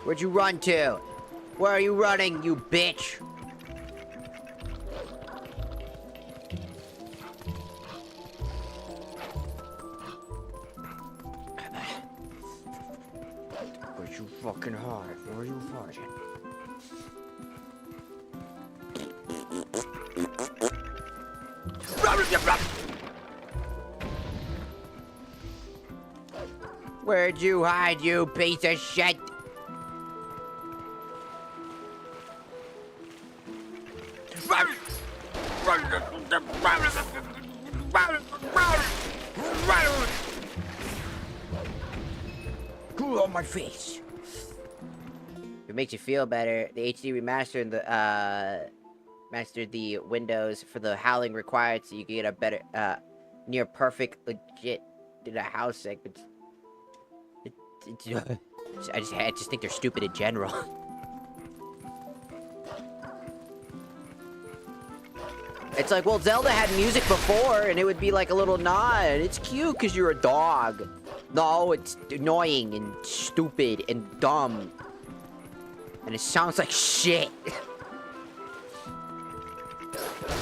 Where'd you run to? Where are you running, you bitch? Where'd you fucking hide? Where are you hiding? Where'd you hide, you piece of shit? Cool on my face. If it makes you feel better, the HD remastered the mastered the windows for the howling required, so you can get a better near perfect legit in a house segment. I just think they're stupid in general. It's like, well, Zelda had music before, and it would be like a little nod. It's cute because you're a dog. No, it's annoying and stupid and dumb. And it sounds like shit.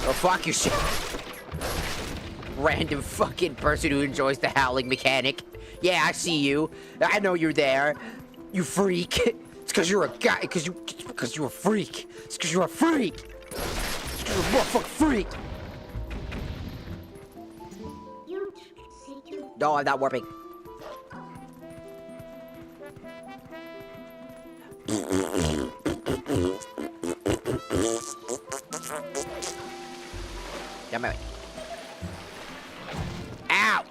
Oh, fuck your shit. Random fucking person who enjoys the howling mechanic. Yeah, I see you. I know you're there. You freak. It's because you're a guy. Because you're a freak. It's because you're a freak. It's because you're a motherfucking freak. You say to No, I'm not warping. Down my way. Ow!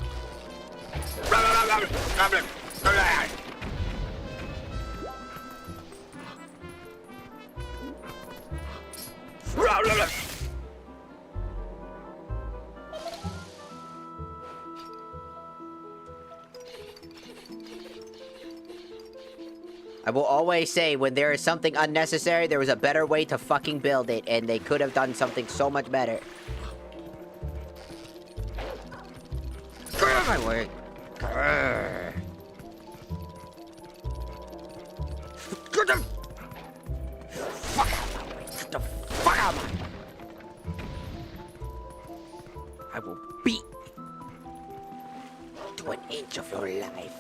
I will always say, when there is something unnecessary, there was a better way to fucking build it, and they could have done something so much better. Get out of my way! Grr. Get the fuck out of my way! Get the fuck out of my way! I will beat you to an inch of your life.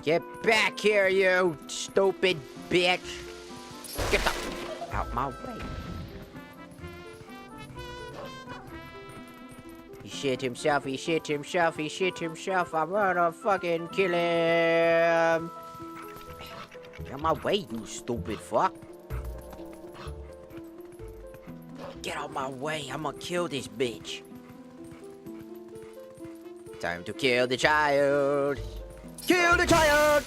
Get back here, you stupid bitch! Get the out my way. He shit himself, he shit himself, he shit himself. I'm gonna fucking kill him. Get out my way, you stupid fuck. Get out my way, I'm gonna kill this bitch. Time to kill the child. Kill the child!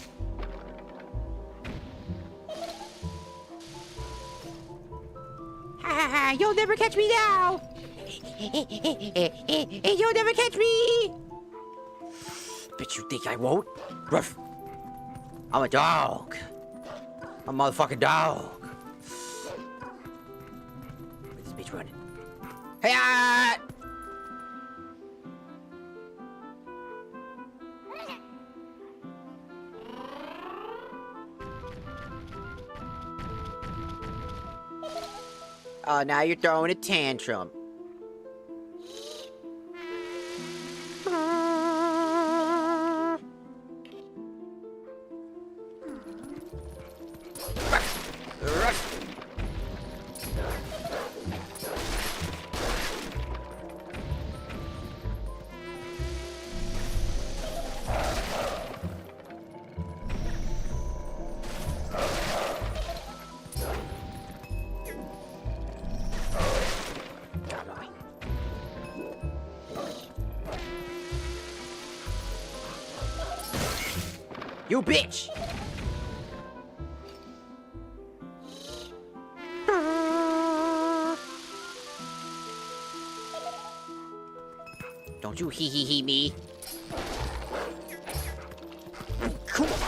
Ha ha ha! You'll never catch me now! You'll never catch me! Bitch, you think I won't? Ruff. I'm a dog. I'm a motherfucking dog. Where's this bitch running? Hey! Oh, now you're throwing a tantrum. You bitch! Don't you hee me. Come on!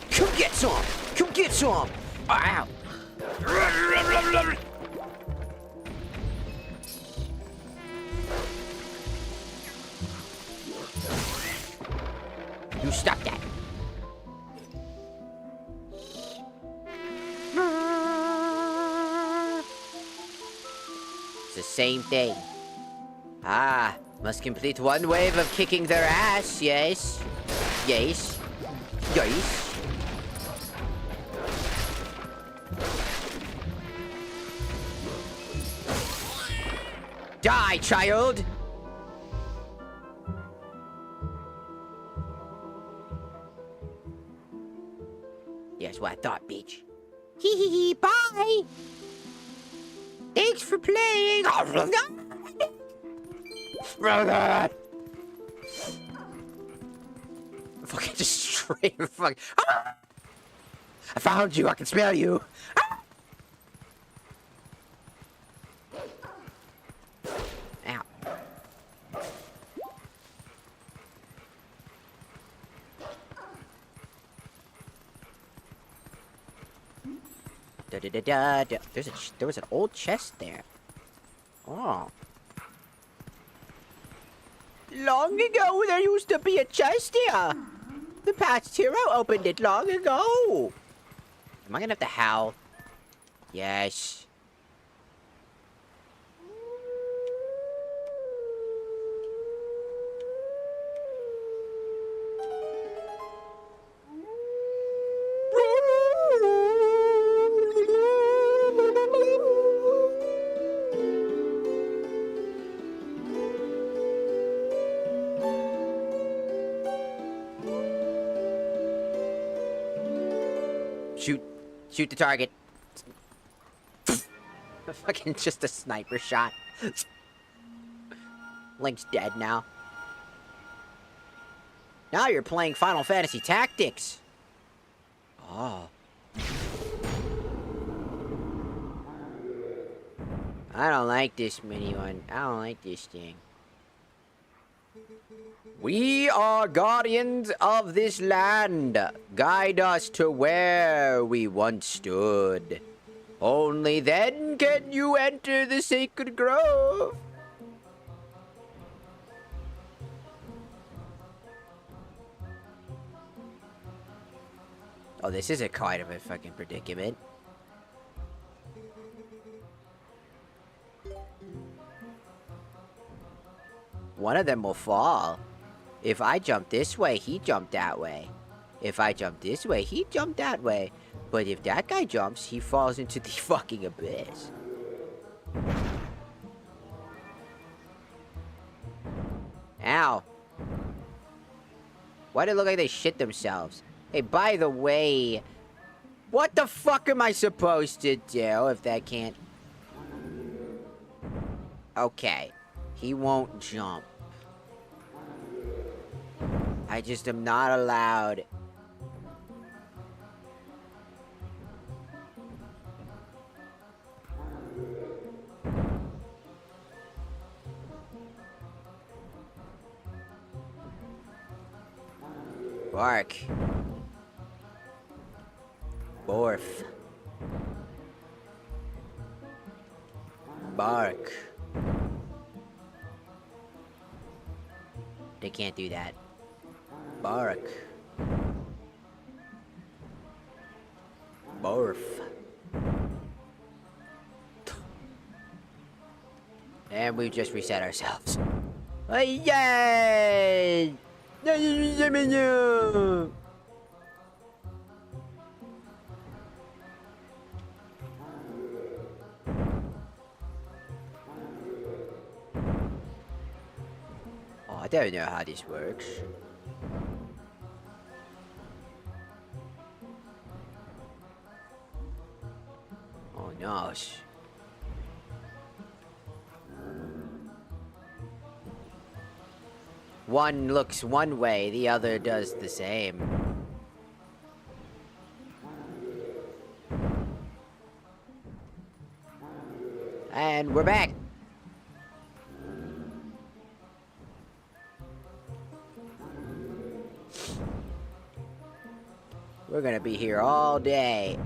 Come get some! Come get some! Ow! You stop that! It's the same thing. Ah, must complete one wave of kicking their ass, yes. Yes. Yes. Die, child! Yes, what I thought, bitch. Hee hee hee, bye! Thanks for playing! Fucking just straight fuck. I found you, I can smell you. Ow. Da da da da da. There was an old chest there. Oh. Long ago, there used to be a chest here. The past hero opened it long ago. Am I gonna have to howl? Yes. Shoot the target. Fucking just a sniper shot. Link's dead now. Now you're playing Final Fantasy Tactics. Oh. I don't like this mini one. I don't like this thing. We are guardians of this land. Guide us to where we once stood. Only then can you enter the sacred grove. Oh, this is a kind of a fucking predicament. One of them will fall. If I jump this way, he jumped that way. If I jump this way, he jumped that way. But if that guy jumps, he falls into the fucking abyss. Ow. Why do it look like they shit themselves? Hey, by the way, what the fuck am I supposed to do if that can't... Okay. He won't jump. I just am not allowed. Bark. Borf. Bark. They can't do that. Bark. Barf. And we've just reset ourselves. Yay! Oh, I don't know how this works. Oh no. One looks one way, the other does the same. And we're back. We're gonna be here all day.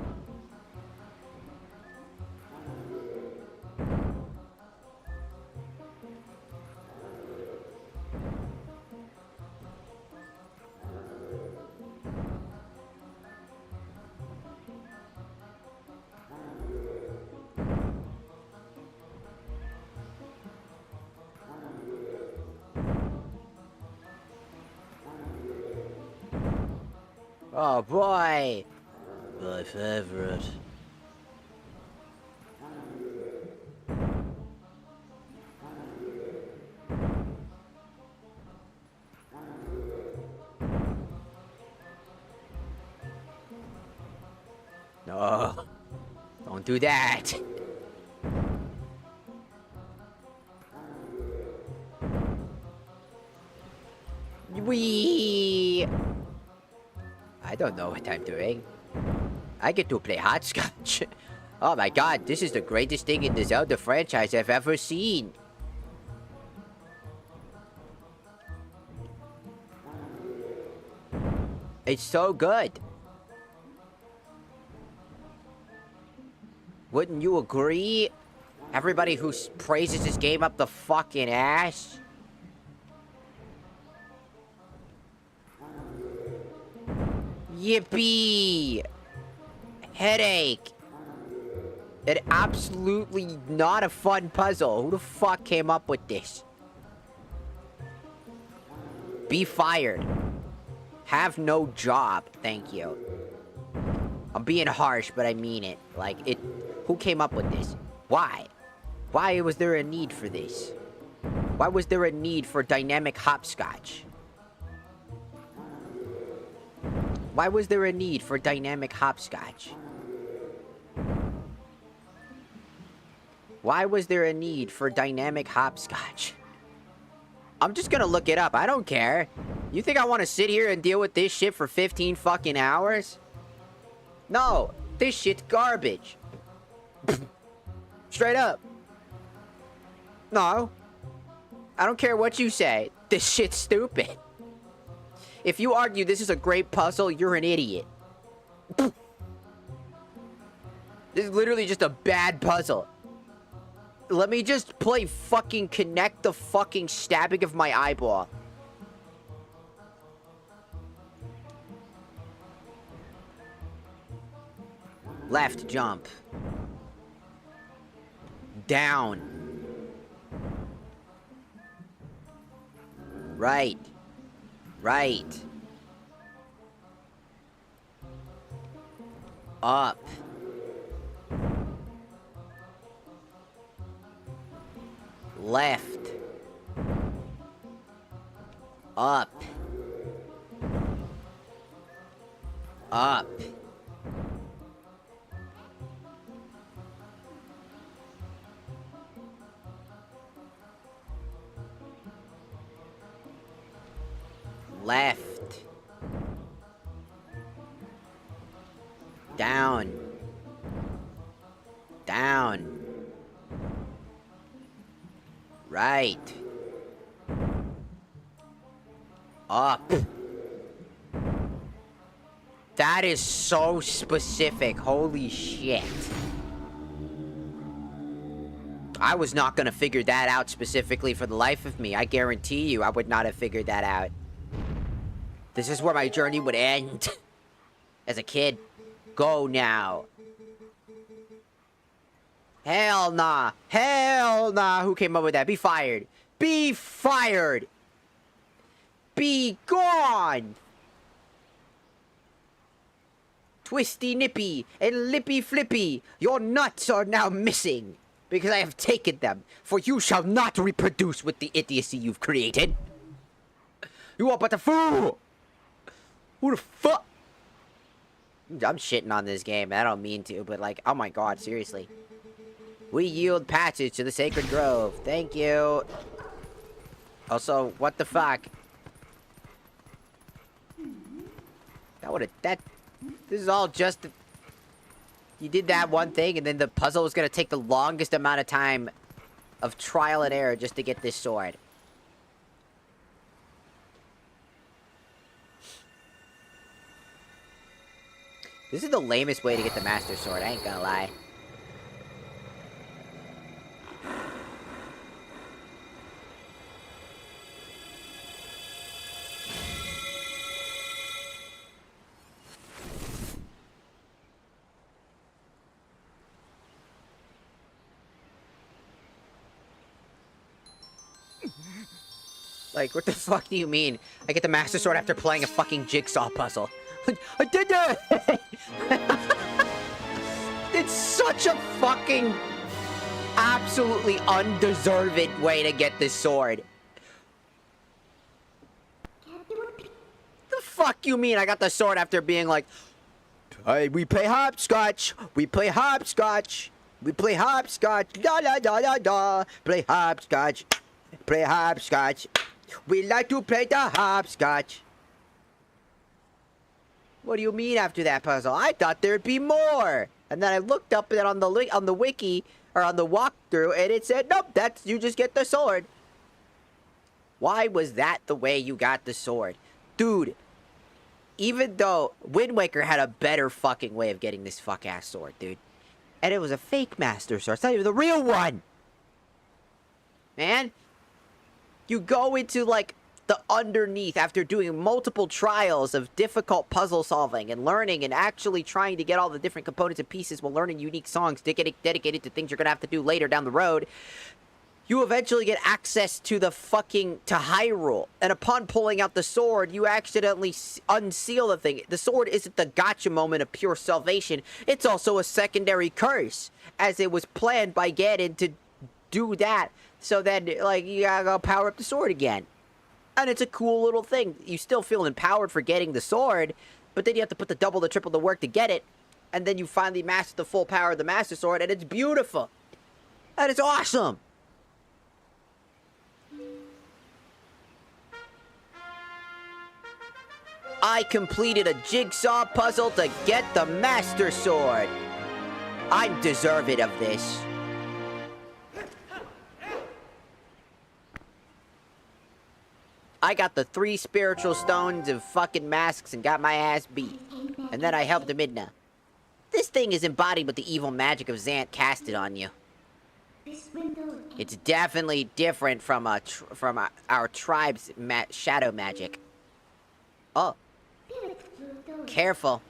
Oh boy! My favorite. No, don't do that. Wee. I don't know what I'm doing. I get to play hopscotch. Oh my god, this is the greatest thing in the Zelda franchise I've ever seen. It's so good. Wouldn't you agree? Everybody who praises this game up the fucking ass. Yippee! Headache! It absolutely not a fun puzzle. Who the fuck came up with this? Be fired. Have no job, thank you. I'm being harsh, but I mean it. Like, it... Who came up with this? Why? Why was there a need for this? Why was there a need for dynamic hopscotch? Why was there a need for dynamic hopscotch? Why was there a need for dynamic hopscotch? I'm just gonna look it up. I don't care. You think I want to sit here and deal with this shit for 15 fucking hours? No, this shit's garbage. Straight up. No. I don't care what you say. This shit's stupid. If you argue this is a great puzzle, you're an idiot. This is literally just a bad puzzle. Let me just play fucking connect the fucking stabbing of my eyeball. Left jump. Down. Right. Right. Up. Left. Up. Up. Left. Down. Down. Right. Up. That is so specific. Holy shit. I was not gonna figure that out specifically for the life of me. I guarantee you I would not have figured that out. This is where my journey would end. As a kid. Go now. Hell nah. Hell nah. Who came up with that? Be fired. Be fired. Be gone. Twisty nippy and lippy flippy. Your nuts are now missing. Because I have taken them. For you shall not reproduce with the idiocy you've created. You are but a fool. Who the fuck? I'm shitting on this game. I don't mean to, but like, oh my god, seriously. We yield passage to the sacred grove. Thank you. Also, what the fuck? This is all just... You did that one thing, and then the puzzle was gonna take the longest amount of time of trial and error just to get this sword. This is the lamest way to get the Master Sword, I ain't gonna lie. Like, what the fuck do you mean? I get the Master Sword after playing a fucking jigsaw puzzle. I did that! It's such a fucking absolutely undeserved way to get this sword. The fuck you mean I got the sword after being like, hey, we play hopscotch, we play hopscotch, we play hopscotch, da da da da da, play hopscotch, play hopscotch, we like to play the hopscotch. What do you mean after that puzzle? I thought there'd be more. And then I looked up it on the wiki or on the walkthrough, and it said, nope, that's you just get the sword. Why was that the way you got the sword, dude? Even though Wind Waker had a better fucking way of getting this fuck ass sword, dude, and it was a fake Master Sword. It's not even the real one, man. You go into like the underneath after doing multiple trials of difficult puzzle solving and learning and actually trying to get all the different components and pieces while learning unique songs dedicated to things you're gonna have to do later down the road. You eventually get access to to Hyrule, and upon pulling out the sword, you accidentally unseal the thing. The sword isn't the gotcha moment of pure salvation, it's also a secondary curse, as it was planned by Ganon to do that, so then, like, you gotta go power up the sword again. And it's a cool little thing. You still feel empowered for getting the sword, but then you have to put the double, the triple, the work to get it, and then you finally master the full power of the Master Sword, and it's beautiful. And it's awesome. I completed a jigsaw puzzle to get the Master Sword. I'm deserving of this. I got the 3 spiritual stones of fucking masks and got my ass beat. And then I helped the MIDNA. This thing is embodied with the evil magic of Zant casted on you. This window It's definitely different from our tribe's shadow magic. Oh, pivot through those careful.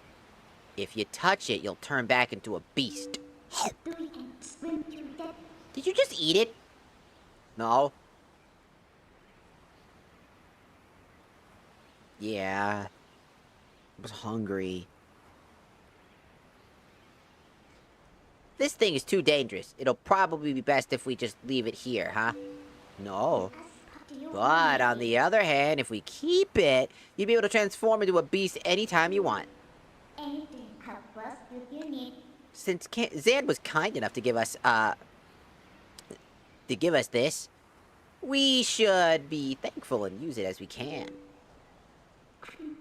If you touch it, you'll turn back into a beast. doing and swim to death. Did you just eat it? No. Yeah. I was hungry. This thing is too dangerous. It'll probably be best if we just leave it here, huh? No. But on the other hand, if we keep it, you'll be able to transform into a beast anytime you want. Anything help us with your need. Since Zan was kind enough to give us this, we should be thankful and use it as we can.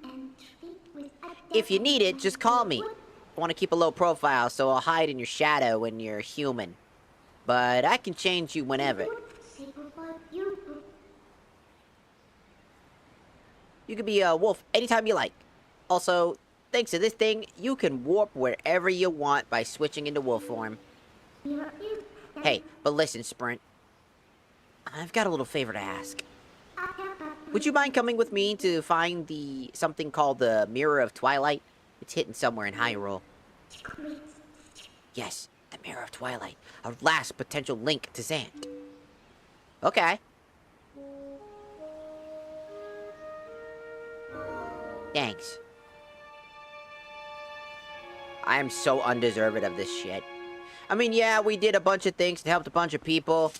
And treat with a If you need it, just call me. I want to keep a low profile, so I'll hide in your shadow when you're human. But I can change you whenever. Say goodbye, you. You can be a wolf anytime you like. Also, thanks to this thing, you can warp wherever you want by switching into wolf form. You. Hey, but listen, Sprint. I've got a little favor to ask. Would you mind coming with me to find something called the Mirror of Twilight? It's hidden somewhere in Hyrule. Yes, the Mirror of Twilight. Our last potential link to Zant. Okay. Thanks. I am so undeserved of this shit. I mean, yeah, we did a bunch of things to help a bunch of people.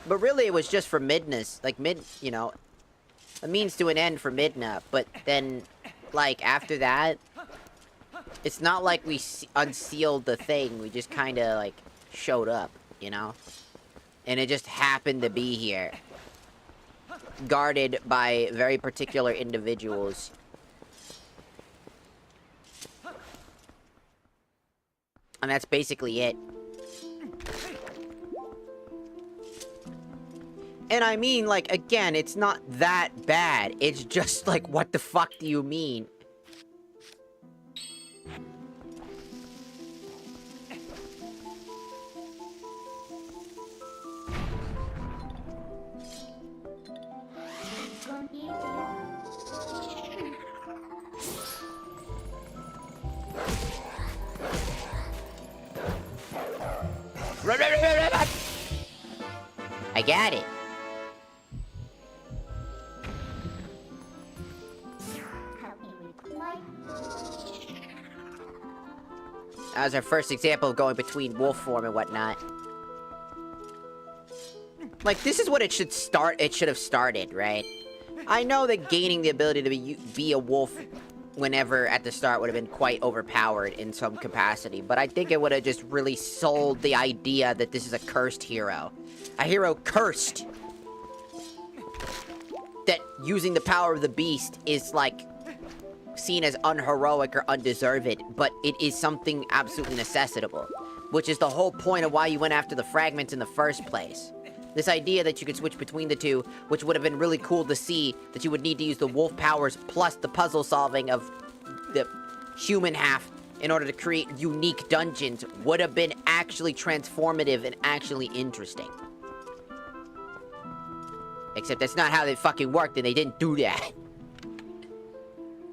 But really, it was just for Midna's. Like, you know, a means to an end for Midna. But then, like, after that, it's not like we unsealed the thing. We just kind of, like, showed up, you know? And it just happened to be here. Guarded by very particular individuals. And that's basically it. And I mean, like, again, it's not that bad. It's just like, what the fuck do you mean? I got it. That was our first example of going between wolf form and whatnot. Like, this is what it should have started, right? I know that gaining the ability to be a wolf whenever at the start would have been quite overpowered in some capacity, but I think it would have just really sold the idea that this is a cursed hero. A hero cursed! That using the power of the beast is, like, seen as unheroic or undeserved, but it is something absolutely necessitable. Which is the whole point of why you went after the fragments in the first place. This idea that you could switch between the two, which would have been really cool to see, that you would need to use the wolf powers plus the puzzle solving of the human half in order to create unique dungeons, would have been actually transformative and actually interesting. Except that's not how they fucking worked, and they didn't do that.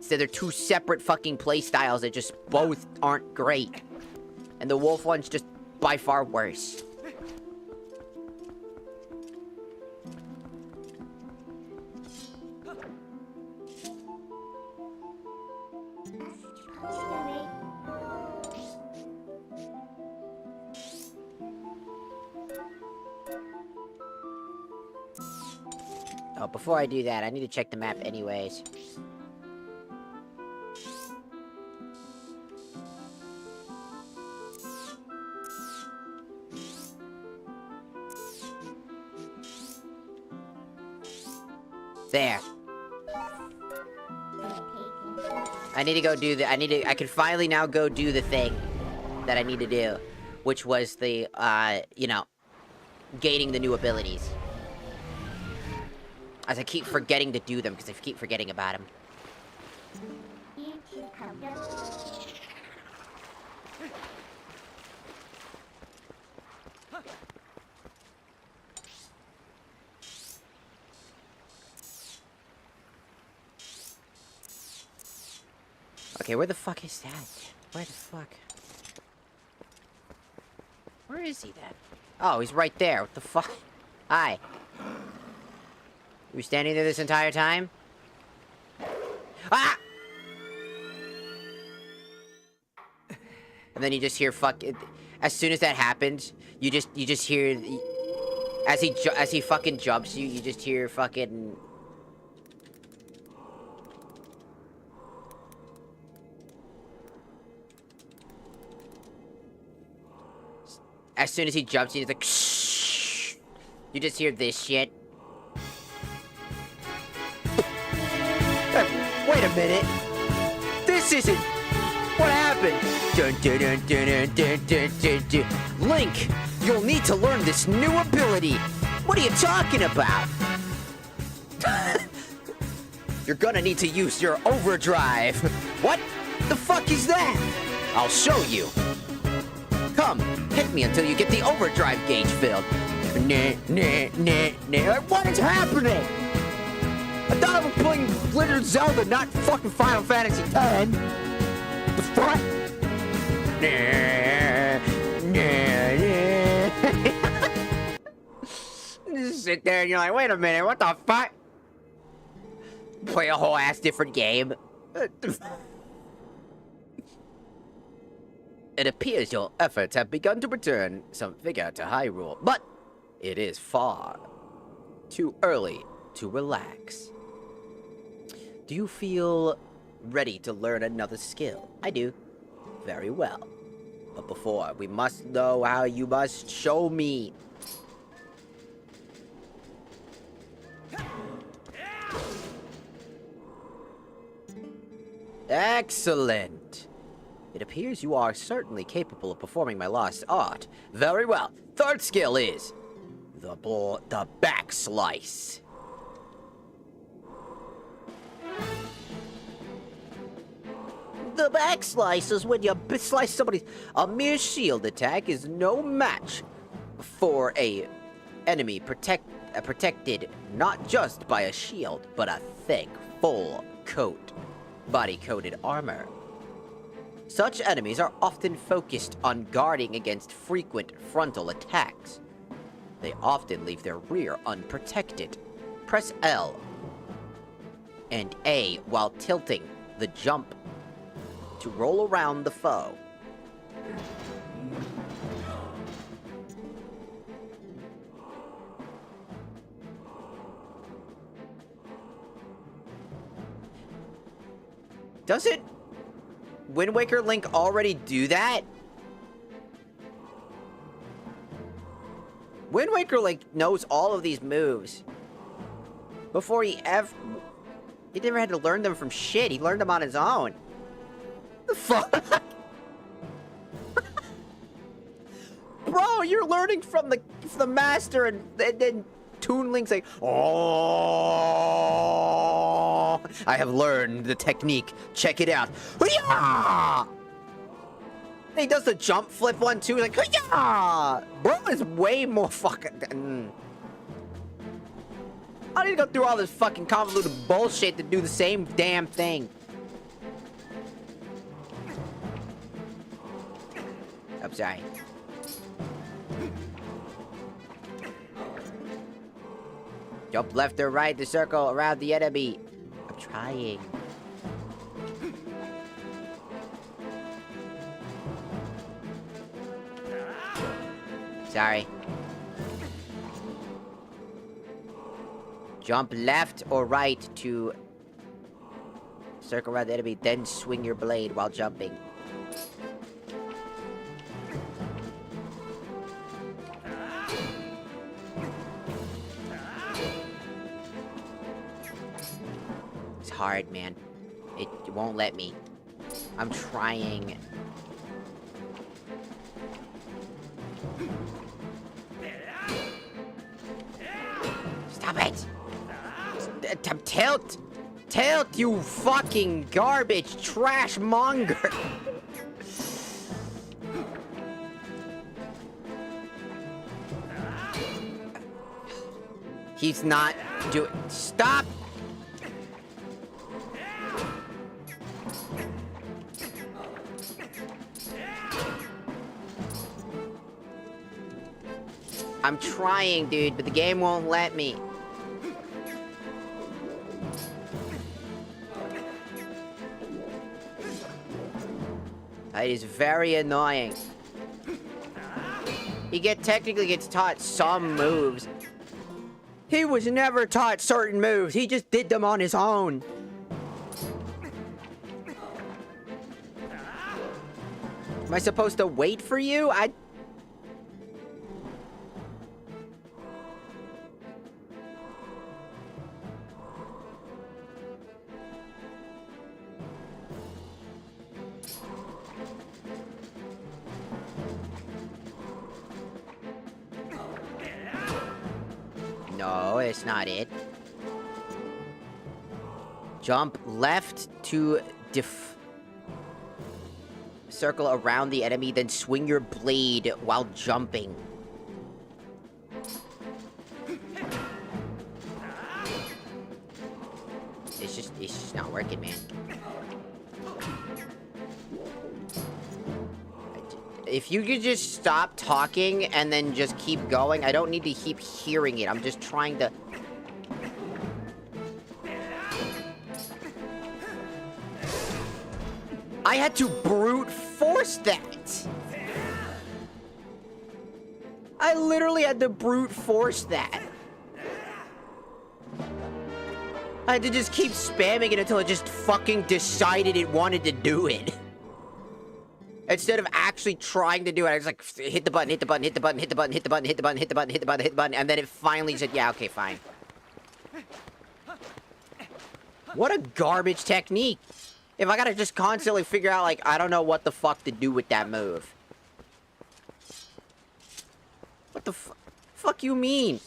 So they're two separate fucking playstyles that just both aren't great. And the wolf one's just by far worse. Oh, before I do that, I need to check the map anyways. There. I need to go do the, I can finally now go do the thing that I need to do, which was the, you know, gaining the new abilities. As I keep forgetting to do them, because I keep forgetting about them. Okay, where the fuck is that? Where the fuck? Where is he then? Oh, he's right there. What the fuck? Hi. You were standing there this entire time? Ah! And then you just hear fuck it. As soon as that happens, you just hear as he fucking jumps you, you just hear fucking as soon as he jumps you, he's like shh. You just hear this shit. Wait a minute. This isn't... What happened? Dun, dun, dun, dun, dun, dun, dun, dun. Link, you'll need to learn this new ability. What are you talking about? You're gonna need to use your overdrive. What the fuck is that? I'll show you. Come, hit me until you get the overdrive gauge filled. Nah, nah, nah, nah. What is happening? I thought I was playing Legend of Zelda, not fucking Final Fantasy X. The fuck? Nah, nah, nah. Just sit there and you're like, wait a minute, what the fuck? Play a whole ass different game. It appears your efforts have begun to return some vigor to Hyrule, but it is far too early to relax. Do you feel ready to learn another skill? I do. Very well. But before, we must know how you must show me. Excellent. It appears you are certainly capable of performing my lost art. Very well. Third skill is the back slice. The back slice is when you slice somebody's... A mere shield attack is no match for a enemy protected not just by a shield, but a thick, full coat, body-coated armor. Such enemies are often focused on guarding against frequent frontal attacks. They often leave their rear unprotected. Press L and A while tilting the jump to roll around the foe. Doesn't Wind Waker Link already do that? Wind Waker Link knows all of these moves. Before he never had to learn them from shit. He learned them on his own. The fuck? Bro, you're learning from the master, and then Toon Link's like, oh, I have learned the technique. Check it out. Hoo-yah! He does the jump flip one too. Like, hoo-yah! Bro is way more fucking. I need to go through all this fucking convoluted bullshit to do the same damn thing. I'm sorry. Jump left or right to circle around the enemy. I'm trying. Sorry. Jump left or right to circle around the enemy, then swing your blade while jumping. It's hard, man. It won't let me. I'm trying. Stop it! Tilt! Tilt, you fucking garbage trash monger! He's not doing. Stop! I'm trying, dude, but the game won't let me. It is very annoying. He technically gets taught some moves. He was never taught certain moves. He just did them on his own. Am I supposed to wait for you? No, it's not it. Jump left to circle around the enemy, then swing your blade while jumping. It's just not working, man. If you could just stop talking and then just keep going, I don't need to keep hearing it. I'm just trying to... I had to brute force that. I literally had to brute force that. I had to just keep spamming it until it just fucking decided it wanted to do it. Instead of actually trying to do it, I was like, hit the button, hit the button, hit the button, hit the button, hit the button, hit the button, hit the button, hit the button, hit the button, and then it finally said, yeah, okay, fine. What a garbage technique. If I gotta just constantly figure out, like, I don't know what the fuck to do with that move. What the fuck you mean?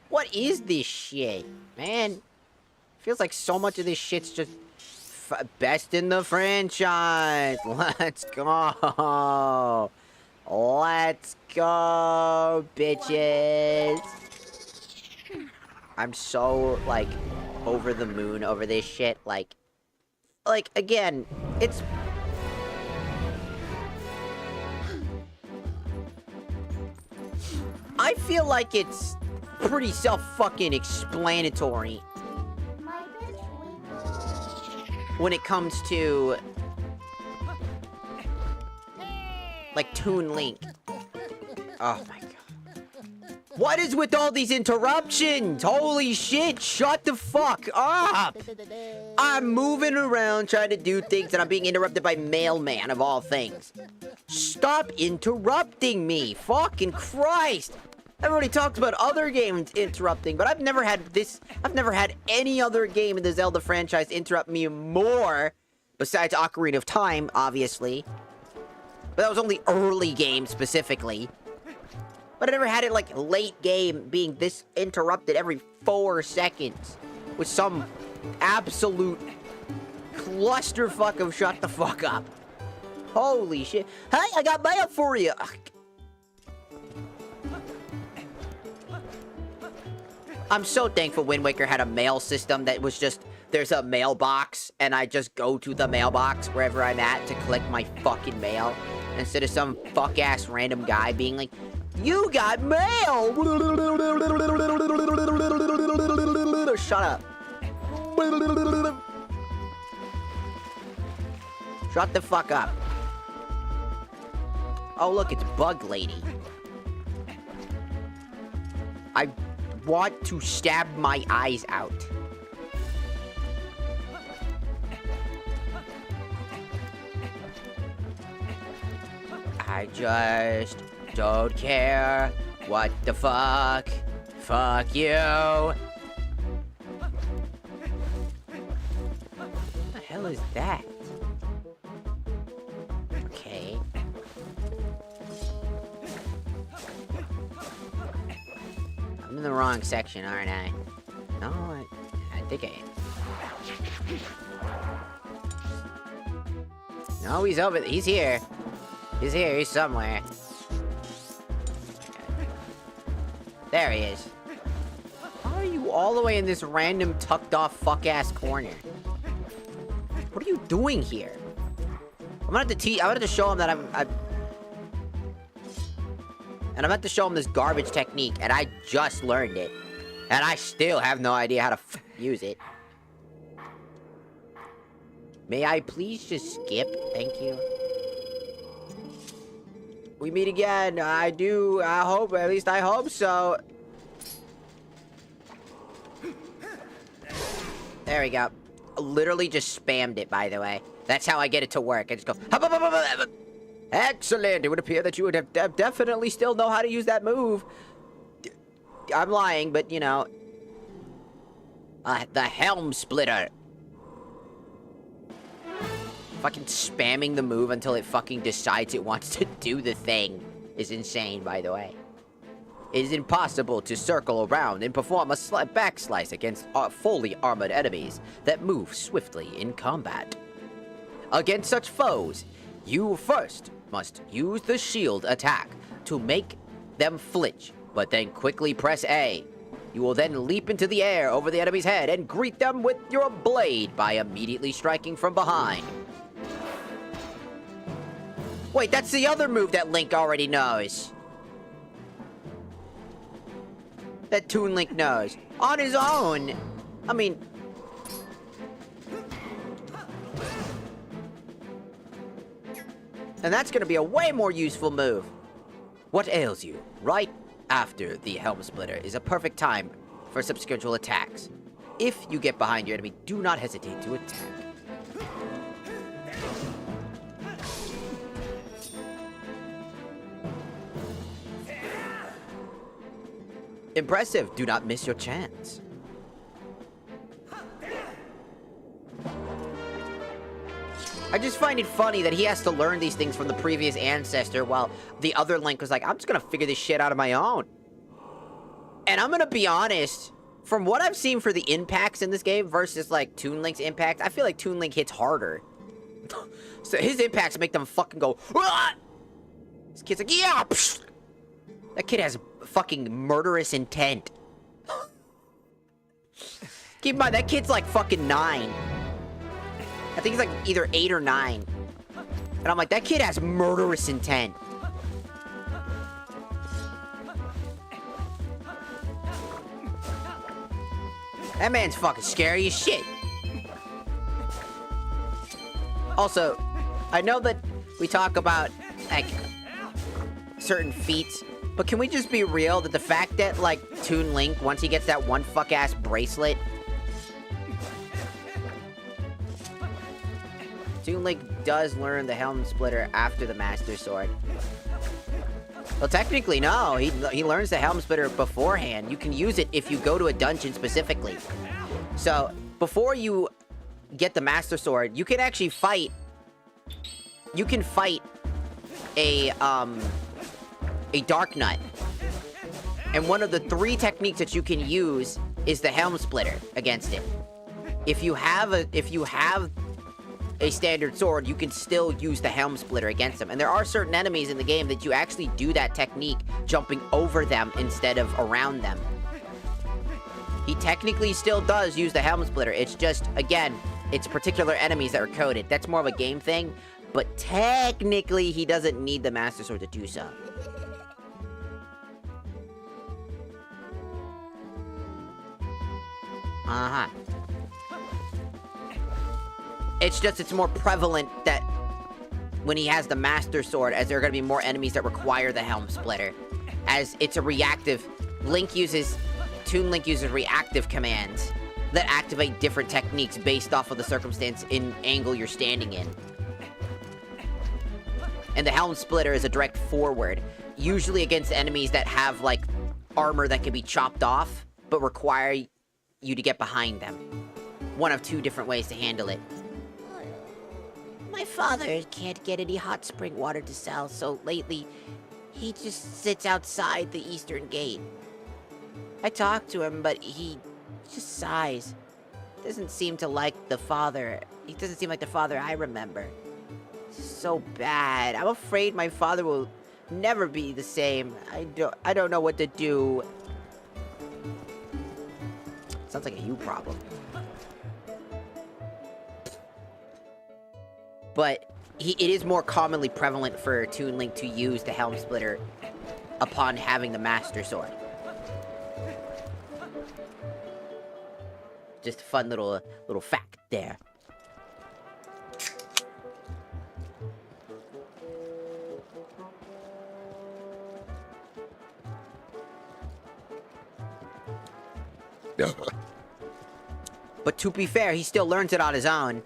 What is this shit? Man, feels like so much of this shit's just best in the franchise. Let's go. Let's go, bitches. I'm so, like, over the moon over this shit. Like, again, it's... I feel like it's pretty self-fucking-explanatory when it comes to, like, Toon Link. Oh my god. What is with all these interruptions? Holy shit, shut the fuck up! I'm moving around trying to do things and I'm being interrupted by Mailman of all things. Stop interrupting me! Fucking Christ! I've already talked about other games interrupting, but I've never had any other game in the Zelda franchise interrupt me more, besides Ocarina of Time, obviously. But that was only early game, specifically. But I never had it, like, late game being this interrupted every 4 seconds. With some absolute clusterfuck of shut the fuck up. Holy shit. Hey, I got mail for you! Ugh. I'm so thankful Wind Waker had a mail system that was just, there's a mailbox, and I just go to the mailbox wherever I'm at to collect my fucking mail. Instead of some fuck-ass random guy being like, you got mail! Shut up. Shut the fuck up. Oh look, it's Bug Lady. I want to stab my eyes out. I just don't care. What the fuck? Fuck you. What the hell is that? Okay. I'm in the wrong section, aren't I? No, I think I am. No, he's over. He's here. He's here. He's somewhere. There he is. How are you all the way in this random tucked off fuck ass corner? What are you doing here? I'm gonna have to show him that and I'm about to show him this garbage technique, and I just learned it. And I still have no idea how to use it. May I please just skip? Thank you. We meet again. I hope, at least I hope so. There we go. Literally just spammed it, by the way. That's how I get it to work. I just go, hup, hup, hup, hup, hup. Excellent. It would appear that you would have definitely still know how to use that move. I'm lying, but you know. The helm splitter. Fucking spamming the move until it fucking decides it wants to do the thing is insane, by the way. It is impossible to circle around and perform a back slice against fully armored enemies that move swiftly in combat. Against such foes, you first must use the shield attack to make them flinch, but then quickly press A. You will then leap into the air over the enemy's head and greet them with your blade by immediately striking from behind. Wait, that's the other move that Link already knows. That Toon Link knows. On his own. I mean... And that's gonna be a way more useful move. What ails you? Right after the Helm Splitter is a perfect time for subsequential attacks. If you get behind your enemy, do not hesitate to attack. Impressive. Do not miss your chance. I just find it funny that he has to learn these things from the previous ancestor while the other Link was like, I'm just gonna figure this shit out on my own. And I'm gonna be honest, from what I've seen for the impacts in this game versus like Toon Link's impact, I feel like Toon Link hits harder. So his impacts make them fucking go, "Ah!" This kid's like, yeah! Psh! That kid has fucking murderous intent. Keep in mind, that kid's like fucking 9. I think he's like either 8 or 9. And I'm like, that kid has murderous intent. That man's fucking scary as shit. Also, I know that we talk about, like, certain feats, but can we just be real that the fact that, like, Toon Link, once he gets that one fuck-ass bracelet, Toon Link does learn the Helm Splitter after the Master Sword. Well, technically, no. He learns the Helm Splitter beforehand. You can use it if you go to a dungeon specifically. So, before you get the Master Sword, you can actually fight... You can fight a Dark Nut. And one of the 3 techniques that you can use is the Helm Splitter against it. If you have a standard sword, you can still use the Helm Splitter against them. And there are certain enemies in the game that you actually do that technique, jumping over them instead of around them. He technically still does use the Helm Splitter. It's just, again, it's particular enemies that are coded. That's more of a game thing. But technically, he doesn't need the Master Sword to do so. Uh-huh. It's just, it's more prevalent that when he has the Master Sword, as there are going to be more enemies that require the Helm Splitter. As it's a reactive, Toon Link uses reactive commands that activate different techniques based off of the circumstance in angle you're standing in. And the Helm Splitter is a direct forward, usually against enemies that have, like, armor that can be chopped off, but require you to get behind them. One of 2 different ways to handle it. My father can't get any hot spring water to sell, so lately, he just sits outside the eastern gate. I talk to him, but he just sighs. doesn't seem to like the father. He doesn't seem like the father I remember. So bad. I'm afraid my father will never be the same. I don't know what to do. Sounds like a you problem. But it is more commonly prevalent for Toon Link to use the Helm Splitter upon having the Master Sword. Just a fun little fact there. But to be fair, he still learns it on his own.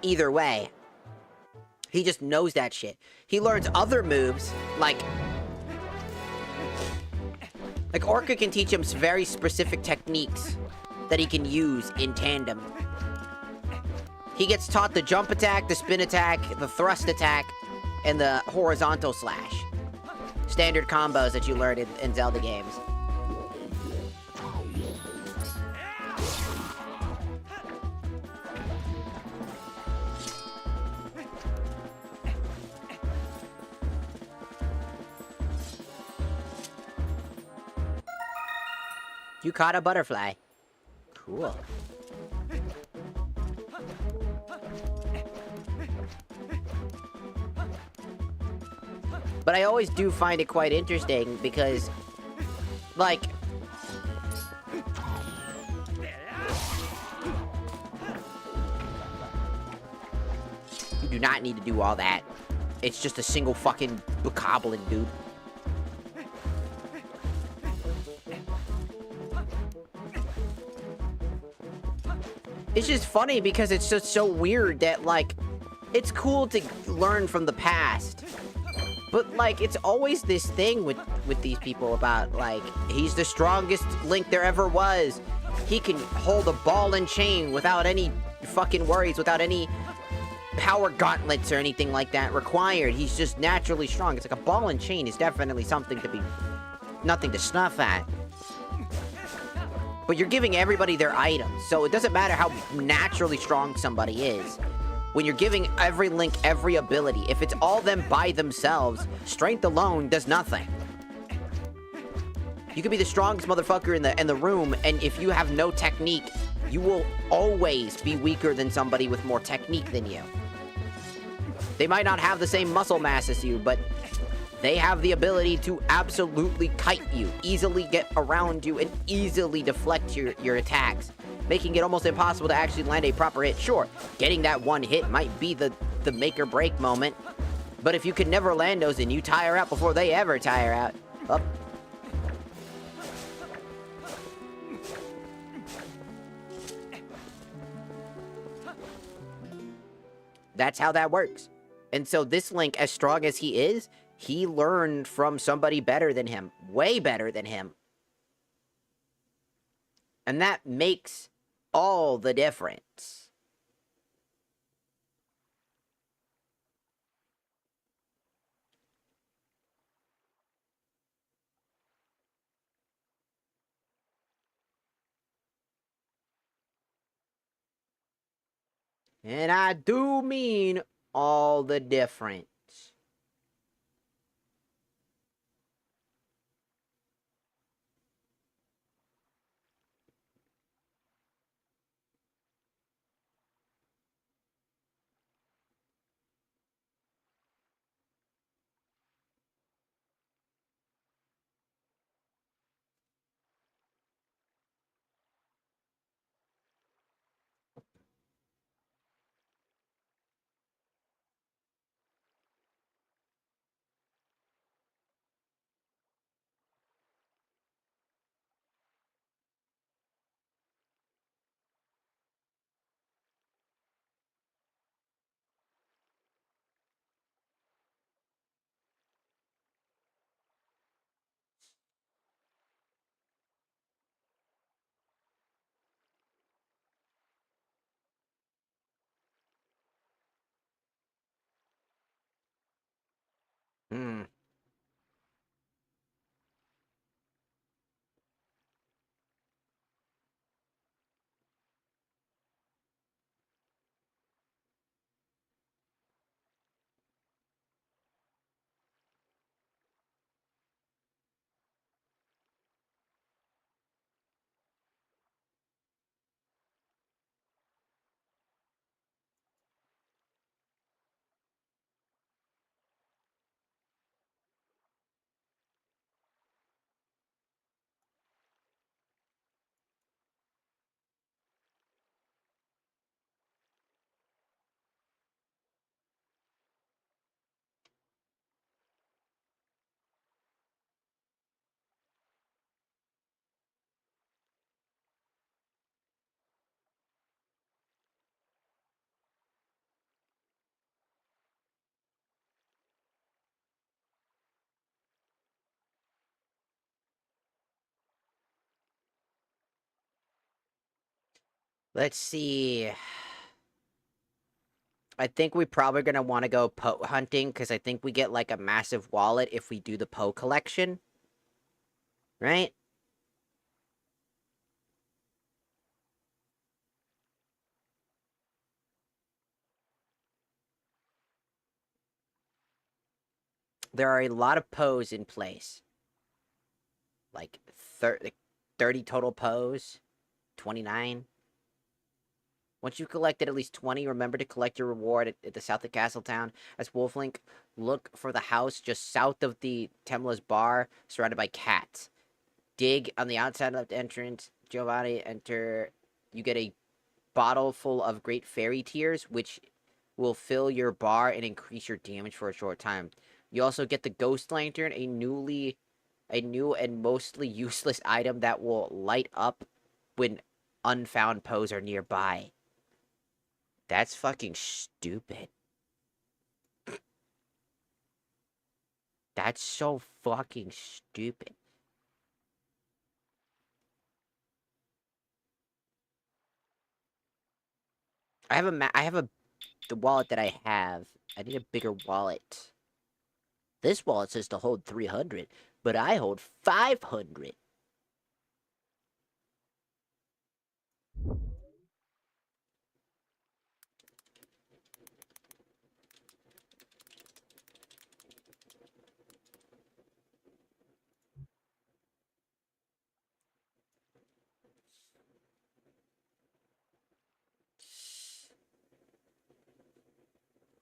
Either way. He just knows that shit. He learns other moves, like Orca can teach him some very specific techniques that he can use in tandem. He gets taught the jump attack, the spin attack, the thrust attack, and the horizontal slash. Standard combos that you learn in Zelda games. You caught a butterfly. Cool. But I always do find it quite interesting because, like, you do not need to do all that. It's just a single fucking bokoblin, dude. It's just funny because it's just so weird that, like, it's cool to learn from the past. But, like, it's always this thing with these people about, like, he's the strongest Link there ever was. He can hold a ball and chain without any fucking worries, without any power gauntlets or anything like that required. He's just naturally strong. It's like a ball and chain is definitely something to be... nothing to snuff at. But you're giving everybody their items, so it doesn't matter how naturally strong somebody is. When you're giving every Link every ability, if it's all them by themselves, strength alone does nothing. You could be the strongest motherfucker in the room, and if you have no technique, you will always be weaker than somebody with more technique than you. They might not have the same muscle mass as you, but they have the ability to absolutely kite you, easily get around you, and easily deflect your attacks, making it almost impossible to actually land a proper hit. Sure, getting that one hit might be the make or break moment, but if you can never land those and you tire out before they ever tire out, up. That's how that works. And so this Link, as strong as he is, he learned from somebody better than him. Way better than him. And that makes all the difference. And I do mean all the difference. Hmm. Let's see. I think we probably gonna want to go Poe hunting because I think we get like a massive wallet if we do the Poe collection. Right? There are a lot of Poes in place. Like 30 total Poes. 29. Once you've collected at least 20, remember to collect your reward at the south of Castletown. As Wolflink, look for the house just south of the Temla's bar, surrounded by cats. Dig on the outside left entrance. Giovanni, enter. You get a bottle full of great fairy tears, which will fill your bar and increase your damage for a short time. You also get the Ghost Lantern, a new and mostly useless item that will light up when unfound Poes are nearby. That's fucking stupid. That's so fucking stupid. I have the wallet that I have. I need a bigger wallet. This wallet says to hold 300, but I hold 500.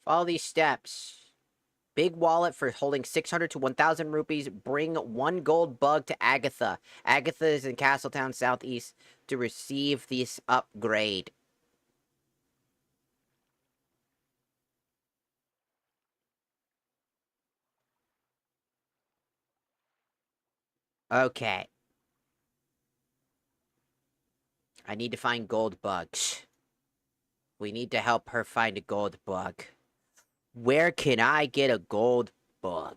Follow these steps. Big wallet for holding 600 to 1,000 rupees. Bring 1 gold bug to Agatha. Agatha is in Castletown Southeast to receive this upgrade. Okay. I need to find gold bugs. We need to help her find a gold bug. Where can I get a gold bug?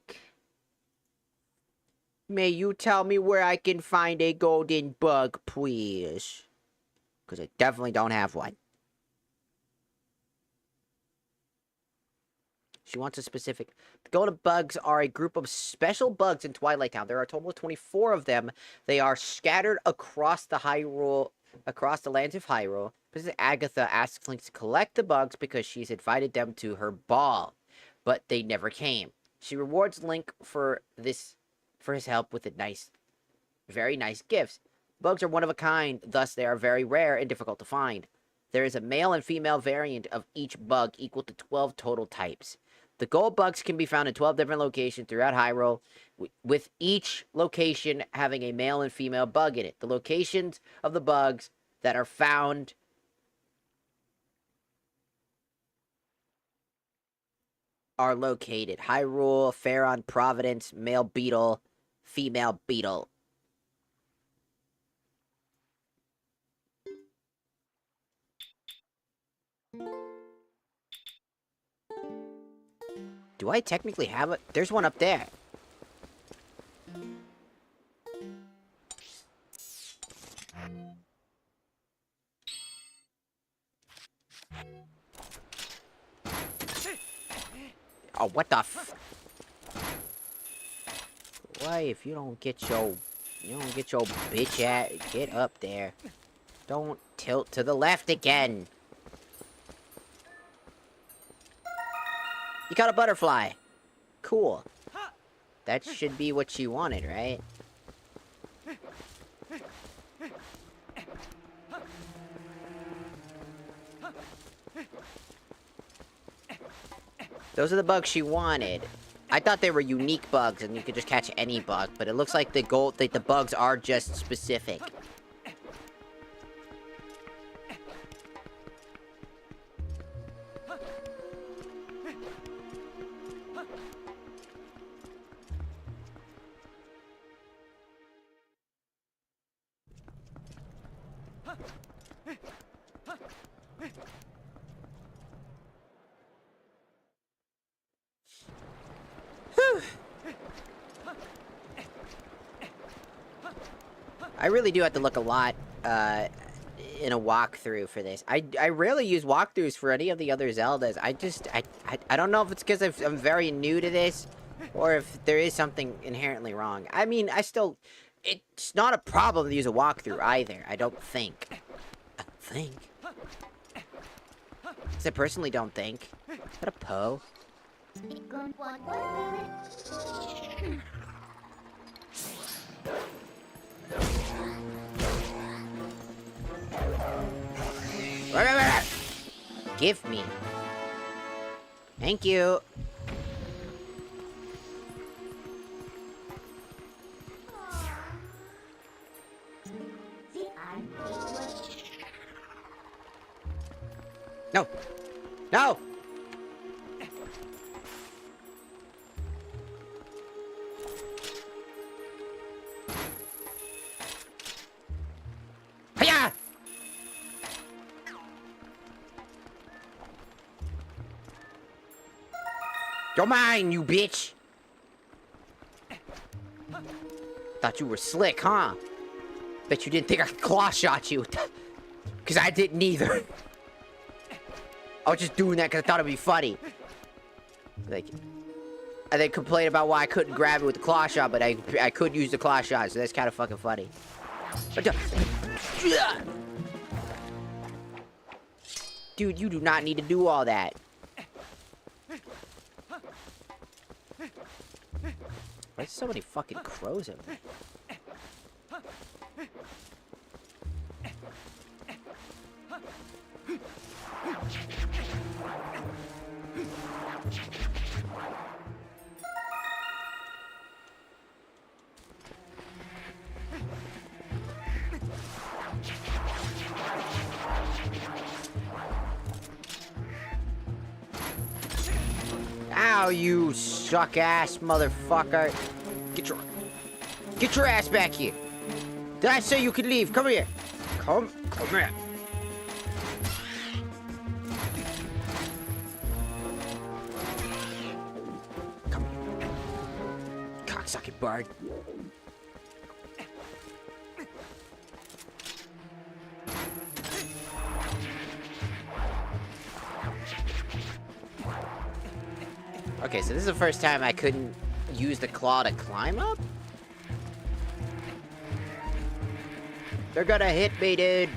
May you tell me where I can find a golden bug, please? Because I definitely don't have one. She wants a specific... The golden bugs are a group of special bugs in Twilight Town. There are a total of 24 of them. They are scattered across the lands of Hyrule. Princess Agatha asks Link to collect the bugs because she's invited them to her ball, but they never came. She rewards Link for his help with very nice gifts. Bugs are one of a kind, thus they are very rare and difficult to find. There is a male and female variant of each bug equal to 12 total types. The gold bugs can be found in 12 different locations throughout Hyrule, with each location having a male and female bug in it. The locations of the bugs that are found are located: Hyrule, Faron, Providence, male beetle, female beetle. Do I technically have it? There's one up there. Oh, what the f... Why, if you don't get your bitch at... Get up there. Don't tilt to the left again. You got a butterfly. Cool. That should be what you wanted, right? Those are the bugs she wanted. I thought they were unique bugs and you could just catch any bug, but it looks like the bugs are just specific. I really do have to look a lot in a walkthrough for this. I rarely use walkthroughs for any of the other Zeldas. I don't know if it's because I'm very new to this, or if there is something inherently wrong. I mean, it's not a problem to use a walkthrough either. I don't think. Because I personally don't think. Is that a Poe? Give me. Thank you. No. No. Hiya! You're mine, you bitch! Thought you were slick, huh? Bet you didn't think I could claw shot you. Cause I didn't either. I was just doing that because I thought it'd be funny. Like, I then complain about why I couldn't grab it with the claw shot, but I could use the claw shot, so that's kind of fucking funny. Dude, you do not need to do all that. Why so many fucking crows in there? Ow, you suck-ass motherfucker. Get your ass back here. Did I say you could leave? Come here. Come here. Come here. Cocksucking bird. Okay, so this is the first time I couldn't use the claw to climb up? They're gonna hit me, dude.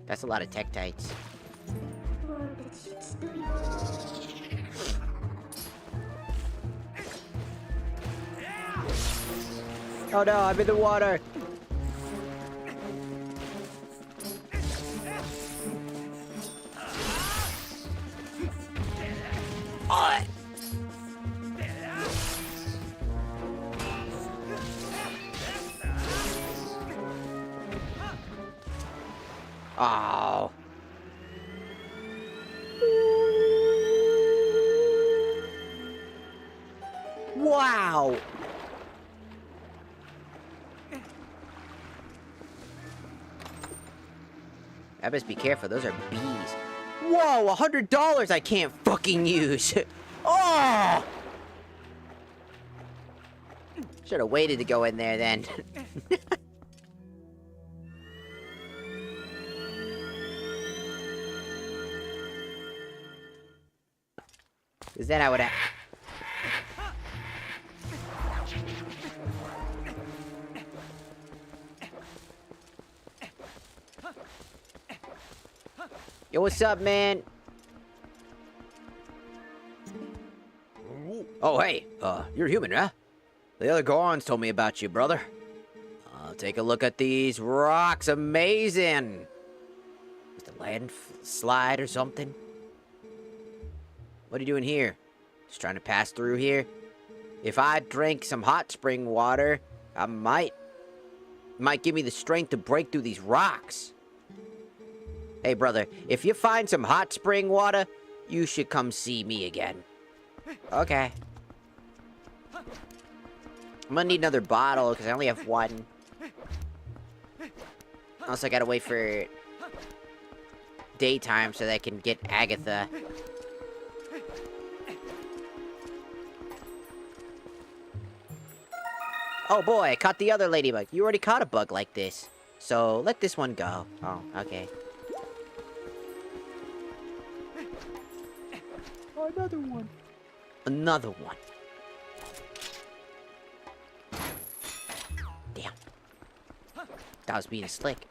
That's a lot of Tektites. Oh no, I'm in the water. Oh. Oh. Wow. I best be careful, those are bees. Whoa, $100 I can't fucking use. Oh! Should have waited to go in there then. Is that how it happened? Yo, what's up, man? Oh, hey, you're human, huh? The other Gorons told me about you, brother. Take a look at these rocks, amazing! Is the landslide or something? What are you doing here? Just trying to pass through here? If I drank some hot spring water, I might give me the strength to break through these rocks. Hey, brother, if you find some hot spring water, you should come see me again. Okay. I'm gonna need another bottle, because I only have one. Also, I gotta wait for daytime so that I can get Agatha. Oh boy, I caught the other ladybug. You already caught a bug like this. So, let this one go. Oh, okay. Oh, another one. Another one. Damn. That was being slick.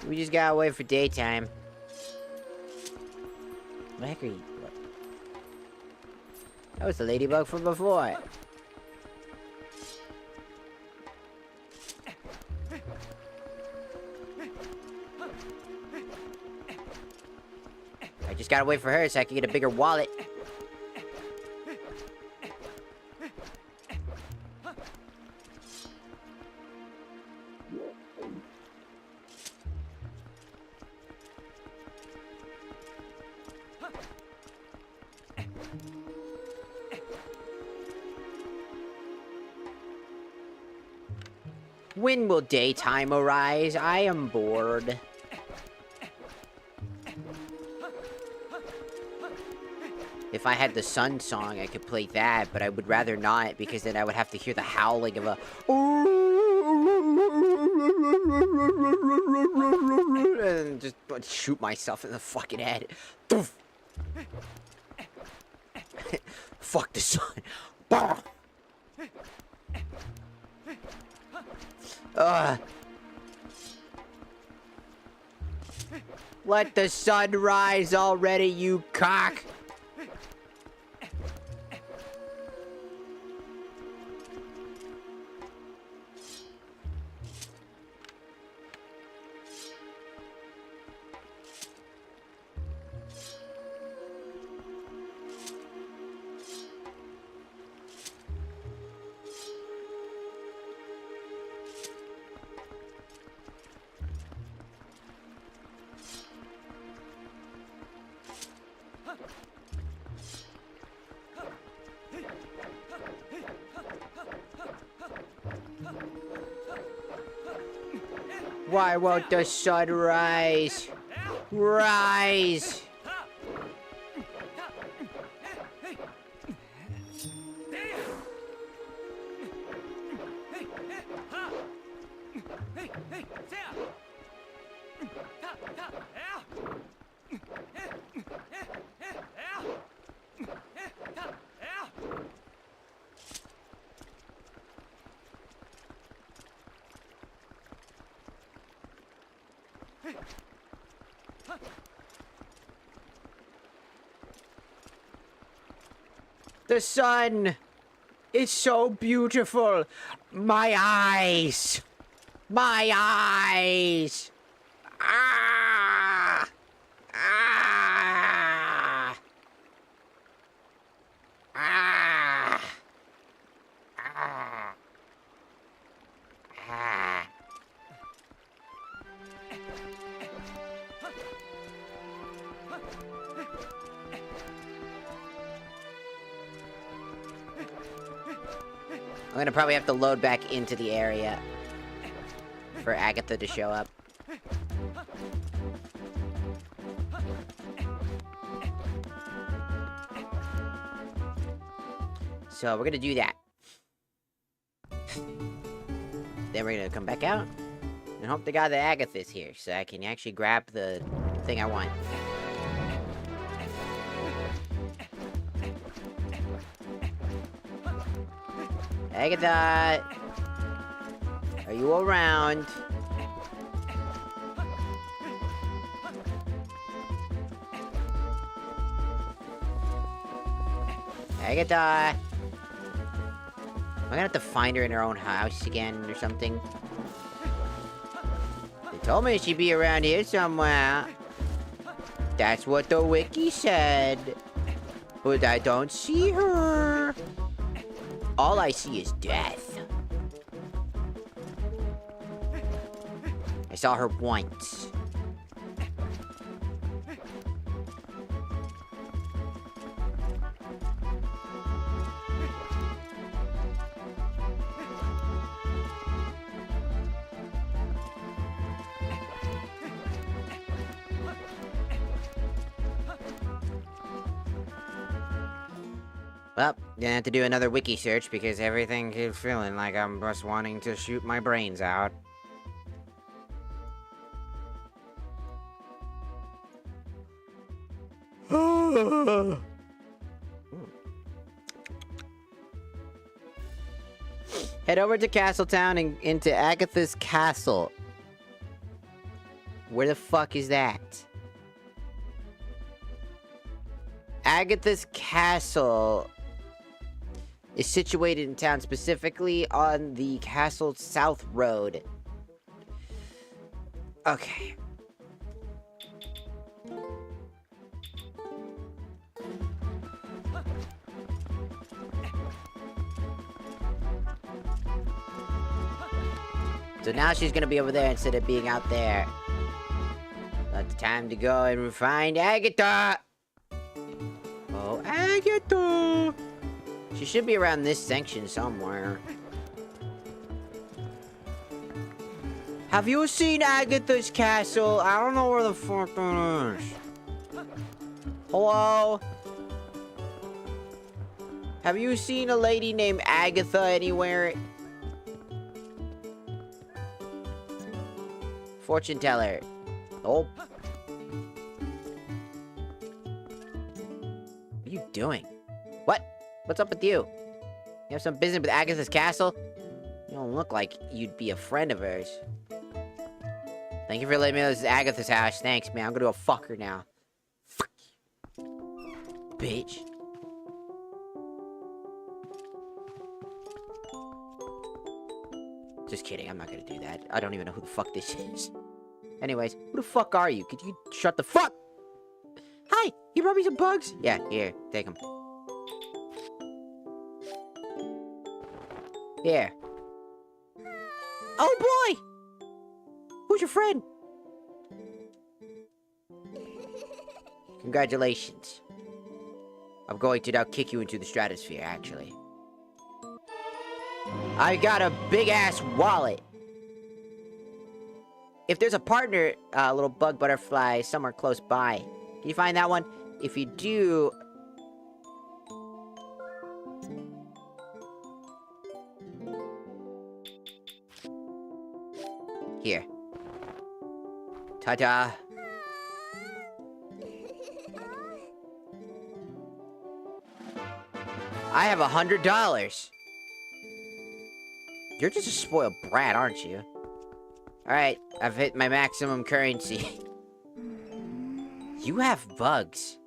We just gotta wait for daytime. What the heck are you? What? That was the ladybug from before. I just gotta wait for her so I can get a bigger wallet. When will daytime arise? I am bored. If I had the sun song, I could play that, but I would rather not, because then I would have to hear the howling of a... and just shoot myself in the fucking head. Fuck the sun. Let the sun rise already, you cock! Why won't the sun rise? Rise! The sun is so beautiful. My eyes. My eyes. Ah. Ah. Ah. Ah. Ah. I'm gonna probably have to load back into the area for Agatha to show up. So we're gonna do that. Then we're gonna come back out and hope to God that Agatha's here so I can actually grab the thing I want. Agatha! Are you around? Agatha! Am I gonna have to find her in her own house again or something? They told me she'd be around here somewhere. That's what the wiki said. But I don't see her. All I see is death. I saw her once. Well, gonna have to do another wiki search because everything keeps feeling like I'm just wanting to shoot my brains out. Head over to Castletown and into Agatha's castle. Where the fuck is that? Agatha's castle is situated in town, specifically on the Castle South Road. Okay. So now she's gonna be over there instead of being out there. It's time to go and find Agatha! Oh, Agatha! She should be around this section somewhere. Have you seen Agatha's castle? I don't know where the fuck that is. Hello? Have you seen a lady named Agatha anywhere? Fortune teller. Oh. What are you doing? What? What's up with you? You have some business with Agatha's castle? You don't look like you'd be a friend of hers. Thank you for letting me know this is Agatha's house. Thanks, man. I'm gonna go fuck her now. Fuck you. Bitch. Just kidding, I'm not gonna do that. I don't even know who the fuck this is. Anyways, who the fuck are you? Could you shut the fuck? Hi, you brought me some bugs? Yeah, here, take them. Here. Oh boy! Who's your friend? Congratulations. I'm going to now kick you into the stratosphere, actually. I got a big-ass wallet. If there's a partner, little bug butterfly, somewhere close by, can you find that one? If you do... Here. Ta-da. I have $100. You're just a spoiled brat, aren't you? Alright, I've hit my maximum currency. You have bugs.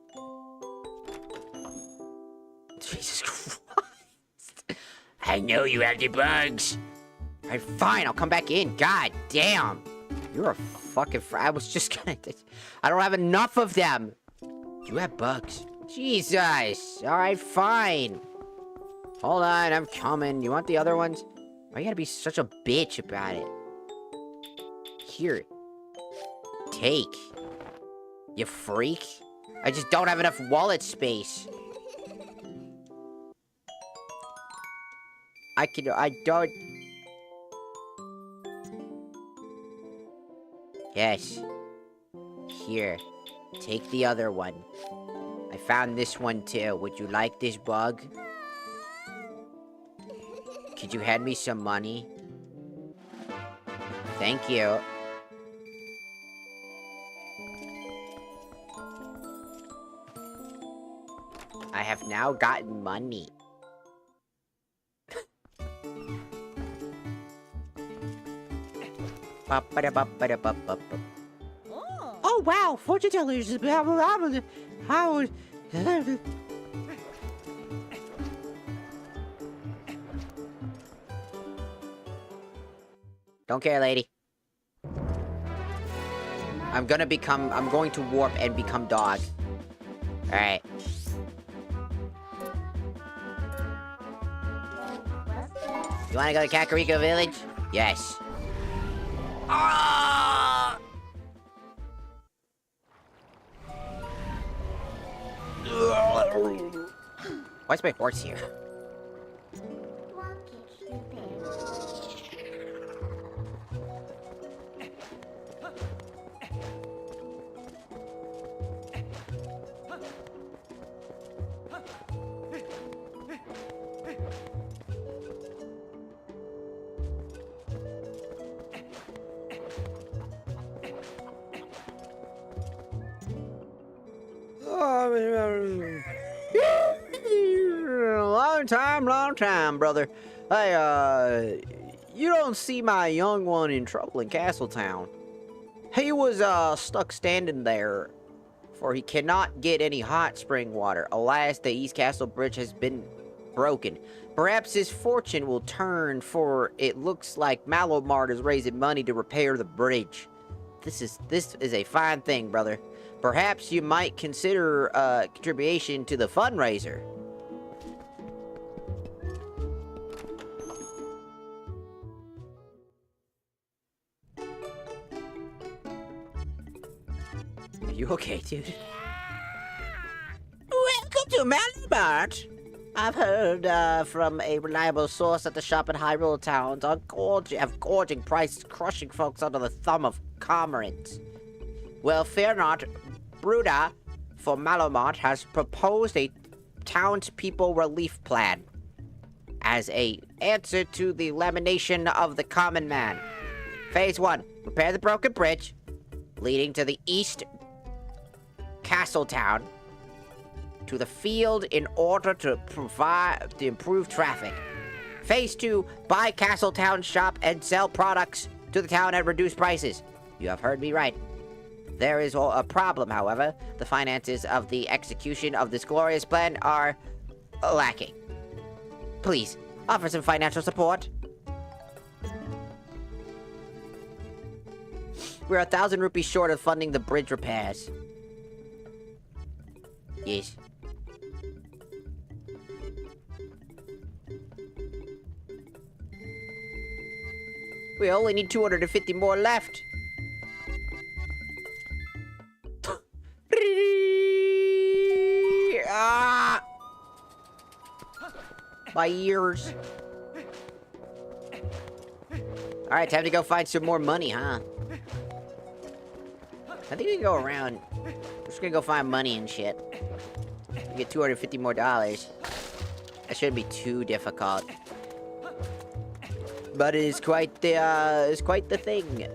Jesus Christ. I know you have the bugs. Alright, fine, I'll come back in. God damn. You're a fucking I was just gonna... I don't have enough of them. You have bugs. Jesus. Alright, fine. Hold on, I'm coming. You want the other ones? Why you gotta be such a bitch about it? Here. Take. You freak. I just don't have enough wallet space. I don't... Yes. Here. Take the other one. I found this one too. Would you like this bug? Could you hand me some money? Thank you. I have now gotten money. Oh wow, fortune tellers. How? Don't care, lady. I'm going to warp and become dog. Alright. You wanna go to Kakariko Village? Yes. Oh! Why is my horse here? Walk it, stupid. Long time, brother. Hey, you don't see my young one in trouble in Castletown. He was, stuck standing there, for he cannot get any hot spring water. Alas, the East Castle Bridge has been broken. Perhaps his fortune will turn, for it looks like Malomart is raising money to repair the bridge. This is a fine thing, brother. Perhaps you might consider a contribution to the fundraiser. Are you okay, dude? Welcome to Malomart. I've heard from a reliable source at the shop in Hyrule Towns on gorging prices, crushing folks under the thumb of cormorants. Well, fear not. Bruda for Malomart has proposed a townspeople relief plan as a answer to the lamentation of the common man. Phase 1, repair the broken bridge leading to the East Castle Town to the field in order to improve traffic. Phase 2, buy Castle Town shop and sell products to the town at reduced prices. You have heard me right. There is a problem, however. The finances of the execution of this glorious plan are lacking. Please, offer some financial support. We're 1,000 rupees short of funding the bridge repairs. Yes. We only need 250 more left. Ah! My ears. Alright, time to go find some more money, huh? I think we can go around. We're just gonna go find money and shit. We get $250 more. That shouldn't be too difficult. But it is quite the thing.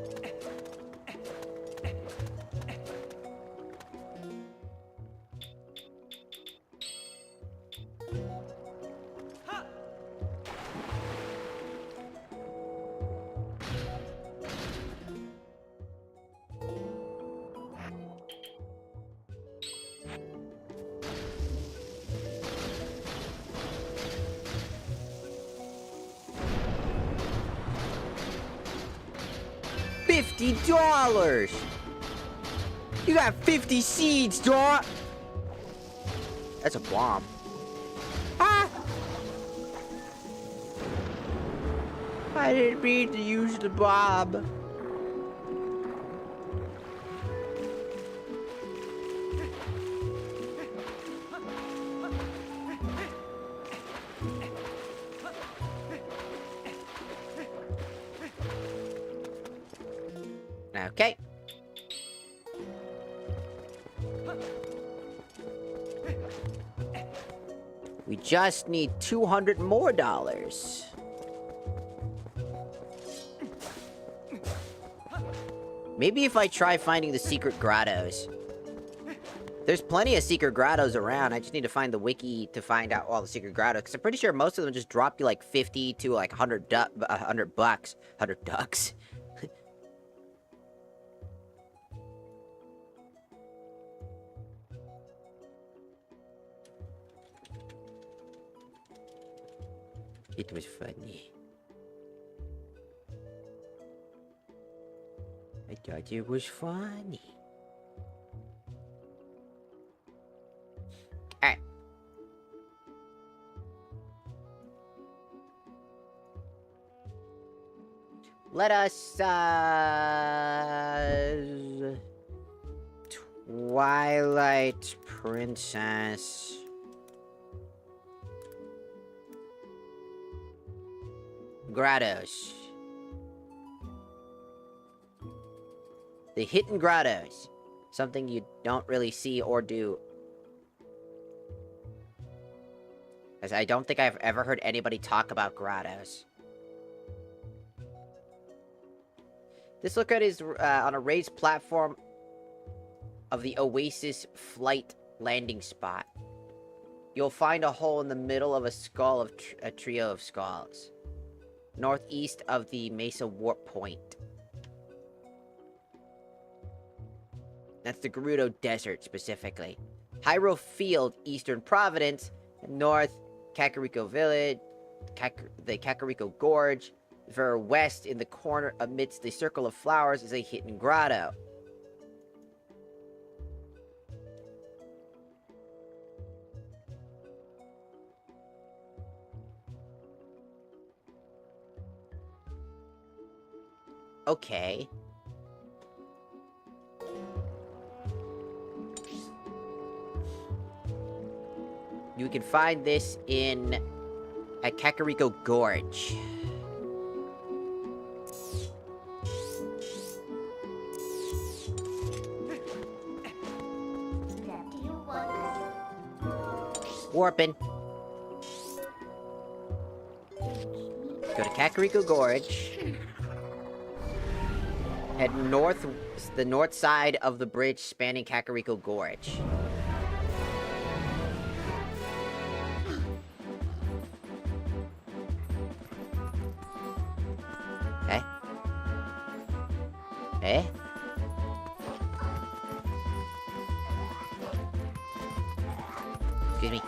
$50! You got 50 seeds, dog! That's a bomb. Ah! I didn't mean to use the bomb. Okay. We just need $200 more. Maybe if I try finding the secret grottos. There's plenty of secret grottos around. I just need to find the wiki to find out all the secret grottos. Because I'm pretty sure most of them just drop you like 50 to like 100 bucks. 100 ducks. It was funny. I thought it was funny. Alright. Let us, Twilight Princess grottos. The hidden grottos. Something you don't really see or do. As I don't think I've ever heard anybody talk about grottos. This lookout is on a raised platform of the Oasis flight landing spot. You'll find a hole in the middle of a skull of a trio of skulls. Northeast of the Mesa Warp Point. That's the Gerudo Desert, specifically. Hyrule Field, Eastern Providence. North, Kakariko Village. The Kakariko Gorge. Very west, in the corner, amidst the circle of flowers, is a hidden grotto. Okay. You can find this at Kakariko Gorge. Warping. Go to Kakariko Gorge. Head north, the north side of the bridge spanning Kakariko Gorge. Okay. Eh? Excuse me.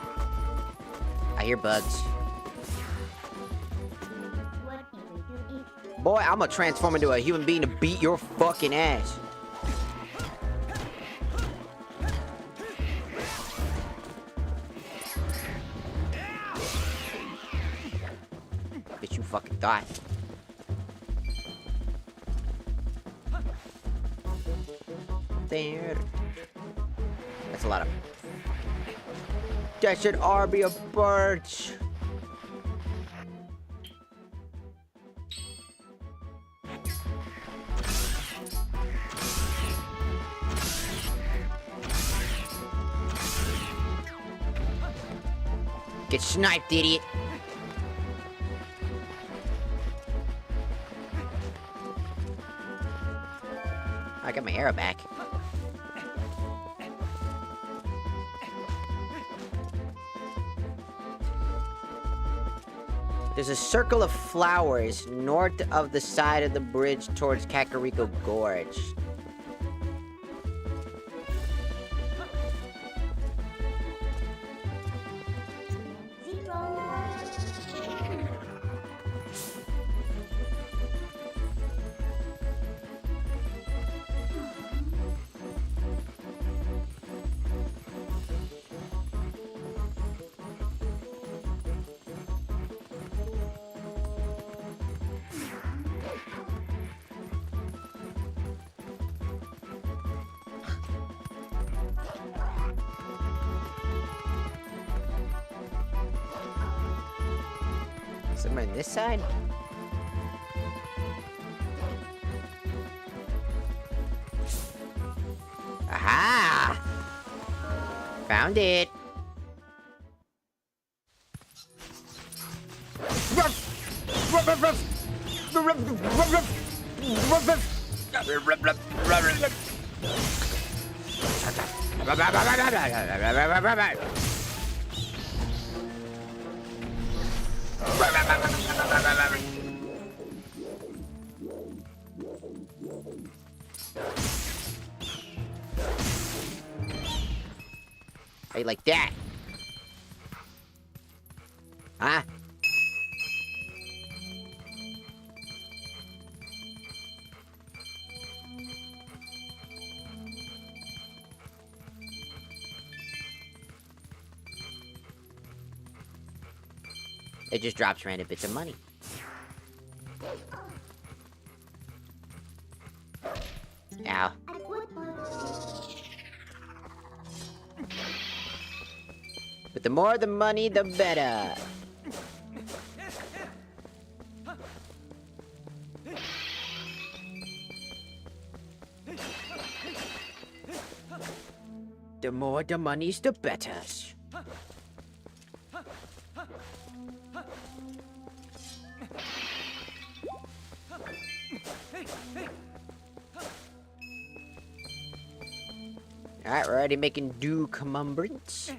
I hear bugs. Boy, I'm gonna transform into a human being to beat your fucking ass. Bitch, you fucking thought. There. That's a lot of... That should all be a birch. Get sniped, idiot. I got my arrow back. There's a circle of flowers north of the side of the bridge towards Kakariko Gorge. Somewhere on this side? Aha! Found it. How you like that? Huh? It just drops random bits of money. Ow. But the more the money, the better. The more the money's, the better. Alright, we're already making do commumbrance.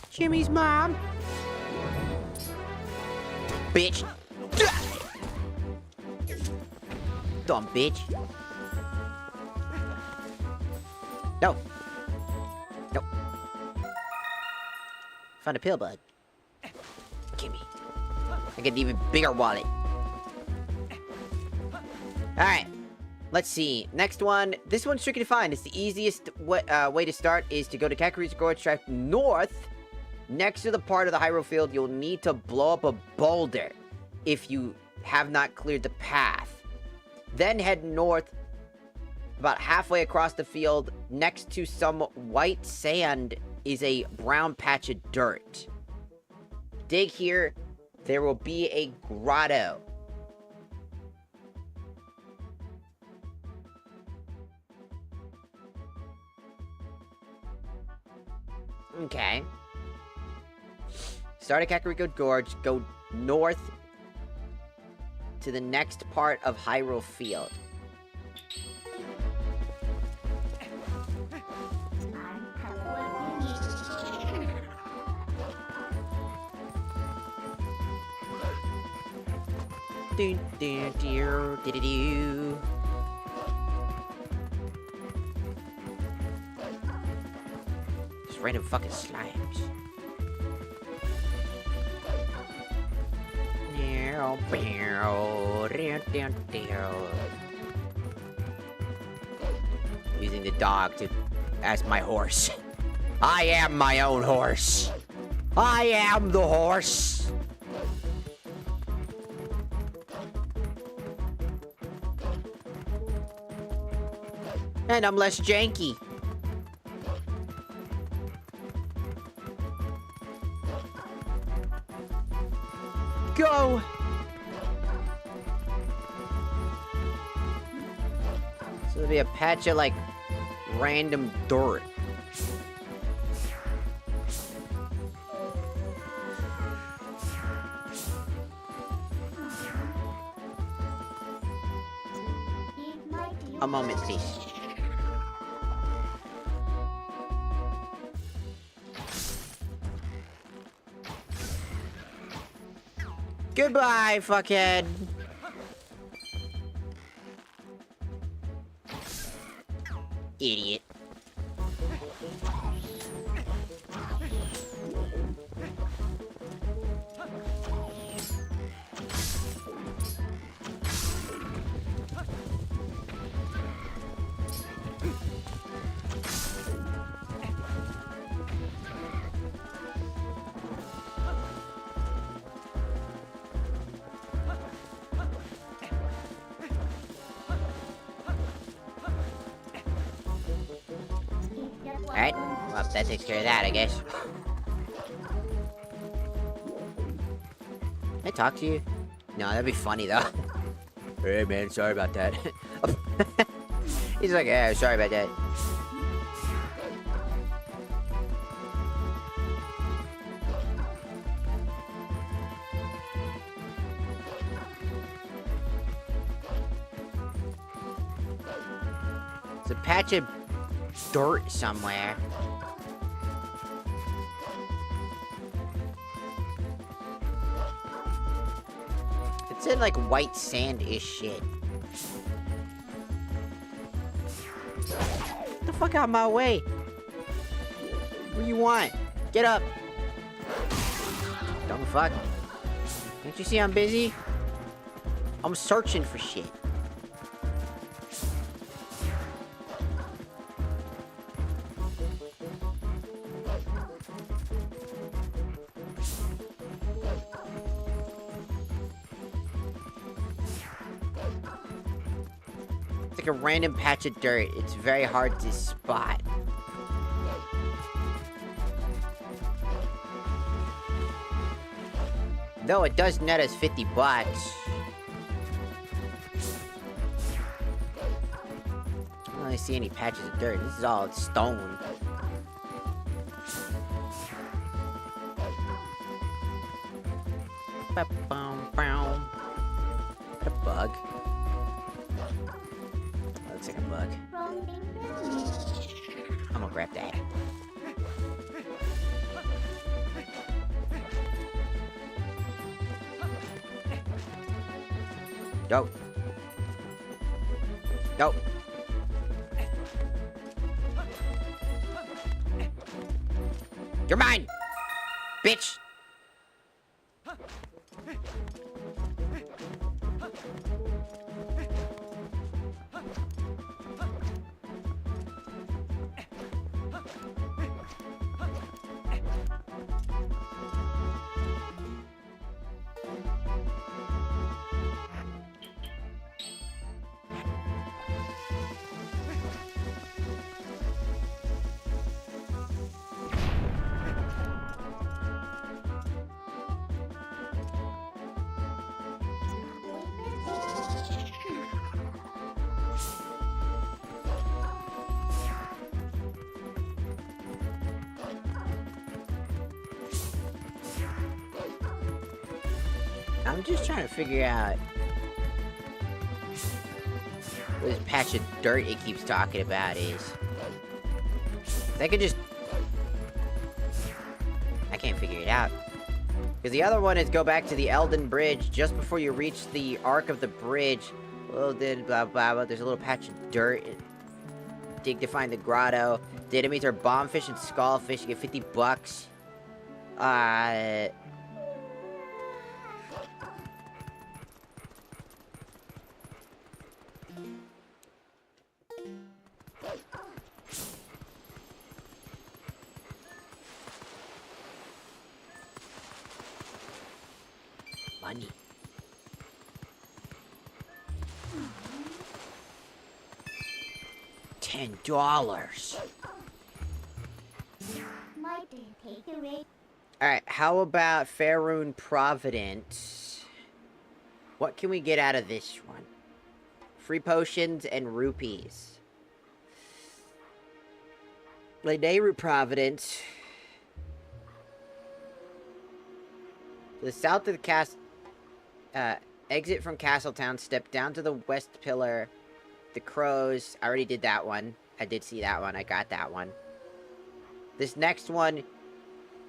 Jimmy's mom. Bitch. Dumb bitch. No. No. Found a pill bug. Gimme. I get an even bigger wallet. Alright. Let's see. Next one. This one's tricky to find. It's the easiest way to start is to go to Kakariko's Gorge, drive north. Next to the part of the Hyrule Field, you'll need to blow up a boulder if you have not cleared the path. Then head north about halfway across the field. Next to some white sand is a brown patch of dirt. Dig here. There will be a grotto. Okay. Start at Kakariko Gorge, go north to the next part of Hyrule Field. Do do do do do do. Just random fucking slimes. Using the dog as my horse. I am my own horse. I am the horse. And I'm less janky. Go! So there'll be a patch of, like, random dirt. A moment, please. Goodbye, fuckhead. Idiot. Alright, well, that takes care of that, I guess. Can I talk to you? No, that'd be funny, though. Hey, man, sorry about that. He's like, yeah, sorry about that. It's a patch of dirt somewhere. It's in like white sand-ish shit. Get the fuck out of my way. What do you want? Get up. Dumb fuck. Can't you see I'm busy? I'm searching for shit. It's like a random patch of dirt. It's very hard to spot. Though it does net us 50 bucks. I don't really see any patches of dirt. This is all stone. Ba-bum-bum. What a bug. That looks like a bug. I'm gonna grab that. Go. Go. You're mine, bitch. I'm just trying to figure out what this patch of dirt it keeps talking about is. I could just... I can't figure it out. Because the other one is go back to the Elden Bridge just before you reach the arc of the bridge. Well, then, blah, blah, blah. There's a little patch of dirt. Dig to find the grotto. The enemies are bombfish and skullfish. You get 50 bucks. Money. $10. Alright, how about Faerun Providence? What can we get out of this one? Free potions and rupees. Leneru Providence. To the south of the castle. Exit from Castletown, step down to the west pillar. The crows, I already did that one. I did see that one, I got that one. This next one,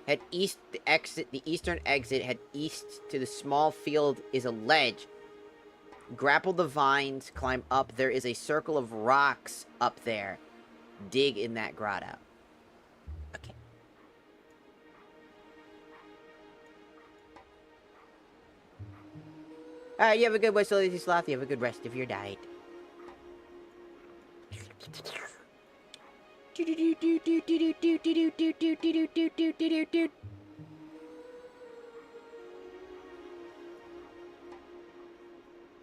head east, the eastern exit, head east to the small field is a ledge. Grapple the vines, climb up, there is a circle of rocks up there. Dig in that grotto. Okay. Alright, you have a good whistle, Lazy Sloth. You have a good rest of your night.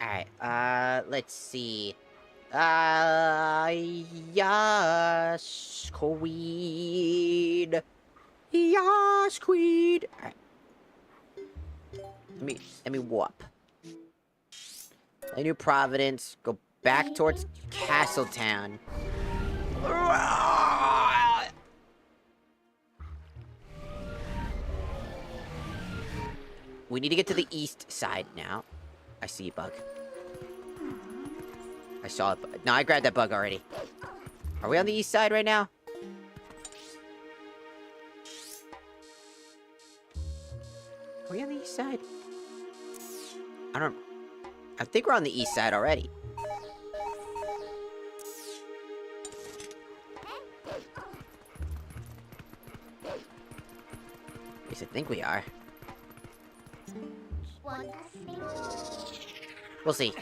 Alright, let's see. YaH, Squid. YaH, Squid. Alright. Let me warp. New Providence. Go back towards Castletown. We need to get to the east side now. I see a bug. I saw it. No, I grabbed that bug already. Are we on the east side right now? Are we on the east side? I think we're on the east side already. At least I think we are. We'll see.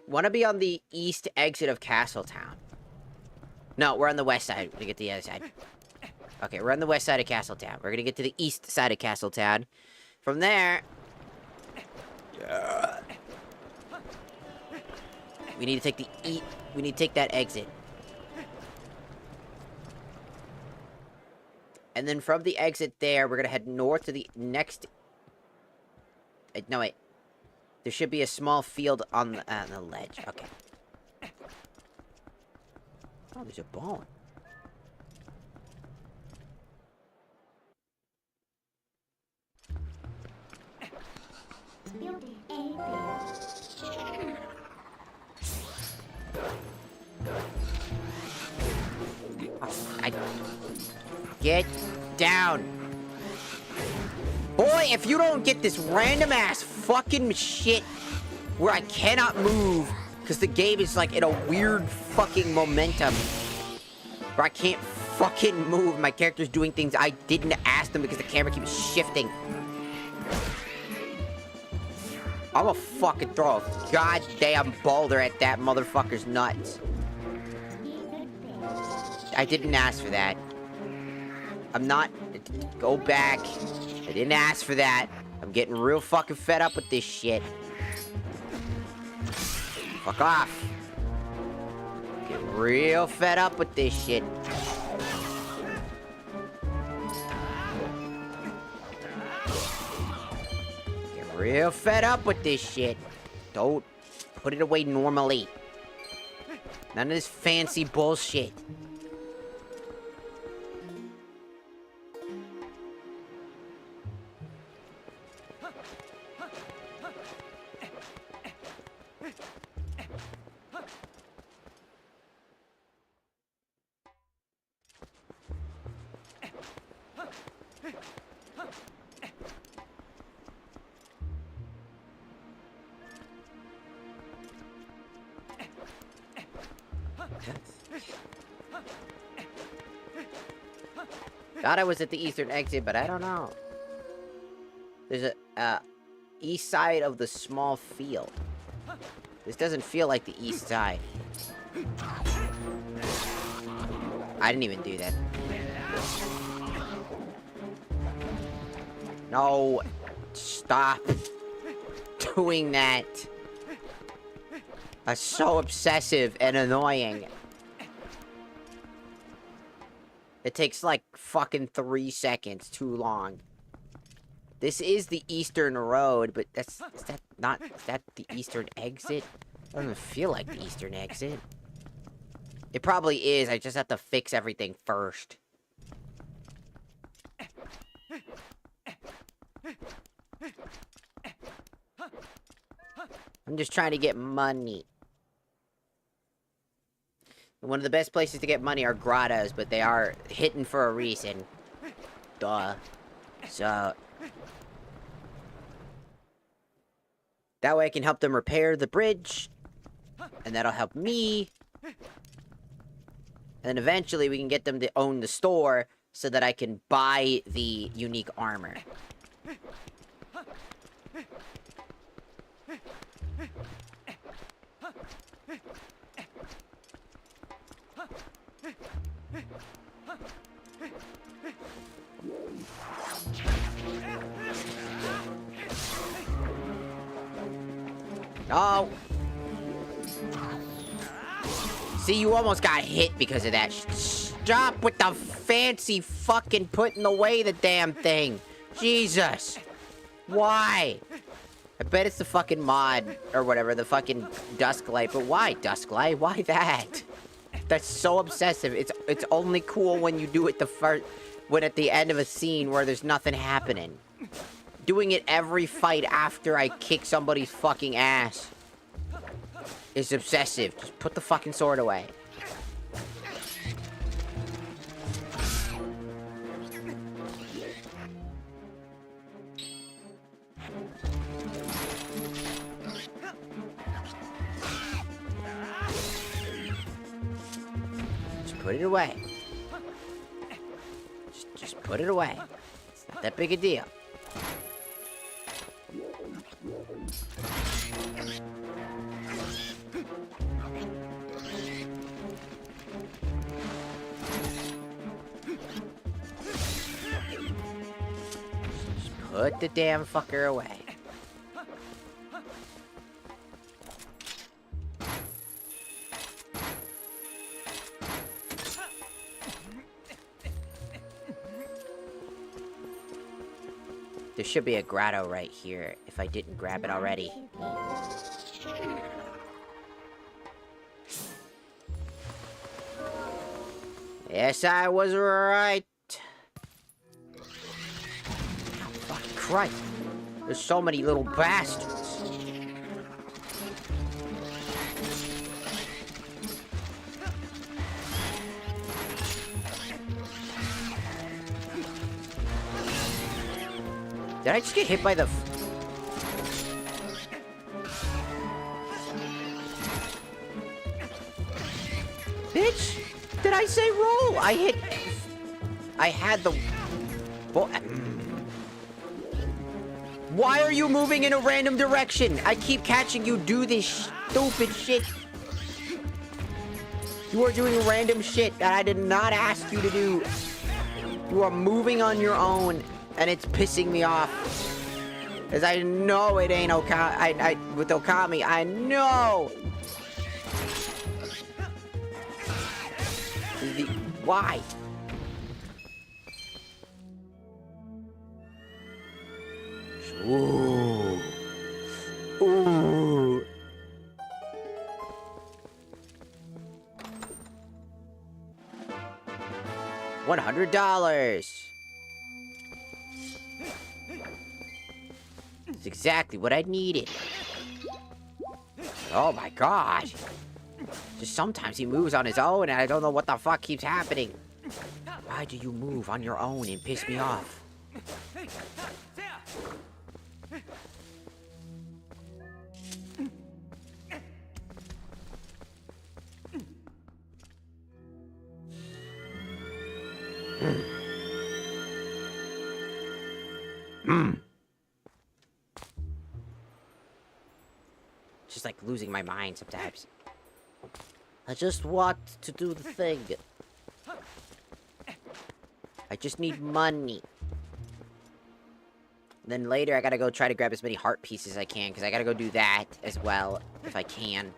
Want to be on the east exit of Castletown. No, we're on the west side. We're gonna get to the other side. Okay, we're on the west side of Castletown. We're gonna get to the east side of Castletown. From there... we need to take the we need to take that exit. And then from the exit there, we're gonna head north to the next... no, wait. There should be a small field on the ledge. Okay. Oh, there's a bone. Building A base. Get down. Boy, if you don't get this random ass fucking shit where I cannot move because the game is like in a weird fucking momentum where I can't fucking move. My character's doing things I didn't ask them because the camera keeps shifting. I'm gonna fucking throw a goddamn boulder at that motherfucker's nuts. I didn't ask for that. I'm not... Go back. I didn't ask for that. I'm getting real fucking fed up with this shit. Fuck off. Getting real fed up with this shit. Getting real fed up with this shit. Don't put it away normally. None of this fancy bullshit. Thought I was at the eastern exit, but I don't know. There's a east side of the small field. This doesn't feel like the east side. I didn't even do that. No, stop doing that. That's so obsessive and annoying. It takes like fucking 3 seconds too long. This is the eastern road, but is that the eastern exit? Doesn't feel like the eastern exit. It probably is, I just have to fix everything first. I'm just trying to get money. One of the best places to get money are grottos, but they are hidden for a reason. Duh. So... that way I can help them repair the bridge. And that'll help me. And then eventually we can get them to own the store so that I can buy the unique armor. No! See, you almost got hit because of that. Stop with the fancy fucking putting away the damn thing. Jesus. Why? I bet it's the fucking mod, or whatever, the fucking dusk light. But why dusk light? Why that? That's so obsessive. It's only cool when you do it when at the end of a scene where there's nothing happening. Doing it every fight after I kick somebody's fucking ass is obsessive. Just put the fucking sword away. Just put it away. Just put it away. It's not that big a deal. Put the damn fucker away. There should be a grotto right here, if I didn't grab it already. Yes, I was right. Fucking Christ. There's so many little bastards. Did I just get hit by the... Bitch! Did I say roll? I hit... I had the... Why are you moving in a random direction? I keep catching you do this stupid shit. You are doing random shit that I did not ask you to do. You are moving on your own, and it's pissing me off. Cause I know it ain't Okami. With Okami, I know. Why? Ooh. Ooh. $100. It's exactly what I needed. Oh my god. Just sometimes he moves on his own and I don't know what the fuck keeps happening. Why do you move on your own and piss me off? Just like losing my mind sometimes. I just want to do the thing. I just need money. Then later I gotta go try to grab as many heart pieces as I can, because I gotta go do that as well, if I can.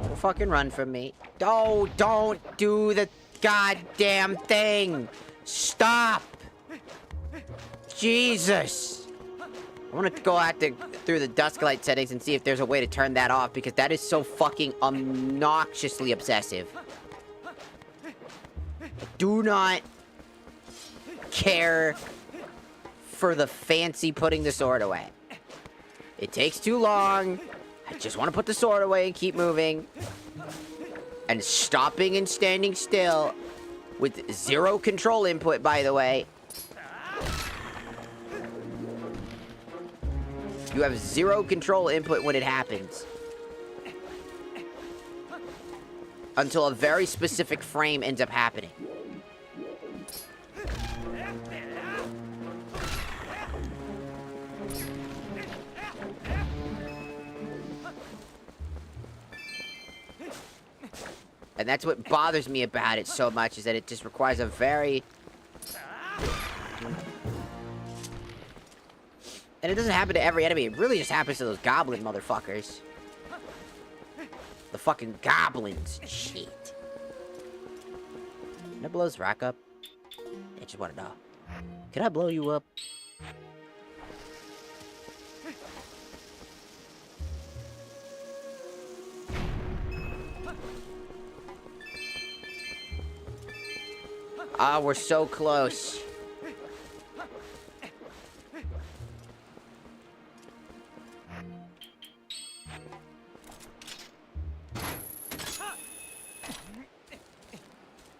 Don't fucking run from me. Oh, don't do the goddamn thing! Stop! Jesus! I want to go through the dusk light settings and see if there's a way to turn that off, because that is so fucking obnoxiously obsessive. I do not care for the fancy putting the sword away. It takes too long. I just want to put the sword away and keep moving. And stopping and standing still with zero control input, by the way. You have zero control input when it happens. Until a very specific frame ends up happening. And that's what bothers me about it so much, is that it just requires a very... And it doesn't happen to every enemy, it really just happens to those goblin motherfuckers. The fucking goblins. Shit. Can I blow this rock up? I just want to know. Can I blow you up? Ah, we're so close.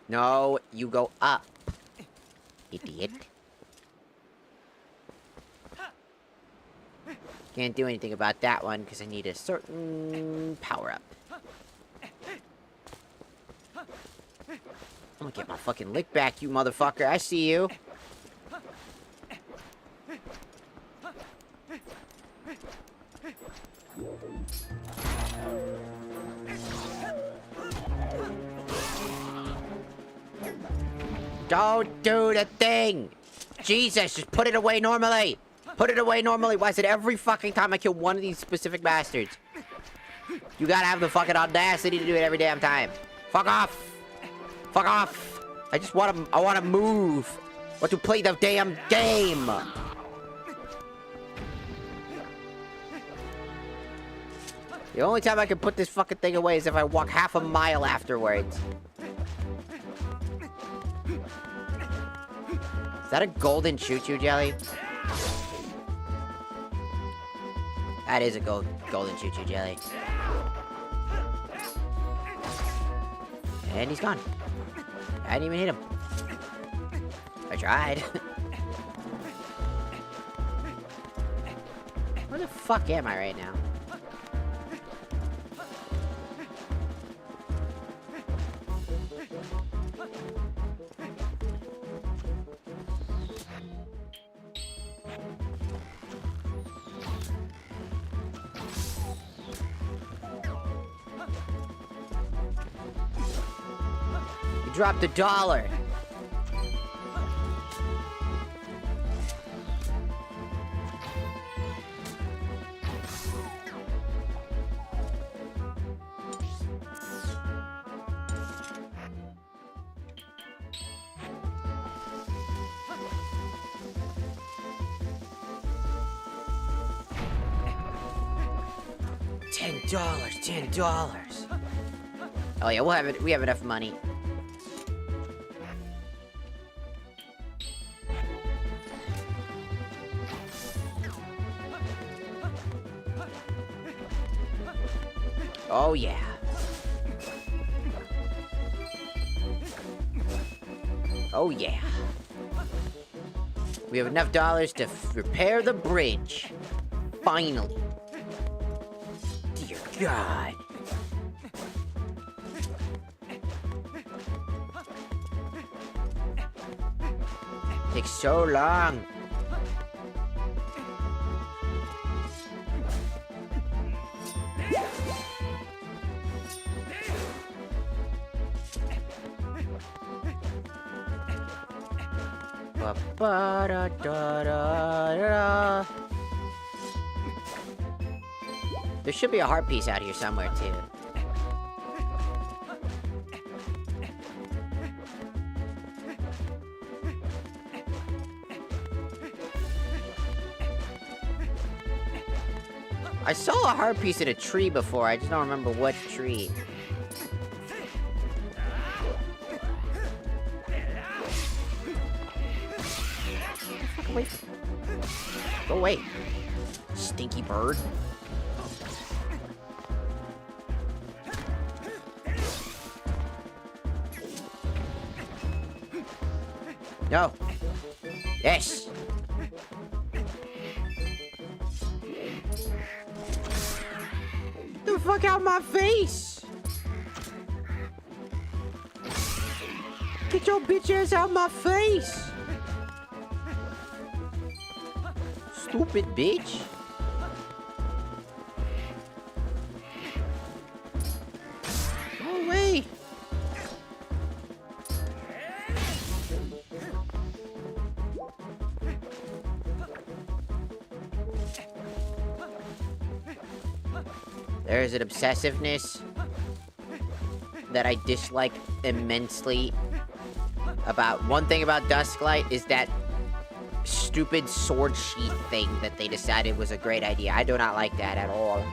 No, you go up, idiot. Can't do anything about that one because I need a certain power-up. I'm gonna get my fucking lick back, you motherfucker. I see you. Don't do the thing! Jesus, just put it away normally! Put it away normally. Why is it every fucking time I kill one of these specific bastards? You gotta have the fucking audacity to do it every damn time. Fuck off. Fuck off. I wanna move. I want to play the damn game. The only time I can put this fucking thing away is if I walk half a mile afterwards. Is that a golden choo-choo jelly? That is a golden choo-choo jelly. And he's gone. I didn't even hit him. I tried. Where the fuck am I right now? Dropped $1. $10. Oh yeah, we'll have it. We have enough money. Oh yeah. Oh yeah. We have enough dollars to repair the bridge. Finally. Dear God. Takes so long. Ba-da-da-da-da. There should be a heart piece out here somewhere, too. I saw a heart piece in a tree before, I just don't remember what tree. Wait. Go away. Stinky bird. No. Yes. The fuck out my face! Get your bitch ass out my face! Stupid bitch. Go away! There's an obsessiveness that I dislike immensely about one thing about Dusklight is that stupid sword sheath thing that they decided was a great idea. I do not like that at all.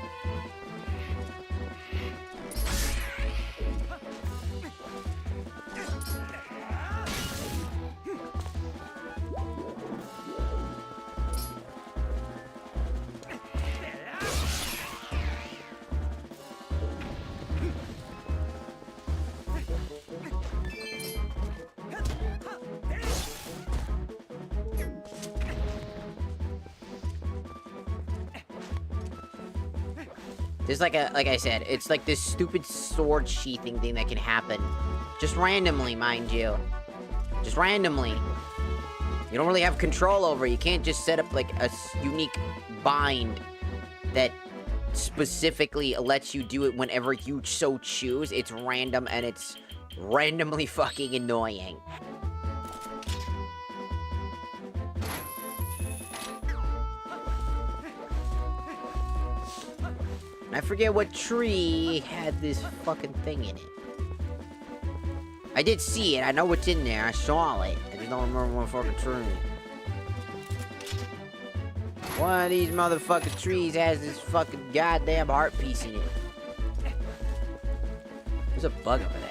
There's like I said, it's like this stupid sword sheathing thing that can happen. Just randomly, mind you. Just randomly. You don't really have control over it. You can't just set up like a unique bind that specifically lets you do it whenever you so choose. It's random and it's randomly fucking annoying. I forget what tree had this fucking thing in it. I did see it. I know what's in there. I saw it. I just don't remember what fucking tree. One of these motherfucking trees has this fucking goddamn heart piece in it. There's a bug over there.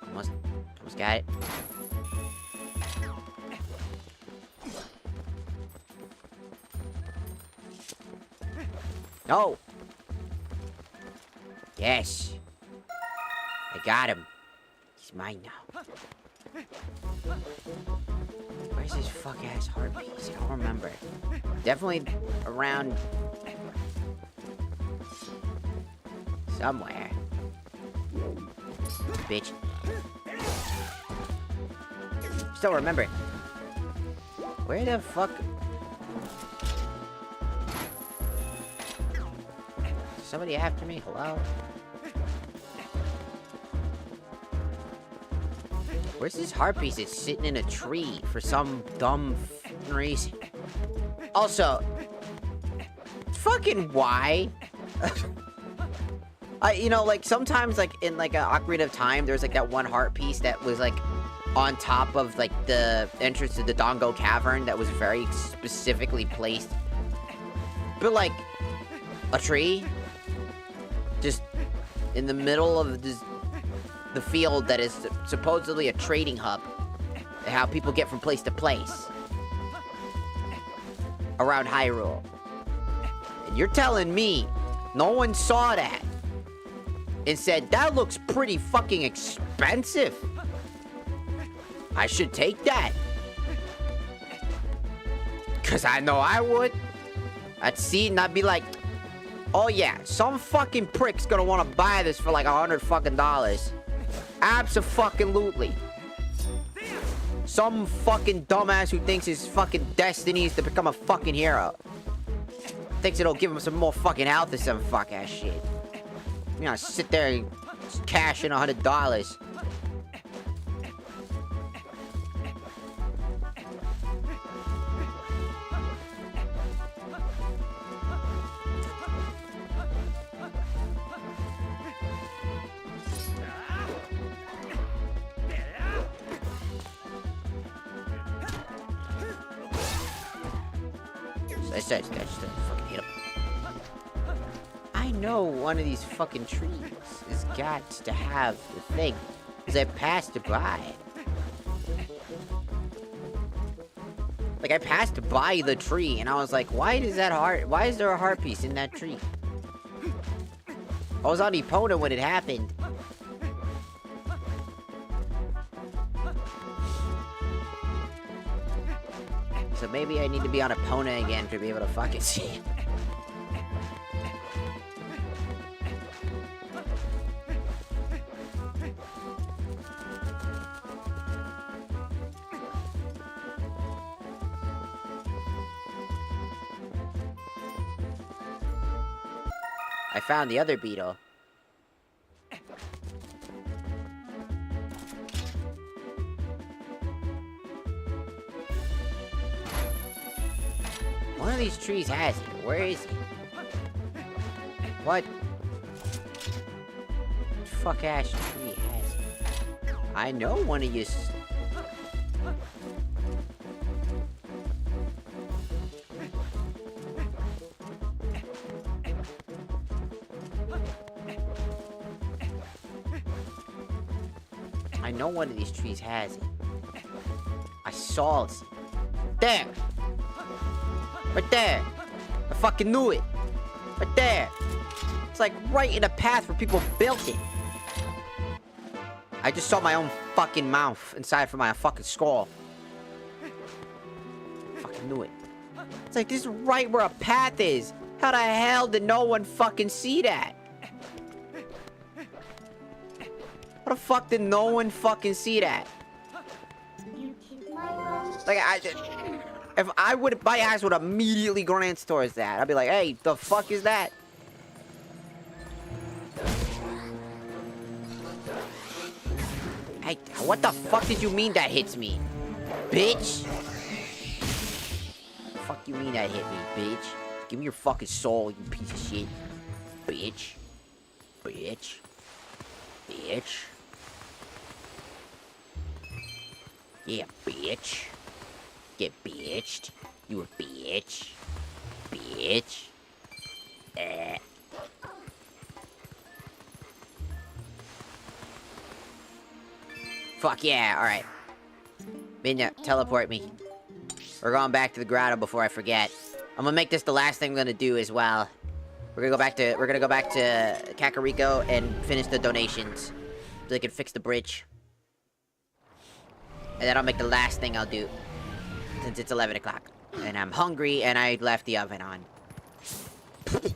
Almost got it. No! Yes! I got him. He's mine now. Where's his fuck-ass heart piece? I don't remember. Definitely around... somewhere. Bitch. Still remember. Where the fuck... Somebody after me? Hello? Where's this heart piece? It's sitting in a tree for some dumb reason. Also, fucking why? You know, like, sometimes, like, in, like, an Ocarina of Time, there's, like, that one heart piece that was, like, on top of, like, the entrance to the Dongo Cavern that was very specifically placed. But, like, a tree? Just in the middle of the field that is supposedly a trading hub. How people get from place to place. Around Hyrule. And you're telling me no one saw that and said, that looks pretty fucking expensive. I should take that. Cause I know I would. I'd see it and I'd be like, oh yeah, some fucking prick's gonna wanna buy this for like $100 fucking. Abso-fucking-lutely. Some fucking dumbass who thinks his fucking destiny is to become a fucking hero. Thinks it'll give him some more fucking health or some fuck-ass shit. You know, sit there and cash in $100. I just fucking hit him. I know one of these fucking trees has got to have the thing, because I passed it by. Like, I passed by the tree, and I was like, why is there a heart piece in that tree? I was on Epona when it happened. So maybe I need to be on Epona again to be able to fucking see it. I found the other beetle. One of these trees has it. Where is it? What fuck ass tree has it? I know one of you. I know one of these trees has it. I saw it. There! Right there! I fucking knew it! Right there! It's like right in the path where people built it. I just saw my own fucking mouth inside from my fucking skull. Fucking knew it. It's like this is right where a path is. How the hell did no one fucking see that? How the fuck did no one fucking see that? Like, if I would, my eyes would immediately glance towards that. I'd be like, hey, the fuck is that? Hey, what the fuck did you mean that hits me? Bitch! The fuck you mean that hit me, bitch? Give me your fucking soul, you piece of shit. Bitch. Bitch. Bitch. Yeah, bitch. Get bitched. You a bitch. Bitch. Eh. Fuck yeah, alright. Midna, teleport me. We're going back to the grotto before I forget. I'm gonna make this the last thing I'm gonna do as well. We're gonna go back to Kakariko and finish the donations. So they can fix the bridge. And then I'll make the last thing I'll do. Since it's 11 o'clock. And I'm hungry and I left the oven on. Bus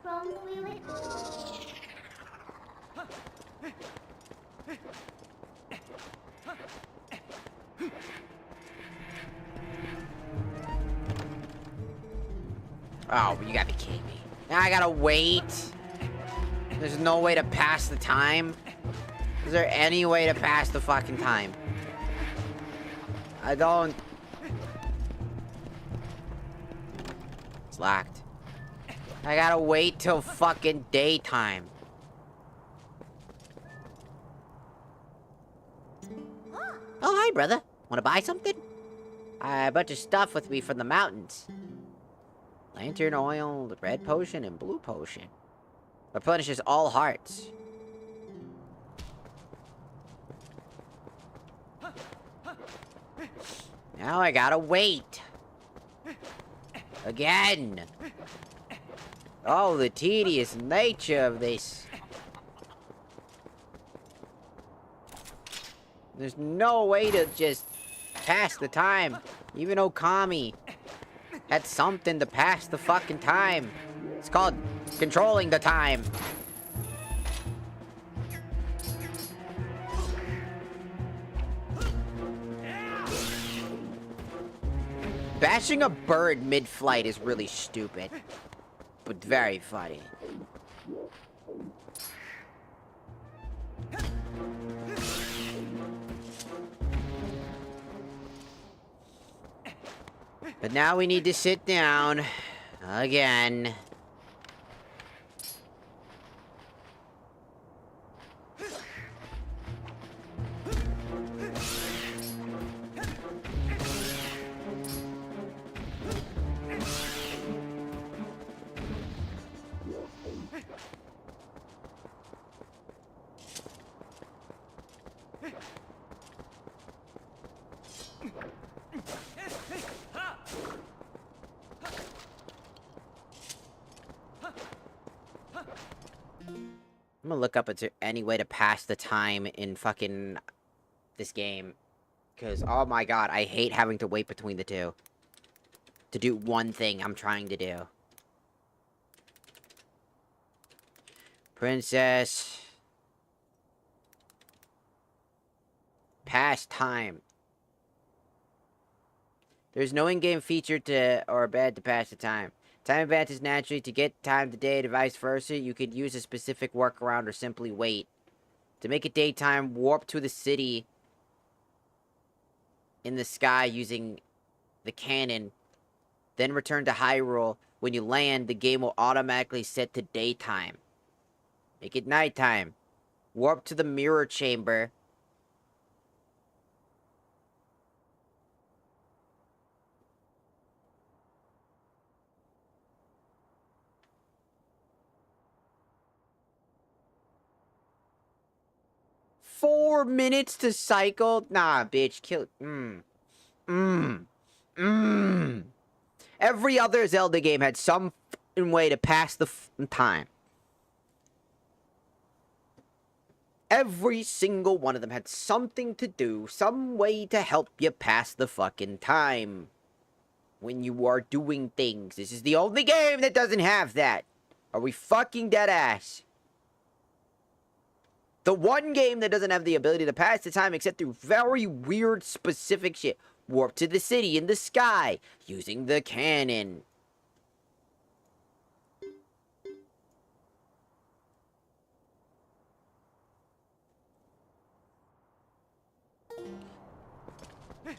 from toilet. Oh, you gotta be kidding me. Now I gotta wait. There's no way to pass the time. Is there any way to pass the fucking time? I don't... It's locked. I gotta wait till fucking daytime. Oh, hi, brother. Wanna buy something? I have a bunch of stuff with me from the mountains. Lantern oil, the red potion, and blue potion. Replenishes all hearts. Now I gotta wait. Again. Oh, the tedious nature of this. There's no way to just pass the time. Even Okami had something to pass the fucking time. It's called controlling the time. Bashing a bird mid-flight is really stupid, but very funny. But now we need to sit down again. I'm gonna look up if there's any way to pass the time in fucking this game. Because, oh my god, I hate having to wait between the two. To do one thing I'm trying to do. Princess. Pass time. There's no in-game feature or bed to pass the time. Time advances naturally. To get time to day and vice versa, you could use a specific workaround or simply wait. To make it daytime, warp to the city in the sky using the cannon. Then return to Hyrule. When you land, the game will automatically set to daytime. Make it nighttime. Warp to the mirror chamber. Four minutes to cycle? Nah, bitch, kill. Every other Zelda game had some way to pass the time. Every single one of them had something to do, some way to help you pass the fucking time. When you are doing things. This is the only game that doesn't have that. Are we fucking dead ass? The one game that doesn't have the ability to pass the time except through very weird specific shit. Warp to the city in the sky using the cannon.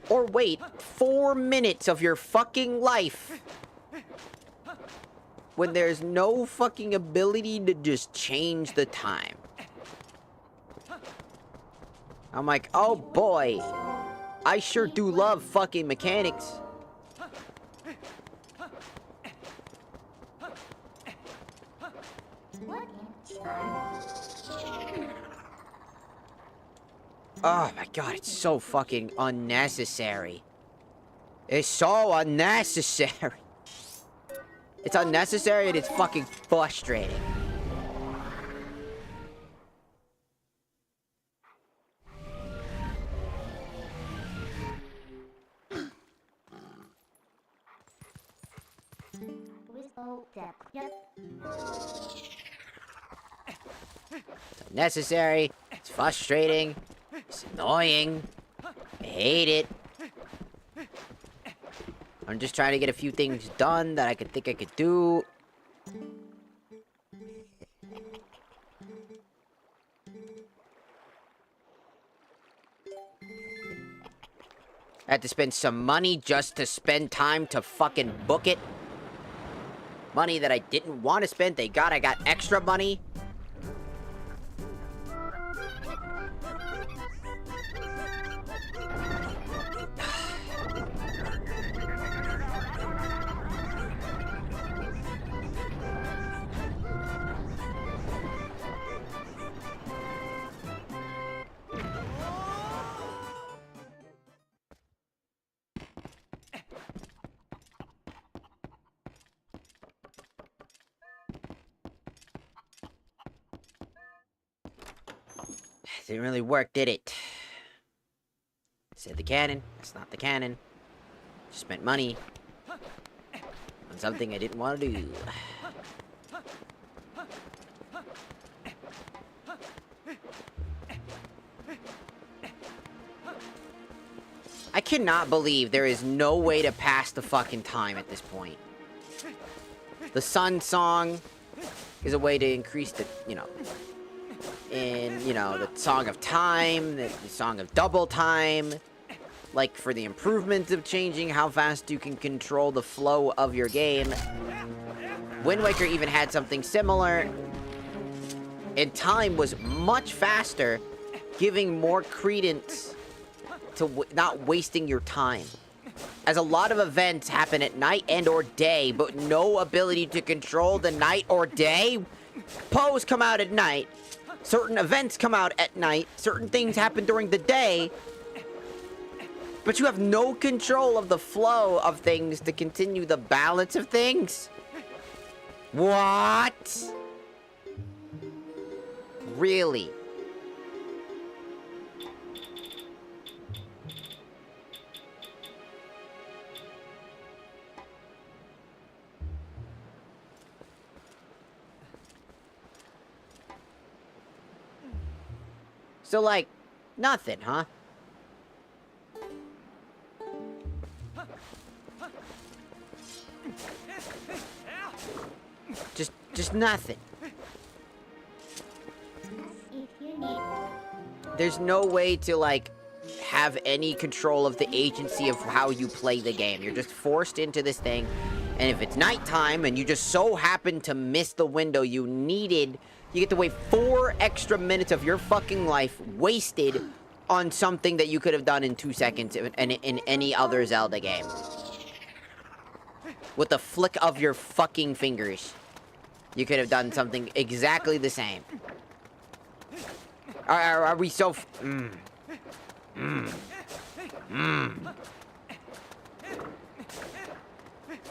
or wait 4 minutes of your fucking life when there's no fucking ability to just change the time. I'm like, oh boy, I sure do love fucking mechanics. Oh my god, it's so fucking unnecessary. It's so unnecessary. It's unnecessary and it's fucking frustrating. It's unnecessary. It's frustrating. It's annoying. I hate it. I'm just trying to get a few things done that I think I could do. I had to spend some money just to spend time to fucking book it. Money that I didn't want to spend. Thank God I got extra money. Didn't really work, did it? Said the cannon. That's not the cannon. Just spent money on something I didn't want to do. I cannot believe there is no way to pass the fucking time at this point. The Sun Song is a way to increase the, in, the Song of Time, the Song of Double Time, like for the improvement of changing how fast you can control the flow of your game. Wind Waker even had something similar, and time was much faster, giving more credence to not wasting your time. As a lot of events happen at night and or day, but no ability to control the night or day. Poes come out at night. Certain events come out at night. Certain things happen during the day. But you have no control of the flow of things to continue the balance of things. What? Really? So, like, nothing, huh? Just nothing. There's no way to, like, have any control of the agency of how you play the game. You're just forced into this thing, and if it's nighttime and you just so happen to miss the window you needed, you get to wait 4 extra minutes of your fucking life wasted on something that you could have done in 2 seconds in any other Zelda game. With the flick of your fucking fingers, you could have done something exactly the same. Are we so...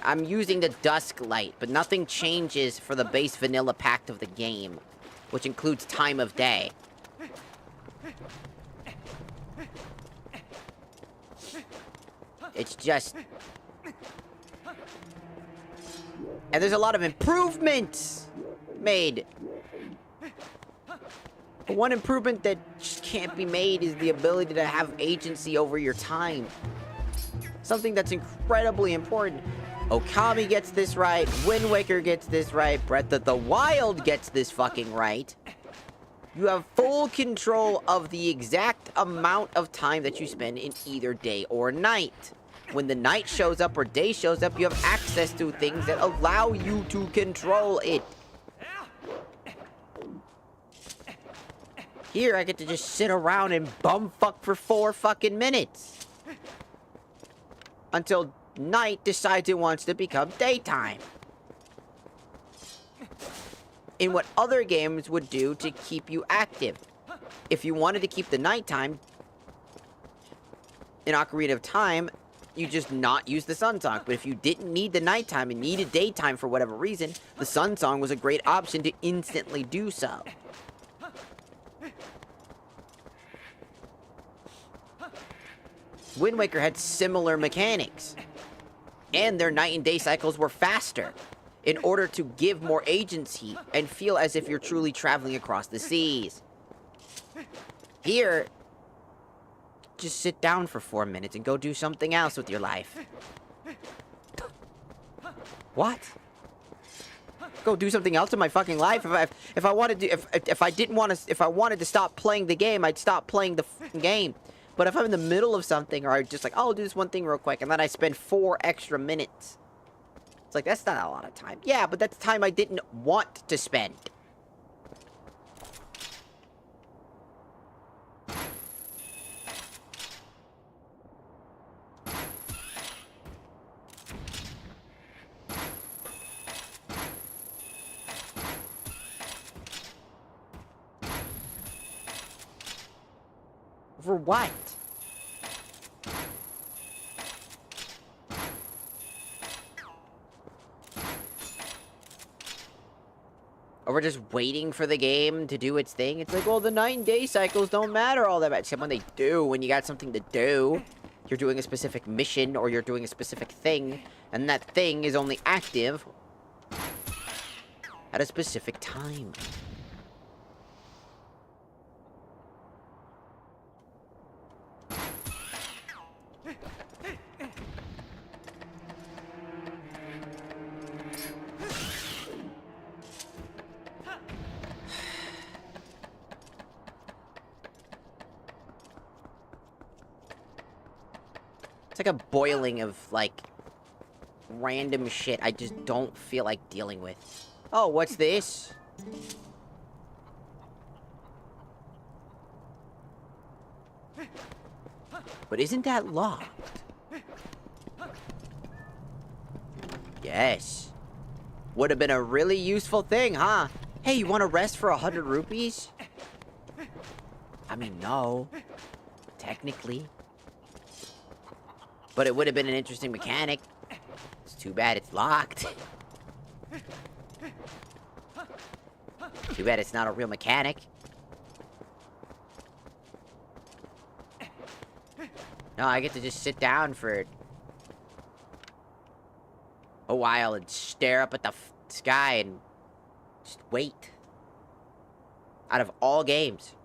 I'm using the dusk light, but nothing changes for the base vanilla pack of the game, which includes time of day. It's just... And there's a lot of improvements made. But one improvement that just can't be made is the ability to have agency over your time. Something that's incredibly important. Okami gets this right, Wind Waker gets this right, Breath of the Wild gets this fucking right. You have full control of the exact amount of time that you spend in either day or night. When the night shows up or day shows up, you have access to things that allow you to control it. Here, I get to just sit around and bumfuck for 4 fucking minutes. Until night decides it wants to become daytime. In what other games would do to keep you active. If you wanted to keep the nighttime, in Ocarina of Time, you just not use the Sun Song. But if you didn't need the nighttime and needed daytime for whatever reason, the Sun Song was a great option to instantly do so. Wind Waker had similar mechanics. And their night and day cycles were faster, in order to give more agency and feel as if you're truly traveling across the seas. Here, just sit down for 4 minutes and go do something else with your life. What? Go do something else in my fucking life? If I wanted to, if I didn't want to, if I wanted to stop playing the game, I'd stop playing the fucking game. But if I'm in the middle of something, or I just like, oh, I'll do this one thing real quick, and then I spend 4 extra minutes. It's like, that's not a lot of time. Yeah, but that's time I didn't want to spend. For what? Or we're just waiting for the game to do its thing. It's like, well, the night and day cycles don't matter all that much. Except when they do, when you got something to do. You're doing a specific mission, or you're doing a specific thing, and that thing is only active at a specific time. It's like a boiling of, like, random shit I just don't feel like dealing with. Oh, what's this? But isn't that locked? Yes. Would have been a really useful thing, huh? Hey, you want to rest for 100 rupees? I mean, no. Technically. But it would have been an interesting mechanic. It's too bad it's locked. Too bad it's not a real mechanic. No, I get to just sit down for a while and stare up at the sky and just wait. Out of all games.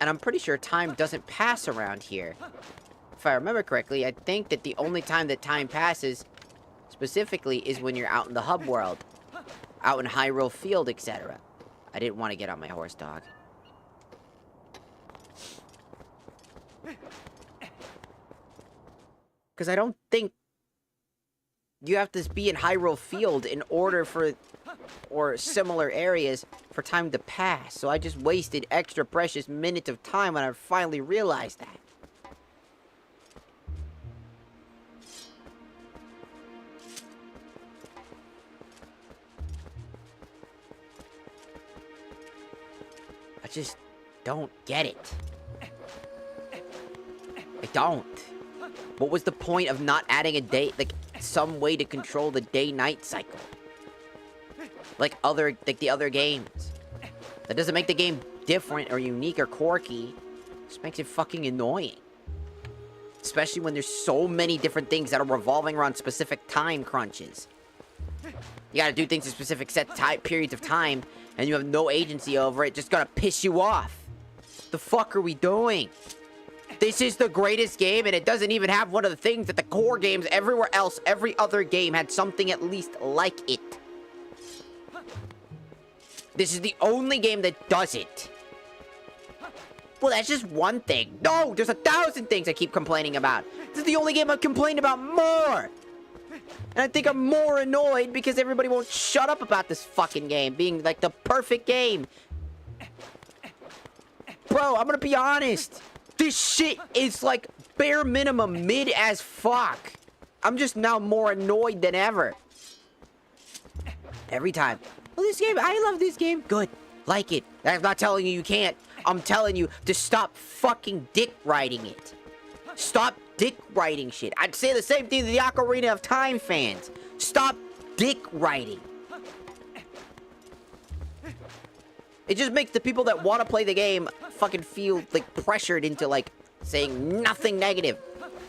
And I'm pretty sure time doesn't pass around here. If I remember correctly, I think that the only time that time passes, specifically, is when you're out in the hub world. Out in Hyrule Field, etc. I didn't want to get on my horse dog. Because I don't think you have to be in Hyrule Field in order for, or similar areas, for time to pass. So I just wasted extra precious minutes of time when I finally realized that. I just don't get it. I don't. What was the point of not adding a day, like, some way to control the day-night cycle? Like the other games. That doesn't make the game different or unique or quirky. It just makes it fucking annoying. Especially when there's so many different things that are revolving around specific time crunches. You gotta do things in specific set periods of time, and you have no agency over it, just gonna piss you off. The fuck are we doing? This is the greatest game, and it doesn't even have one of the things that the core games everywhere else, every other game had something at least like it. This is the only game that does it. Well, that's just one thing. No, there's 1,000 things I keep complaining about. This is the only game I've complained about more. And I think I'm more annoyed because everybody won't shut up about this fucking game being like the perfect game. Bro, I'm gonna be honest. This shit is like bare minimum mid as fuck. I'm just now more annoyed than ever. Every time. Well, this game, I love this game. Good. Like it. I'm not telling you you can't. I'm telling you to stop fucking dick riding it. Stop dick riding shit. I'd say the same thing to the Ocarina of Time fans. Stop dick riding. It just makes the people that want to play the game fucking feel like pressured into like saying nothing negative.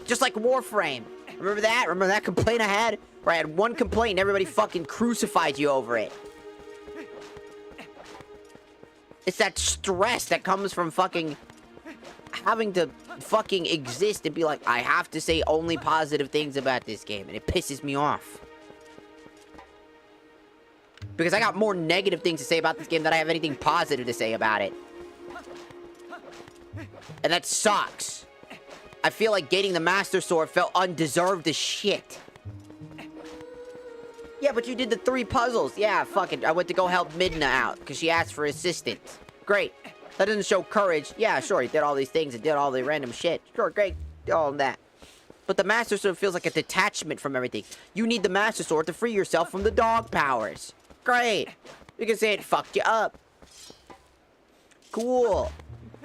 Just like Warframe. Remember that? Remember that complaint I had? Where I had one complaint and everybody fucking crucified you over it. It's that stress that comes from fucking having to fucking exist and be like, I have to say only positive things about this game, and it pisses me off. Because I got more negative things to say about this game than I have anything positive to say about it. And that sucks. I feel like getting the Master Sword felt undeserved as shit. Yeah, but you did the 3 puzzles. Yeah, fuck it. I went to go help Midna out because she asked for assistance. Great. That doesn't show courage. Yeah, sure, he did all these things and did all the random shit. Sure, great. All of that. But the Master Sword feels like a detachment from everything. You need the Master Sword to free yourself from the dog powers. Great. You can say it fucked you up. Cool.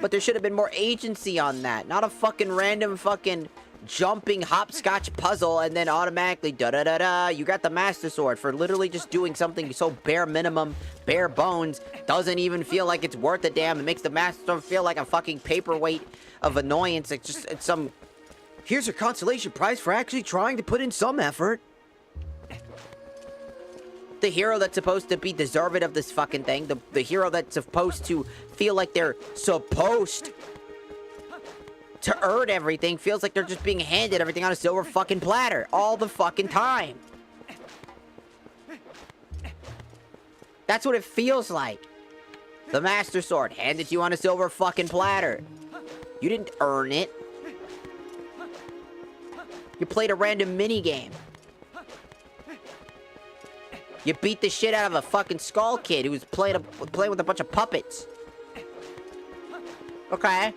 But there should have been more agency on that. Not a fucking random fucking jumping hopscotch puzzle and then automatically da-da-da-da. You got the Master Sword for literally just doing something so bare minimum, bare bones, doesn't even feel like it's worth a damn. It makes the Master Sword feel like a fucking paperweight of annoyance. It's some... Here's your consolation prize for actually trying to put in some effort. The hero that's supposed to be deserving of this fucking thing, the hero that's supposed to feel like they're supposed to earn everything, feels like they're just being handed everything on a silver fucking platter all the fucking time. That's what it feels like. The Master Sword handed to you on a silver fucking platter. You didn't earn it. You played a random mini game. You beat the shit out of a fucking skull kid who was playing with a bunch of puppets. Okay.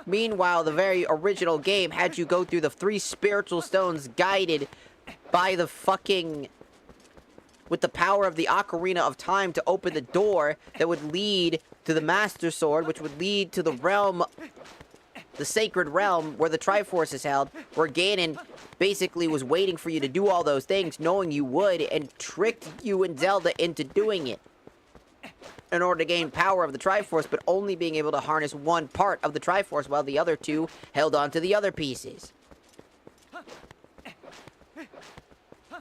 Meanwhile, the very original game had you go through the 3 spiritual stones guided by the fucking... with the power of the Ocarina of Time to open the door that would lead to the Master Sword, which would lead to the realm... the sacred realm where the Triforce is held, where Ganon basically was waiting for you to do all those things, knowing you would, and tricked you and Zelda into doing it in order to gain power of the Triforce, but only being able to harness one part of the Triforce while the other 2 held on to the other pieces.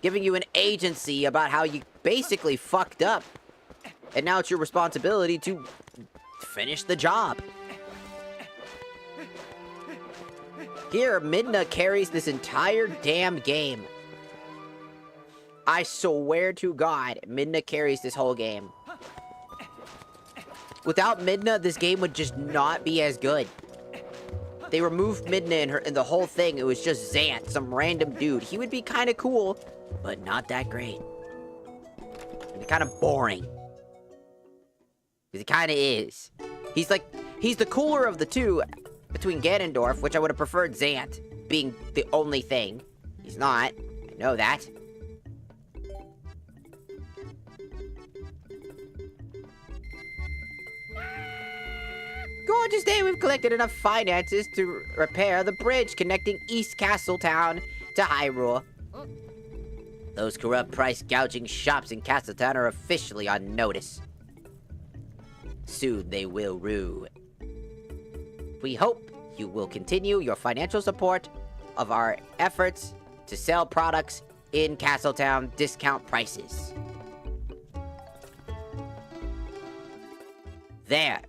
Giving you an agency about how you basically fucked up, and now it's your responsibility to finish the job. Here, Midna carries this entire damn game. I swear to God, Midna carries this whole game. Without Midna, this game would just not be as good. They removed Midna in the whole thing. It was just Zant, some random dude. He would be kind of cool, but not that great. It'd be kind of boring. Because he kind of is. He's the cooler of the 2 between Ganondorf, which I would have preferred Zant being the only thing. He's not. I know that. Gorgeous day, we've collected enough finances to repair the bridge connecting East Castletown to Hyrule. Those corrupt price gouging shops in Castletown are officially on notice. Soon they will rue. We hope you will continue your financial support of our efforts to sell products in Castletown discount prices. There.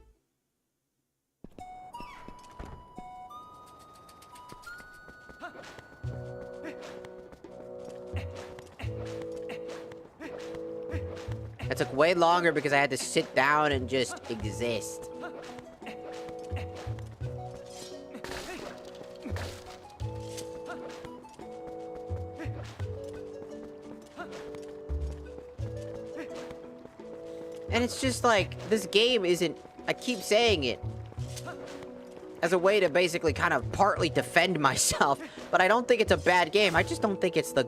That took way longer because I had to sit down and just exist. And it's just like, this game isn't... I keep saying it as a way to basically kind of partly defend myself, but I don't think it's a bad game. I just don't think it's the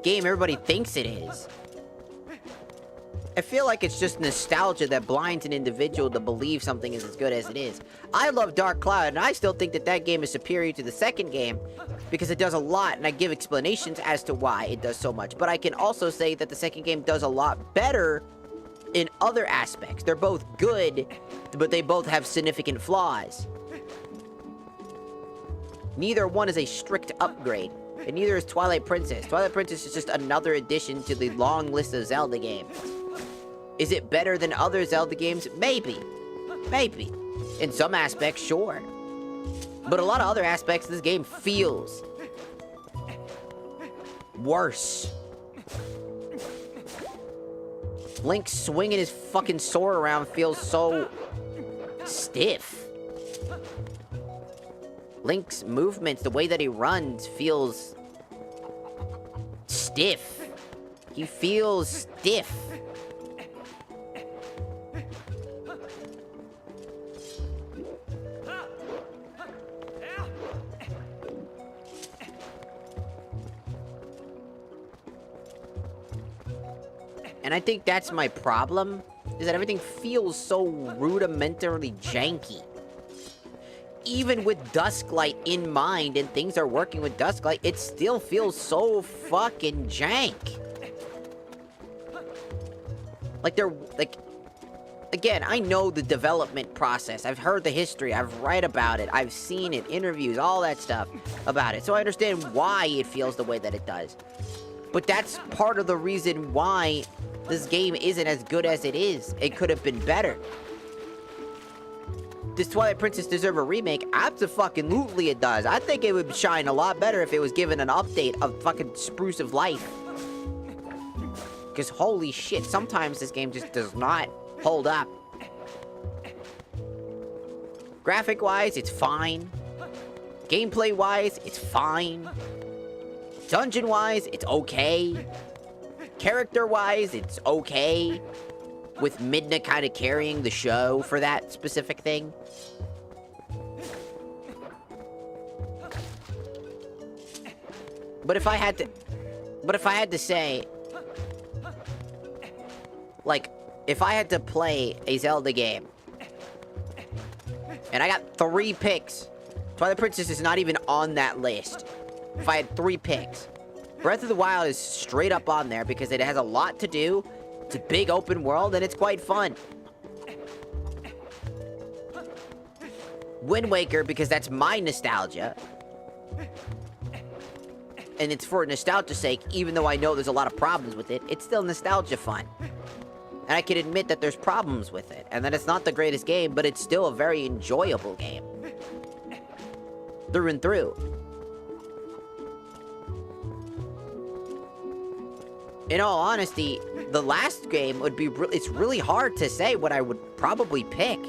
game everybody thinks it is. I feel like it's just nostalgia that blinds an individual to believe something is as good as it is. I love Dark Cloud, and I still think that that game is superior to the second game because it does a lot, and I give explanations as to why it does so much. But I can also say that the second game does a lot better in other aspects. They're both good, but they both have significant flaws. Neither one is a strict upgrade, and neither is Twilight Princess. Twilight Princess is just another addition to the long list of Zelda games. Is it better than other Zelda games? Maybe. Maybe. In some aspects, sure. But a lot of other aspects, this game feels worse. Link swinging his fucking sword around feels so stiff. Link's movements, the way that he runs, feels stiff. He feels stiff. And I think that's my problem, is that everything feels so rudimentarily janky. Even with Dusklight in mind, and things are working with Dusklight, it still feels so fucking jank. Like they're, like, again, I know the development process. I've heard the history, I've read about it, I've seen it, interviews, all that stuff about it. So I understand why it feels the way that it does. But that's part of the reason why this game isn't as good as it is. It could have been better. Does Twilight Princess deserve a remake? Abso-fucking-lutely it does. I think it would shine a lot better if it was given an update of fucking Spruce of Life. Because holy shit, sometimes this game just does not hold up. Graphic-wise, it's fine. Gameplay-wise, it's fine. Dungeon-wise, it's okay. Character-wise, it's okay. With Midna kind of carrying the show for that specific thing. But if I had to say, like, if I had to play a Zelda game, and I got 3 picks, Twilight Princess is not even on that list. If I had 3 picks, Breath of the Wild is straight up on there because it has a lot to do. It's a big open world and it's quite fun. Wind Waker because that's my nostalgia. And it's for nostalgia's sake, even though I know there's a lot of problems with it, it's still nostalgia fun. And I can admit that there's problems with it, and that it's not the greatest game, but it's still a very enjoyable game. Through and through. In all honesty, the last game would be it's really hard to say what I would probably pick.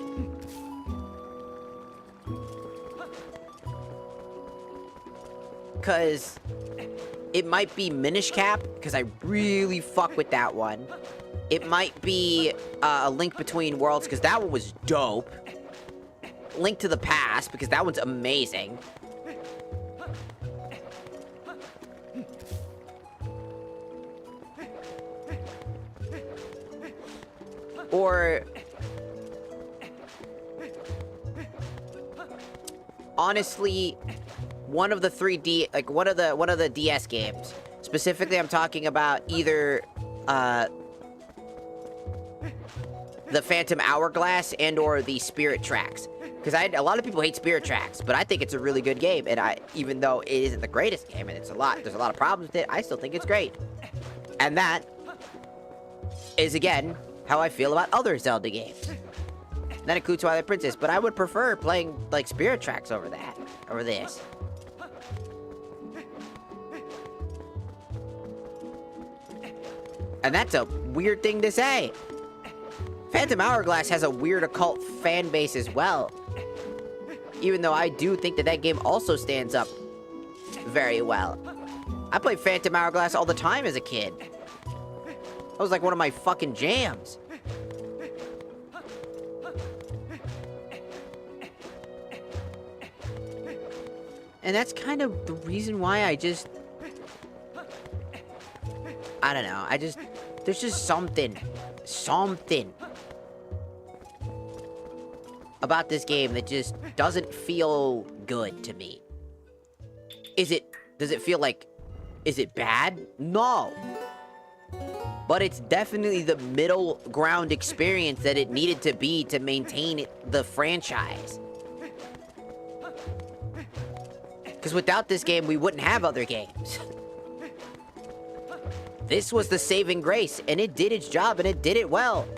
Because it might be Minish Cap, because I really fuck with that one. It might be A Link Between Worlds, because that one was dope. Link to the Past, because that one's amazing. Or... honestly, one of the 3D, like one of the DS games. Specifically, I'm talking about either the Phantom Hourglass and or the Spirit Tracks. Because a lot of people hate Spirit Tracks, but I think it's a really good game. And even though it isn't the greatest game, and there's a lot of problems with it, I still think it's great. And that is, again, how I feel about other Zelda games. That includes Twilight Princess, but I would prefer playing, like, Spirit Tracks over this. And that's a weird thing to say. Phantom Hourglass has a weird occult fan base as well. Even though I do think that game also stands up very well. I played Phantom Hourglass all the time as a kid. That was like one of my fucking jams. And that's kind of the reason why I don't know, there's just something about this game that just doesn't feel good to me. Does it feel like, is it bad? No. But it's definitely the middle ground experience that it needed to be to maintain the franchise. Because without this game, we wouldn't have other games. This was the saving grace, and it did its job, and it did it well.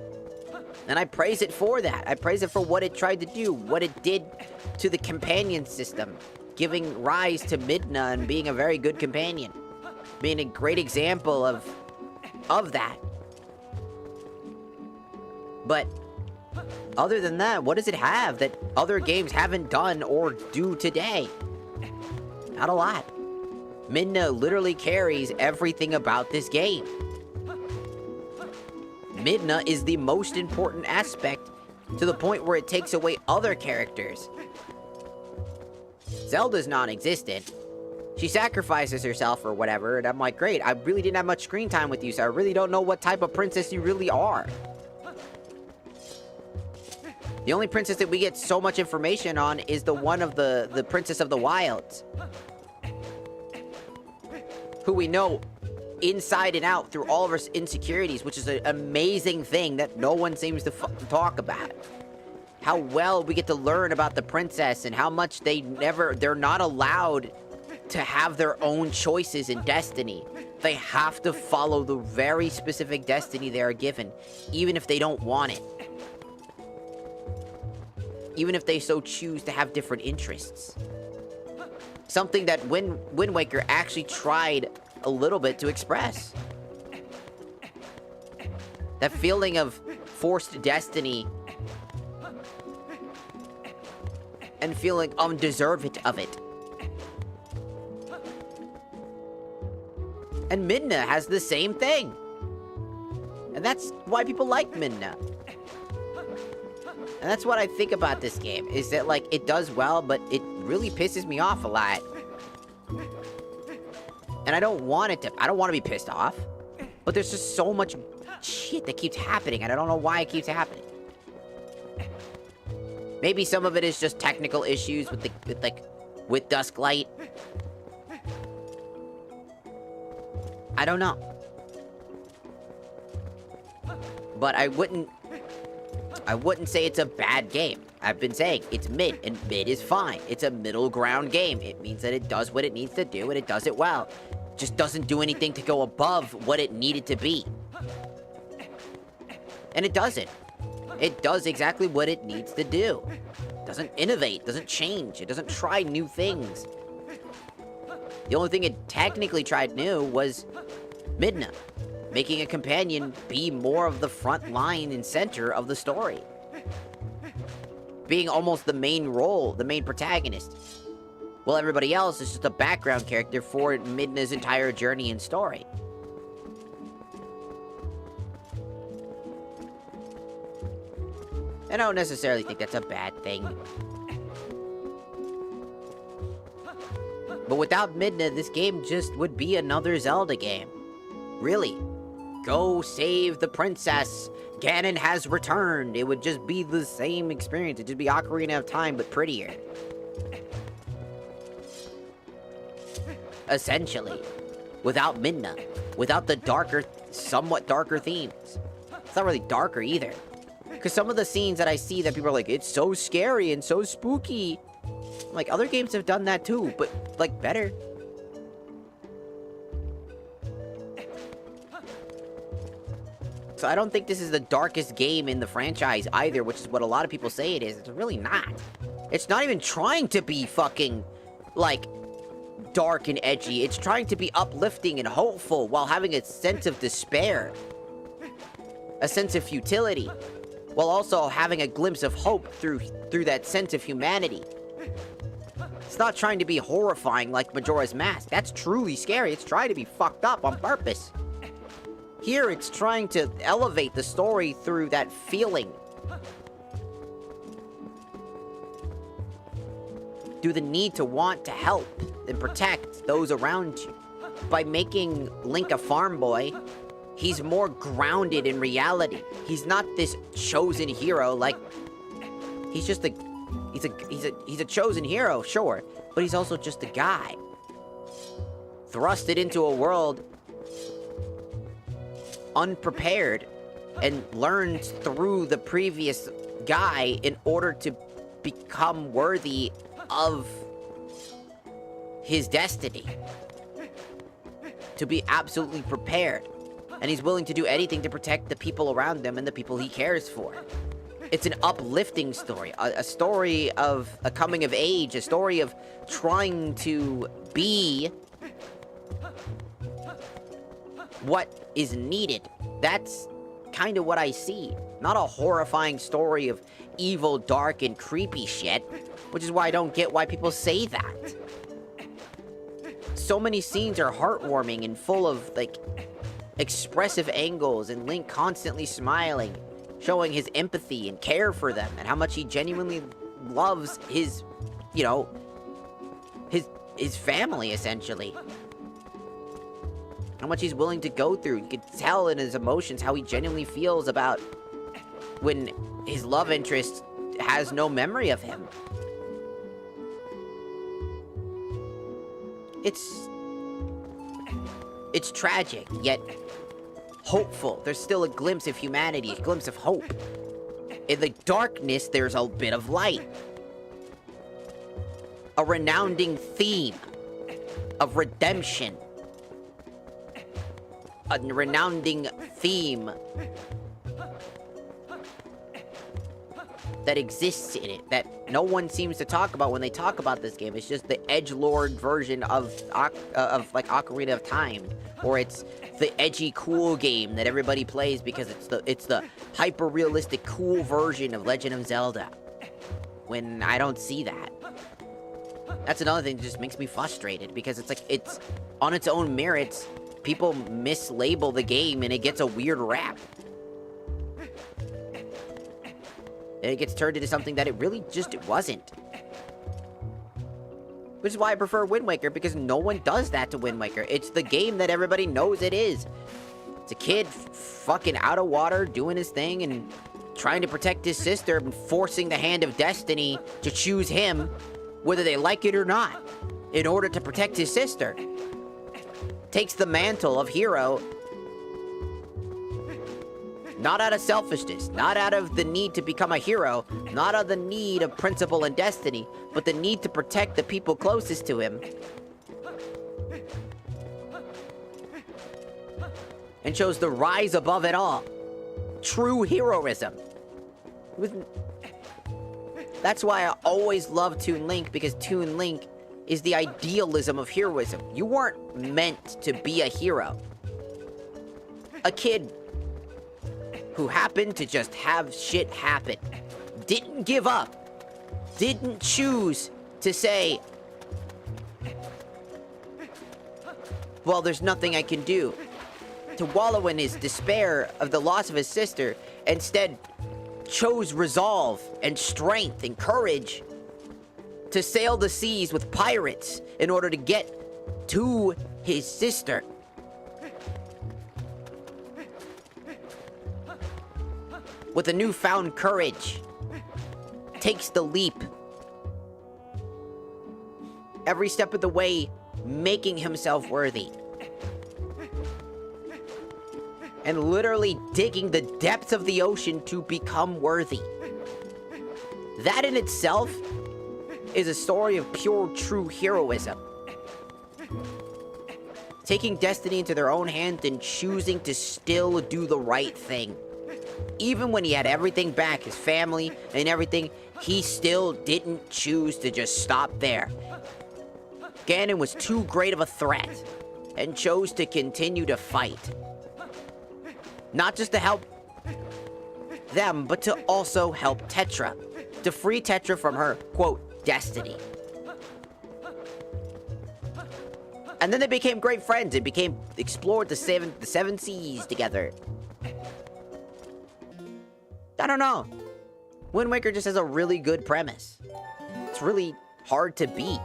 And I praise it for that. I praise it for what it tried to do, what it did to the companion system, giving rise to Midna and being a very good companion. Being a great example of that. But other than that, what does it have that other games haven't done or do today? Not a lot. Midna literally carries everything about this game. Midna is the most important aspect to the point where it takes away other characters. Zelda's non-existent. She sacrifices herself or whatever, and I'm like, great, I really didn't have much screen time with you, so I really don't know what type of princess you really are. The only princess that we get so much information on is the one of the Princess of the Wilds. Who we know inside and out through all of her insecurities, which is an amazing thing that no one seems to talk about. How well we get to learn about the princess and how much they're not allowed to have their own choices in destiny. They have to follow the very specific destiny they are given, even if they don't want it. Even if they so choose to have different interests. Something that Wind Waker actually tried a little bit to express. That feeling of forced destiny and feeling undeserved of it. And Midna has the same thing. And that's why people like Midna. And that's what I think about this game, is that, like, it does well, but it really pisses me off a lot. And I don't want to be pissed off. But there's just so much shit that keeps happening, and I don't know why it keeps happening. Maybe some of it is just technical issues with Dusklight. I don't know. But I wouldn't say it's a bad game. I've been saying it's mid, and mid is fine. It's a middle ground game. It means that it does what it needs to do, and it does it well. Just doesn't do anything to go above what it needed to be. And it doesn't. It does exactly what it needs to do. It doesn't innovate, doesn't change, it doesn't try new things. The only thing it technically tried new was Midna, making a companion be more of the front line and center of the story. Being almost the main role, the main protagonist. While everybody else is just a background character for Midna's entire journey and story. And I don't necessarily think that's a bad thing. But without Midna, this game just would be another Zelda game. Really. Go save the princess. Ganon has returned. It would just be the same experience. It'd just be Ocarina of Time, but prettier. Essentially. Without Midna. Without the darker, somewhat darker themes. It's not really darker either. Because some of the scenes that I see that people are like, it's so scary and so spooky. Like, other games have done that too, but, like, better. So I don't think this is the darkest game in the franchise either, which is what a lot of people say it is. It's really not. It's not even trying to be fucking, like, dark and edgy. It's trying to be uplifting and hopeful while having a sense of despair. A sense of futility. While also having a glimpse of hope through that sense of humanity. It's not trying to be horrifying like Majora's Mask. That's truly scary. It's trying to be fucked up on purpose. Here, it's trying to elevate the story through that feeling. Through the need to want to help and protect those around you. By making Link a farm boy, he's more grounded in reality. He's not this chosen hero, like, he's just a, he's a chosen hero, sure, but he's also just a guy. Thrusted into a world unprepared and learned through the previous guy in order to become worthy of his destiny. To be absolutely prepared. And he's willing to do anything to protect the people around him and the people he cares for. It's an uplifting story. A story of a coming of age. A story of trying to be what is needed. That's kind of what I see. Not a horrifying story of evil, dark, and creepy shit. Which is why I don't get why people say that. So many scenes are heartwarming and full of, like, expressive angles, and Link constantly smiling, showing his empathy and care for them, and how much he genuinely loves his, you know, his family, essentially. How much he's willing to go through. You can tell in his emotions how he genuinely feels about when his love interest has no memory of him. It's tragic, yet hopeful. There's still a glimpse of humanity, a glimpse of hope. In the darkness, there's a bit of light. A renounding theme of redemption. A renounding theme that exists in it, that no one seems to talk about when they talk about this game. It's just the edgelord version of like Ocarina of Time, or it's the edgy cool game that everybody plays because it's the hyper realistic cool version of Legend of Zelda. When I don't see that, that's another thing that just makes me frustrated, because it's like, it's on its own merits. People mislabel the game and it gets a weird rap. And it gets turned into something that it really just wasn't. Which is why I prefer Wind Waker, because no one does that to Wind Waker. It's the game that everybody knows it is. It's a kid fucking out of water, doing his thing, and trying to protect his sister, and forcing the hand of destiny to choose him, whether they like it or not, in order to protect his sister. Takes the mantle of hero, not out of selfishness, not out of the need to become a hero, not out of the need of principle and destiny, but the need to protect the people closest to him. And chose to rise above it all. True heroism. That's why I always love Toon Link, because Toon Link is the idealism of heroism. You weren't meant to be a hero. A kid who happened to just have shit happen, didn't give up, didn't choose to say, well, there's nothing I can do, to wallow in his despair of the loss of his sister, instead chose resolve and strength and courage to sail the seas with pirates in order to get to his sister. With a newfound courage, takes the leap. Every step of the way, making himself worthy. and literally digging the depths of the ocean to become worthy. That in itself is a story of pure, true heroism. Taking destiny into their own hands and choosing to still do the right thing. Even when he had everything back, his family and everything, he still didn't choose to just stop there. Ganon was too great of a threat and chose to continue to fight. Not just to help them, but to also help Tetra. To free Tetra from her, quote, destiny. And then they became great friends and explored the seven seas together. I don't know. Wind Waker just has a really good premise. It's really hard to beat.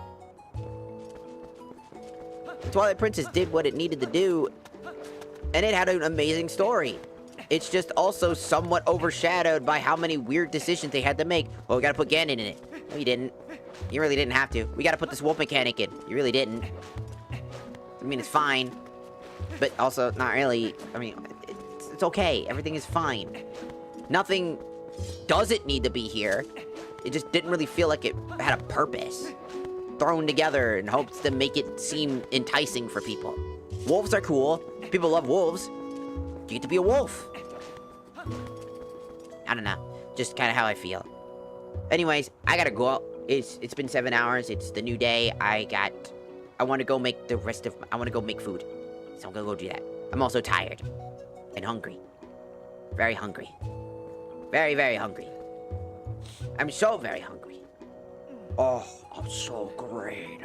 Twilight Princess did what it needed to do, and it had an amazing story. It's just also somewhat overshadowed by how many weird decisions they had to make. Well, we gotta put Ganon in it. No, you didn't. You really didn't have to. We gotta put this wolf mechanic in. You really didn't. I mean, it's fine, but also not really. I mean, it's okay. Everything is fine. Nothing doesn't need to be here. It just didn't really feel like it had a purpose. Thrown together in hopes to make it seem enticing for people. Wolves are cool. People love wolves. You get to be a wolf. I don't know. Just kind of how I feel. Anyways, I gotta go. It's been 7 hours. It's the new day. I want to go make I want to go make food. So I'm gonna go do that. I'm also tired. And hungry. Very hungry. Very, very hungry. I'm so very hungry. Oh, I'm so great.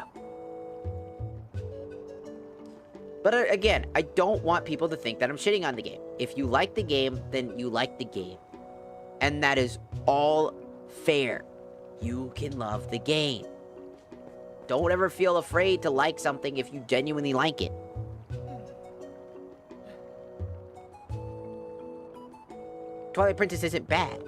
But again, I don't want people to think that I'm shitting on the game. If you like the game, then you like the game. And that is all fair. You can love the game. Don't ever feel afraid to like something if you genuinely like it. Twilight Princess isn't bad.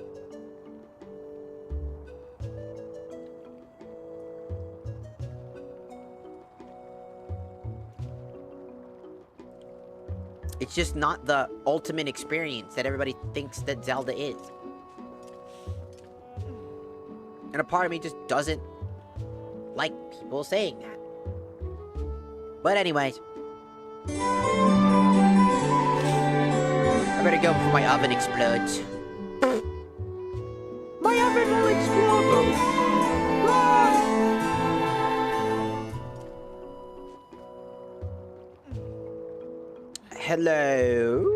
It's just not the ultimate experience that everybody thinks that Zelda is. And a part of me just doesn't like people saying that. But anyways. I better go before my oven explodes. My oven will explode! Hello?